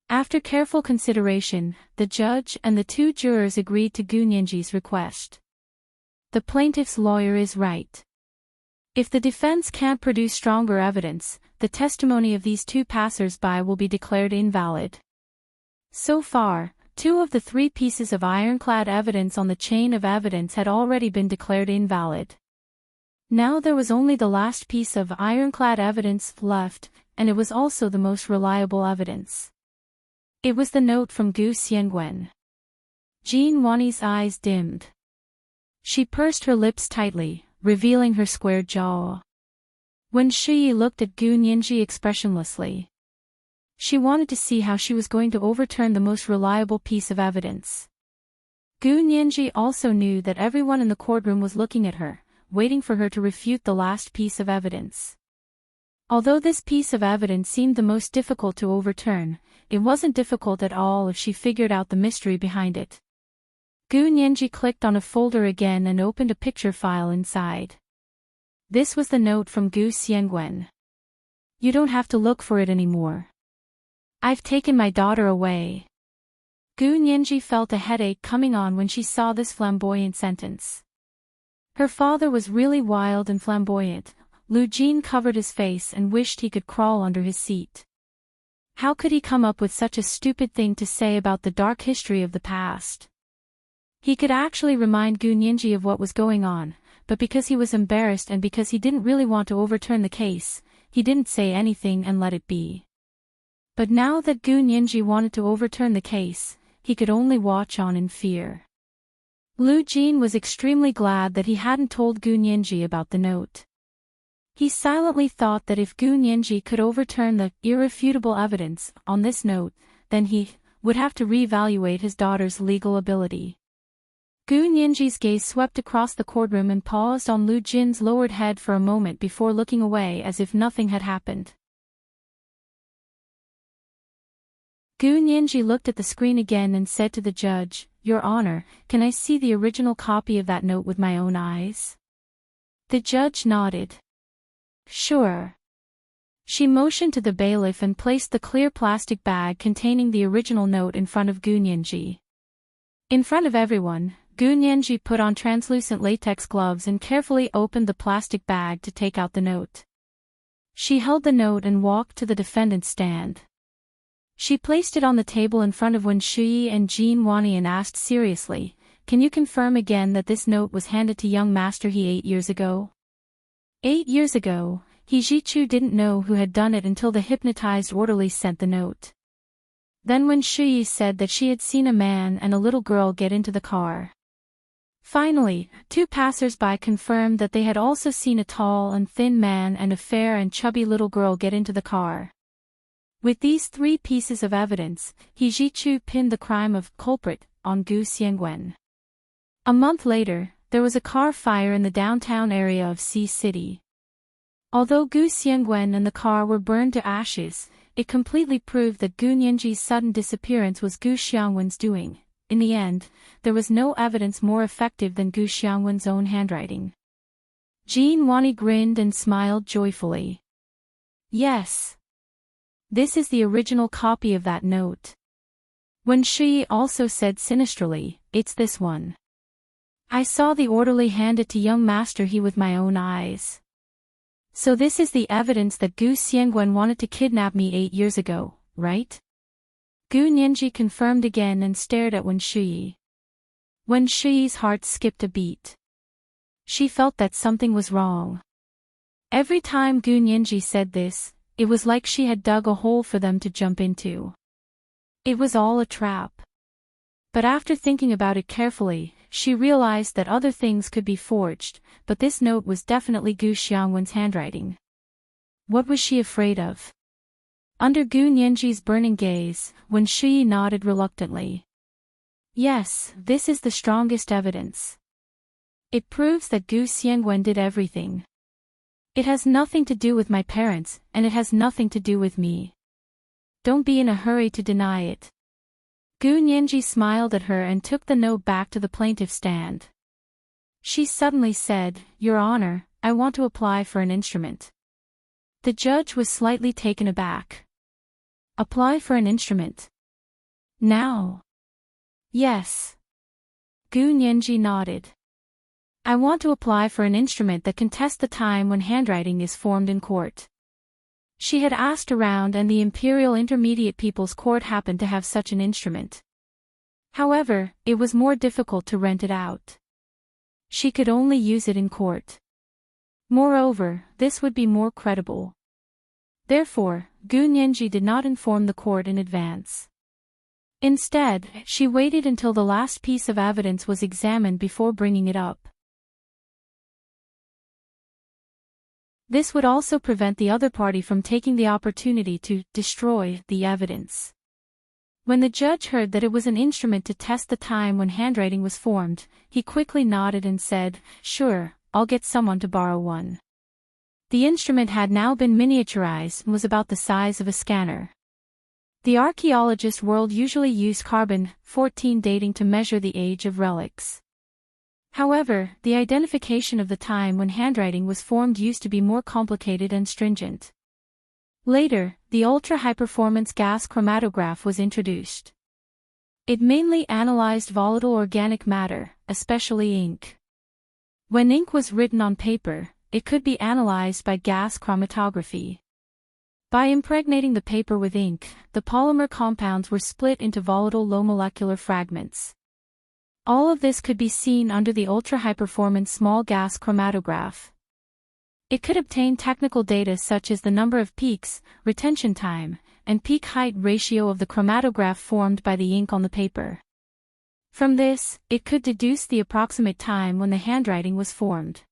After careful consideration, the judge and the two jurors agreed to Gu Nianji's request. The plaintiff's lawyer is right. If the defense can't produce stronger evidence, the testimony of these two passers-by will be declared invalid. So far, 2 of the 3 pieces of ironclad evidence on the chain of evidence had already been declared invalid. Now there was only the last piece of ironclad evidence left, and it was also the most reliable evidence. It was the note from Gu Xiangwen. Jean Wani's eyes dimmed. She pursed her lips tightly, revealing her square jaw. Wen Shuyi looked at Gu Nianji expressionlessly. She wanted to see how she was going to overturn the most reliable piece of evidence. Gu Nianji also knew that everyone in the courtroom was looking at her, waiting for her to refute the last piece of evidence. Although this piece of evidence seemed the most difficult to overturn, it wasn't difficult at all if she figured out the mystery behind it. Gu Nianji clicked on a folder again and opened a picture file inside. This was the note from Gu Xiangwen. You don't have to look for it anymore. I've taken my daughter away. Gu Nianji felt a headache coming on when she saw this flamboyant sentence. Her father was really wild and flamboyant. Lu Jin covered his face and wished he could crawl under his seat. How could he come up with such a stupid thing to say about the dark history of the past? He could actually remind Gu Nianji of what was going on, but because he was embarrassed and because he didn't really want to overturn the case, he didn't say anything and let it be. But now that Gu Nianji wanted to overturn the case, he could only watch on in fear. Lu Jin was extremely glad that he hadn't told Gu Nianji about the note. He silently thought that if Gu Nianji could overturn the irrefutable evidence on this note, then he would have to reevaluate his daughter's legal ability. Gu Nianji's gaze swept across the courtroom and paused on Lu Jin's lowered head for a moment before looking away as if nothing had happened. Gu Nianji looked at the screen again and said to the judge, "Your Honor, can I see the original copy of that note with my own eyes?" The judge nodded. "Sure." She motioned to the bailiff and placed the clear plastic bag containing the original note in front of Gu Nianji. In front of everyone, Gu Nianji put on translucent latex gloves and carefully opened the plastic bag to take out the note. She held the note and walked to the defendant's stand. She placed it on the table in front of Wen Shuyi and Jean Wani and asked seriously, "Can you confirm again that this note was handed to young Master He 8 years ago?" 8 years ago, He Jichu didn't know who had done it until the hypnotized orderly sent the note. Then Wen Shuyi said that she had seen a man and a little girl get into the car. Finally, 2 passers-by confirmed that they had also seen a tall and thin man and a fair and chubby little girl get into the car. With these 3 pieces of evidence, He Jichu pinned the crime of culprit on Gu Xiangwen. A month later, there was a car fire in the downtown area of Sea City. Although Gu Xiangwen and the car were burned to ashes, it completely proved that Gu Nianji's sudden disappearance was Gu Xiangwen's doing. In the end, there was no evidence more effective than Gu Xiangwen's own handwriting. Jean Wani grinned and smiled joyfully. "Yes. This is the original copy of that note." Wen Shuyi also said sinisterly, "It's this one. I saw the orderly hand it to young Master He with my own eyes. So this is the evidence that Gu Xiangwen wanted to kidnap me 8 years ago, right?" Gu Nianji confirmed again and stared at Wen Shuyi. Wen Shuyi's heart skipped a beat. She felt that something was wrong. Every time Gu Nianji said this, it was like she had dug a hole for them to jump into. It was all a trap. But after thinking about it carefully, she realized that other things could be forged, but this note was definitely Gu Xiangwen's handwriting. What was she afraid of? Under Gu Nianji's burning gaze, Wen Shuyi nodded reluctantly. "Yes, this is the strongest evidence. It proves that Gu Xiangwen did everything. It has nothing to do with my parents, and it has nothing to do with me. Don't be in a hurry to deny it." Gu Nianji smiled at her and took the note back to the plaintiff's stand. She suddenly said, "Your Honor, I want to apply for an instrument." The judge was slightly taken aback. "Apply for an instrument? Now?" "Yes." Gu Nianji nodded. "I want to apply for an instrument that can test the time when handwriting is formed in court." She had asked around and the Imperial Intermediate People's Court happened to have such an instrument. However, it was more difficult to rent it out. She could only use it in court. Moreover, this would be more credible. Therefore, Gu Nianji did not inform the court in advance. Instead, she waited until the last piece of evidence was examined before bringing it up. This would also prevent the other party from taking the opportunity to destroy the evidence. When the judge heard that it was an instrument to test the time when handwriting was formed, he quickly nodded and said, "Sure, I'll get someone to borrow one." The instrument had now been miniaturized and was about the size of a scanner. The archaeologist world usually used carbon-14 dating to measure the age of relics. However, the identification of the time when handwriting was formed used to be more complicated and stringent. Later, the ultra-high-performance gas chromatograph was introduced. It mainly analyzed volatile organic matter, especially ink. When ink was written on paper, it could be analyzed by gas chromatography. By impregnating the paper with ink, the polymer compounds were split into volatile low-molecular fragments. All of this could be seen under the ultra-high-performance small gas chromatograph. It could obtain technical data such as the number of peaks, retention time, and peak height ratio of the chromatograph formed by the ink on the paper. From this, it could deduce the approximate time when the handwriting was formed.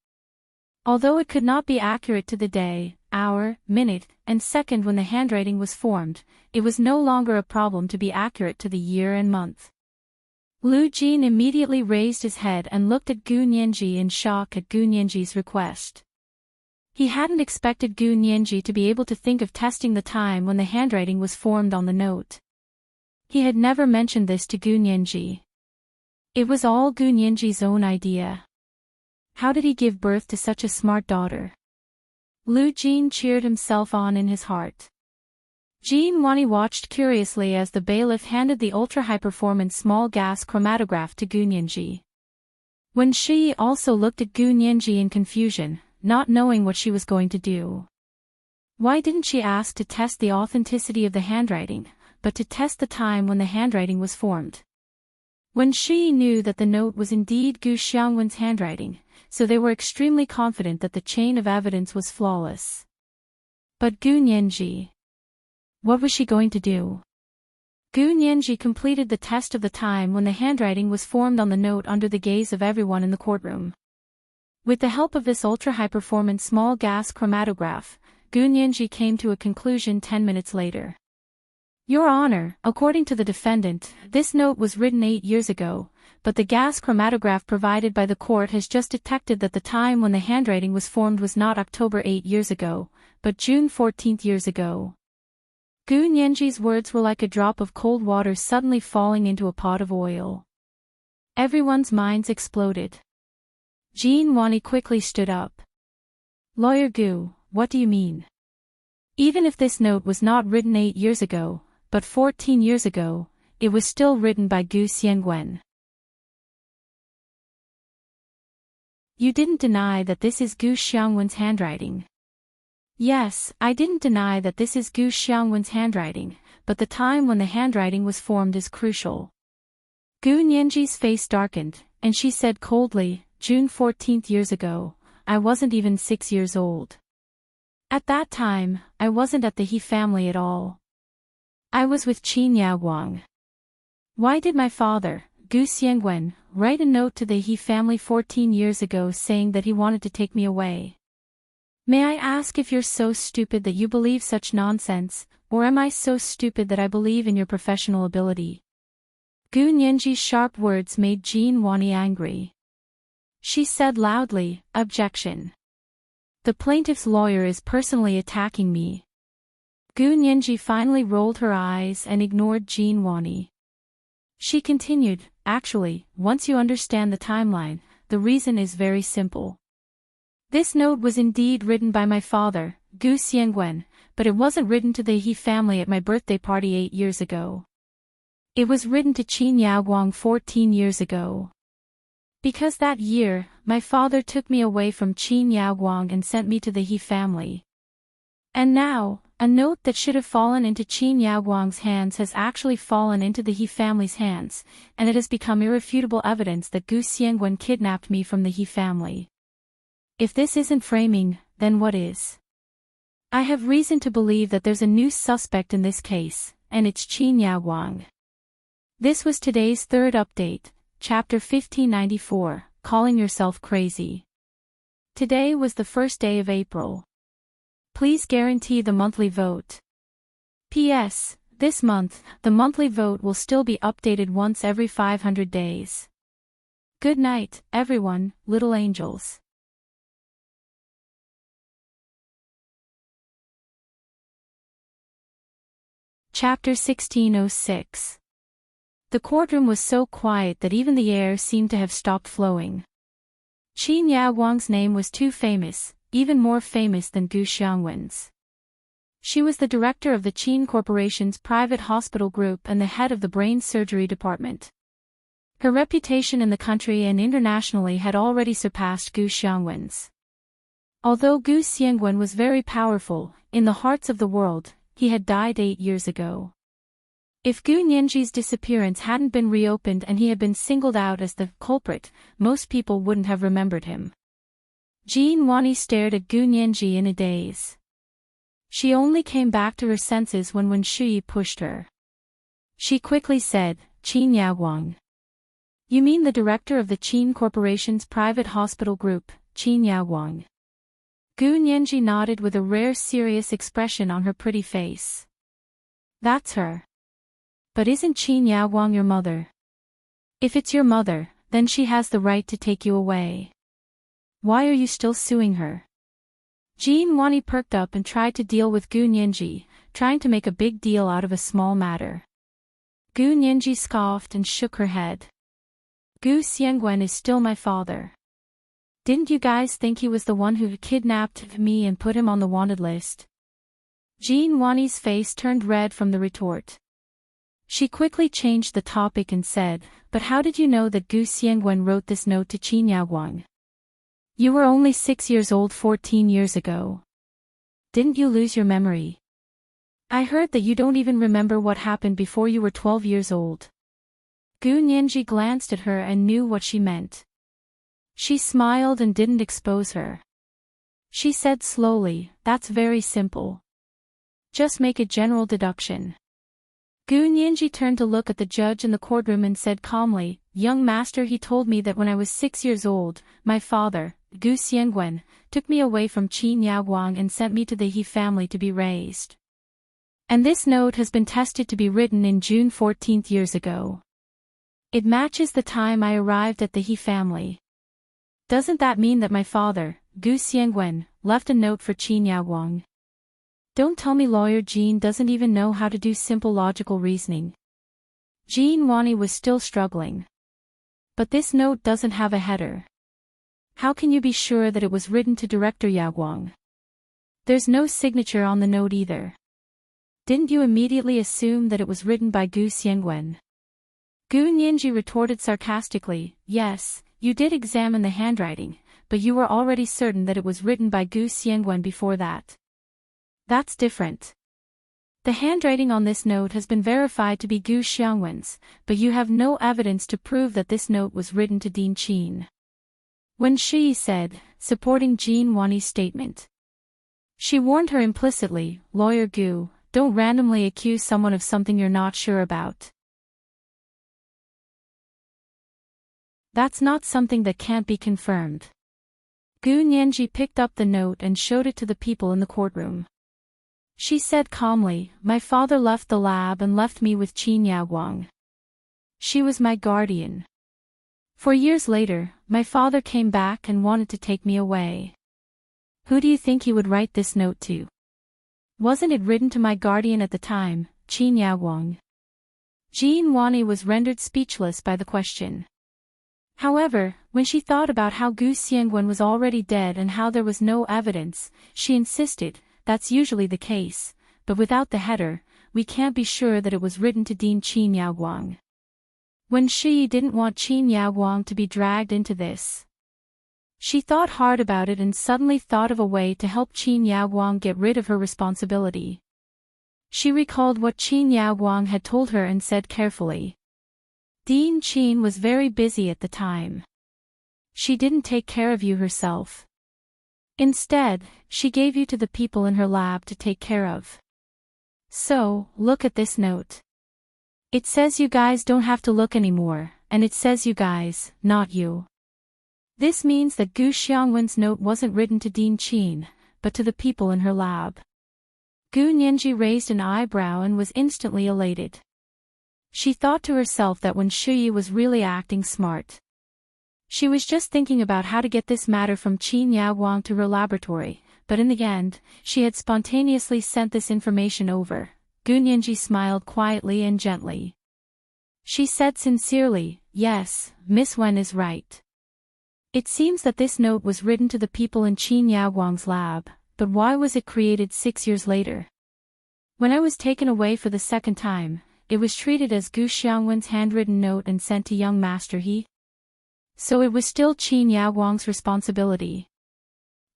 Although it could not be accurate to the day, hour, minute, and second when the handwriting was formed, it was no longer a problem to be accurate to the year and month. Lu Jin immediately raised his head and looked at Gu Nianji in shock at Gu Nianji's request. He hadn't expected Gu Nianji to be able to think of testing the time when the handwriting was formed on the note. He had never mentioned this to Gu Nianji. It was all Gu Nianji's own idea. How did he give birth to such a smart daughter? Lu Jin cheered himself on in his heart. Jin Wani watched curiously as the bailiff handed the ultra-high-performance small gas chromatograph to Gu Nianji. When she also looked at Gu Nianji in confusion, not knowing what she was going to do. Why didn't she ask to test the authenticity of the handwriting, but to test the time when the handwriting was formed? When she knew that the note was indeed Gu Xiangwen's handwriting, so they were extremely confident that the chain of evidence was flawless. But Gu Nianji. What was she going to do? Gu Nianji completed the test of the time when the handwriting was formed on the note under the gaze of everyone in the courtroom. With the help of this ultra-high-performance small gas chromatograph, Gu Nianji came to a conclusion 10 minutes later. Your Honor, according to the defendant, this note was written 8 years ago, but the gas chromatograph provided by the court has just detected that the time when the handwriting was formed was not October 8 years ago, but June 14 years ago. Gu Nianji's words were like a drop of cold water suddenly falling into a pot of oil. Everyone's minds exploded. Jin Wani quickly stood up. Lawyer Gu, what do you mean? Even if this note was not written 8 years ago, but 14 years ago, it was still written by Gu Xiangwen. You didn't deny that this is Gu Xiangwen's handwriting. Yes, I didn't deny that this is Gu Xiangwen's handwriting, but the time when the handwriting was formed is crucial. Gu Nianji's face darkened, and she said coldly, June 14 years ago, I wasn't even 6 years old. At that time, I wasn't at the He family at all. I was with Qin Yaoguang. Why did my father, Gu Xiangwen, write a note to the He family 14 years ago saying that he wanted to take me away? May I ask if you're so stupid that you believe such nonsense, or am I so stupid that I believe in your professional ability? Gu Nianji's sharp words made Jin Wani angry. She said loudly, Objection. The plaintiff's lawyer is personally attacking me. Gu Nianji finally rolled her eyes and ignored Jin Wani. She continued, Actually, once you understand the timeline, the reason is very simple. This note was indeed written by my father, Gu Xiangwen, but it wasn't written to the He family at my birthday party 8 years ago. It was written to Qin Yaoguang 14 years ago. Because that year, my father took me away from Qin Yaoguang and sent me to the He family. And now, A note that should have fallen into Qin Yaoguang's hands has actually fallen into the He family's hands, and it has become irrefutable evidence that Gu Xiangwen kidnapped me from the He family. If this isn't framing, then what is? I have reason to believe that there's a new suspect in this case, and it's Qin Yaoguang. This was today's third update, Chapter 1594, Calling Yourself Crazy. Today was the first day of April. Please guarantee the monthly vote. P.S. This month, the monthly vote will still be updated once every 500 days. Good night, everyone, little angels. Chapter 1606. The courtroom was so quiet that even the air seemed to have stopped flowing. Qin Yaoguang's name was too famous, even more famous than Gu Xiangwen's. She was the director of the Qin Corporation's private hospital group and the head of the brain surgery department. Her reputation in the country and internationally had already surpassed Gu Xiangwen's. Although Gu Xiangwen was very powerful, in the hearts of the world, he had died 8 years ago. If Gu Nianji's disappearance hadn't been reopened and he had been singled out as the culprit, most people wouldn't have remembered him. Jean Wani stared at Gu Nianji in a daze. She only came back to her senses when Wen Shuyi pushed her. She quickly said, Qin Yaoguang. You mean the director of the Qin Corporation's private hospital group, Qin Yaoguang? Gu Nianji nodded with a rare serious expression on her pretty face. That's her. But isn't Qin Yaoguang your mother? If it's your mother, then she has the right to take you away. Why are you still suing her? Jean Wani perked up and tried to deal with Gu Nianji, trying to make a big deal out of a small matter. Gu Nianji scoffed and shook her head. Gu Xiangwen is still my father. Didn't you guys think he was the one who kidnapped me and put him on the wanted list? Jean Wani's face turned red from the retort. She quickly changed the topic and said, but how did you know that Gu Xiangwen wrote this note to Qin Yaoguang? You were only 6 years old 14 years ago. Didn't you lose your memory? I heard that you don't even remember what happened before you were 12 years old. Gu Nianji glanced at her and knew what she meant. She smiled and didn't expose her. She said slowly, that's very simple. Just make a general deduction. Gu Nianji turned to look at the judge in the courtroom and said calmly, Young master, he told me that when I was 6 years old, my father, Gu Xiangwen, took me away from Qin Yaoguang and sent me to the He family to be raised. And this note has been tested to be written in June 14 years ago. It matches the time I arrived at the He family. Doesn't that mean that my father, Gu Xiangwen, left a note for Qin Yaoguang? Don't tell me lawyer Jean doesn't even know how to do simple logical reasoning. Jean Wani was still struggling. But this note doesn't have a header. How can you be sure that it was written to Director Yaoguang? There's no signature on the note either. Didn't you immediately assume that it was written by Gu Xiangwen? Gu Nianji retorted sarcastically, yes, you did examine the handwriting, but you were already certain that it was written by Gu Xiangwen before that. That's different. The handwriting on this note has been verified to be Gu Xiangwen's, but you have no evidence to prove that this note was written to Dean Qin. Wen Shuyi said, supporting Jean Wani's statement. She warned her implicitly, Lawyer Gu, don't randomly accuse someone of something you're not sure about. That's not something that can't be confirmed. Gu Nianji picked up the note and showed it to the people in the courtroom. She said calmly, my father left the lab and left me with Qin Yaoguang. She was my guardian. 4 years later, my father came back and wanted to take me away. Who do you think he would write this note to? Wasn't it written to my guardian at the time, Qin Yaoguang? Jean Wani was rendered speechless by the question. However, when she thought about how Gu Xiangwen was already dead and how there was no evidence, she insisted, that's usually the case, but without the header, we can't be sure that it was written to Dean Qin Yaoguang. Wen Shuyi didn't want Qin Yaoguang to be dragged into this. She thought hard about it and suddenly thought of a way to help Qin Yaoguang get rid of her responsibility. She recalled what Qin Yao Wang had told her and said carefully. Dean Qin was very busy at the time. She didn't take care of you herself. Instead, she gave you to the people in her lab to take care of. So, look at this note. It says you guys don't have to look anymore, and it says you guys, not you. This means that Gu Xiangwen's note wasn't written to Dean Qin, but to the people in her lab. Gu Nianji raised an eyebrow and was instantly elated. She thought to herself that when Shuyi was really acting smart. She was just thinking about how to get this matter from Qin Yao Wang to her laboratory, but in the end, she had spontaneously sent this information over. Gu Nianji smiled quietly and gently. She said sincerely, "Yes, Miss Wen is right. It seems that this note was written to the people in Qin Yao Wang's lab, but why was it created 6 years later? When I was taken away for the second time, it was treated as Gu Xiangwen's handwritten note and sent to young Master He. So it was still Qin Yao Wang's responsibility.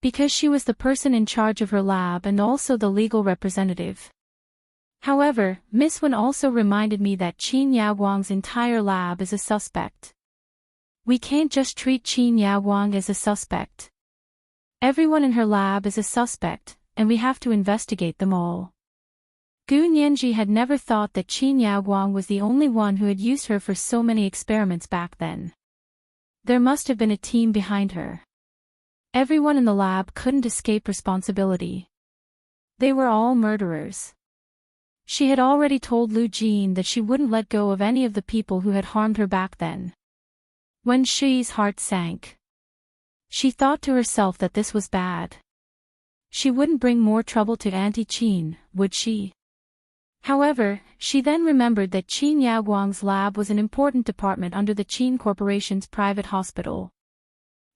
Because she was the person in charge of her lab and also the legal representative. However, Miss Wen also reminded me that Qin Yao Wang's entire lab is a suspect. We can't just treat Qin Yao Wang as a suspect. Everyone in her lab is a suspect, and we have to investigate them all." Gu Nianji had never thought that Qin Yao Wang was the only one who had used her for so many experiments back then. There must have been a team behind her. Everyone in the lab couldn't escape responsibility. They were all murderers. She had already told Lu Jin that she wouldn't let go of any of the people who had harmed her back then. When Shuyi's heart sank. She thought to herself that this was bad. She wouldn't bring more trouble to Auntie Qin, would she? However, she then remembered that Qin Yao Wang's lab was an important department under the Qin Corporation's private hospital.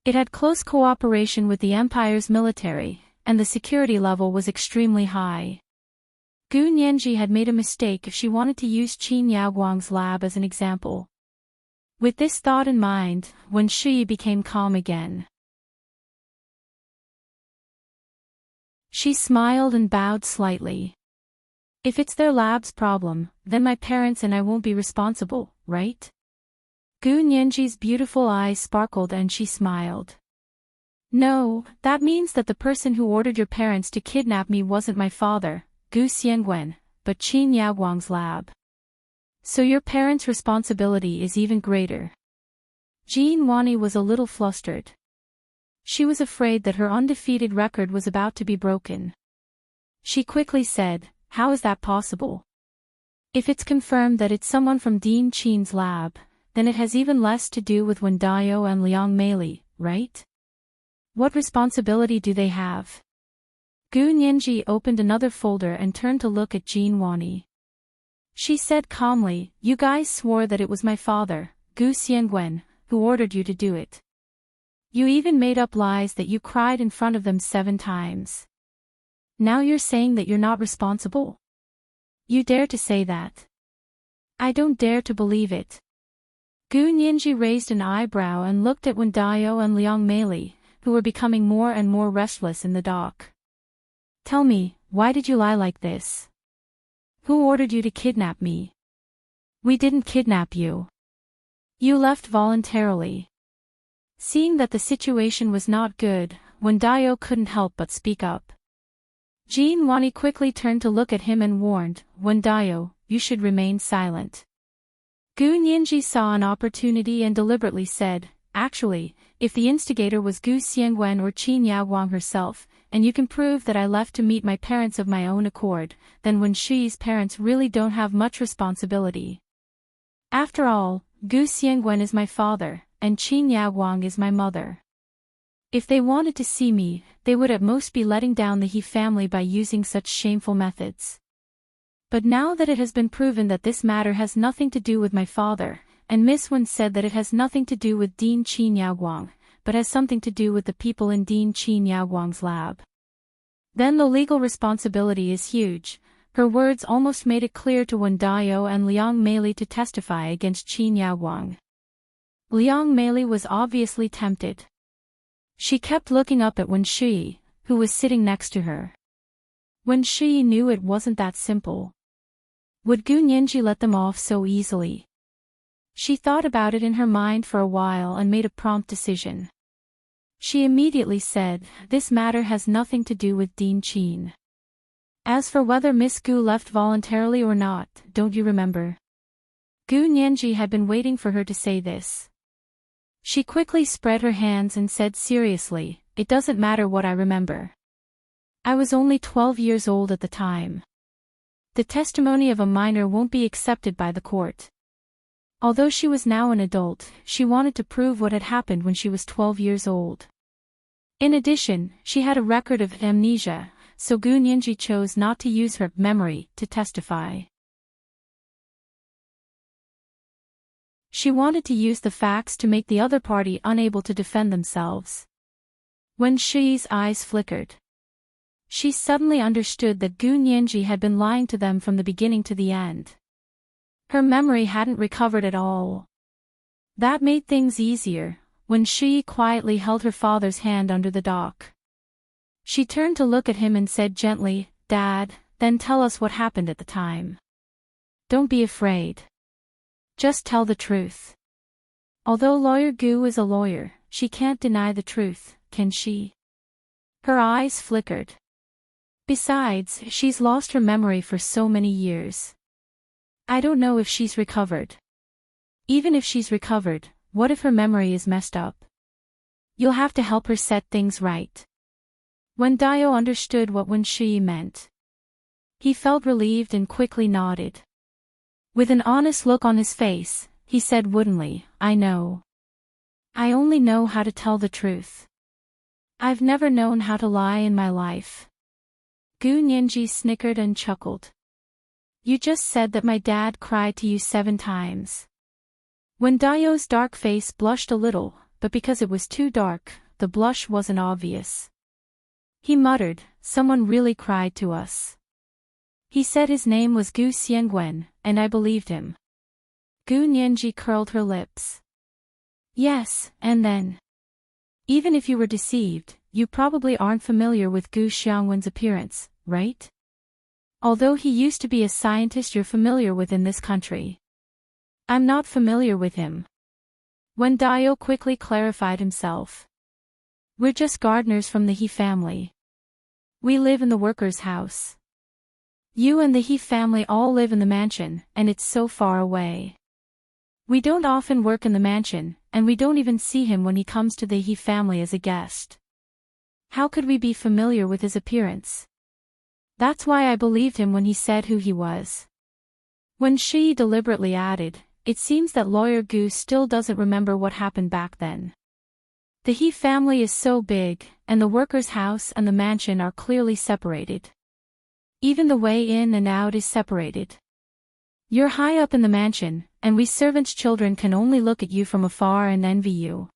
It had close cooperation with the Empire's military, and the security level was extremely high. Gu Nianji had made a mistake if she wanted to use Qin Yao Wang's lab as an example. With this thought in mind, when Shuyi became calm again, she smiled and bowed slightly. "If it's their lab's problem, then my parents and I won't be responsible, right?" Gu Nianji's beautiful eyes sparkled and she smiled. "No, that means that the person who ordered your parents to kidnap me wasn't my father, Gu Xiangwen, but Qin Yao Wang's lab. So your parents' responsibility is even greater." Jean Wani was a little flustered. She was afraid that her undefeated record was about to be broken. She quickly said, "How is that possible? If it's confirmed that it's someone from Dean Qin's lab, then it has even less to do with Wen Dayou and Liang Meili, right? What responsibility do they have?" Gu Nianji opened another folder and turned to look at Jean Wani. She said calmly, "You guys swore that it was my father, Gu Xiangwen, who ordered you to do it. You even made up lies that you cried in front of them 7 times. Now you're saying that you're not responsible? You dare to say that? I don't dare to believe it." Gu Nianji raised an eyebrow and looked at Wen Dayou and Liang Meili, who were becoming more and more restless in the dock. "Tell me, why did you lie like this? Who ordered you to kidnap me?" "We didn't kidnap you. You left voluntarily." Seeing that the situation was not good, Wen Dayou couldn't help but speak up. Jean Wani quickly turned to look at him and warned, "Wen Dayou, you should remain silent." Gu Nianji saw an opportunity and deliberately said, "Actually, if the instigator was Gu Xiangwen or Qin Yao Wang herself, and you can prove that I left to meet my parents of my own accord, then Wen Shuyi's parents really don't have much responsibility. After all, Gu Xiangwen is my father, and Qin Yao Wang is my mother. If they wanted to see me, they would at most be letting down the He family by using such shameful methods. But now that it has been proven that this matter has nothing to do with my father, and Miss Wen said that it has nothing to do with Dean Qin Yao Wang, but has something to do with the people in Dean Qin Yao Wang's lab, then the legal responsibility is huge." Her words almost made it clear to Wen Dayou and Liang Meili to testify against Qin Yao Wang. Liang Meili was obviously tempted. She kept looking up at Wen Shuyi, who was sitting next to her. When she knew it wasn't that simple. Would Gu Nianji let them off so easily? She thought about it in her mind for a while and made a prompt decision. She immediately said, "This matter has nothing to do with Dean Qin. As for whether Miss Gu left voluntarily or not, don't you remember?" Gu Nianji had been waiting for her to say this. She quickly spread her hands and said seriously, "It doesn't matter what I remember. I was only 12 years old at the time. The testimony of a minor won't be accepted by the court." Although she was now an adult, she wanted to prove what had happened when she was 12 years old. In addition, she had a record of amnesia, so Gu Nianji chose not to use her memory to testify. She wanted to use the facts to make the other party unable to defend themselves. When Shi's eyes flickered, she suddenly understood that Gu Nianji had been lying to them from the beginning to the end. Her memory hadn't recovered at all. That made things easier, when Shi quietly held her father's hand under the dock. She turned to look at him and said gently, "Dad, then tell us what happened at the time. Don't be afraid. Just tell the truth." Although Lawyer Gu is a lawyer, she can't deny the truth, can she? Her eyes flickered. Besides, she's lost her memory for so many years. I don't know if she's recovered. Even if she's recovered, what if her memory is messed up? You'll have to help her set things right. When Dio understood what Wen Shi meant, he felt relieved and quickly nodded. With an honest look on his face, he said woodenly, "I know. I only know how to tell the truth. I've never known how to lie in my life." Gu Nianji snickered and chuckled. "You just said that my dad cried to you 7 times. When Dio's dark face blushed a little, but because it was too dark, the blush wasn't obvious. He muttered, "Someone really cried to us. He said his name was Gu Xiangwen, and I believed him." Gu Nianji curled her lips. "Yes, and then? Even if you were deceived, you probably aren't familiar with Gu Xiangwen's appearance, right? Although he used to be a scientist you're familiar with in this country." "I'm not familiar with him." When Dio quickly clarified himself. "We're just gardeners from the He family. We live in the workers' house. You and the He family all live in the mansion, and it's so far away. We don't often work in the mansion, and we don't even see him when he comes to the He family as a guest. How could we be familiar with his appearance? That's why I believed him when he said who he was." When Shi deliberately added, "It seems that Lawyer Gu still doesn't remember what happened back then. The He family is so big, and the workers' house and the mansion are clearly separated. Even the way in and out is separated. You're high up in the mansion, and we servants' children can only look at you from afar and envy you.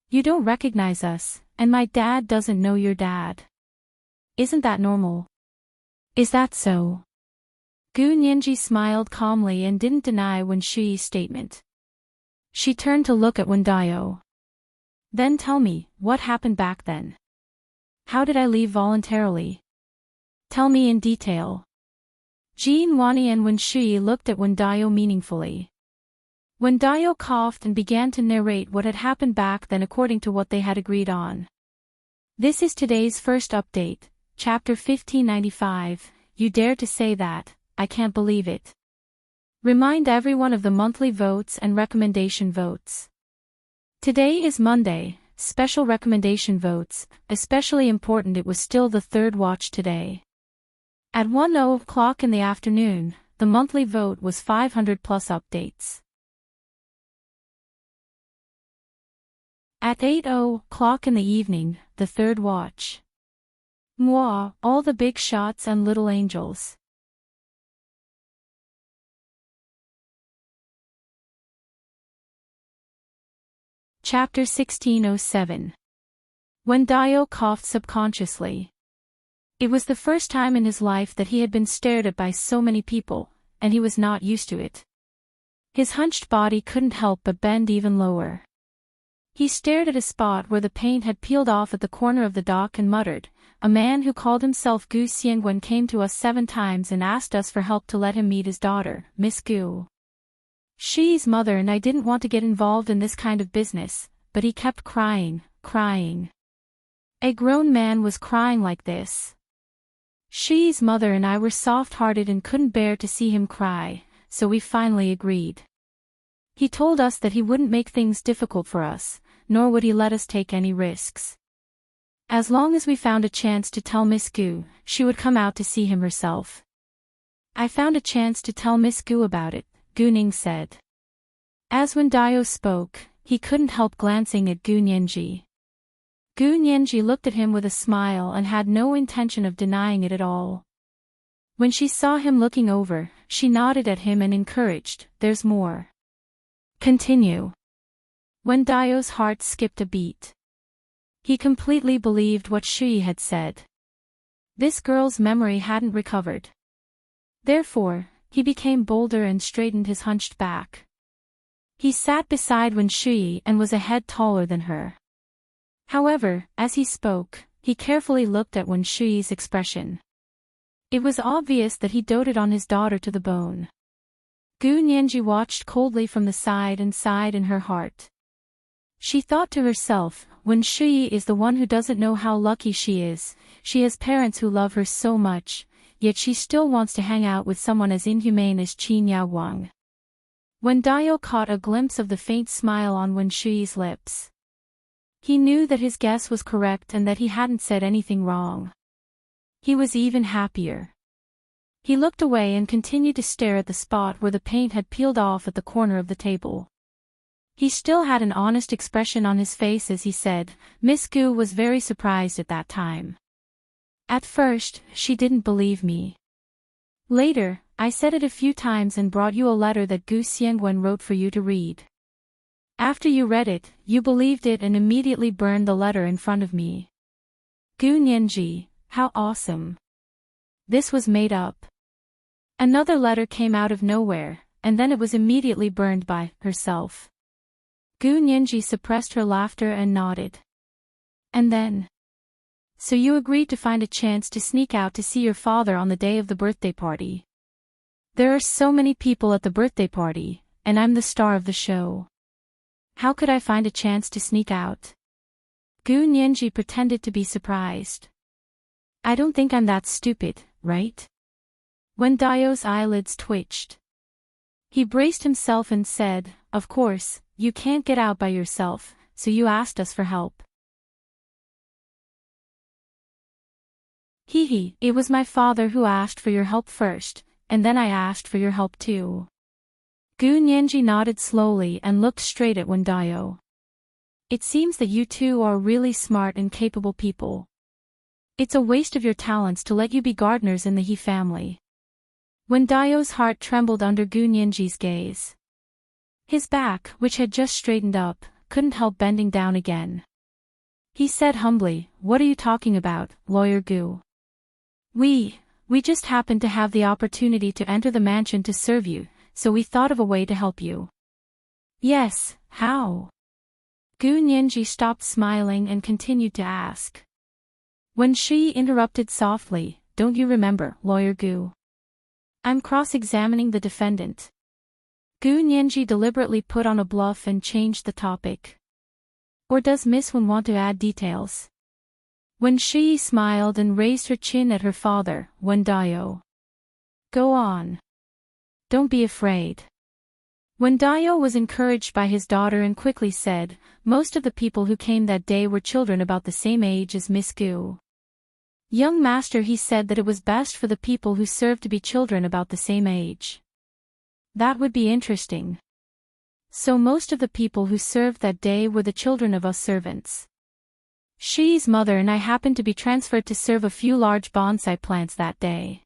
You don't recognize us, and my dad doesn't know your dad. Isn't that normal? Is that so?" Gu Nianji smiled calmly and didn't deny Wen Shi's statement. She turned to look at Wen Dio. "Then tell me, what happened back then? How did I leave voluntarily? Tell me in detail." Jean Wani and Wen Shi looked at Wen Dio meaningfully. Wen Dio coughed and began to narrate what had happened back then according to what they had agreed on. This is today's first update. Chapter 1595, You Dare to Say That, I Can't Believe It. Remind everyone of the monthly votes and recommendation votes. Today is Monday, special recommendation votes, especially important it was still the third watch today. At 1:00 in the afternoon, the monthly vote was 500 plus updates. At 8:00 in the evening, the third watch. Moi, all the big shots and little angels. Chapter 1607. When Dio coughed subconsciously. It was the first time in his life that he had been stared at by so many people, and he was not used to it. His hunched body couldn't help but bend even lower. He stared at a spot where the paint had peeled off at the corner of the dock and muttered, "A man who called himself Gu Xiangwen came to us 7 times and asked us for help to let him meet his daughter, Miss Gu. She's mother and I didn't want to get involved in this kind of business, but he kept crying. A grown man was crying like this. She's mother and I were soft-hearted and couldn't bear to see him cry, so we finally agreed. He told us that he wouldn't make things difficult for us, nor would he let us take any risks. As long as we found a chance to tell Miss Gu, she would come out to see him herself. I found a chance to tell Miss Gu about it," Gu Ning said. As when Dio spoke, he couldn't help glancing at Gu Nianji. Gu Nianji looked at him with a smile and had no intention of denying it at all. When she saw him looking over, she nodded at him and encouraged, "There's more. Continue." When Dio's heart skipped a beat. He completely believed what Shui had said. This girl's memory hadn't recovered. Therefore, he became bolder and straightened his hunched back. He sat beside Wen Shui and was a head taller than her. However, as he spoke, he carefully looked at Wen Shui's expression. It was obvious that he doted on his daughter to the bone. Gu Nianji watched coldly from the side and sighed in her heart. She thought to herself, Wen Shui is the one who doesn't know how lucky she is. She has parents who love her so much, yet she still wants to hang out with someone as inhumane as Qin Yao Wang. When Dio caught a glimpse of the faint smile on Wen Shui's lips, he knew that his guess was correct and that he hadn't said anything wrong. He was even happier. He looked away and continued to stare at the spot where the paint had peeled off at the corner of the table. He still had an honest expression on his face as he said, "Miss Gu was very surprised at that time. At first, she didn't believe me. Later, I said it a few times and brought you a letter that Gu Xiangwen wrote for you to read. After you read it, you believed it and immediately burned the letter in front of me. Gu Nianji, how awesome. This was made up." Another letter came out of nowhere, and then it was immediately burned by herself. Gu Nianji suppressed her laughter and nodded. "And then? So you agreed to find a chance to sneak out to see your father on the day of the birthday party. There are so many people at the birthday party, and I'm the star of the show. How could I find a chance to sneak out?" Gu Nianji pretended to be surprised. "I don't think I'm that stupid, right?" When Dio's eyelids twitched, he braced himself and said, "Of course, you can't get out by yourself, so you asked us for help." It was my father who asked for your help first, and then I asked for your help too." Gu Nianji nodded slowly and looked straight at Wen Dio. "It seems that you two are really smart and capable people. It's a waste of your talents to let you be gardeners in the He family." Wen Dio's heart trembled under Gu Nianji's gaze. His back, which had just straightened up, couldn't help bending down again. He said humbly, "What are you talking about, Lawyer Gu? We just happened to have the opportunity to enter the mansion to serve you, so we thought of a way to help you." "Yes, how?" Gu Nianji stopped smiling and continued to ask. When she interrupted softly, "Don't you remember, Lawyer Gu? I'm cross-examining the defendant." Gu Nianji deliberately put on a bluff and changed the topic. "Or does Miss Wen want to add details?" When she smiled and raised her chin at her father, Wen Dio. "Go on. Don't be afraid." Wen Dio was encouraged by his daughter and quickly said, "Most of the people who came that day were children about the same age as Miss Gu. Young master, he said that it was best for the people who served to be children about the same age. That would be interesting. So most of the people who served that day were the children of us servants. She's mother and I happened to be transferred to serve a few large bonsai plants that day.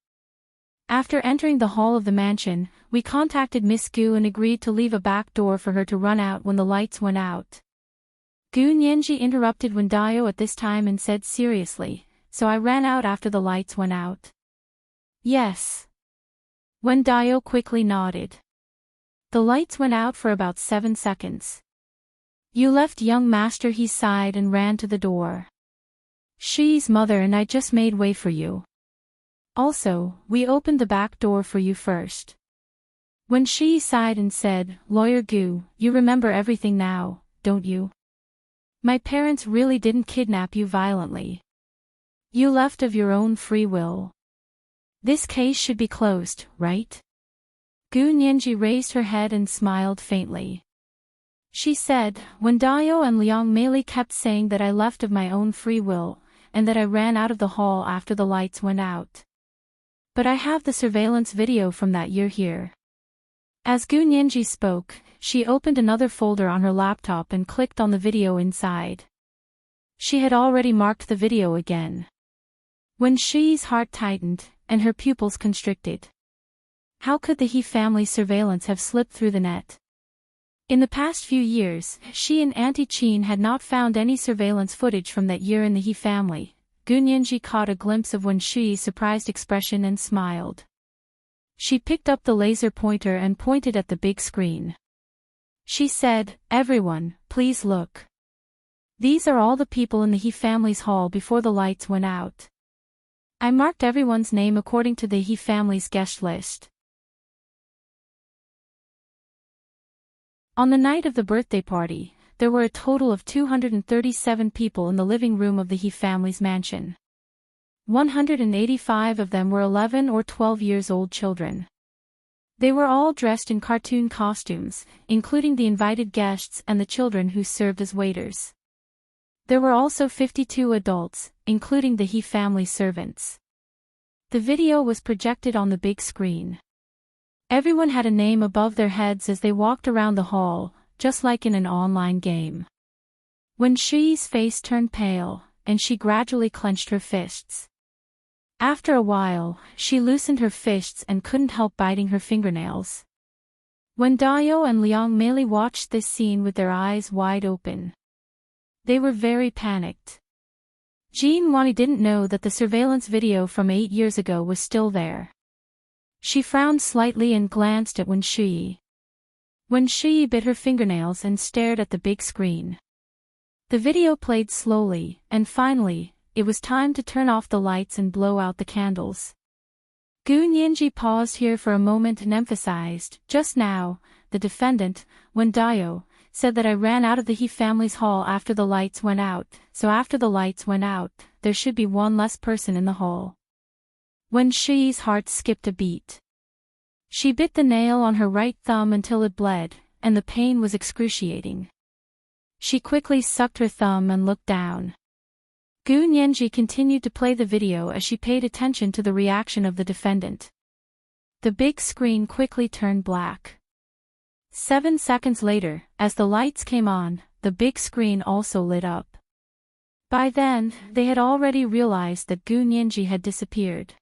After entering the hall of the mansion, we contacted Miss Gu and agreed to leave a back door for her to run out when the lights went out." Gu Nianji interrupted Wen Dio at this time and said seriously, "So I ran out after the lights went out?" "Yes." Wen Dio quickly nodded. "The lights went out for about 7 seconds. You left young master, he sighed and ran to the door. She's mother and I just made way for you. Also, we opened the back door for you first. When she sighed and said, Lawyer Gu, you remember everything now, don't you? My parents really didn't kidnap you violently. You left of your own free will. This case should be closed, right? Gu Nianji raised her head and smiled faintly. She said, when Dayo and Liang Meili kept saying that I left of my own free will, and that I ran out of the hall after the lights went out. But I have the surveillance video from that year here. As Gu Nianji spoke, she opened another folder on her laptop and clicked on the video inside. She had already marked the video again. When Shi's heart tightened, and her pupils constricted. How could the He family surveillance have slipped through the net? In the past few years, Shi and Auntie Qin had not found any surveillance footage from that year in the He family. Gu Nianji caught a glimpse of when Shi's surprised expression and smiled. She picked up the laser pointer and pointed at the big screen. She said, everyone, please look. These are all the people in the He family's hall before the lights went out. I marked everyone's name according to the He family's guest list. On the night of the birthday party, there were a total of 237 people in the living room of the He family's mansion. 185 of them were 11 or 12 years old children. They were all dressed in cartoon costumes, including the invited guests and the children who served as waiters. There were also 52 adults, including the He family servants. The video was projected on the big screen. Everyone had a name above their heads as they walked around the hall, just like in an online game. When Shi's face turned pale, and she gradually clenched her fists. After a while, she loosened her fists and couldn't help biting her fingernails. When Dayo and Liang Meili watched this scene with their eyes wide open, they were very panicked. Jean Wani didn't know that the surveillance video from 8 years ago was still there. She frowned slightly and glanced at Wen Shi. Wen Shi bit her fingernails and stared at the big screen. The video played slowly, and finally, it was time to turn off the lights and blow out the candles. Gu Nianji paused here for a moment and emphasized, just now, the defendant, Wen Dayo, said that I ran out of the He family's hall after the lights went out, so after the lights went out, there should be one less person in the hall. Wen Shi's heart skipped a beat. She bit the nail on her right thumb until it bled, and the pain was excruciating. She quickly sucked her thumb and looked down. Gu Nianji continued to play the video as she paid attention to the reaction of the defendant. The big screen quickly turned black. 7 seconds later, as the lights came on, the big screen also lit up. By then, they had already realized that Gu Nianji had disappeared.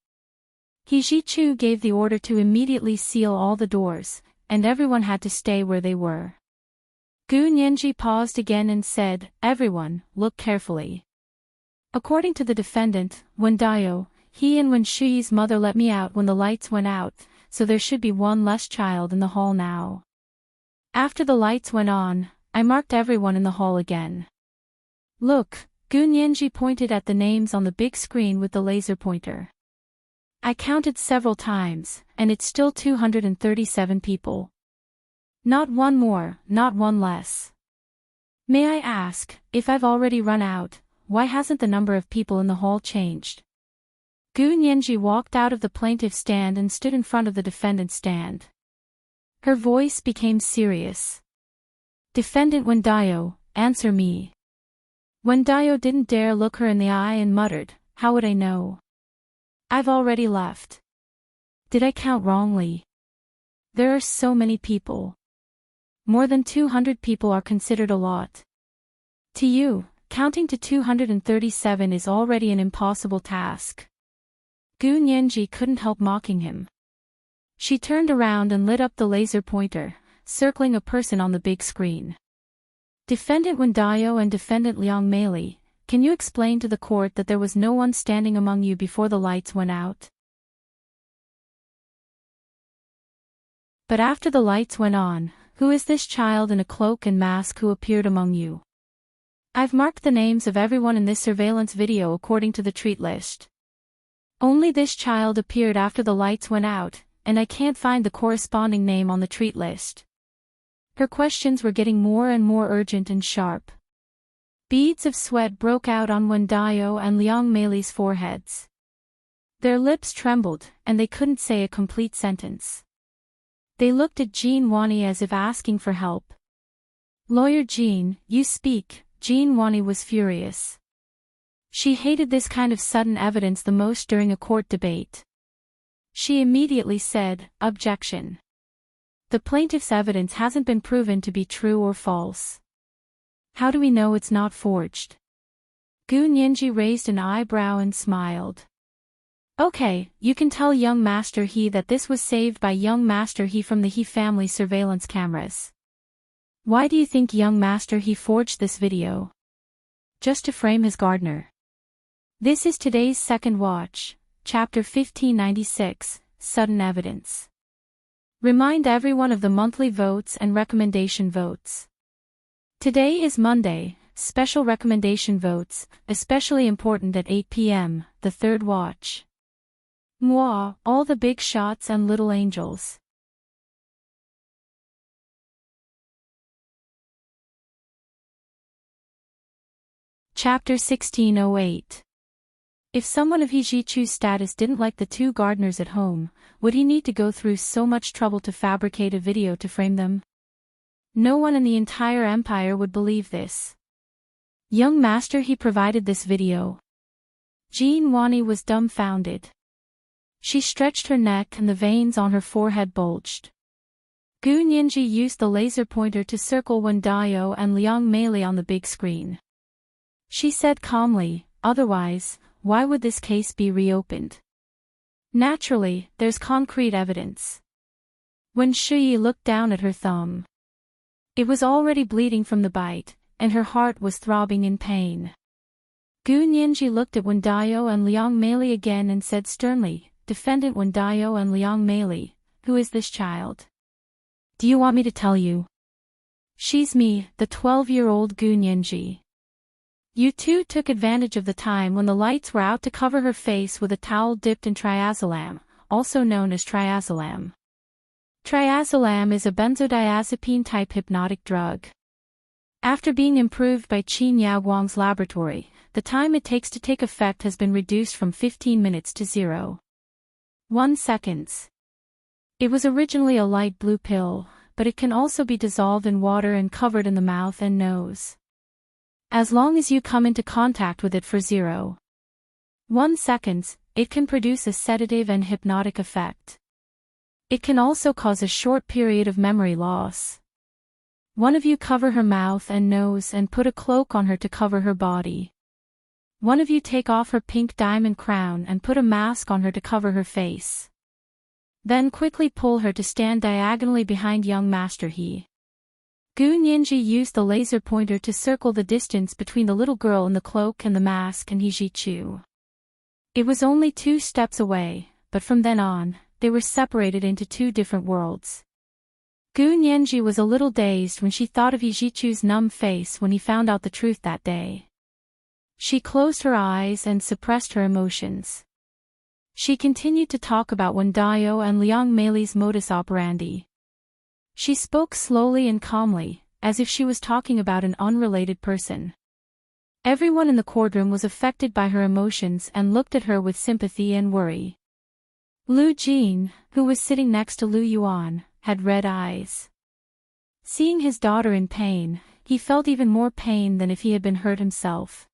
He Zhichu gave the order to immediately seal all the doors, and everyone had to stay where they were. Gu Nianji paused again and said, everyone, look carefully. According to the defendant, Wen Dayo, he and Wen Shi's mother let me out when the lights went out, so there should be one less child in the hall now. After the lights went on, I marked everyone in the hall again. Look, Gu Nianji pointed at the names on the big screen with the laser pointer. I counted several times, and it's still 237 people. Not one more, not one less. May I ask, if I've already run out, why hasn't the number of people in the hall changed? Gu Nianji walked out of the plaintiff's stand and stood in front of the defendant's stand. Her voice became serious. Defendant Wen Dayo, answer me. Wen Dayo didn't dare look her in the eye and muttered, how would I know? I've already left. Did I count wrongly? There are so many people. More than 200 people are considered a lot. To you, counting to 237 is already an impossible task. Gu Nianji couldn't help mocking him. She turned around and lit up the laser pointer, circling a person on the big screen. Defendant Wen Dayo and Defendant Liang Meili, can you explain to the court that there was no one standing among you before the lights went out? But after the lights went on, Who is this child in a cloak and mask who appeared among you? I've marked the names of everyone in this surveillance video according to the treat list. Only this child appeared after the lights went out, and I can't find the corresponding name on the treat list. Her questions were getting more and more urgent and sharp. Beads of sweat broke out on Wendayo and Liang Mei's foreheads. Their lips trembled, and they couldn't say a complete sentence. They looked at Jean Wani as if asking for help. Lawyer Jean, you speak. Jean Wani was furious. She hated this kind of sudden evidence the most during a court debate. She immediately said, objection. The plaintiff's evidence hasn't been proven to be true or false. How do we know it's not forged? Gu Nianji raised an eyebrow and smiled. Okay, you can tell young Master He that this was saved by young Master He from the He family surveillance cameras. Why do you think young Master He forged this video? Just to frame his gardener. This is today's second watch, chapter 1596, Sudden Evidence. Remind everyone of the monthly votes and recommendation votes. Today is Monday, special recommendation votes, especially important at 8 p.m., the third watch. Moi, all the big shots and little angels. Chapter 1608. If someone of He Jichu's status didn't like the two gardeners at home, would he need to go through so much trouble to fabricate a video to frame them? No one in the entire empire would believe this. Young Master He provided this video. Jean Wani was dumbfounded. She stretched her neck and the veins on her forehead bulged. Gu Nianji used the laser pointer to circle Wendayo and Liang Mei on the big screen. She said calmly, otherwise, why would this case be reopened? Naturally, there's concrete evidence. When Shuyi looked down at her thumb, it was already bleeding from the bite, and her heart was throbbing in pain. Gu Nianji looked at Wendayo and Liang Mei again and said sternly, Defendant Wendayo and Liang Mei, who is this child? Do you want me to tell you? She's me, the 12-year-old Gu Nianji. You two took advantage of the time when the lights were out to cover her face with a towel dipped in triazolam, also known as triazolam. Triazolam is a benzodiazepine-type hypnotic drug. After being improved by Qin Yaguang's laboratory, the time it takes to take effect has been reduced from 15 minutes to 0.1 seconds. It was originally a light blue pill, but it can also be dissolved in water and covered in the mouth and nose. As long as you come into contact with it for 0.1 seconds, it can produce a sedative and hypnotic effect. It can also cause a short period of memory loss. One of you cover her mouth and nose and put a cloak on her to cover her body. One of you take off her pink diamond crown and put a mask on her to cover her face. Then quickly pull her to stand diagonally behind young Master He. Gu Nianji used the laser pointer to circle the distance between the little girl in the cloak and the mask and He Jichu. It was only 2 steps away, but from then on, they were separated into 2 different worlds. Gu Nianji was a little dazed when she thought of He Jichu's numb face when he found out the truth that day. She closed her eyes and suppressed her emotions. She continued to talk about Wendayo and Liang Mei's modus operandi. She spoke slowly and calmly, as if she was talking about an unrelated person. Everyone in the courtroom was affected by her emotions and looked at her with sympathy and worry. Lu Jin, who was sitting next to Lu Yuan, had red eyes. Seeing his daughter in pain, he felt even more pain than if he had been hurt himself.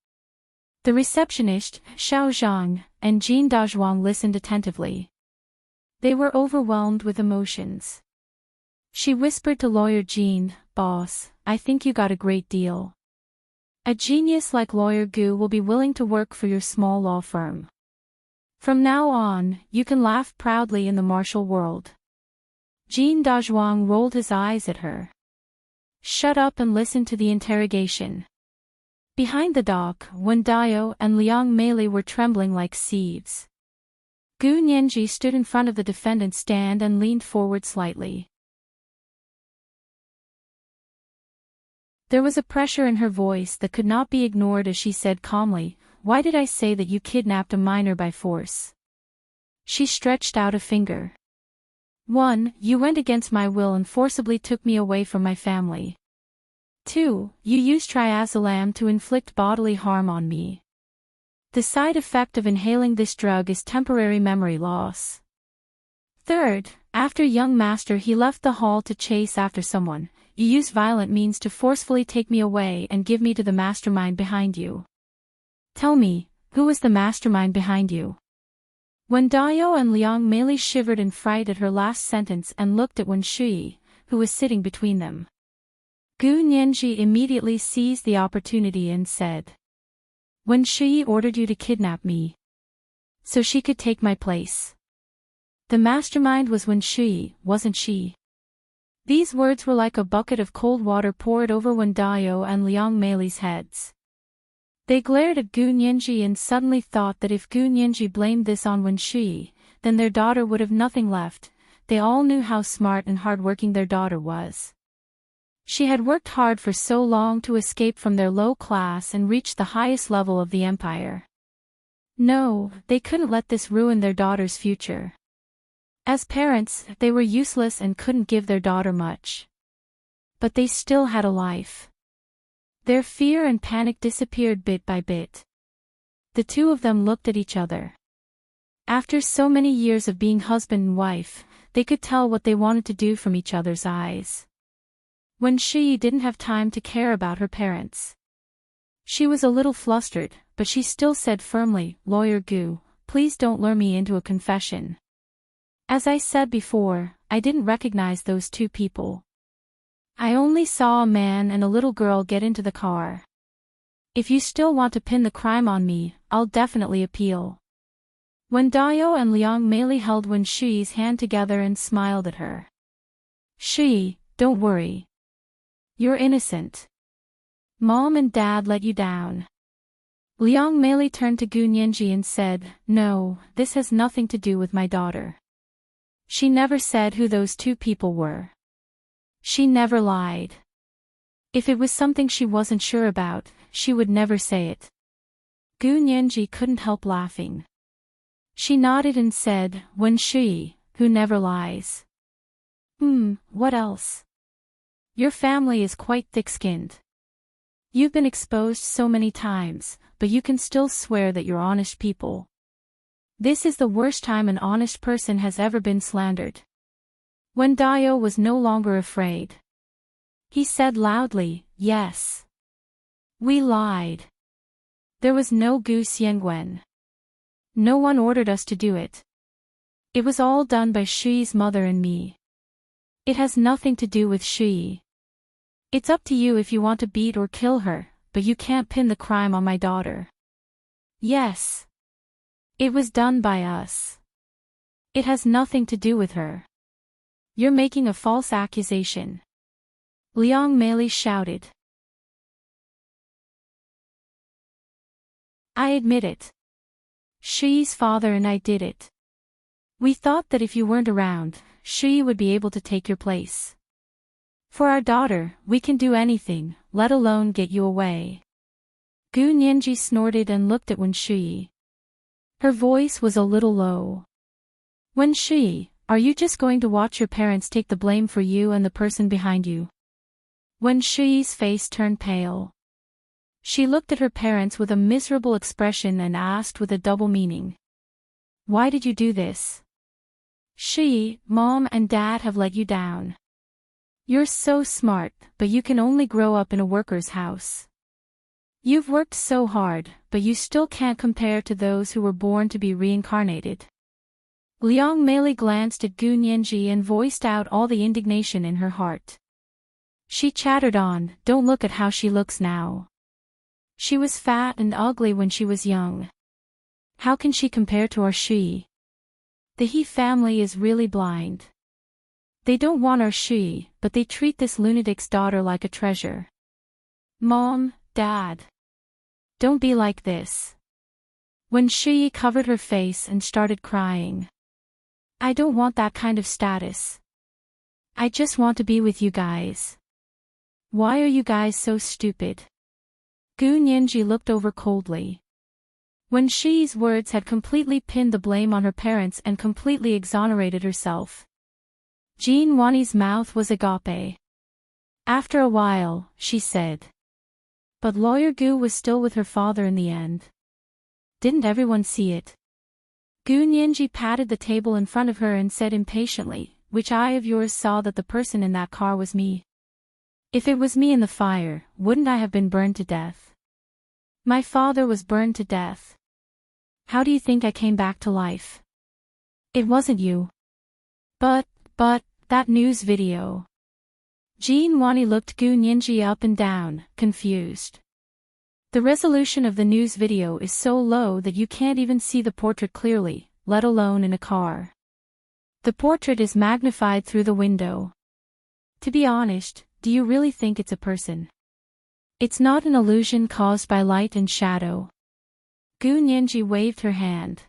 The receptionist, Xiao Zhang, and Jin Dazhuang listened attentively. They were overwhelmed with emotions. She whispered to Lawyer Jean, Boss, I think you got a great deal. A genius like Lawyer Gu will be willing to work for your small law firm. From now on, you can laugh proudly in the martial world. Jin Dazhuang rolled his eyes at her. Shut up and listen to the interrogation. Behind the dock, Wendayo and Liang Mei were trembling like sieves. Gu Nianji stood in front of the defendant's stand and leaned forward slightly. There was a pressure in her voice that could not be ignored as she said calmly, "Why did I say that you kidnapped a minor by force?" She stretched out a finger. 1. You went against my will and forcibly took me away from my family. 2. You used triazolam to inflict bodily harm on me. The side effect of inhaling this drug is temporary memory loss. 3rd, after young master he left the hall to chase after someone, you used violent means to forcefully take me away and give me to the mastermind behind you. Tell me, who was the mastermind behind you? Wen Dayo and Liang Meili shivered in fright at her last sentence and looked at Wen Shui, who was sitting between them. Gu Nianji immediately seized the opportunity and said, "Wen Shui ordered you to kidnap me, so she could take my place. The mastermind was Wen Shui, wasn't she?" These words were like a bucket of cold water poured over Wen Dayo and Liang Meili's heads. They glared at Gu Nianji and suddenly thought that if Gu Nianji blamed this on Wen Shui, then their daughter would have nothing left. They all knew how smart and hardworking their daughter was. She had worked hard for so long to escape from their low class and reach the highest level of the empire. No, they couldn't let this ruin their daughter's future. As parents, they were useless and couldn't give their daughter much. But they still had a life. Their fear and panic disappeared bit by bit. The two of them looked at each other. After so many years of being husband and wife, they could tell what they wanted to do from each other's eyes. Wen Shui didn't have time to care about her parents. She was a little flustered, but she still said firmly, "Lawyer Gu, please don't lure me into a confession. As I said before, I didn't recognize those two people. I only saw a man and a little girl get into the car. If you still want to pin the crime on me, I'll definitely appeal." Wen Dayo and Liang Meili held Wen Shui's hand together and smiled at her. "Shui, don't worry. You're innocent. Mom and Dad let you down." Liang Meili turned to Gu Nianji and said, "No, this has nothing to do with my daughter. She never said who those two people were. She never lied. If it was something she wasn't sure about, she would never say it." Gu Nianji couldn't help laughing. She nodded and said, "Wen Shui, who never lies. What else? Your family is quite thick-skinned. You've been exposed so many times, but you can still swear that you're honest people. This is the worst time an honest person has ever been slandered." Wen Dayo was no longer afraid. He said loudly, "Yes. We lied. There was no Gu Xiangwen. No one ordered us to do it. It was all done by Shui's mother and me. It has nothing to do with Shui. It's up to you if you want to beat or kill her, but you can't pin the crime on my daughter. Yes. It was done by us. It has nothing to do with her. You're making a false accusation." Liang Meili shouted. "I admit it. Shui's father and I did it. We thought that if you weren't around, Shui would be able to take your place. For our daughter, we can do anything, let alone get you away." Gu Nianji snorted and looked at Wen Shui. Her voice was a little low. "Wen Shui, are you just going to watch your parents take the blame for you and the person behind you?" Wen Shui's face turned pale. She looked at her parents with a miserable expression and asked with a double meaning, "Why did you do this? Shui, Mom and Dad have let you down. You're so smart, but you can only grow up in a worker's house. You've worked so hard, but you still can't compare to those who were born to be reincarnated." Liang Meili glanced at Gu Nianji and voiced out all the indignation in her heart. She chattered on, "Don't look at how she looks now. She was fat and ugly when she was young. How can she compare to our Shui? The He family is really blind. They don't want our Shui, but they treat this lunatic's daughter like a treasure. Mom, Dad. Don't be like this." When Shui covered her face and started crying. "I don't want that kind of status. I just want to be with you guys." Why are you guys so stupid? Gu Nianji looked over coldly. Wen Shi's words had completely pinned the blame on her parents and completely exonerated herself. Jin Wani's mouth was agape. After a while, she said. But Lawyer Gu was still with her father in the end. Didn't everyone see it? Gu Nianji patted the table in front of her and said impatiently, which eye of yours saw that the person in that car was me? If it was me in the fire, wouldn't I have been burned to death? My father was burned to death. How do you think I came back to life? It wasn't you. But, that news video. Jin Wani looked Gu Nianji up and down, confused. The resolution of the news video is so low that you can't even see the portrait clearly, let alone in a car. The portrait is magnified through the window. To be honest, do you really think it's a person? It's not an illusion caused by light and shadow. Gu Nianji waved her hand.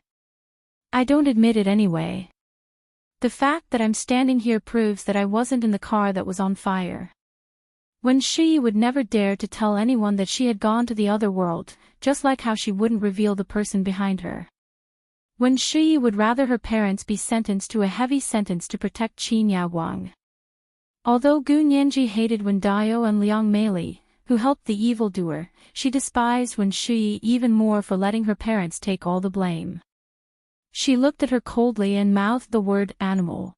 I don't admit it anyway. The fact that I'm standing here proves that I wasn't in the car that was on fire. Wen Shi would never dare to tell anyone that she had gone to the other world, just like how she wouldn't reveal the person behind her. Wen Shi would rather her parents be sentenced to a heavy sentence to protect Qin Yaoguang. Although Gu Nianji hated Wen Dao and Liang Meili, who helped the evildoer, she despised Wen Shi even more for letting her parents take all the blame. She looked at her coldly and mouthed the word animal.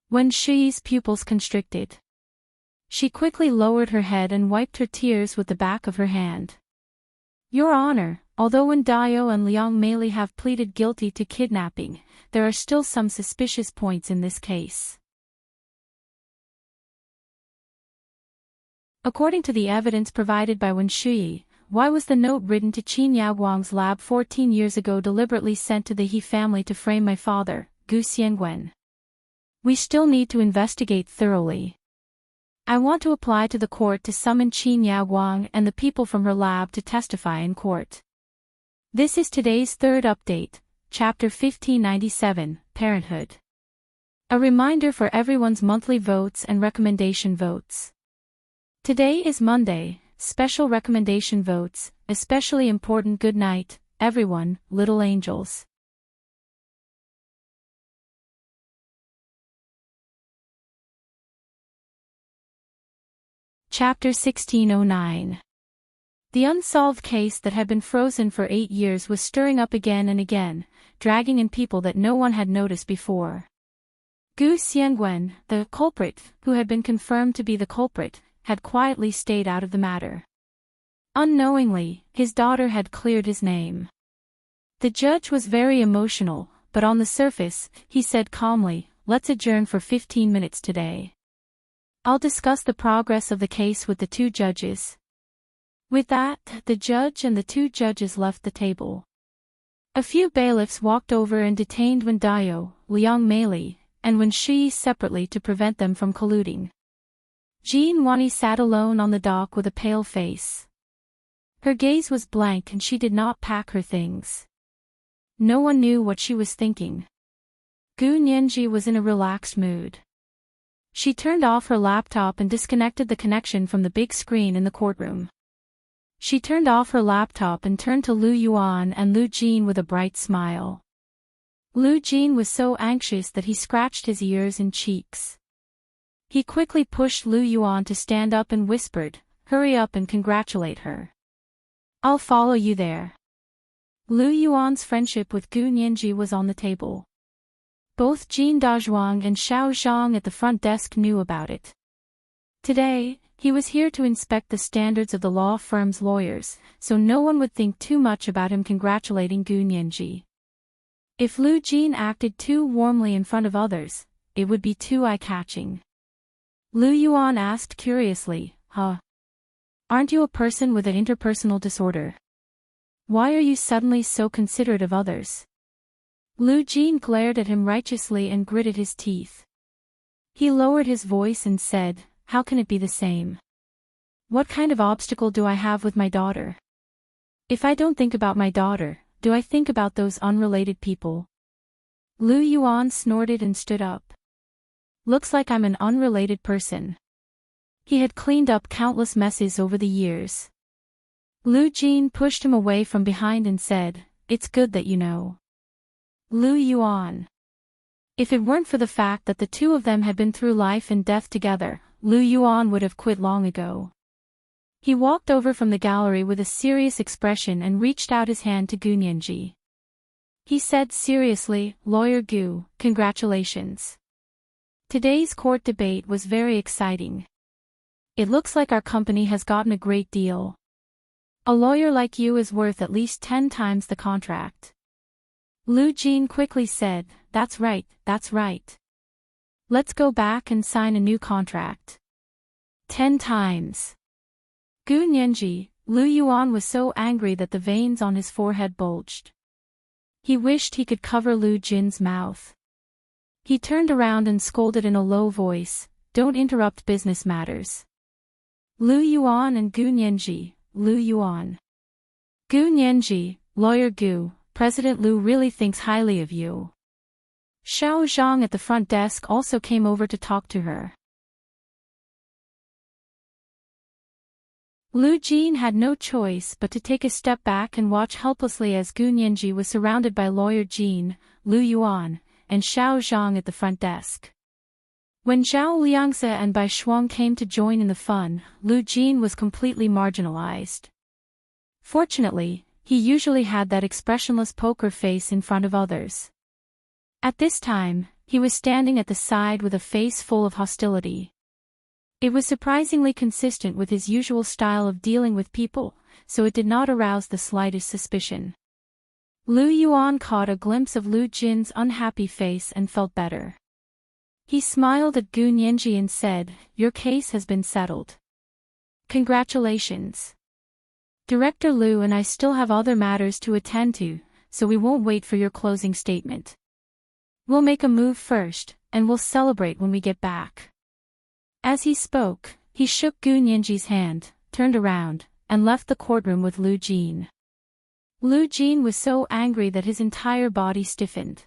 Wen Shi's pupils constricted. She quickly lowered her head and wiped her tears with the back of her hand. Your Honor, although Wen Dao and Liang Meili have pleaded guilty to kidnapping, there are still some suspicious points in this case. According to the evidence provided by Wen Shi, why was the note written to Qin Yaoguang's lab 14 years ago deliberately sent to the He family to frame my father, Gu Xiangwen? We still need to investigate thoroughly. I want to apply to the court to summon Qin Yaoguang and the people from her lab to testify in court. This is today's third update, Chapter 1597, Parenthood. A reminder for everyone's monthly votes and recommendation votes. Today is Monday. Special recommendation votes, especially important. Good night, everyone, little angels. Chapter 1609. The unsolved case that had been frozen for 8 years was stirring up again and again, dragging in people that no one had noticed before. Gu Xiangwen, the culprit, who had been confirmed to be the culprit, had quietly stayed out of the matter. Unknowingly, his daughter had cleared his name. The judge was very emotional, but on the surface, he said calmly, let's adjourn for 15 minutes today. I'll discuss the progress of the case with the 2 judges. With that, the judge and the 2 judges left the table. A few bailiffs walked over and detained Wen Dao, Liang Meili, and Wen Shi separately to prevent them from colluding. Jin Wani sat alone on the dock with a pale face. Her gaze was blank and she did not pack her things. No one knew what she was thinking. Gu Nianji was in a relaxed mood. She turned off her laptop and disconnected the connection from the big screen in the courtroom. She turned off her laptop and turned to Lu Yuan and Lu Jin with a bright smile. Lu Jin was so anxious that he scratched his ears and cheeks. He quickly pushed Lu Yuan to stand up and whispered, hurry up and congratulate her. I'll follow you there. Lu Yuan's friendship with Gu Nianji was on the table. Both Jin Dazhuang and Xiao Zhang at the front desk knew about it. Today, he was here to inspect the standards of the law firm's lawyers, so no one would think too much about him congratulating Gu Nianji. If Lu Jin acted too warmly in front of others, it would be too eye-catching. Lu Yuan asked curiously, Aren't you a person with an interpersonal disorder? Why are you suddenly so considerate of others? Lu Jin glared at him righteously and gritted his teeth. He lowered his voice and said, how can it be the same? What kind of obstacle do I have with my daughter? If I don't think about my daughter, do I think about those unrelated people? Lu Yuan snorted and stood up. Looks like I'm an unrelated person. He had cleaned up countless messes over the years. Lu Jin pushed him away from behind and said, "It's good that you know." Lu Yuan. If it weren't for the fact that the two of them had been through life and death together, Lu Yuan would have quit long ago. He walked over from the gallery with a serious expression and reached out his hand to Gu Nianji. He said seriously, "Lawyer Gu, congratulations. Today's court debate was very exciting. It looks like our company has gotten a great deal. A lawyer like you is worth at least 10 times the contract." Lu Jin quickly said, That's right. Let's go back and sign a new contract." 10 times. Gu Nianji, Lu Yuan was so angry that the veins on his forehead bulged. He wished he could cover Lu Jin's mouth. He turned around and scolded in a low voice, "Don't interrupt business matters." Lu Yuan and Gu Nianji, Lu Yuan. Gu Nianji, "Lawyer Gu, President Lu really thinks highly of you." Xiao Zhang at the front desk also came over to talk to her. Lu Jin had no choice but to take a step back and watch helplessly as Gu Nianji was surrounded by Lawyer Jin, Lu Yuan, and Xiao Zhang at the front desk. When Zhao Liangze and Bai Shuang came to join in the fun, Lu Jin was completely marginalized. Fortunately, he usually had that expressionless poker face in front of others. At this time, he was standing at the side with a face full of hostility. It was surprisingly consistent with his usual style of dealing with people, so it did not arouse the slightest suspicion. Lu Yuan caught a glimpse of Lu Jin's unhappy face and felt better. He smiled at Gu Nianji and said, "Your case has been settled. Congratulations. Director Lu and I still have other matters to attend to, so we won't wait for your closing statement. We'll make a move first, and we'll celebrate when we get back." As he spoke, he shook Gu Nianji's hand, turned around, and left the courtroom with Lu Jin. Lu Jin was so angry that his entire body stiffened.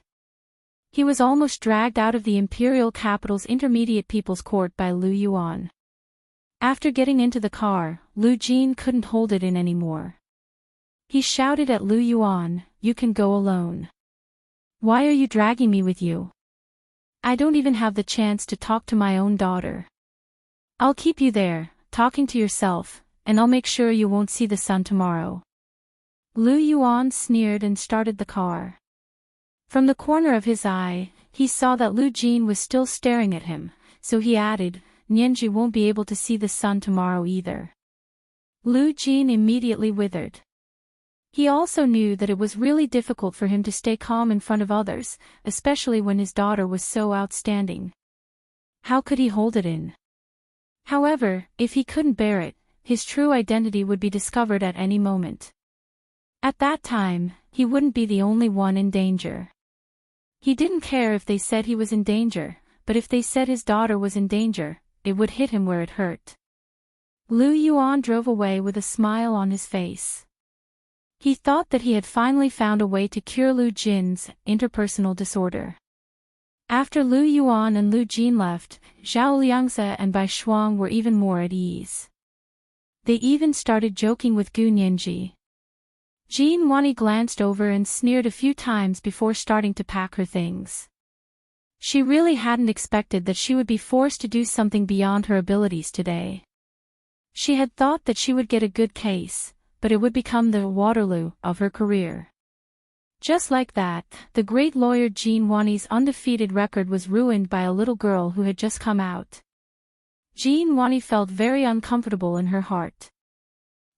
He was almost dragged out of the imperial capital's intermediate people's court by Lu Yuan. After getting into the car, Lu Jin couldn't hold it in anymore. He shouted at Lu Yuan, "You can go alone. Why are you dragging me with you? I don't even have the chance to talk to my own daughter. I'll keep you there, talking to yourself, and I'll make sure you won't see the sun tomorrow." Lu Yuan sneered and started the car. From the corner of his eye, he saw that Lu Jin was still staring at him, so he added, "Nianji won't be able to see the sun tomorrow either." Lu Jin immediately withered. He also knew that it was really difficult for him to stay calm in front of others, especially when his daughter was so outstanding. How could he hold it in? However, if he couldn't bear it, his true identity would be discovered at any moment. At that time, he wouldn't be the only one in danger. He didn't care if they said he was in danger, but if they said his daughter was in danger, it would hit him where it hurt. Lu Yuan drove away with a smile on his face. He thought that he had finally found a way to cure Lu Jin's interpersonal disorder. After Lu Yuan and Lu Jin left, Zhao Liangze and Bai Shuang were even more at ease. They even started joking with Gu Nianji. Jin Wani glanced over and sneered a few times before starting to pack her things. She really hadn't expected that she would be forced to do something beyond her abilities today. She had thought that she would get a good case, but it would become the Waterloo of her career. Just like that, the great lawyer Jin Wani's undefeated record was ruined by a little girl who had just come out. Jin Wani felt very uncomfortable in her heart.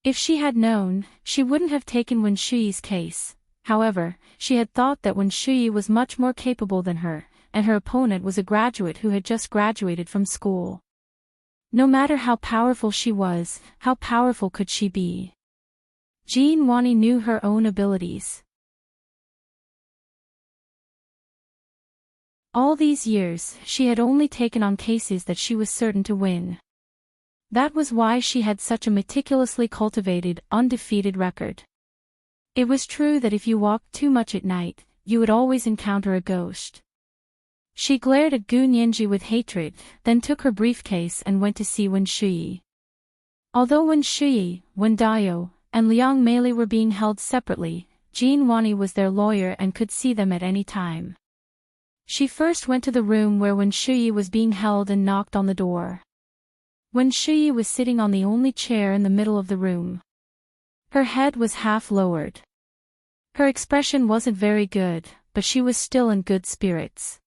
If she had known, she wouldn't have taken Wen Shuyi's case. However, she had thought that Wen Shuyi was much more capable than her, and her opponent was a graduate who had just graduated from school. No matter how powerful she was, how powerful could she be? Jin Wani knew her own abilities. All these years, she had only taken on cases that she was certain to win. That was why she had such a meticulously cultivated, undefeated record. It was true that if you walked too much at night, you would always encounter a ghost. She glared at Gu Nianji with hatred, then took her briefcase and went to see Wen Shuyi. Although Wen Shuyi, Wen Dayo, and Liang Meili were being held separately, Jin Wani was their lawyer and could see them at any time. She first went to the room where Wen Shuyi was being held and knocked on the door. Wen Shuyi was sitting on the only chair in the middle of the room. Her head was half lowered. Her expression wasn't very good, but she was still in good spirits.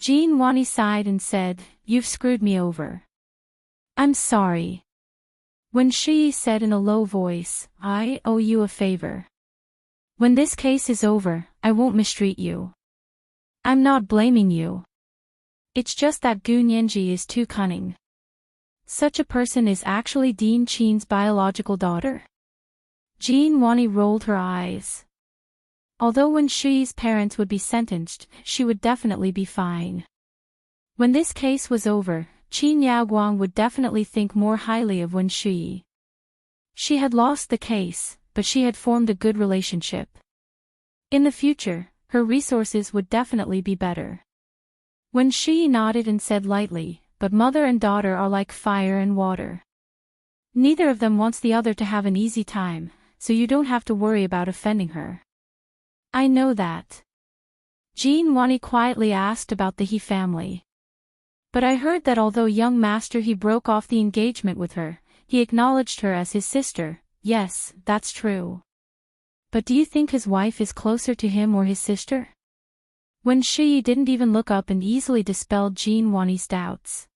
Jin Wani sighed and said, "You've screwed me over." "I'm sorry." Wen Shuyi said in a low voice, "I owe you a favor. When this case is over, I won't mistreat you. I'm not blaming you. It's just that Gu Nianji is too cunning. Such a person is actually Dean Qin's biological daughter?" Jin Wani rolled her eyes. Although Wen Shuyi's parents would be sentenced, she would definitely be fine. When this case was over, Qin Yaoguang would definitely think more highly of Wen Shuyi. She had lost the case, but she had formed a good relationship. In the future, her resources would definitely be better. Wen Shuyi nodded and said lightly, "But mother and daughter are like fire and water. Neither of them wants the other to have an easy time, so you don't have to worry about offending her." "I know that." Jin Wani quietly asked about the He family. "But I heard that although young master He broke off the engagement with her, he acknowledged her as his sister." "Yes, that's true. But do you think his wife is closer to him or his sister?" Wen Shuyi didn't even look up and easily dispelled Jin Wani's doubts.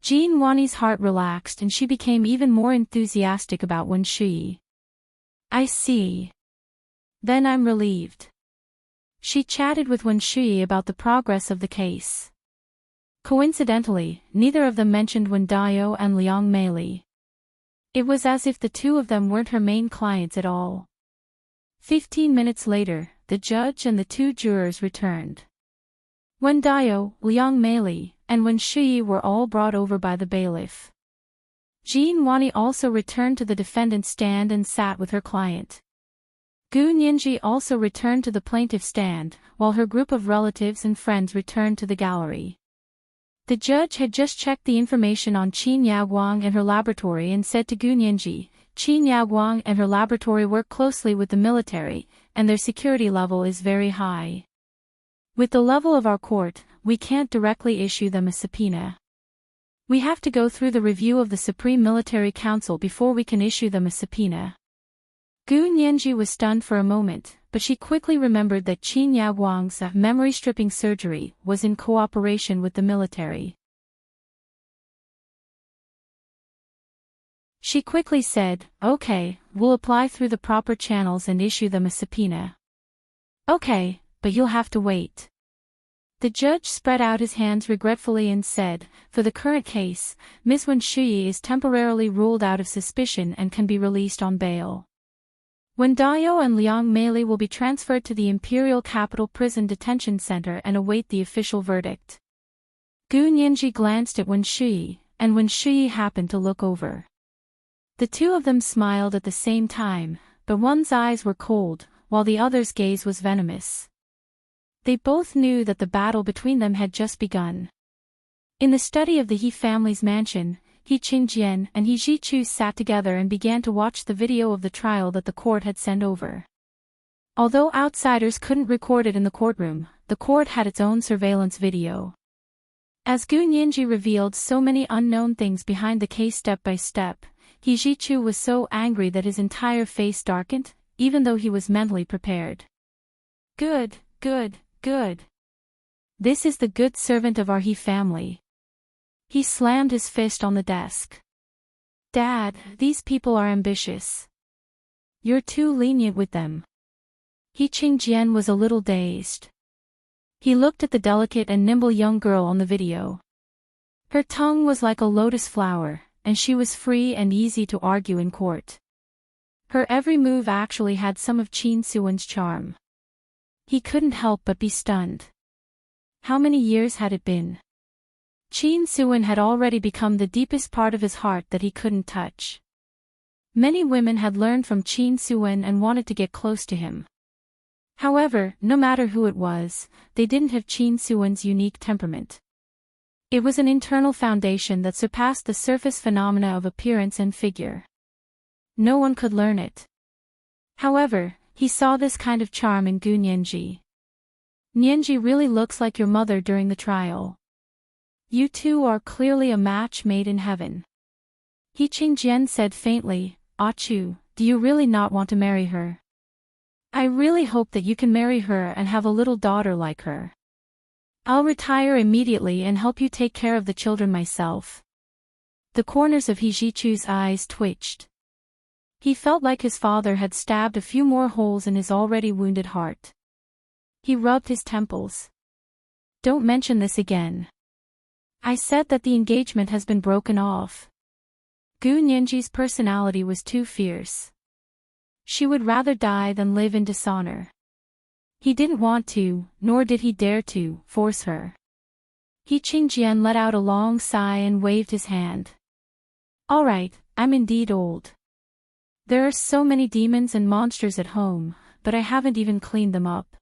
Jin Wani's heart relaxed and she became even more enthusiastic about Wen Shuyi. "I see. Then I'm relieved." She chatted with Wen Shuyi about the progress of the case. Coincidentally, neither of them mentioned Wen Dayo and Liang Meili. It was as if the two of them weren't her main clients at all. 15 minutes later, the judge and the two jurors returned. Wen Dayo, Liang Meili, and Wen Shuyi were all brought over by the bailiff. Jin Wani also returned to the defendant's stand and sat with her client. Gu Nianji also returned to the plaintiff's stand, while her group of relatives and friends returned to the gallery. The judge had just checked the information on Qin Yaoguang and her laboratory and said to Gu Nianji, "Qin Yaoguang and her laboratory work closely with the military, and their security level is very high. With the level of our court, we can't directly issue them a subpoena. We have to go through the review of the Supreme Military Council before we can issue them a subpoena." Gu Nianji was stunned for a moment, but she quickly remembered that Qin Yaoguang's memory-stripping surgery was in cooperation with the military. She quickly said, "Okay, we'll apply through the proper channels and issue them a subpoena." "Okay, but you'll have to wait." The judge spread out his hands regretfully and said, "For the current case, Ms. Wen Shuyi is temporarily ruled out of suspicion and can be released on bail. Wen Dayo and Liang Meili will be transferred to the Imperial Capital Prison Detention Center and await the official verdict." Gu Nianji glanced at Wen Shuyi, and Wen Shuyi happened to look over. The two of them smiled at the same time, but one's eyes were cold, while the other's gaze was venomous. They both knew that the battle between them had just begun. In the study of the He family's mansion, He Qingjian and He Zhichu sat together and began to watch the video of the trial that the court had sent over. Although outsiders couldn't record it in the courtroom, the court had its own surveillance video. As Gu Nianji revealed so many unknown things behind the case step by step, He Zhichu was so angry that his entire face darkened, even though he was mentally prepared. Good, good, good. This is the good servant of our He family." He slammed his fist on the desk. "Dad, these people are ambitious. You're too lenient with them." He Qingjian was a little dazed. He looked at the delicate and nimble young girl on the video. Her tongue was like a lotus flower, and she was free and easy to argue in court. Her every move actually had some of Qin Suwen's charm. He couldn't help but be stunned. How many years had it been? Qin Suwen had already become the deepest part of his heart that he couldn't touch. Many women had learned from Qin Suwen and wanted to get close to him. However, no matter who it was, they didn't have Qin Suan's unique temperament. It was an internal foundation that surpassed the surface phenomena of appearance and figure. No one could learn it. However, he saw this kind of charm in Gu Nianji. Nianji really looks like your mother during the trial. You two are clearly a match made in heaven. He Qingjian said faintly, Ah Chu, do you really not want to marry her? I really hope that you can marry her and have a little daughter like her. I'll retire immediately and help you take care of the children myself. The corners of He Jichu's eyes twitched. He felt like his father had stabbed a few more holes in his already wounded heart. He rubbed his temples. Don't mention this again. I said that the engagement has been broken off. Gu Nianji's personality was too fierce. She would rather die than live in dishonor. He didn't want to, nor did he dare to, force her. He Qingjian let out a long sigh and waved his hand. All right, I'm indeed old. There are so many demons and monsters at home, but I haven't even cleaned them up.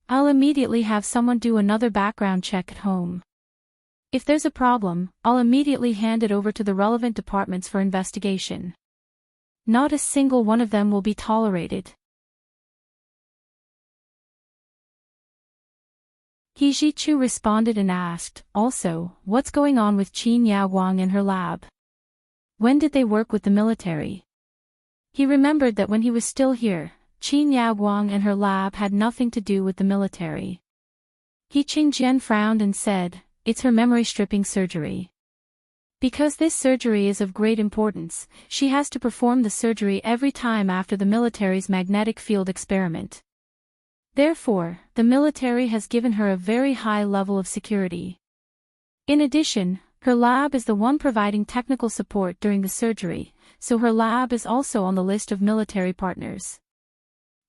I'll immediately have someone do another background check at home. If there's a problem, I'll immediately hand it over to the relevant departments for investigation. Not a single one of them will be tolerated. He Jichu responded and asked, also, what's going on with Qin Yaoguang and her lab? When did they work with the military? He remembered that when he was still here, Qin Yaoguang and her lab had nothing to do with the military. He Qingjian frowned and said, it's her memory stripping surgery. Because this surgery is of great importance, she has to perform the surgery every time after the military's magnetic field experiment. Therefore, the military has given her a very high level of security. In addition, her lab is the one providing technical support during the surgery, so her lab is also on the list of military partners.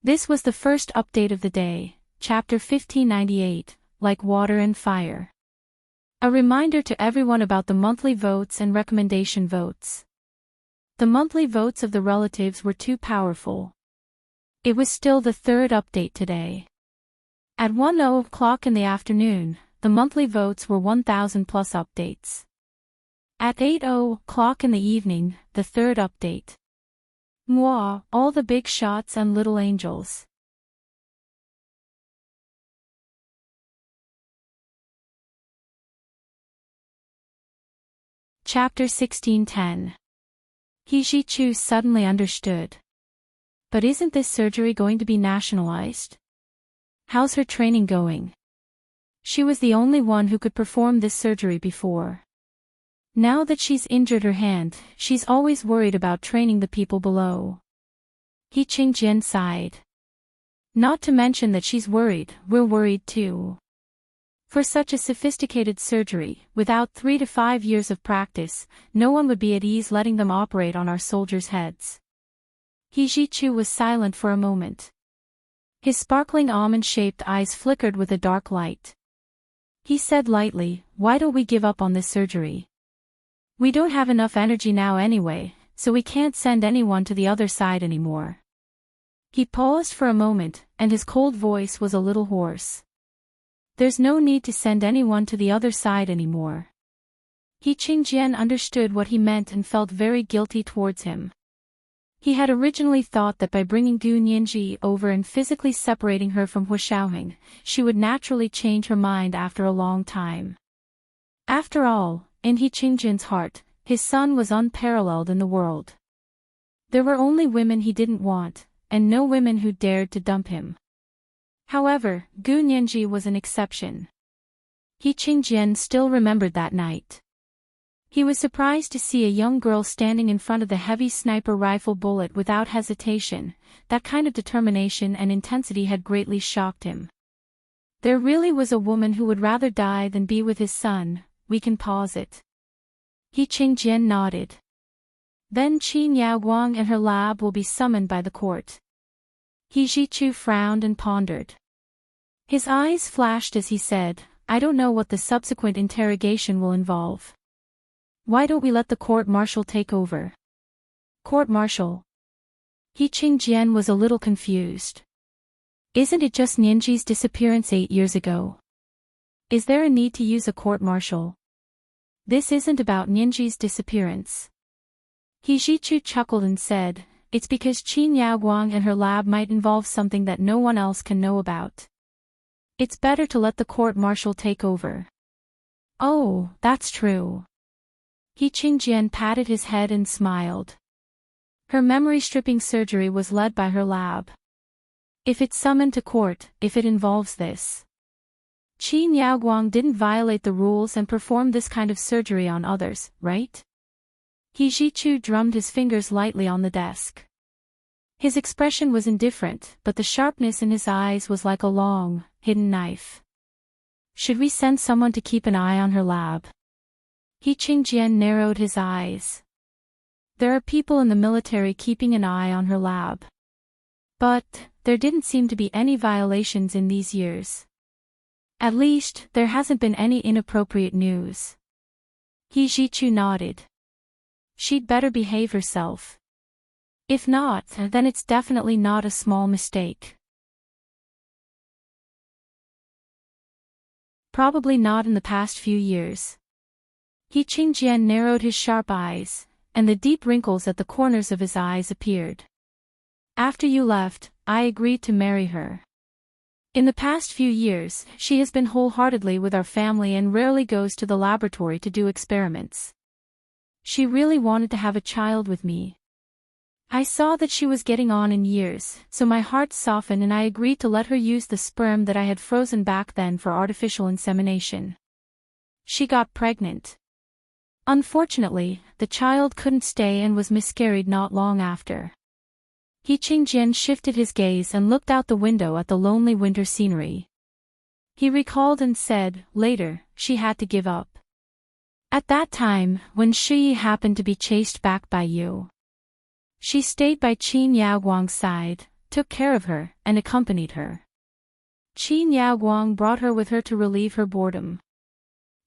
This was the first update of the day, Chapter 1598, Like Water and Fire. A reminder to everyone about the monthly votes and recommendation votes. The monthly votes of the relatives were too powerful. It was still the third update today. At 1:00 in the afternoon, the monthly votes were 1,000 plus updates. At 8:00 in the evening, the third update. Moi, all the big shots and little angels. Chapter 1610. He Jichu suddenly understood. But isn't this surgery going to be nationalized? How's her training going? She was the only one who could perform this surgery before. Now that she's injured her hand, she's always worried about training the people below. He Qingjian sighed. Not to mention that she's worried, we're worried too. For such a sophisticated surgery, without 3 to 5 years of practice, no one would be at ease letting them operate on our soldiers' heads. He Jichu was silent for a moment. His sparkling almond-shaped eyes flickered with a dark light. He said lightly, why don't we give up on this surgery? We don't have enough energy now anyway, so we can't send anyone to the other side anymore. He paused for a moment, and his cold voice was a little hoarse. There's no need to send anyone to the other side anymore. He Qingjian understood what he meant and felt very guilty towards him. He had originally thought that by bringing Gu Nianji over and physically separating her from Hu Shaoheng, she would naturally change her mind after a long time. After all, in He Qingjian's heart, his son was unparalleled in the world. There were only women he didn't want, and no women who dared to dump him. However, Gu Nianji was an exception. He Qingjian still remembered that night. He was surprised to see a young girl standing in front of the heavy sniper rifle bullet without hesitation. That kind of determination and intensity had greatly shocked him. There really was a woman who would rather die than be with his son, we can pause it. He Qingjian nodded. Then Qin Yaoguang and her lab will be summoned by the court. He Jichu frowned and pondered. His eyes flashed as he said, I don't know what the subsequent interrogation will involve. Why don't we let the court-martial take over? Court-martial? He Qingjian was a little confused. Isn't it just Ninji's disappearance 8 years ago? Is there a need to use a court-martial? This isn't about Ninji's disappearance. Hijichu chuckled and said, it's because Qin Yaoguang and her lab might involve something that no one else can know about. It's better to let the court-martial take over. Oh, that's true. He Qingjian patted his head and smiled. Her memory-stripping surgery was led by her lab. If it's summoned to court, if it involves this. Qin Yaoguang didn't violate the rules and perform this kind of surgery on others, right? Hijichu drummed his fingers lightly on the desk. His expression was indifferent, but the sharpness in his eyes was like a long, hidden knife. Should we send someone to keep an eye on her lab? He Qingjian narrowed his eyes. There are people in the military keeping an eye on her lab. But there didn't seem to be any violations in these years. At least, there hasn't been any inappropriate news. Hijichu nodded. She'd better behave herself. If not, then it's definitely not a small mistake. Probably not in the past few years. He Qingjian narrowed his sharp eyes, and the deep wrinkles at the corners of his eyes appeared. After you left, I agreed to marry her. In the past few years, she has been wholeheartedly with our family and rarely goes to the laboratory to do experiments. She really wanted to have a child with me. I saw that she was getting on in years, so my heart softened and I agreed to let her use the sperm that I had frozen back then for artificial insemination. She got pregnant. Unfortunately, the child couldn't stay and was miscarried not long after. He Qingjian shifted his gaze and looked out the window at the lonely winter scenery. He recalled and said, later, she had to give up. At that time, when Shi happened to be chased back by you. She stayed by Qin Yaoguang's side, took care of her, and accompanied her. Qin Yaoguang brought her with her to relieve her boredom.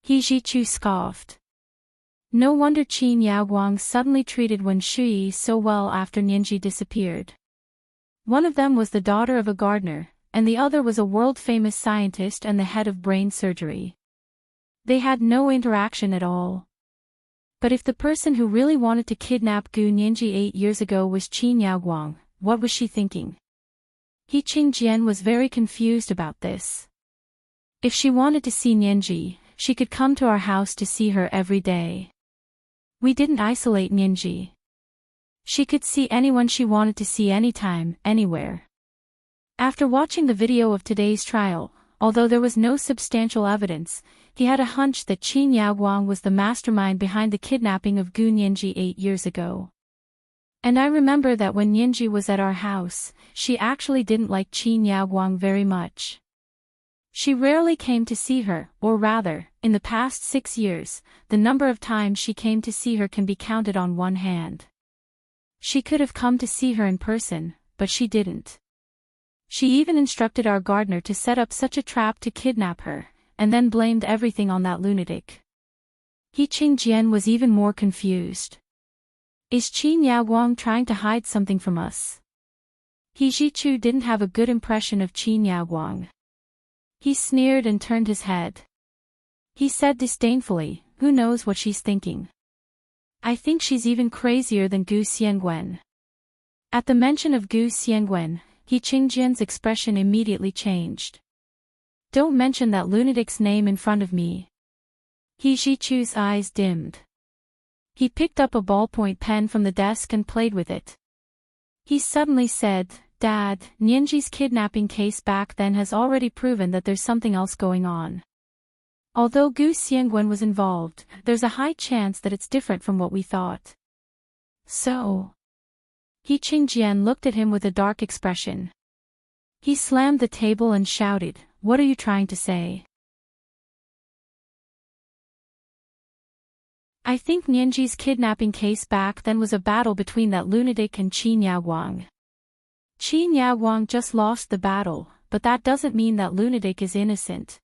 Hijichu scoffed. No wonder Qin Yaoguang suddenly treated Wen Shui so well after Ninji disappeared. One of them was the daughter of a gardener, and the other was a world-famous scientist and the head of brain surgery. They had no interaction at all. But if the person who really wanted to kidnap Gu Ninji 8 years ago was Qin Yaoguang, what was she thinking? He Qingjian was very confused about this. If she wanted to see Ninji, she could come to our house to see her every day. We didn't isolate Ninji. She could see anyone she wanted to see anytime, anywhere. After watching the video of today's trial, although there was no substantial evidence, he had a hunch that Qin Yaoguang was the mastermind behind the kidnapping of Gu Ninji 8 years ago. And I remember that when Ninji was at our house, she actually didn't like Qin Yaoguang very much. She rarely came to see her, or rather, in the past 6 years, the number of times she came to see her can be counted on one hand. She could have come to see her in person, but she didn't. She even instructed our gardener to set up such a trap to kidnap her, and then blamed everything on that lunatic. He Qingjian was even more confused. Is Qin Yaoguang trying to hide something from us? Hijichu didn't have a good impression of Qin Yaoguang. He sneered and turned his head. He said disdainfully, who knows what she's thinking? I think she's even crazier than Gu Xiangwen. At the mention of Gu Xiangwen, He Qingjian's expression immediately changed. Don't mention that lunatic's name in front of me. Hijichu's eyes dimmed. He picked up a ballpoint pen from the desk and played with it. He suddenly said, Dad, Ninji's kidnapping case back then has already proven that there's something else going on. Although Gu Xiangwen was involved, there's a high chance that it's different from what we thought. So? He Qingjian looked at him with a dark expression. He slammed the table and shouted, What are you trying to say? I think Ninji's kidnapping case back then was a battle between that lunatic and Qin Yaoguang. Qin Yaoguang just lost the battle, but that doesn't mean that lunatic is innocent.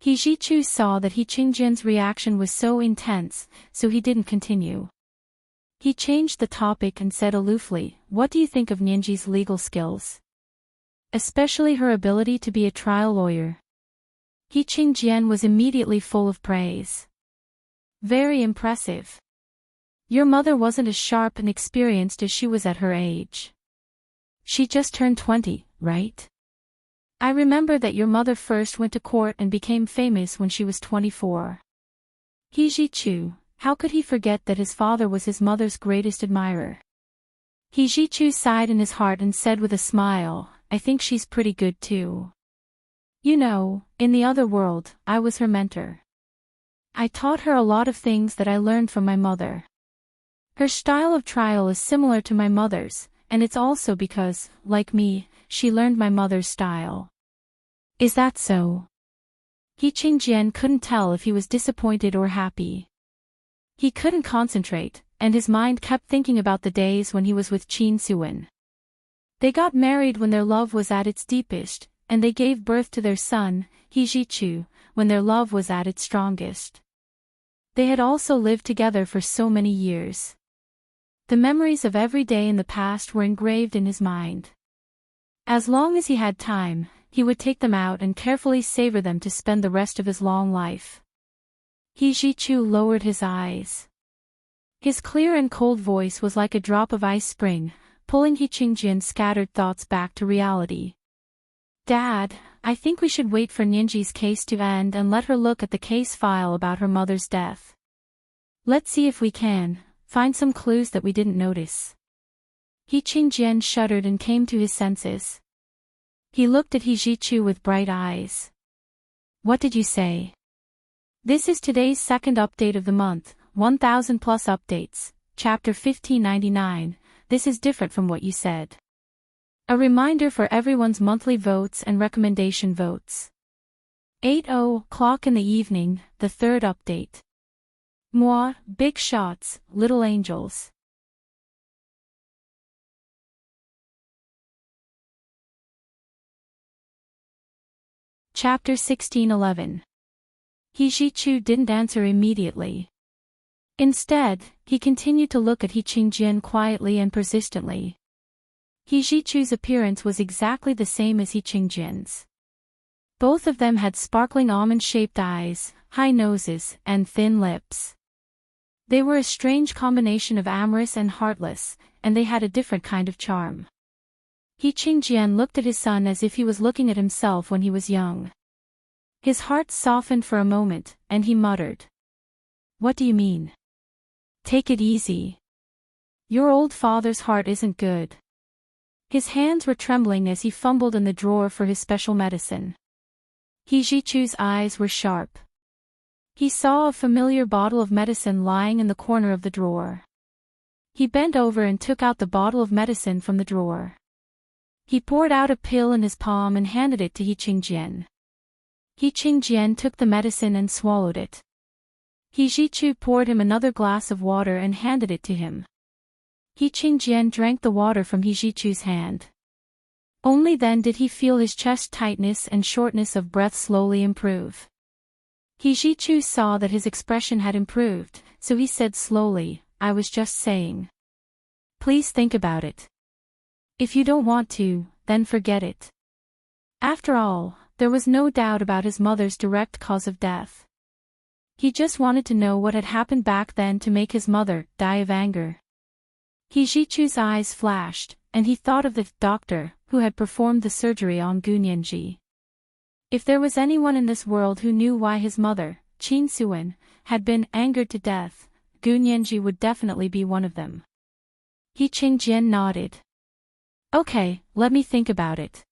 Hijichu saw that He Qingjian's reaction was so intense, so he didn't continue. He changed the topic and said aloofly, What do you think of Ninji's legal skills? especially her ability to be a trial lawyer. He Qingjian was immediately full of praise. Very impressive. Your mother wasn't as sharp and experienced as she was at her age. She just turned 20, right? I remember that your mother first went to court and became famous when she was 24. He Jichu, how could he forget that his father was his mother's greatest admirer? He Jichu sighed in his heart and said with a smile, I think she's pretty good too. You know, in the other world, I was her mentor. I taught her a lot of things that I learned from my mother. Her style of trial is similar to my mother's, and it's also because, like me, she learned my mother's style. Is that so? He Qingjian couldn't tell if he was disappointed or happy. He couldn't concentrate, and his mind kept thinking about the days when he was with Qin Suwen. They got married when their love was at its deepest, and they gave birth to their son, He Jichu, when their love was at its strongest. They had also lived together for so many years. The memories of every day in the past were engraved in his mind. As long as he had time, he would take them out and carefully savor them to spend the rest of his long life. He Jichu lowered his eyes. His clear and cold voice was like a drop of ice spring, pulling He Qingjian's scattered thoughts back to reality. Dad, I think we should wait for Ninji's case to end and let her look at the case file about her mother's death. Let's see if we can find some clues that we didn't notice. He Qingjian shuddered and came to his senses. He looked at He Jichu with bright eyes. What did you say? This is today's second update of the month, 1000 plus updates, chapter 1599, this is different from what you said. A reminder for everyone's monthly votes and recommendation votes. 8:00 in the evening, the third update. Moi, big shots, little angels. Chapter 1611. He Jichu didn't answer immediately. Instead, he continued to look at He Qingjian quietly and persistently. He Jichu's appearance was exactly the same as He Qingjian's. Both of them had sparkling almond-shaped eyes, high noses, and thin lips. They were a strange combination of amorous and heartless, and they had a different kind of charm. He Qingjian looked at his son as if he was looking at himself when he was young. His heart softened for a moment, and he muttered. What do you mean? Take it easy. Your old father's heart isn't good. His hands were trembling as he fumbled in the drawer for his special medicine. He Jichu's eyes were sharp. He saw a familiar bottle of medicine lying in the corner of the drawer. He bent over and took out the bottle of medicine from the drawer. He poured out a pill in his palm and handed it to He Qingjian. He Qingjian took the medicine and swallowed it. He Jichu poured him another glass of water and handed it to him. He Qingjian drank the water from He Jichu's hand. Only then did he feel his chest tightness and shortness of breath slowly improve. He Jichu saw that his expression had improved, so he said slowly, I was just saying. Please think about it. If you don't want to, then forget it. After all, there was no doubt about his mother's direct cause of death. He just wanted to know what had happened back then to make his mother die of anger. He Jichu's eyes flashed, and he thought of the doctor who had performed the surgery on Gu Nianji. If there was anyone in this world who knew why his mother, Qin Suwen, had been angered to death, Gu Nianji would definitely be one of them. He Qingjian nodded. Okay, let me think about it.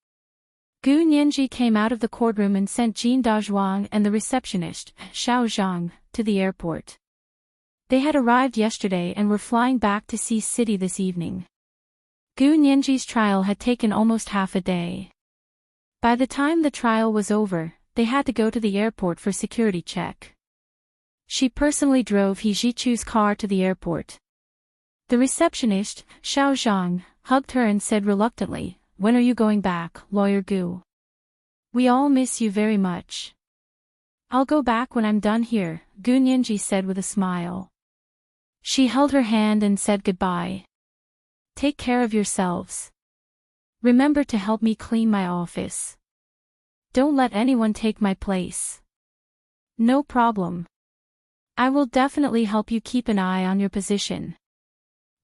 Gu Nianji came out of the courtroom and sent Jin Dazhuang and the receptionist, Xiao Zhang, to the airport. They had arrived yesterday and were flying back to Sea City this evening. Gu Nianji's trial had taken almost half a day. By the time the trial was over, they had to go to the airport for security check. She personally drove He Jichu's car to the airport. The receptionist, Xiao Zhang, hugged her and said reluctantly, When are you going back, Lawyer Gu? We all miss you very much. I'll go back when I'm done here, Gu Nianji said with a smile. She held her hand and said goodbye. Take care of yourselves. Remember to help me clean my office. Don't let anyone take my place. No problem. I will definitely help you keep an eye on your position.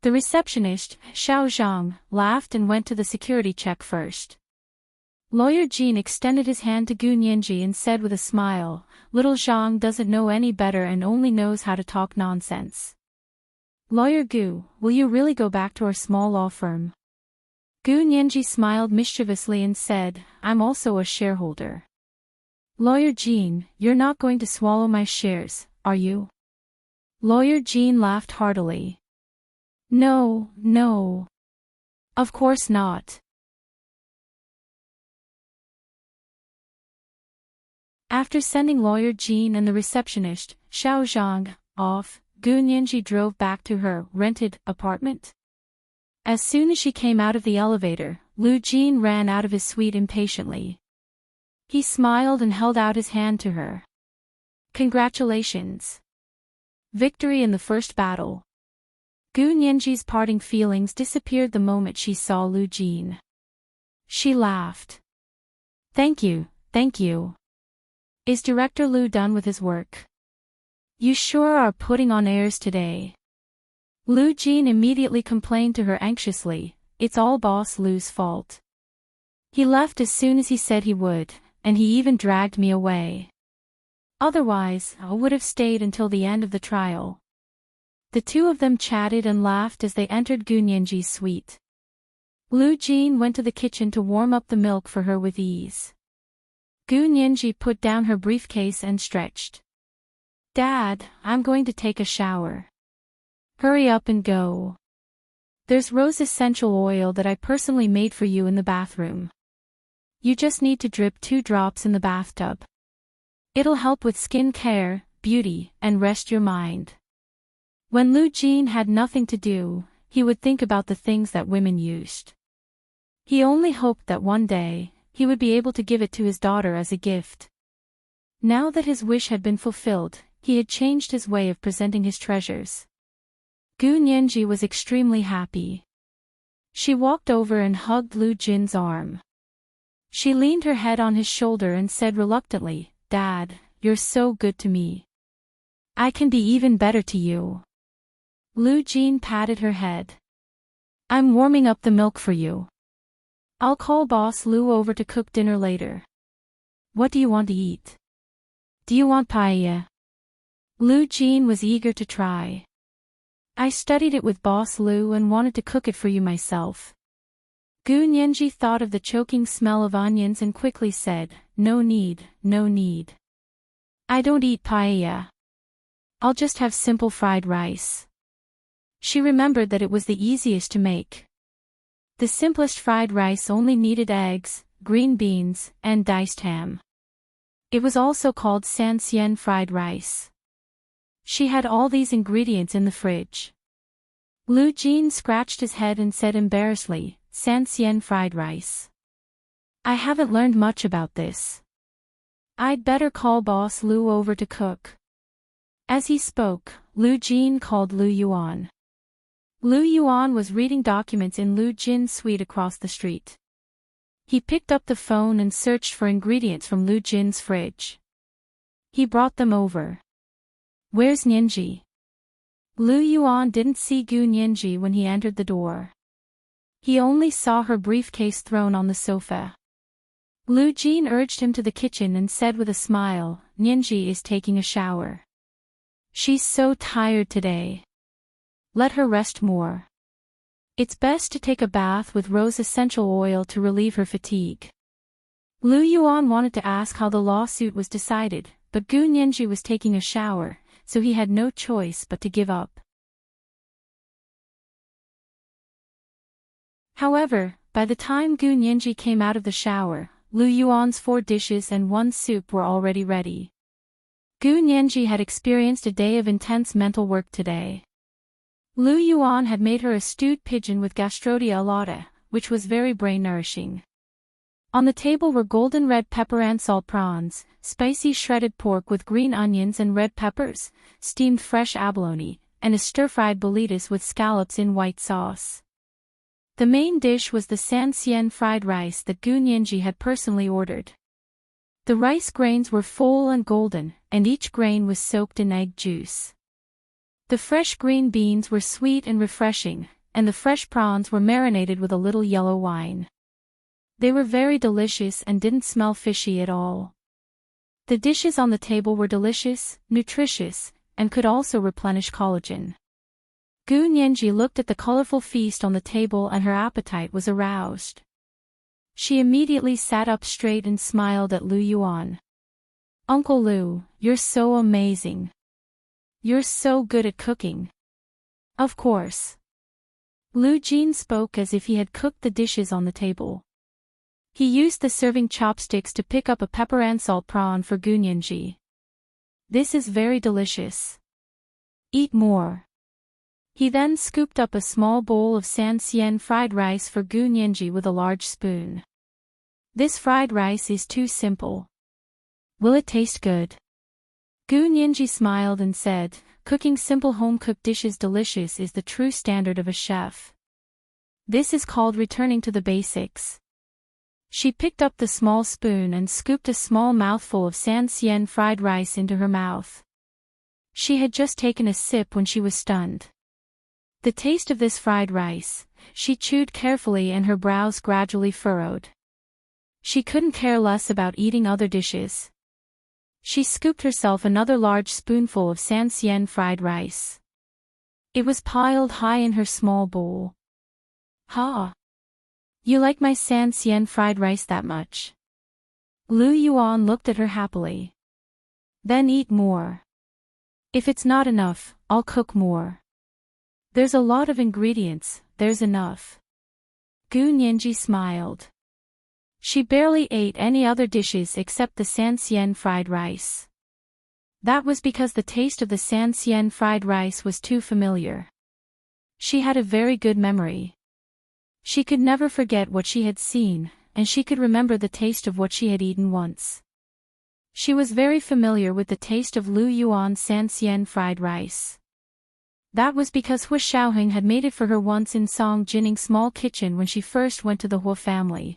The receptionist, Xiao Zhang, laughed and went to the security check first. Lawyer Jean extended his hand to Gu Nianji and said with a smile, "Little Zhang doesn't know any better and only knows how to talk nonsense." "Lawyer Gu, will you really go back to our small law firm?" Gu Nianji smiled mischievously and said, "I'm also a shareholder." "Lawyer Jean, you're not going to swallow my shares, are you?" Lawyer Jean laughed heartily. "No, no. Of course not." After sending Lawyer Jean and the receptionist, Xiao Zhang, off, Gu Nianji drove back to her rented apartment. As soon as she came out of the elevator, Lu Jin ran out of his suite impatiently. He smiled and held out his hand to her. "Congratulations. Victory in the first battle." Gu Nianji's parting feelings disappeared the moment she saw Lu Jin. She laughed. Thank you, thank you. Is Director Lu done with his work?" "You sure are putting on airs today." Lu Jin immediately complained to her anxiously, "It's all Boss Lu's fault. He left as soon as he said he would, and he even dragged me away. Otherwise, I would have stayed until the end of the trial." The two of them chatted and laughed as they entered Gu Nianji's suite. Lu Jin went to the kitchen to warm up the milk for her with ease. Gu Nianji put down her briefcase and stretched. "Dad, I'm going to take a shower." "Hurry up and go. There's rose essential oil that I personally made for you in the bathroom. You just need to drip 2 drops in the bathtub. It'll help with skin care, beauty, and rest your mind." When Lu Jin had nothing to do, he would think about the things that women used. He only hoped that one day, he would be able to give it to his daughter as a gift. Now that his wish had been fulfilled, he had changed his way of presenting his treasures. Gu Nianji was extremely happy. She walked over and hugged Lu Jin's arm. She leaned her head on his shoulder and said reluctantly, "Dad, you're so good to me. I can be even better to you." Lu Jin patted her head. "I'm warming up the milk for you. I'll call Boss Lu over to cook dinner later. What do you want to eat? Do you want paella?" Lu Jin was eager to try. "I studied it with Boss Lu and wanted to cook it for you myself." Gu Nianji thought of the choking smell of onions and quickly said, "No need, no need. I don't eat paella. I'll just have simple fried rice." She remembered that it was the easiest to make. The simplest fried rice only needed eggs, green beans, and diced ham. It was also called san xian fried rice. She had all these ingredients in the fridge. Lu Jin scratched his head and said embarrassedly, "San xian fried rice. I haven't learned much about this. I'd better call Boss Lu over to cook." As he spoke, Lu Jin called Lu Yuan. Lu Yuan was reading documents in Lu Jin's suite across the street. He picked up the phone and searched for ingredients from Lu Jin's fridge. He brought them over. "Where's Nianji?" Lu Yuan didn't see Gu Nianji when he entered the door. He only saw her briefcase thrown on the sofa. Lu Jin urged him to the kitchen and said with a smile, "Nianji is taking a shower. She's so tired today. Let her rest more. It's best to take a bath with rose essential oil to relieve her fatigue." Lu Yuan wanted to ask how the lawsuit was decided, but Gu Nianji was taking a shower, so he had no choice but to give up. However, by the time Gu Nianji came out of the shower, Lu Yuan's 4 dishes and 1 soup were already ready. Gu Nianji had experienced a day of intense mental work today. Lu Yuan had made her a stewed pigeon with gastrodia alata, which was very brain-nourishing. On the table were golden red pepper and salt prawns, spicy shredded pork with green onions and red peppers, steamed fresh abalone, and a stir-fried bolitas with scallops in white sauce. The main dish was the Sanxian fried rice that Gu Nianji had personally ordered. The rice grains were full and golden, and each grain was soaked in egg juice. The fresh green beans were sweet and refreshing, and the fresh prawns were marinated with a little yellow wine. They were very delicious and didn't smell fishy at all. The dishes on the table were delicious, nutritious, and could also replenish collagen. Gu Nianji looked at the colorful feast on the table and her appetite was aroused. She immediately sat up straight and smiled at Lu Yuan. "Uncle Lu, you're so amazing. You're so good at cooking." "Of course." Lu Jin spoke as if he had cooked the dishes on the table. He used the serving chopsticks to pick up a pepper and salt prawn for Gu Nianji. "This is very delicious. Eat more." He then scooped up a small bowl of Sanxian fried rice for Gu Nianji with a large spoon. "This fried rice is too simple. Will it taste good?" Gu Nianji smiled and said, "Cooking simple home-cooked dishes delicious is the true standard of a chef. This is called returning to the basics." She picked up the small spoon and scooped a small mouthful of Sanxian fried rice into her mouth. She had just taken a sip when she was stunned. The taste of this fried rice, she chewed carefully and her brows gradually furrowed. She couldn't care less about eating other dishes. She scooped herself another large spoonful of Sanxian fried rice. It was piled high in her small bowl. "Ha! You like my Sanxian fried rice that much?" Lu Yuan looked at her happily. "Then eat more. If it's not enough, I'll cook more. There's a lot of ingredients, there's enough." Gu Nianji smiled. She barely ate any other dishes except the Sanxian fried rice. That was because the taste of the Sanxian fried rice was too familiar. She had a very good memory. She could never forget what she had seen, and she could remember the taste of what she had eaten once. She was very familiar with the taste of Lu Yuan's Sanxian fried rice. That was because Hu Xiaoheng had made it for her once in Song Jinning's small kitchen when she first went to the Hu family.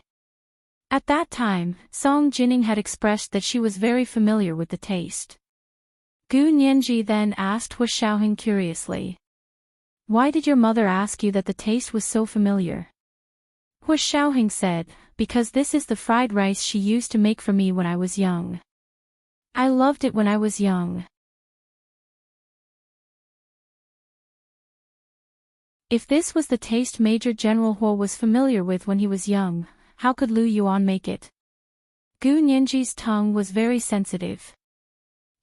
At that time, Song Jinning had expressed that she was very familiar with the taste. Gu Nianji then asked Hu Xiaoheng curiously, "Why did your mother ask you that the taste was so familiar?" Hu Xiaoheng said, "Because this is the fried rice she used to make for me when I was young. I loved it when I was young." If this was the taste Major General Hu was familiar with when he was young, how could Lu Yuan make it? Gu Nianji's tongue was very sensitive.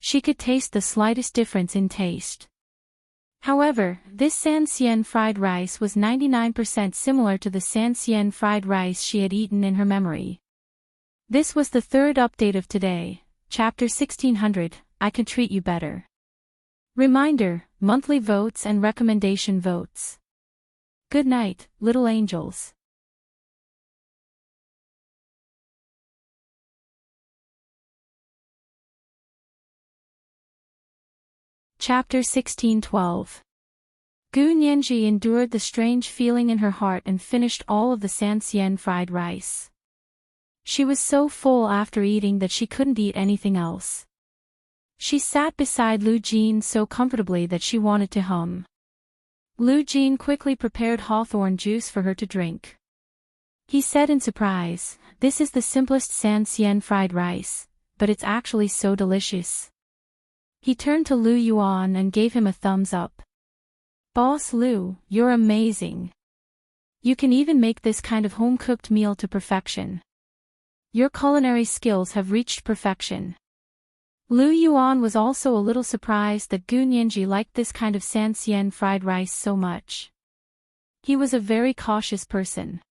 She could taste the slightest difference in taste. However, this Sanxian fried rice was 99% similar to the Sanxian fried rice she had eaten in her memory. This was the third update of today, Chapter 1600, I Can Treat You Better. Reminder, monthly votes and recommendation votes. Good night, little angels. Chapter 1612. Gu Nianji endured the strange feeling in her heart and finished all of the Sanxian fried rice. She was so full after eating that she couldn't eat anything else. She sat beside Lu Jin so comfortably that she wanted to hum. Lu Jin quickly prepared hawthorn juice for her to drink. He said in surprise, "This is the simplest Sanxian fried rice, but it's actually so delicious." He turned to Lu Yuan and gave him a thumbs up. "Boss Lu, you're amazing. You can even make this kind of home-cooked meal to perfection. Your culinary skills have reached perfection." Lu Yuan was also a little surprised that Gu Nianji liked this kind of Sanxian fried rice so much. He was a very cautious person.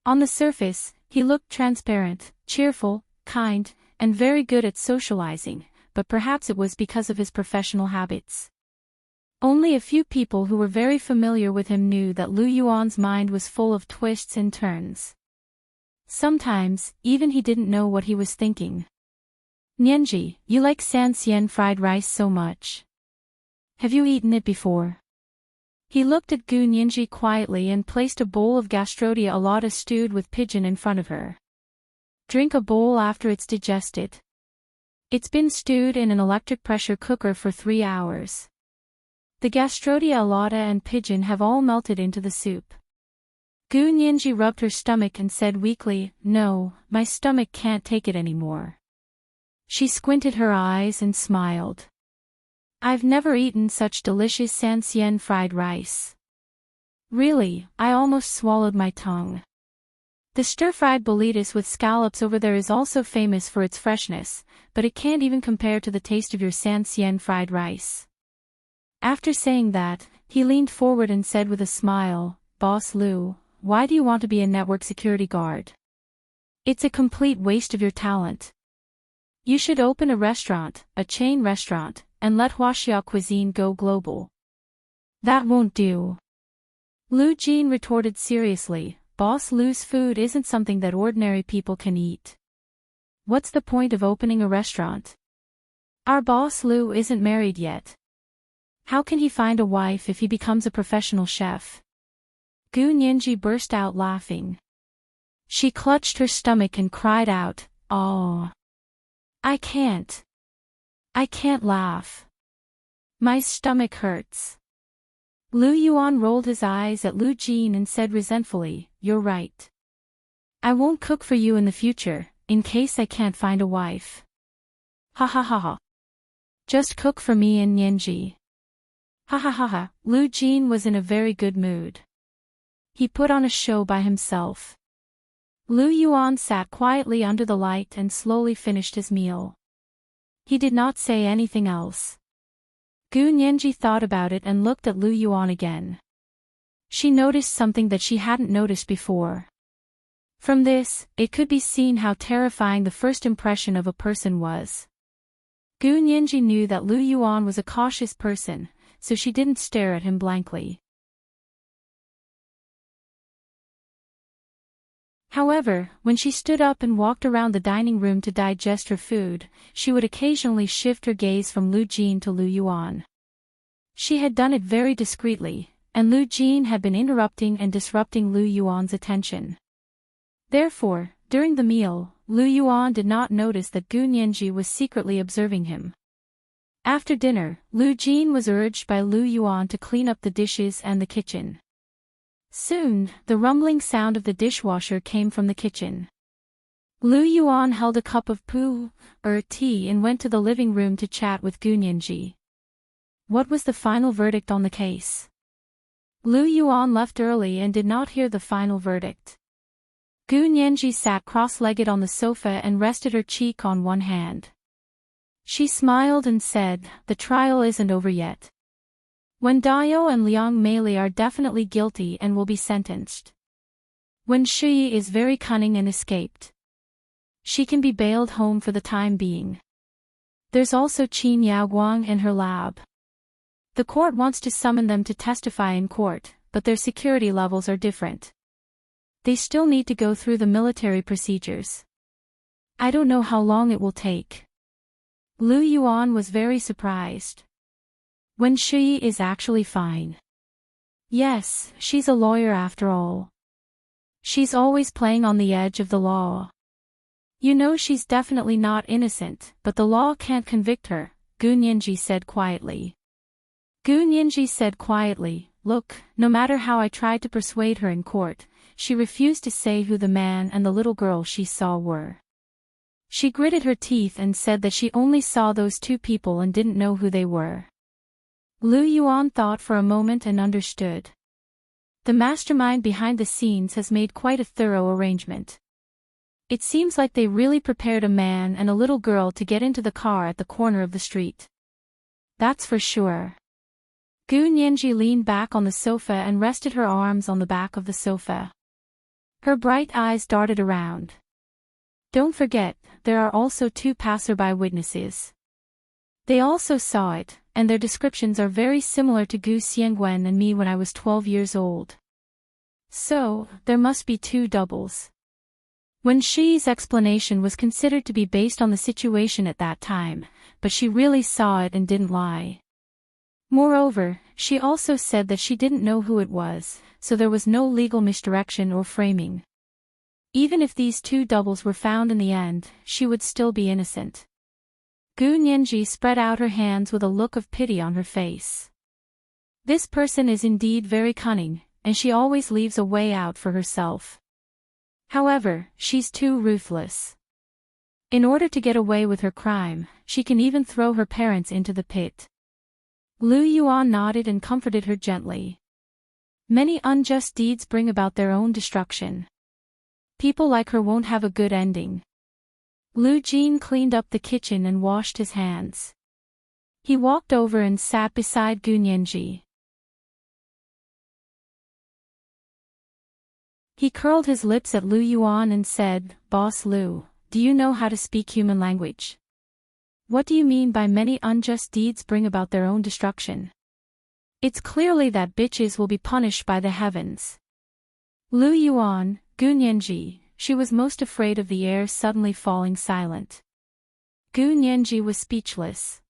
On the surface, he looked transparent, cheerful, kind, and very good at socializing, but perhaps it was because of his professional habits. Only a few people who were very familiar with him knew that Lu Yuan's mind was full of twists and turns. Sometimes, even he didn't know what he was thinking. "Nianji, you like Sanxian fried rice so much. Have you eaten it before?" He looked at Gu Nianji quietly and placed a bowl of gastrodia alata stewed with pigeon in front of her. Drink a bowl after it's digested. It's been stewed in an electric pressure cooker for 3 hours. The gastrodia alata and pigeon have all melted into the soup. Gu Nianji rubbed her stomach and said weakly, "No, my stomach can't take it anymore." She squinted her eyes and smiled. "I've never eaten such delicious sansien fried rice. Really, I almost swallowed my tongue." The stir-fried bolitas with scallops over there is also famous for its freshness, but it can't even compare to the taste of your sansien fried rice. After saying that, he leaned forward and said with a smile, "Boss Lu, why do you want to be a network security guard? It's a complete waste of your talent. You should open a restaurant, a chain restaurant, and let Huaxia cuisine go global." "That won't do," Lu Jin retorted seriously. "Boss Lu's food isn't something that ordinary people can eat. What's the point of opening a restaurant? Our boss Lu isn't married yet. How can he find a wife if he becomes a professional chef?" Gu Nianji burst out laughing. She clutched her stomach and cried out, "Oh! I can't laugh. My stomach hurts." Lu Yuan rolled his eyes at Lu Jin and said resentfully, "You're right. I won't cook for you in the future, in case I can't find a wife. Ha ha ha ha. Just cook for me and Nianji." Ha ha ha ha. Lu Jin was in a very good mood. He put on a show by himself. Lu Yuan sat quietly under the light and slowly finished his meal. He did not say anything else. Gu Nianji thought about it and looked at Lu Yuan again. She noticed something that she hadn't noticed before. From this, it could be seen how terrifying the first impression of a person was. Gu Nianji knew that Lu Yuan was a cautious person, so she didn't stare at him blankly. However, when she stood up and walked around the dining room to digest her food, she would occasionally shift her gaze from Lu Jin to Lu Yuan. She had done it very discreetly, and Lu Jin had been interrupting and disrupting Lu Yuan's attention. Therefore, during the meal, Lu Yuan did not notice that Gu Nianji was secretly observing him. After dinner, Lu Jin was urged by Lu Yuan to clean up the dishes and the kitchen. Soon, the rumbling sound of the dishwasher came from the kitchen. Lu Yuan held a cup of tea and went to the living room to chat with Gu Nianji. What was the final verdict on the case? Lu Yuan left early and did not hear the final verdict. Gu Nianji sat cross-legged on the sofa and rested her cheek on one hand. She smiled and said, "The trial isn't over yet. Wen Dao and Liang Meili are definitely guilty and will be sentenced. Wen Shui is very cunning and escaped. She can be bailed home for the time being. There's also Qin Yaoguang and her lab. The court wants to summon them to testify in court, but their security levels are different. They still need to go through the military procedures. I don't know how long it will take." Lu Yuan was very surprised. Wen Shui is actually fine. Yes, she's a lawyer after all. She's always playing on the edge of the law. You know she's definitely not innocent, but the law can't convict her, Gu Nianji said quietly. Gu Nianji said quietly, "Look, no matter how I tried to persuade her in court, she refused to say who the man and the little girl she saw were. She gritted her teeth and said that she only saw those two people and didn't know who they were." Lu Yuan thought for a moment and understood. The mastermind behind the scenes has made quite a thorough arrangement. It seems like they really prepared a man and a little girl to get into the car at the corner of the street. That's for sure. Gu Nianji leaned back on the sofa and rested her arms on the back of the sofa. Her bright eyes darted around. Don't forget, there are also 2 passerby witnesses. They also saw it, and their descriptions are very similar to Gu Xiangwen and me when I was 12 years old. So, there must be 2 doubles. Wen Shi's explanation was considered to be based on the situation at that time, but she really saw it and didn't lie. Moreover, she also said that she didn't know who it was, so there was no legal misdirection or framing. Even if these two doubles were found in the end, she would still be innocent. Gu Nianji spread out her hands with a look of pity on her face. This person is indeed very cunning, and she always leaves a way out for herself. However, she's too ruthless. In order to get away with her crime, she can even throw her parents into the pit. Lu Yuan nodded and comforted her gently. Many unjust deeds bring about their own destruction. People like her won't have a good ending. Lu Jin cleaned up the kitchen and washed his hands. He walked over and sat beside Gu Nianji. He curled his lips at Lu Yuan and said, "Boss Lu, do you know how to speak human language? What do you mean by many unjust deeds bring about their own destruction? It's clearly that bitches will be punished by the heavens." Lu Yuan, Gu Nianji, she was most afraid of the air suddenly falling silent. Gu Nianji was speechless.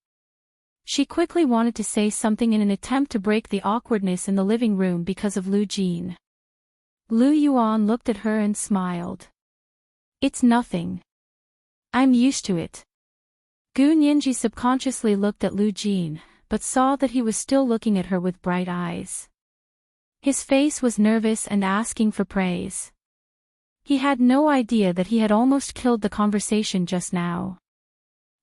She quickly wanted to say something in an attempt to break the awkwardness in the living room because of Lu Jin. Lu Yuan looked at her and smiled. "It's nothing. I'm used to it." Gu Nianji subconsciously looked at Lu Jin, but saw that he was still looking at her with bright eyes. His face was nervous and asking for praise. He had no idea that he had almost killed the conversation just now.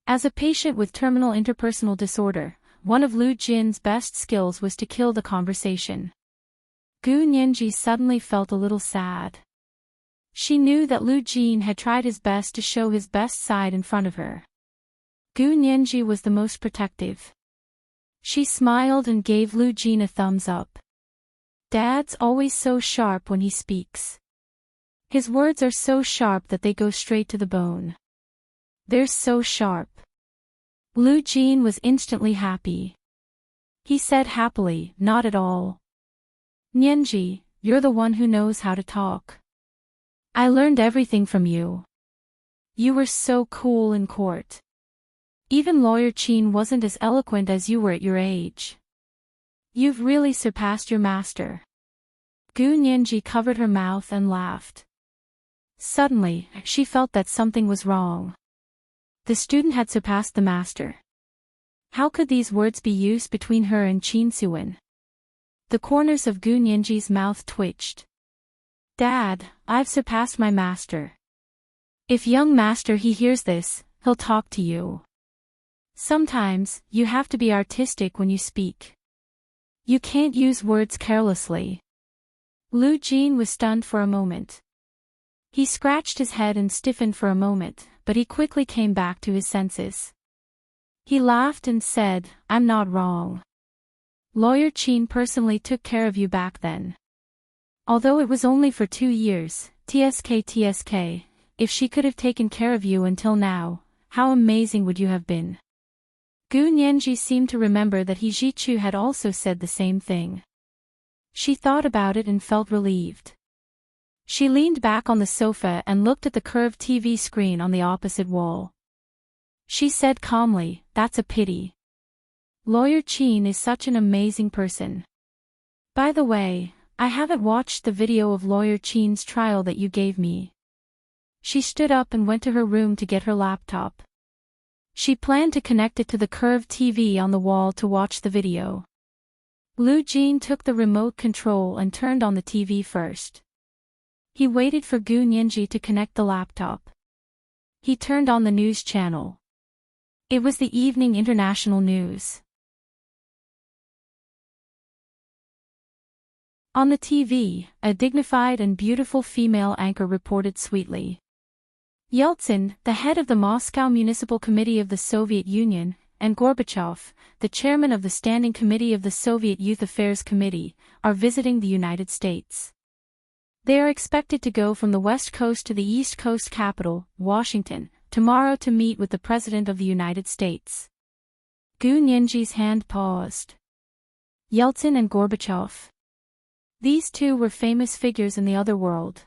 As a patient with terminal interpersonal disorder, one of Lu Jin's best skills was to kill the conversation. Gu Nianji suddenly felt a little sad. She knew that Lu Jin had tried his best to show his best side in front of her. Gu Nianji was the most protective. She smiled and gave Lu Jin a thumbs up. Dad's always so sharp when he speaks. His words are so sharp that they go straight to the bone. They're so sharp. Lu Jin was instantly happy. He said happily, "Not at all. Nianji, you're the one who knows how to talk. I learned everything from you. You were so cool in court. Even Lawyer Qin wasn't as eloquent as you were at your age. You've really surpassed your master." Gu Nianji covered her mouth and laughed. Suddenly, she felt that something was wrong. The student had surpassed the master. How could these words be used between her and Qin Suwen? The corners of Gu Nianji's mouth twitched. "Dad, I've surpassed my master. If young master he hears this, he'll talk to you. Sometimes, you have to be artistic when you speak. You can't use words carelessly." Lu Jin was stunned for a moment. He scratched his head and stiffened for a moment, but he quickly came back to his senses. He laughed and said, "I'm not wrong. Lawyer Qin personally took care of you back then. Although it was only for 2 years, TSK, if she could have taken care of you until now, how amazing would you have been?" Gu Nianji seemed to remember that He Jichu had also said the same thing. She thought about it and felt relieved. She leaned back on the sofa and looked at the curved TV screen on the opposite wall. She said calmly, "That's a pity. Lawyer Qin is such an amazing person. By the way, I haven't watched the video of Lawyer Qin's trial that you gave me." She stood up and went to her room to get her laptop. She planned to connect it to the curved TV on the wall to watch the video. Lu Jin took the remote control and turned on the TV first. He waited for Gu Nianji to connect the laptop. He turned on the news channel. It was the evening international news. On the TV, a dignified and beautiful female anchor reported sweetly. Yeltsin, the head of the Moscow Municipal Committee of the Soviet Union, and Gorbachev, the chairman of the Standing Committee of the Soviet Youth Affairs Committee, are visiting the United States. They are expected to go from the West Coast to the East Coast capital, Washington, tomorrow to meet with the President of the United States. Gu Nianji's hand paused. Yeltsin and Gorbachev. These two were famous figures in the other world.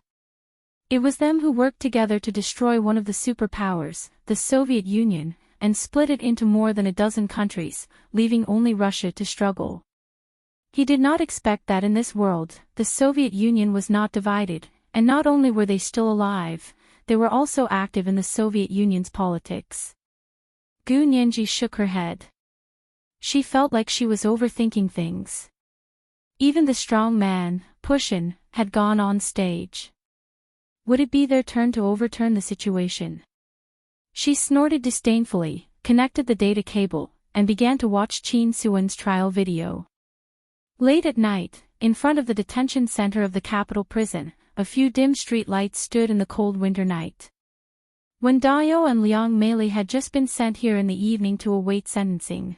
It was them who worked together to destroy one of the superpowers, the Soviet Union, and split it into more than a dozen countries, leaving only Russia to struggle. He did not expect that in this world, the Soviet Union was not divided, and not only were they still alive, they were also active in the Soviet Union's politics. Gu Nianji shook her head. She felt like she was overthinking things. Even the strong man, Pushin, had gone on stage. Would it be their turn to overturn the situation? She snorted disdainfully, connected the data cable, and began to watch Qin Suan's trial video. Late at night, in front of the detention center of the capital prison, a few dim street lights stood in the cold winter night. When Dao and Liang Meili had just been sent here in the evening to await sentencing.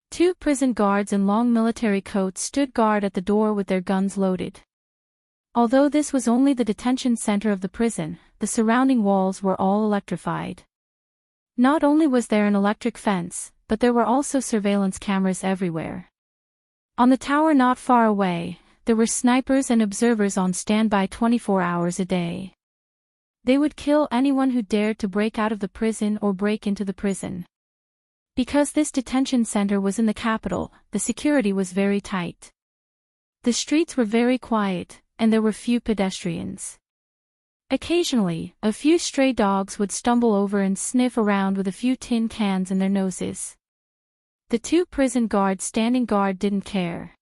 2 prison guards in long military coats stood guard at the door with their guns loaded. Although this was only the detention center of the prison, the surrounding walls were all electrified. Not only was there an electric fence, but there were also surveillance cameras everywhere. On the tower not far away, there were snipers and observers on standby 24 hours a day. They would kill anyone who dared to break out of the prison or break into the prison. Because this detention center was in the capital, the security was very tight. The streets were very quiet, and there were few pedestrians. Occasionally, a few stray dogs would stumble over and sniff around with a few tin cans in their noses. The 2 prison guards standing guard didn't care.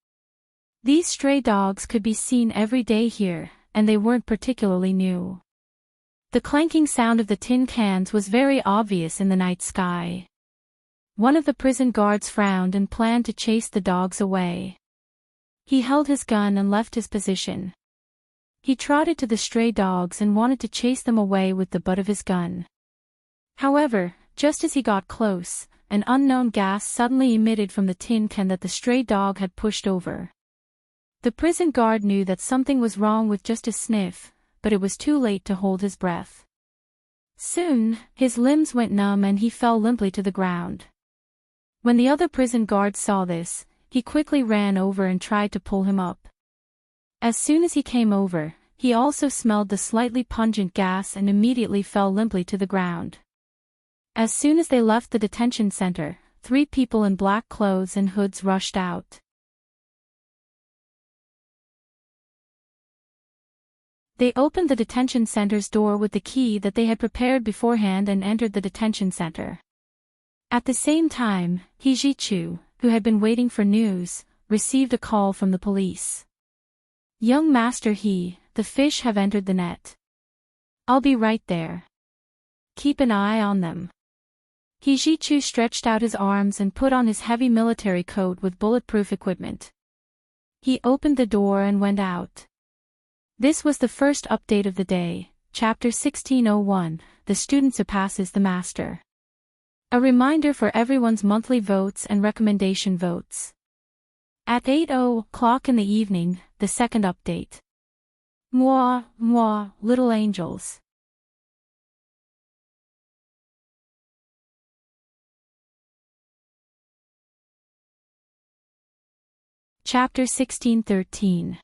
These stray dogs could be seen every day here, and they weren't particularly new. The clanking sound of the tin cans was very obvious in the night sky. One of the prison guards frowned and planned to chase the dogs away. He held his gun and left his position. He trotted to the stray dogs and wanted to chase them away with the butt of his gun. However, just as he got close, an unknown gas suddenly emitted from the tin can that the stray dog had pushed over. The prison guard knew that something was wrong with just a sniff, but it was too late to hold his breath. Soon, his limbs went numb and he fell limply to the ground. When the other prison guard saw this, he quickly ran over and tried to pull him up. As soon as he came over, he also smelled the slightly pungent gas and immediately fell limply to the ground. As soon as they left the detention center, 3 people in black clothes and hoods rushed out. They opened the detention center's door with the key that they had prepared beforehand and entered the detention center. At the same time, He Jichu, who had been waiting for news, received a call from the police. "Young Master He, the fish have entered the net. I'll be right there. Keep an eye on them." He Jichu stretched out his arms and put on his heavy military coat with bulletproof equipment. He opened the door and went out. This was the first update of the day, Chapter 1601, The Student Surpasses the Master. A reminder for everyone's monthly votes and recommendation votes. At 8:00 in the evening, the second update. Moi, little angels. Chapter 1613.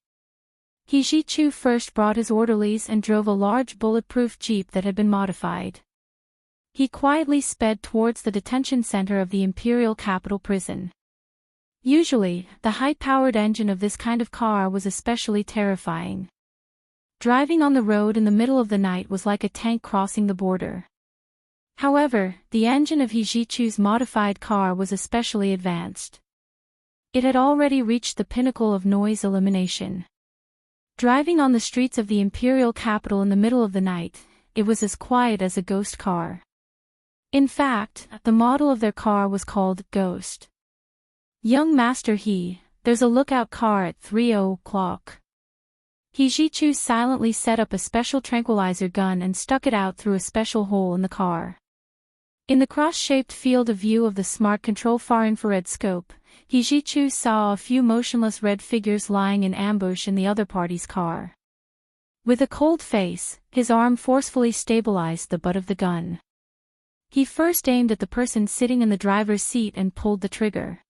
He Jichu first brought his orderlies and drove a large bulletproof jeep that had been modified. He quietly sped towards the detention center of the Imperial Capital Prison. Usually, the high-powered engine of this kind of car was especially terrifying. Driving on the road in the middle of the night was like a tank crossing the border. However, the engine of He Jichu's modified car was especially advanced. It had already reached the pinnacle of noise elimination. Driving on the streets of the imperial capital in the middle of the night, it was as quiet as a ghost car. In fact, the model of their car was called Ghost. "Young Master He, there's a lookout car at 3:00. He Jichu silently set up a special tranquilizer gun and stuck it out through a special hole in the car. In the cross-shaped field of view of the smart control far-infrared scope, He Jichu saw a few motionless red figures lying in ambush in the other party's car. With a cold face, his arm forcefully stabilized the butt of the gun. He first aimed at the person sitting in the driver's seat and pulled the trigger.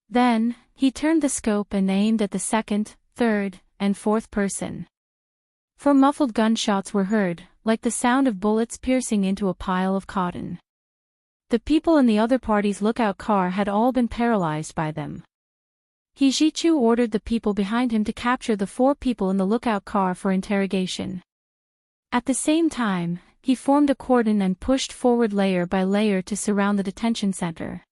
Then, he turned the scope and aimed at the second, third, and fourth person. 4 muffled gunshots were heard, like the sound of bullets piercing into a pile of cotton. The people in the other party's lookout car had all been paralyzed by them. He Jichu ordered the people behind him to capture the 4 people in the lookout car for interrogation. At the same time, he formed a cordon and pushed forward layer by layer to surround the detention center.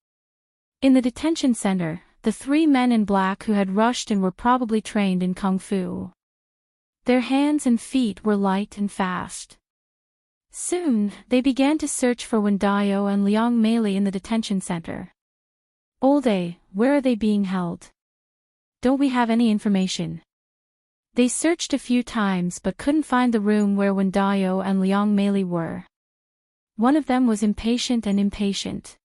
In the detention center, the 3 men in black who had rushed and were probably trained in kung fu. Their hands and feet were light and fast. Soon, they began to search for Wendayo and Liang Meili in the detention center. Olde, where are they being held? Don't we have any information? They searched a few times but couldn't find the room where Wendayo and Liang Meili were. One of them was impatient.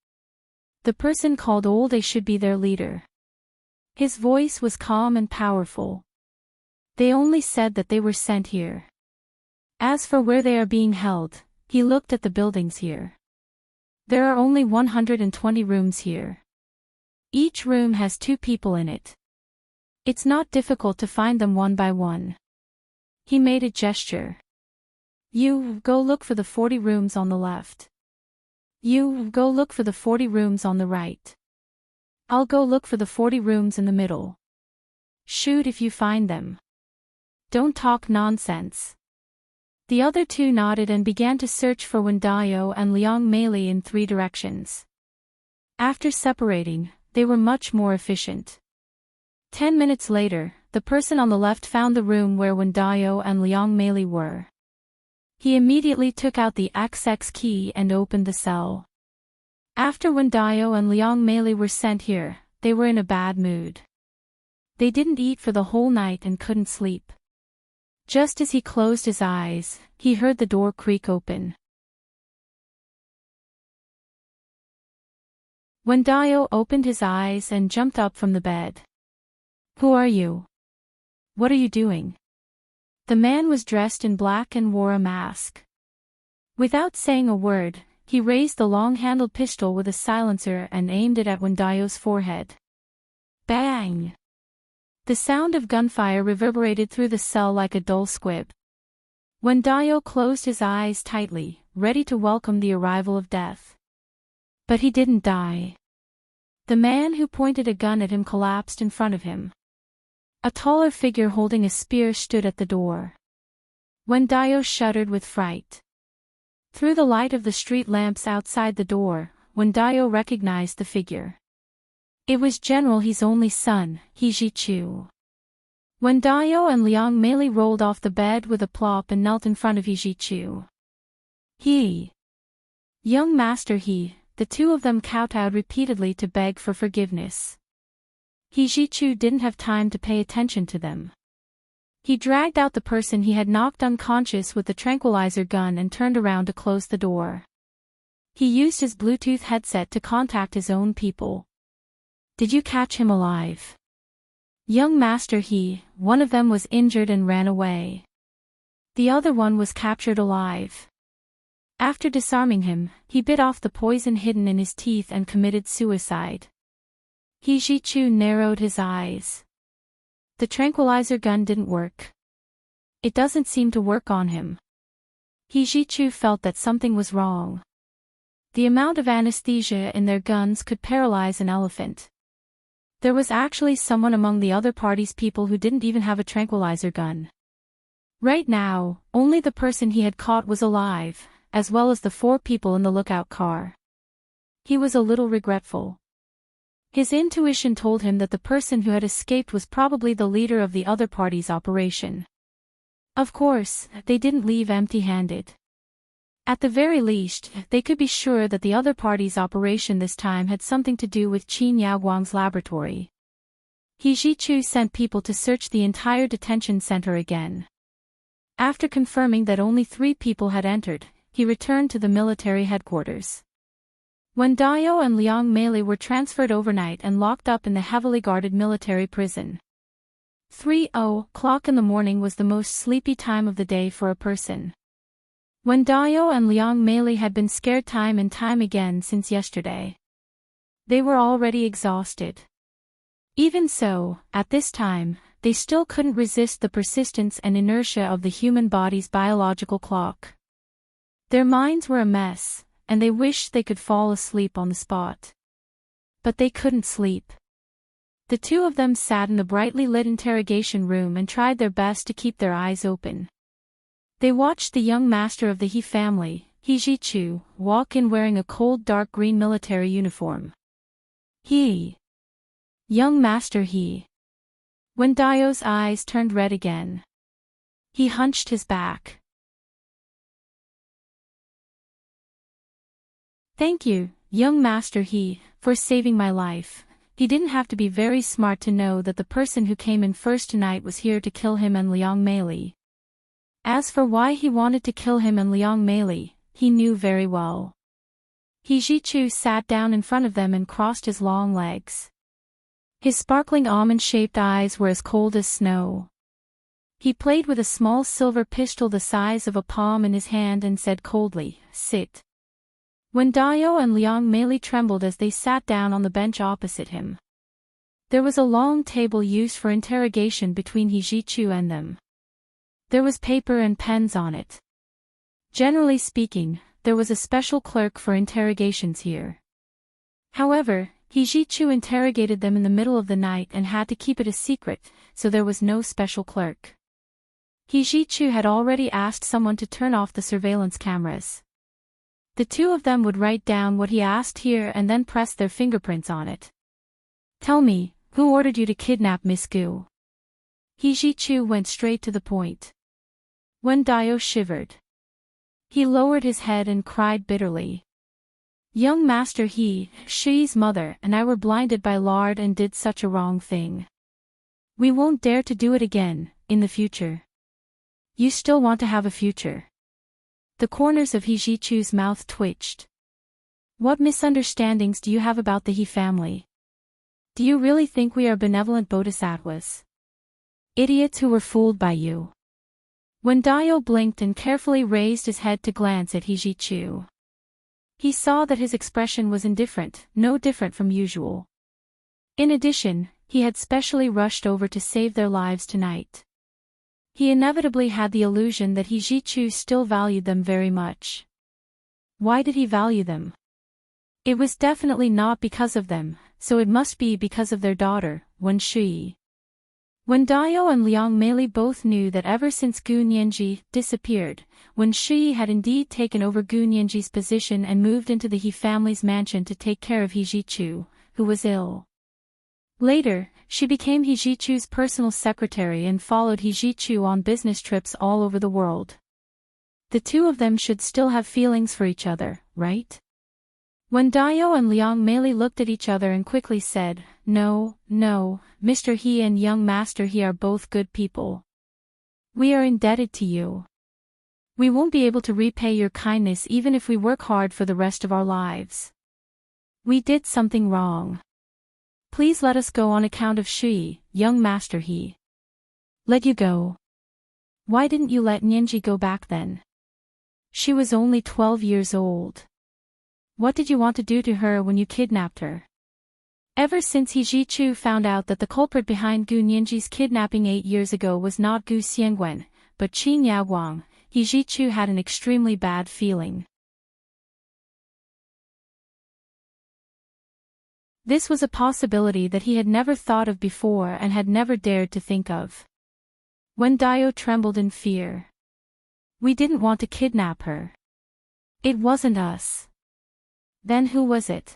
The person called Olde should be their leader. His voice was calm and powerful. They only said that they were sent here. As for where they are being held, he looked at the buildings here. There are only 120 rooms here. Each room has 2 people in it. It's not difficult to find them one by one. He made a gesture. You go look for the 40 rooms on the left. You go look for the 40 rooms on the right. I'll go look for the 40 rooms in the middle. Shoot if you find them. Don't talk nonsense. The other 2 nodded and began to search for Wendayo and Liang Meili in 3 directions. After separating, they were much more efficient. 10 minutes later, the person on the left found the room where Wendayo and Liang Meili were. He immediately took out the XX key and opened the cell. After Wendayo and Liang Meili were sent here, they were in a bad mood. They didn't eat for the whole night and couldn't sleep. Just as he closed his eyes, he heard the door creak open. Wendayo opened his eyes and jumped up from the bed. Who are you? What are you doing? The man was dressed in black and wore a mask. Without saying a word, he raised the long-handled pistol with a silencer and aimed it at Wendayo's forehead. Bang! The sound of gunfire reverberated through the cell like a dull squib. Wendayo closed his eyes tightly, ready to welcome the arrival of death. But he didn't die. The man who pointed a gun at him collapsed in front of him. A taller figure holding a spear stood at the door. Wendayo shuddered with fright. Through the light of the street lamps outside the door, Wendayo recognized the figure. It was General He's only son, He Jichu. Wendayo and Liang Meili rolled off the bed with a plop and knelt in front of He Jichu. He. Young Master He, the 2 of them kowtowed repeatedly to beg for forgiveness. He Jichu didn't have time to pay attention to them. He dragged out the person he had knocked unconscious with the tranquilizer gun and turned around to close the door. He used his Bluetooth headset to contact his own people. Did you catch him alive? Young Master He, one of them was injured and ran away. The other one was captured alive. After disarming him, he bit off the poison hidden in his teeth and committed suicide. He Jichu narrowed his eyes. The tranquilizer gun didn't work. It doesn't seem to work on him. He Jichu felt that something was wrong. The amount of anesthesia in their guns could paralyze an elephant. There was actually someone among the other party's people who didn't even have a tranquilizer gun. Right now, only the person he had caught was alive, as well as the 4 people in the lookout car. He was a little regretful. His intuition told him that the person who had escaped was probably the leader of the other party's operation. Of course, they didn't leave empty-handed. At the very least, they could be sure that the other party's operation this time had something to do with Qin Yaoguang's laboratory. He Jichu sent people to search the entire detention center again. After confirming that only 3 people had entered, he returned to the military headquarters. Wendayo and Liang Meili were transferred overnight and locked up in the heavily guarded military prison. 3:00 in the morning was the most sleepy time of the day for a person. Wendayo and Liang Meili had been scared time and time again since yesterday. They were already exhausted. Even so, at this time, they still couldn't resist the persistence and inertia of the human body's biological clock. Their minds were a mess, and they wished they could fall asleep on the spot. But they couldn't sleep. The two of them sat in the brightly lit interrogation room and tried their best to keep their eyes open. They watched the young master of the He family, He Ji-chu, walk in wearing a cold dark green military uniform. He. Young master He. When Daio's eyes turned red again. He hunched his back. Thank you, young master He, for saving my life. He didn't have to be very smart to know that the person who came in first tonight was here to kill him and Liang Meili. As for why he wanted to kill him and Liang Meili, he knew very well. He Ji-chu sat down in front of them and crossed his long legs. His sparkling almond-shaped eyes were as cold as snow. He played with a small silver pistol the size of a palm in his hand and said coldly, "Sit." When Daio and Liang Meili trembled as they sat down on the bench opposite him. There was a long table used for interrogation between He Ji-chu and them. There was paper and pens on it. Generally speaking, there was a special clerk for interrogations here. However, He Ji-chu interrogated them in the middle of the night and had to keep it a secret, so there was no special clerk. He Ji-chu had already asked someone to turn off the surveillance cameras. The two of them would write down what he asked here and then press their fingerprints on it. Tell me, who ordered you to kidnap Miss Gu? He Ji-chu went straight to the point. When Daio shivered. He lowered his head and cried bitterly. Young master He, Shi's mother and I were blinded by lard and did such a wrong thing. We won't dare to do it again, in the future. You still want to have a future. The corners of He Ji-chu's mouth twitched. What misunderstandings do you have about the He family? Do you really think we are benevolent bodhisattvas? Idiots who were fooled by you. When Daio blinked and carefully raised his head to glance at He Ji-chu. He saw that his expression was indifferent, no different from usual. In addition, he had specially rushed over to save their lives tonight. He inevitably had the illusion that He Ji-chu still valued them very much. Why did he value them? It was definitely not because of them, so it must be because of their daughter, Wen Shui. When Daio and Liang Meili both knew that ever since Gu Nianji disappeared, Wen Shui had indeed taken over Gu Nianji's position and moved into the He family's mansion to take care of He Ji-chu, who was ill. Later, she became He Ji-chu's personal secretary and followed He Ji-chu on business trips all over the world. The two of them should still have feelings for each other, right? When Daio and Liang Meili looked at each other and quickly said, No, Mr. He and young master He are both good people. We are indebted to you. We won't be able to repay your kindness even if we work hard for the rest of our lives. We did something wrong. Please let us go on account of Shui, young master He. Let you go. Why didn't you let Nianji go back then? She was only 12 years old. What did you want to do to her when you kidnapped her? Ever since He Ji-chu found out that the culprit behind Gu Nianji's kidnapping 8 years ago was not Gu Xiangwen, but Qin Yaguang, He Ji-chu had an extremely bad feeling. This was a possibility that he had never thought of before and had never dared to think of. When Daio trembled in fear. We didn't want to kidnap her. It wasn't us. Then who was it?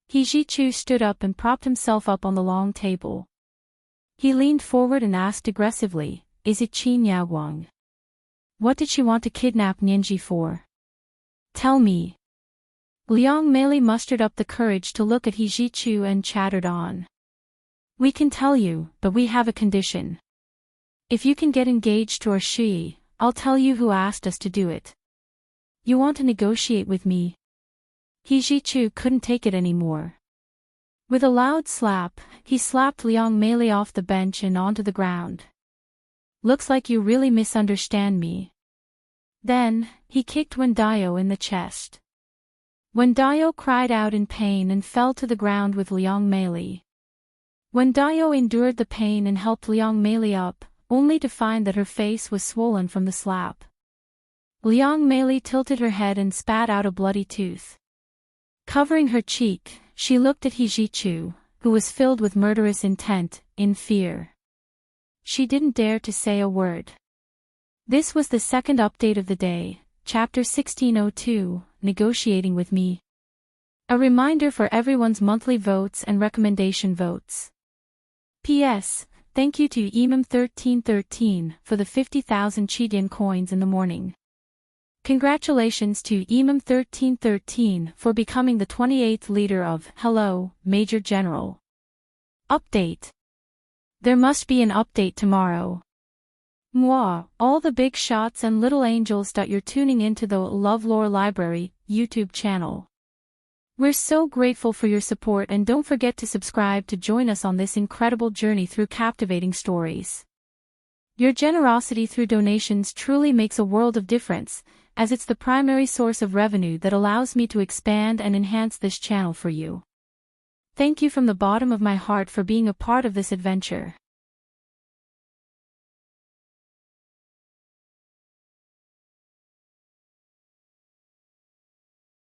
He Ji-chu stood up and propped himself up on the long table. He leaned forward and asked aggressively, Is it Qin Yaguang? What did she want to kidnap Nianji for? Tell me. Liang Meili mustered up the courage to look at He Ji-chu and chattered on. We can tell you, but we have a condition. If you can get engaged to our Shui, I'll tell you who asked us to do it. You want to negotiate with me? He Ji-chu couldn't take it anymore. With a loud slap, he slapped Liang Meili off the bench and onto the ground. Looks like you really misunderstand me. Then, he kicked Wen Daio in the chest. Wen Daio cried out in pain and fell to the ground with Liang Meili. Wen Daio endured the pain and helped Liang Meili up, only to find that her face was swollen from the slap. Liang Meili tilted her head and spat out a bloody tooth. Covering her cheek, she looked at He Jichu, who was filled with murderous intent, in fear. She didn't dare to say a word. This was the second update of the day, Chapter 1602, Negotiating with Me. A reminder for everyone's monthly votes and recommendation votes. P.S. Thank you to Imam1313 for the 50,000 Chidian coins in the morning. Congratulations to Imam1313 for becoming the 28th leader of Hello, Major General. Update. There must be an update tomorrow. Mwah, all the big shots and little angels. You're tuning into the LoveLore Library YouTube channel. We're so grateful for your support, and don't forget to subscribe to join us on this incredible journey through captivating stories. Your generosity through donations truly makes a world of difference, as it's the primary source of revenue that allows me to expand and enhance this channel for you. Thank you from the bottom of my heart for being a part of this adventure.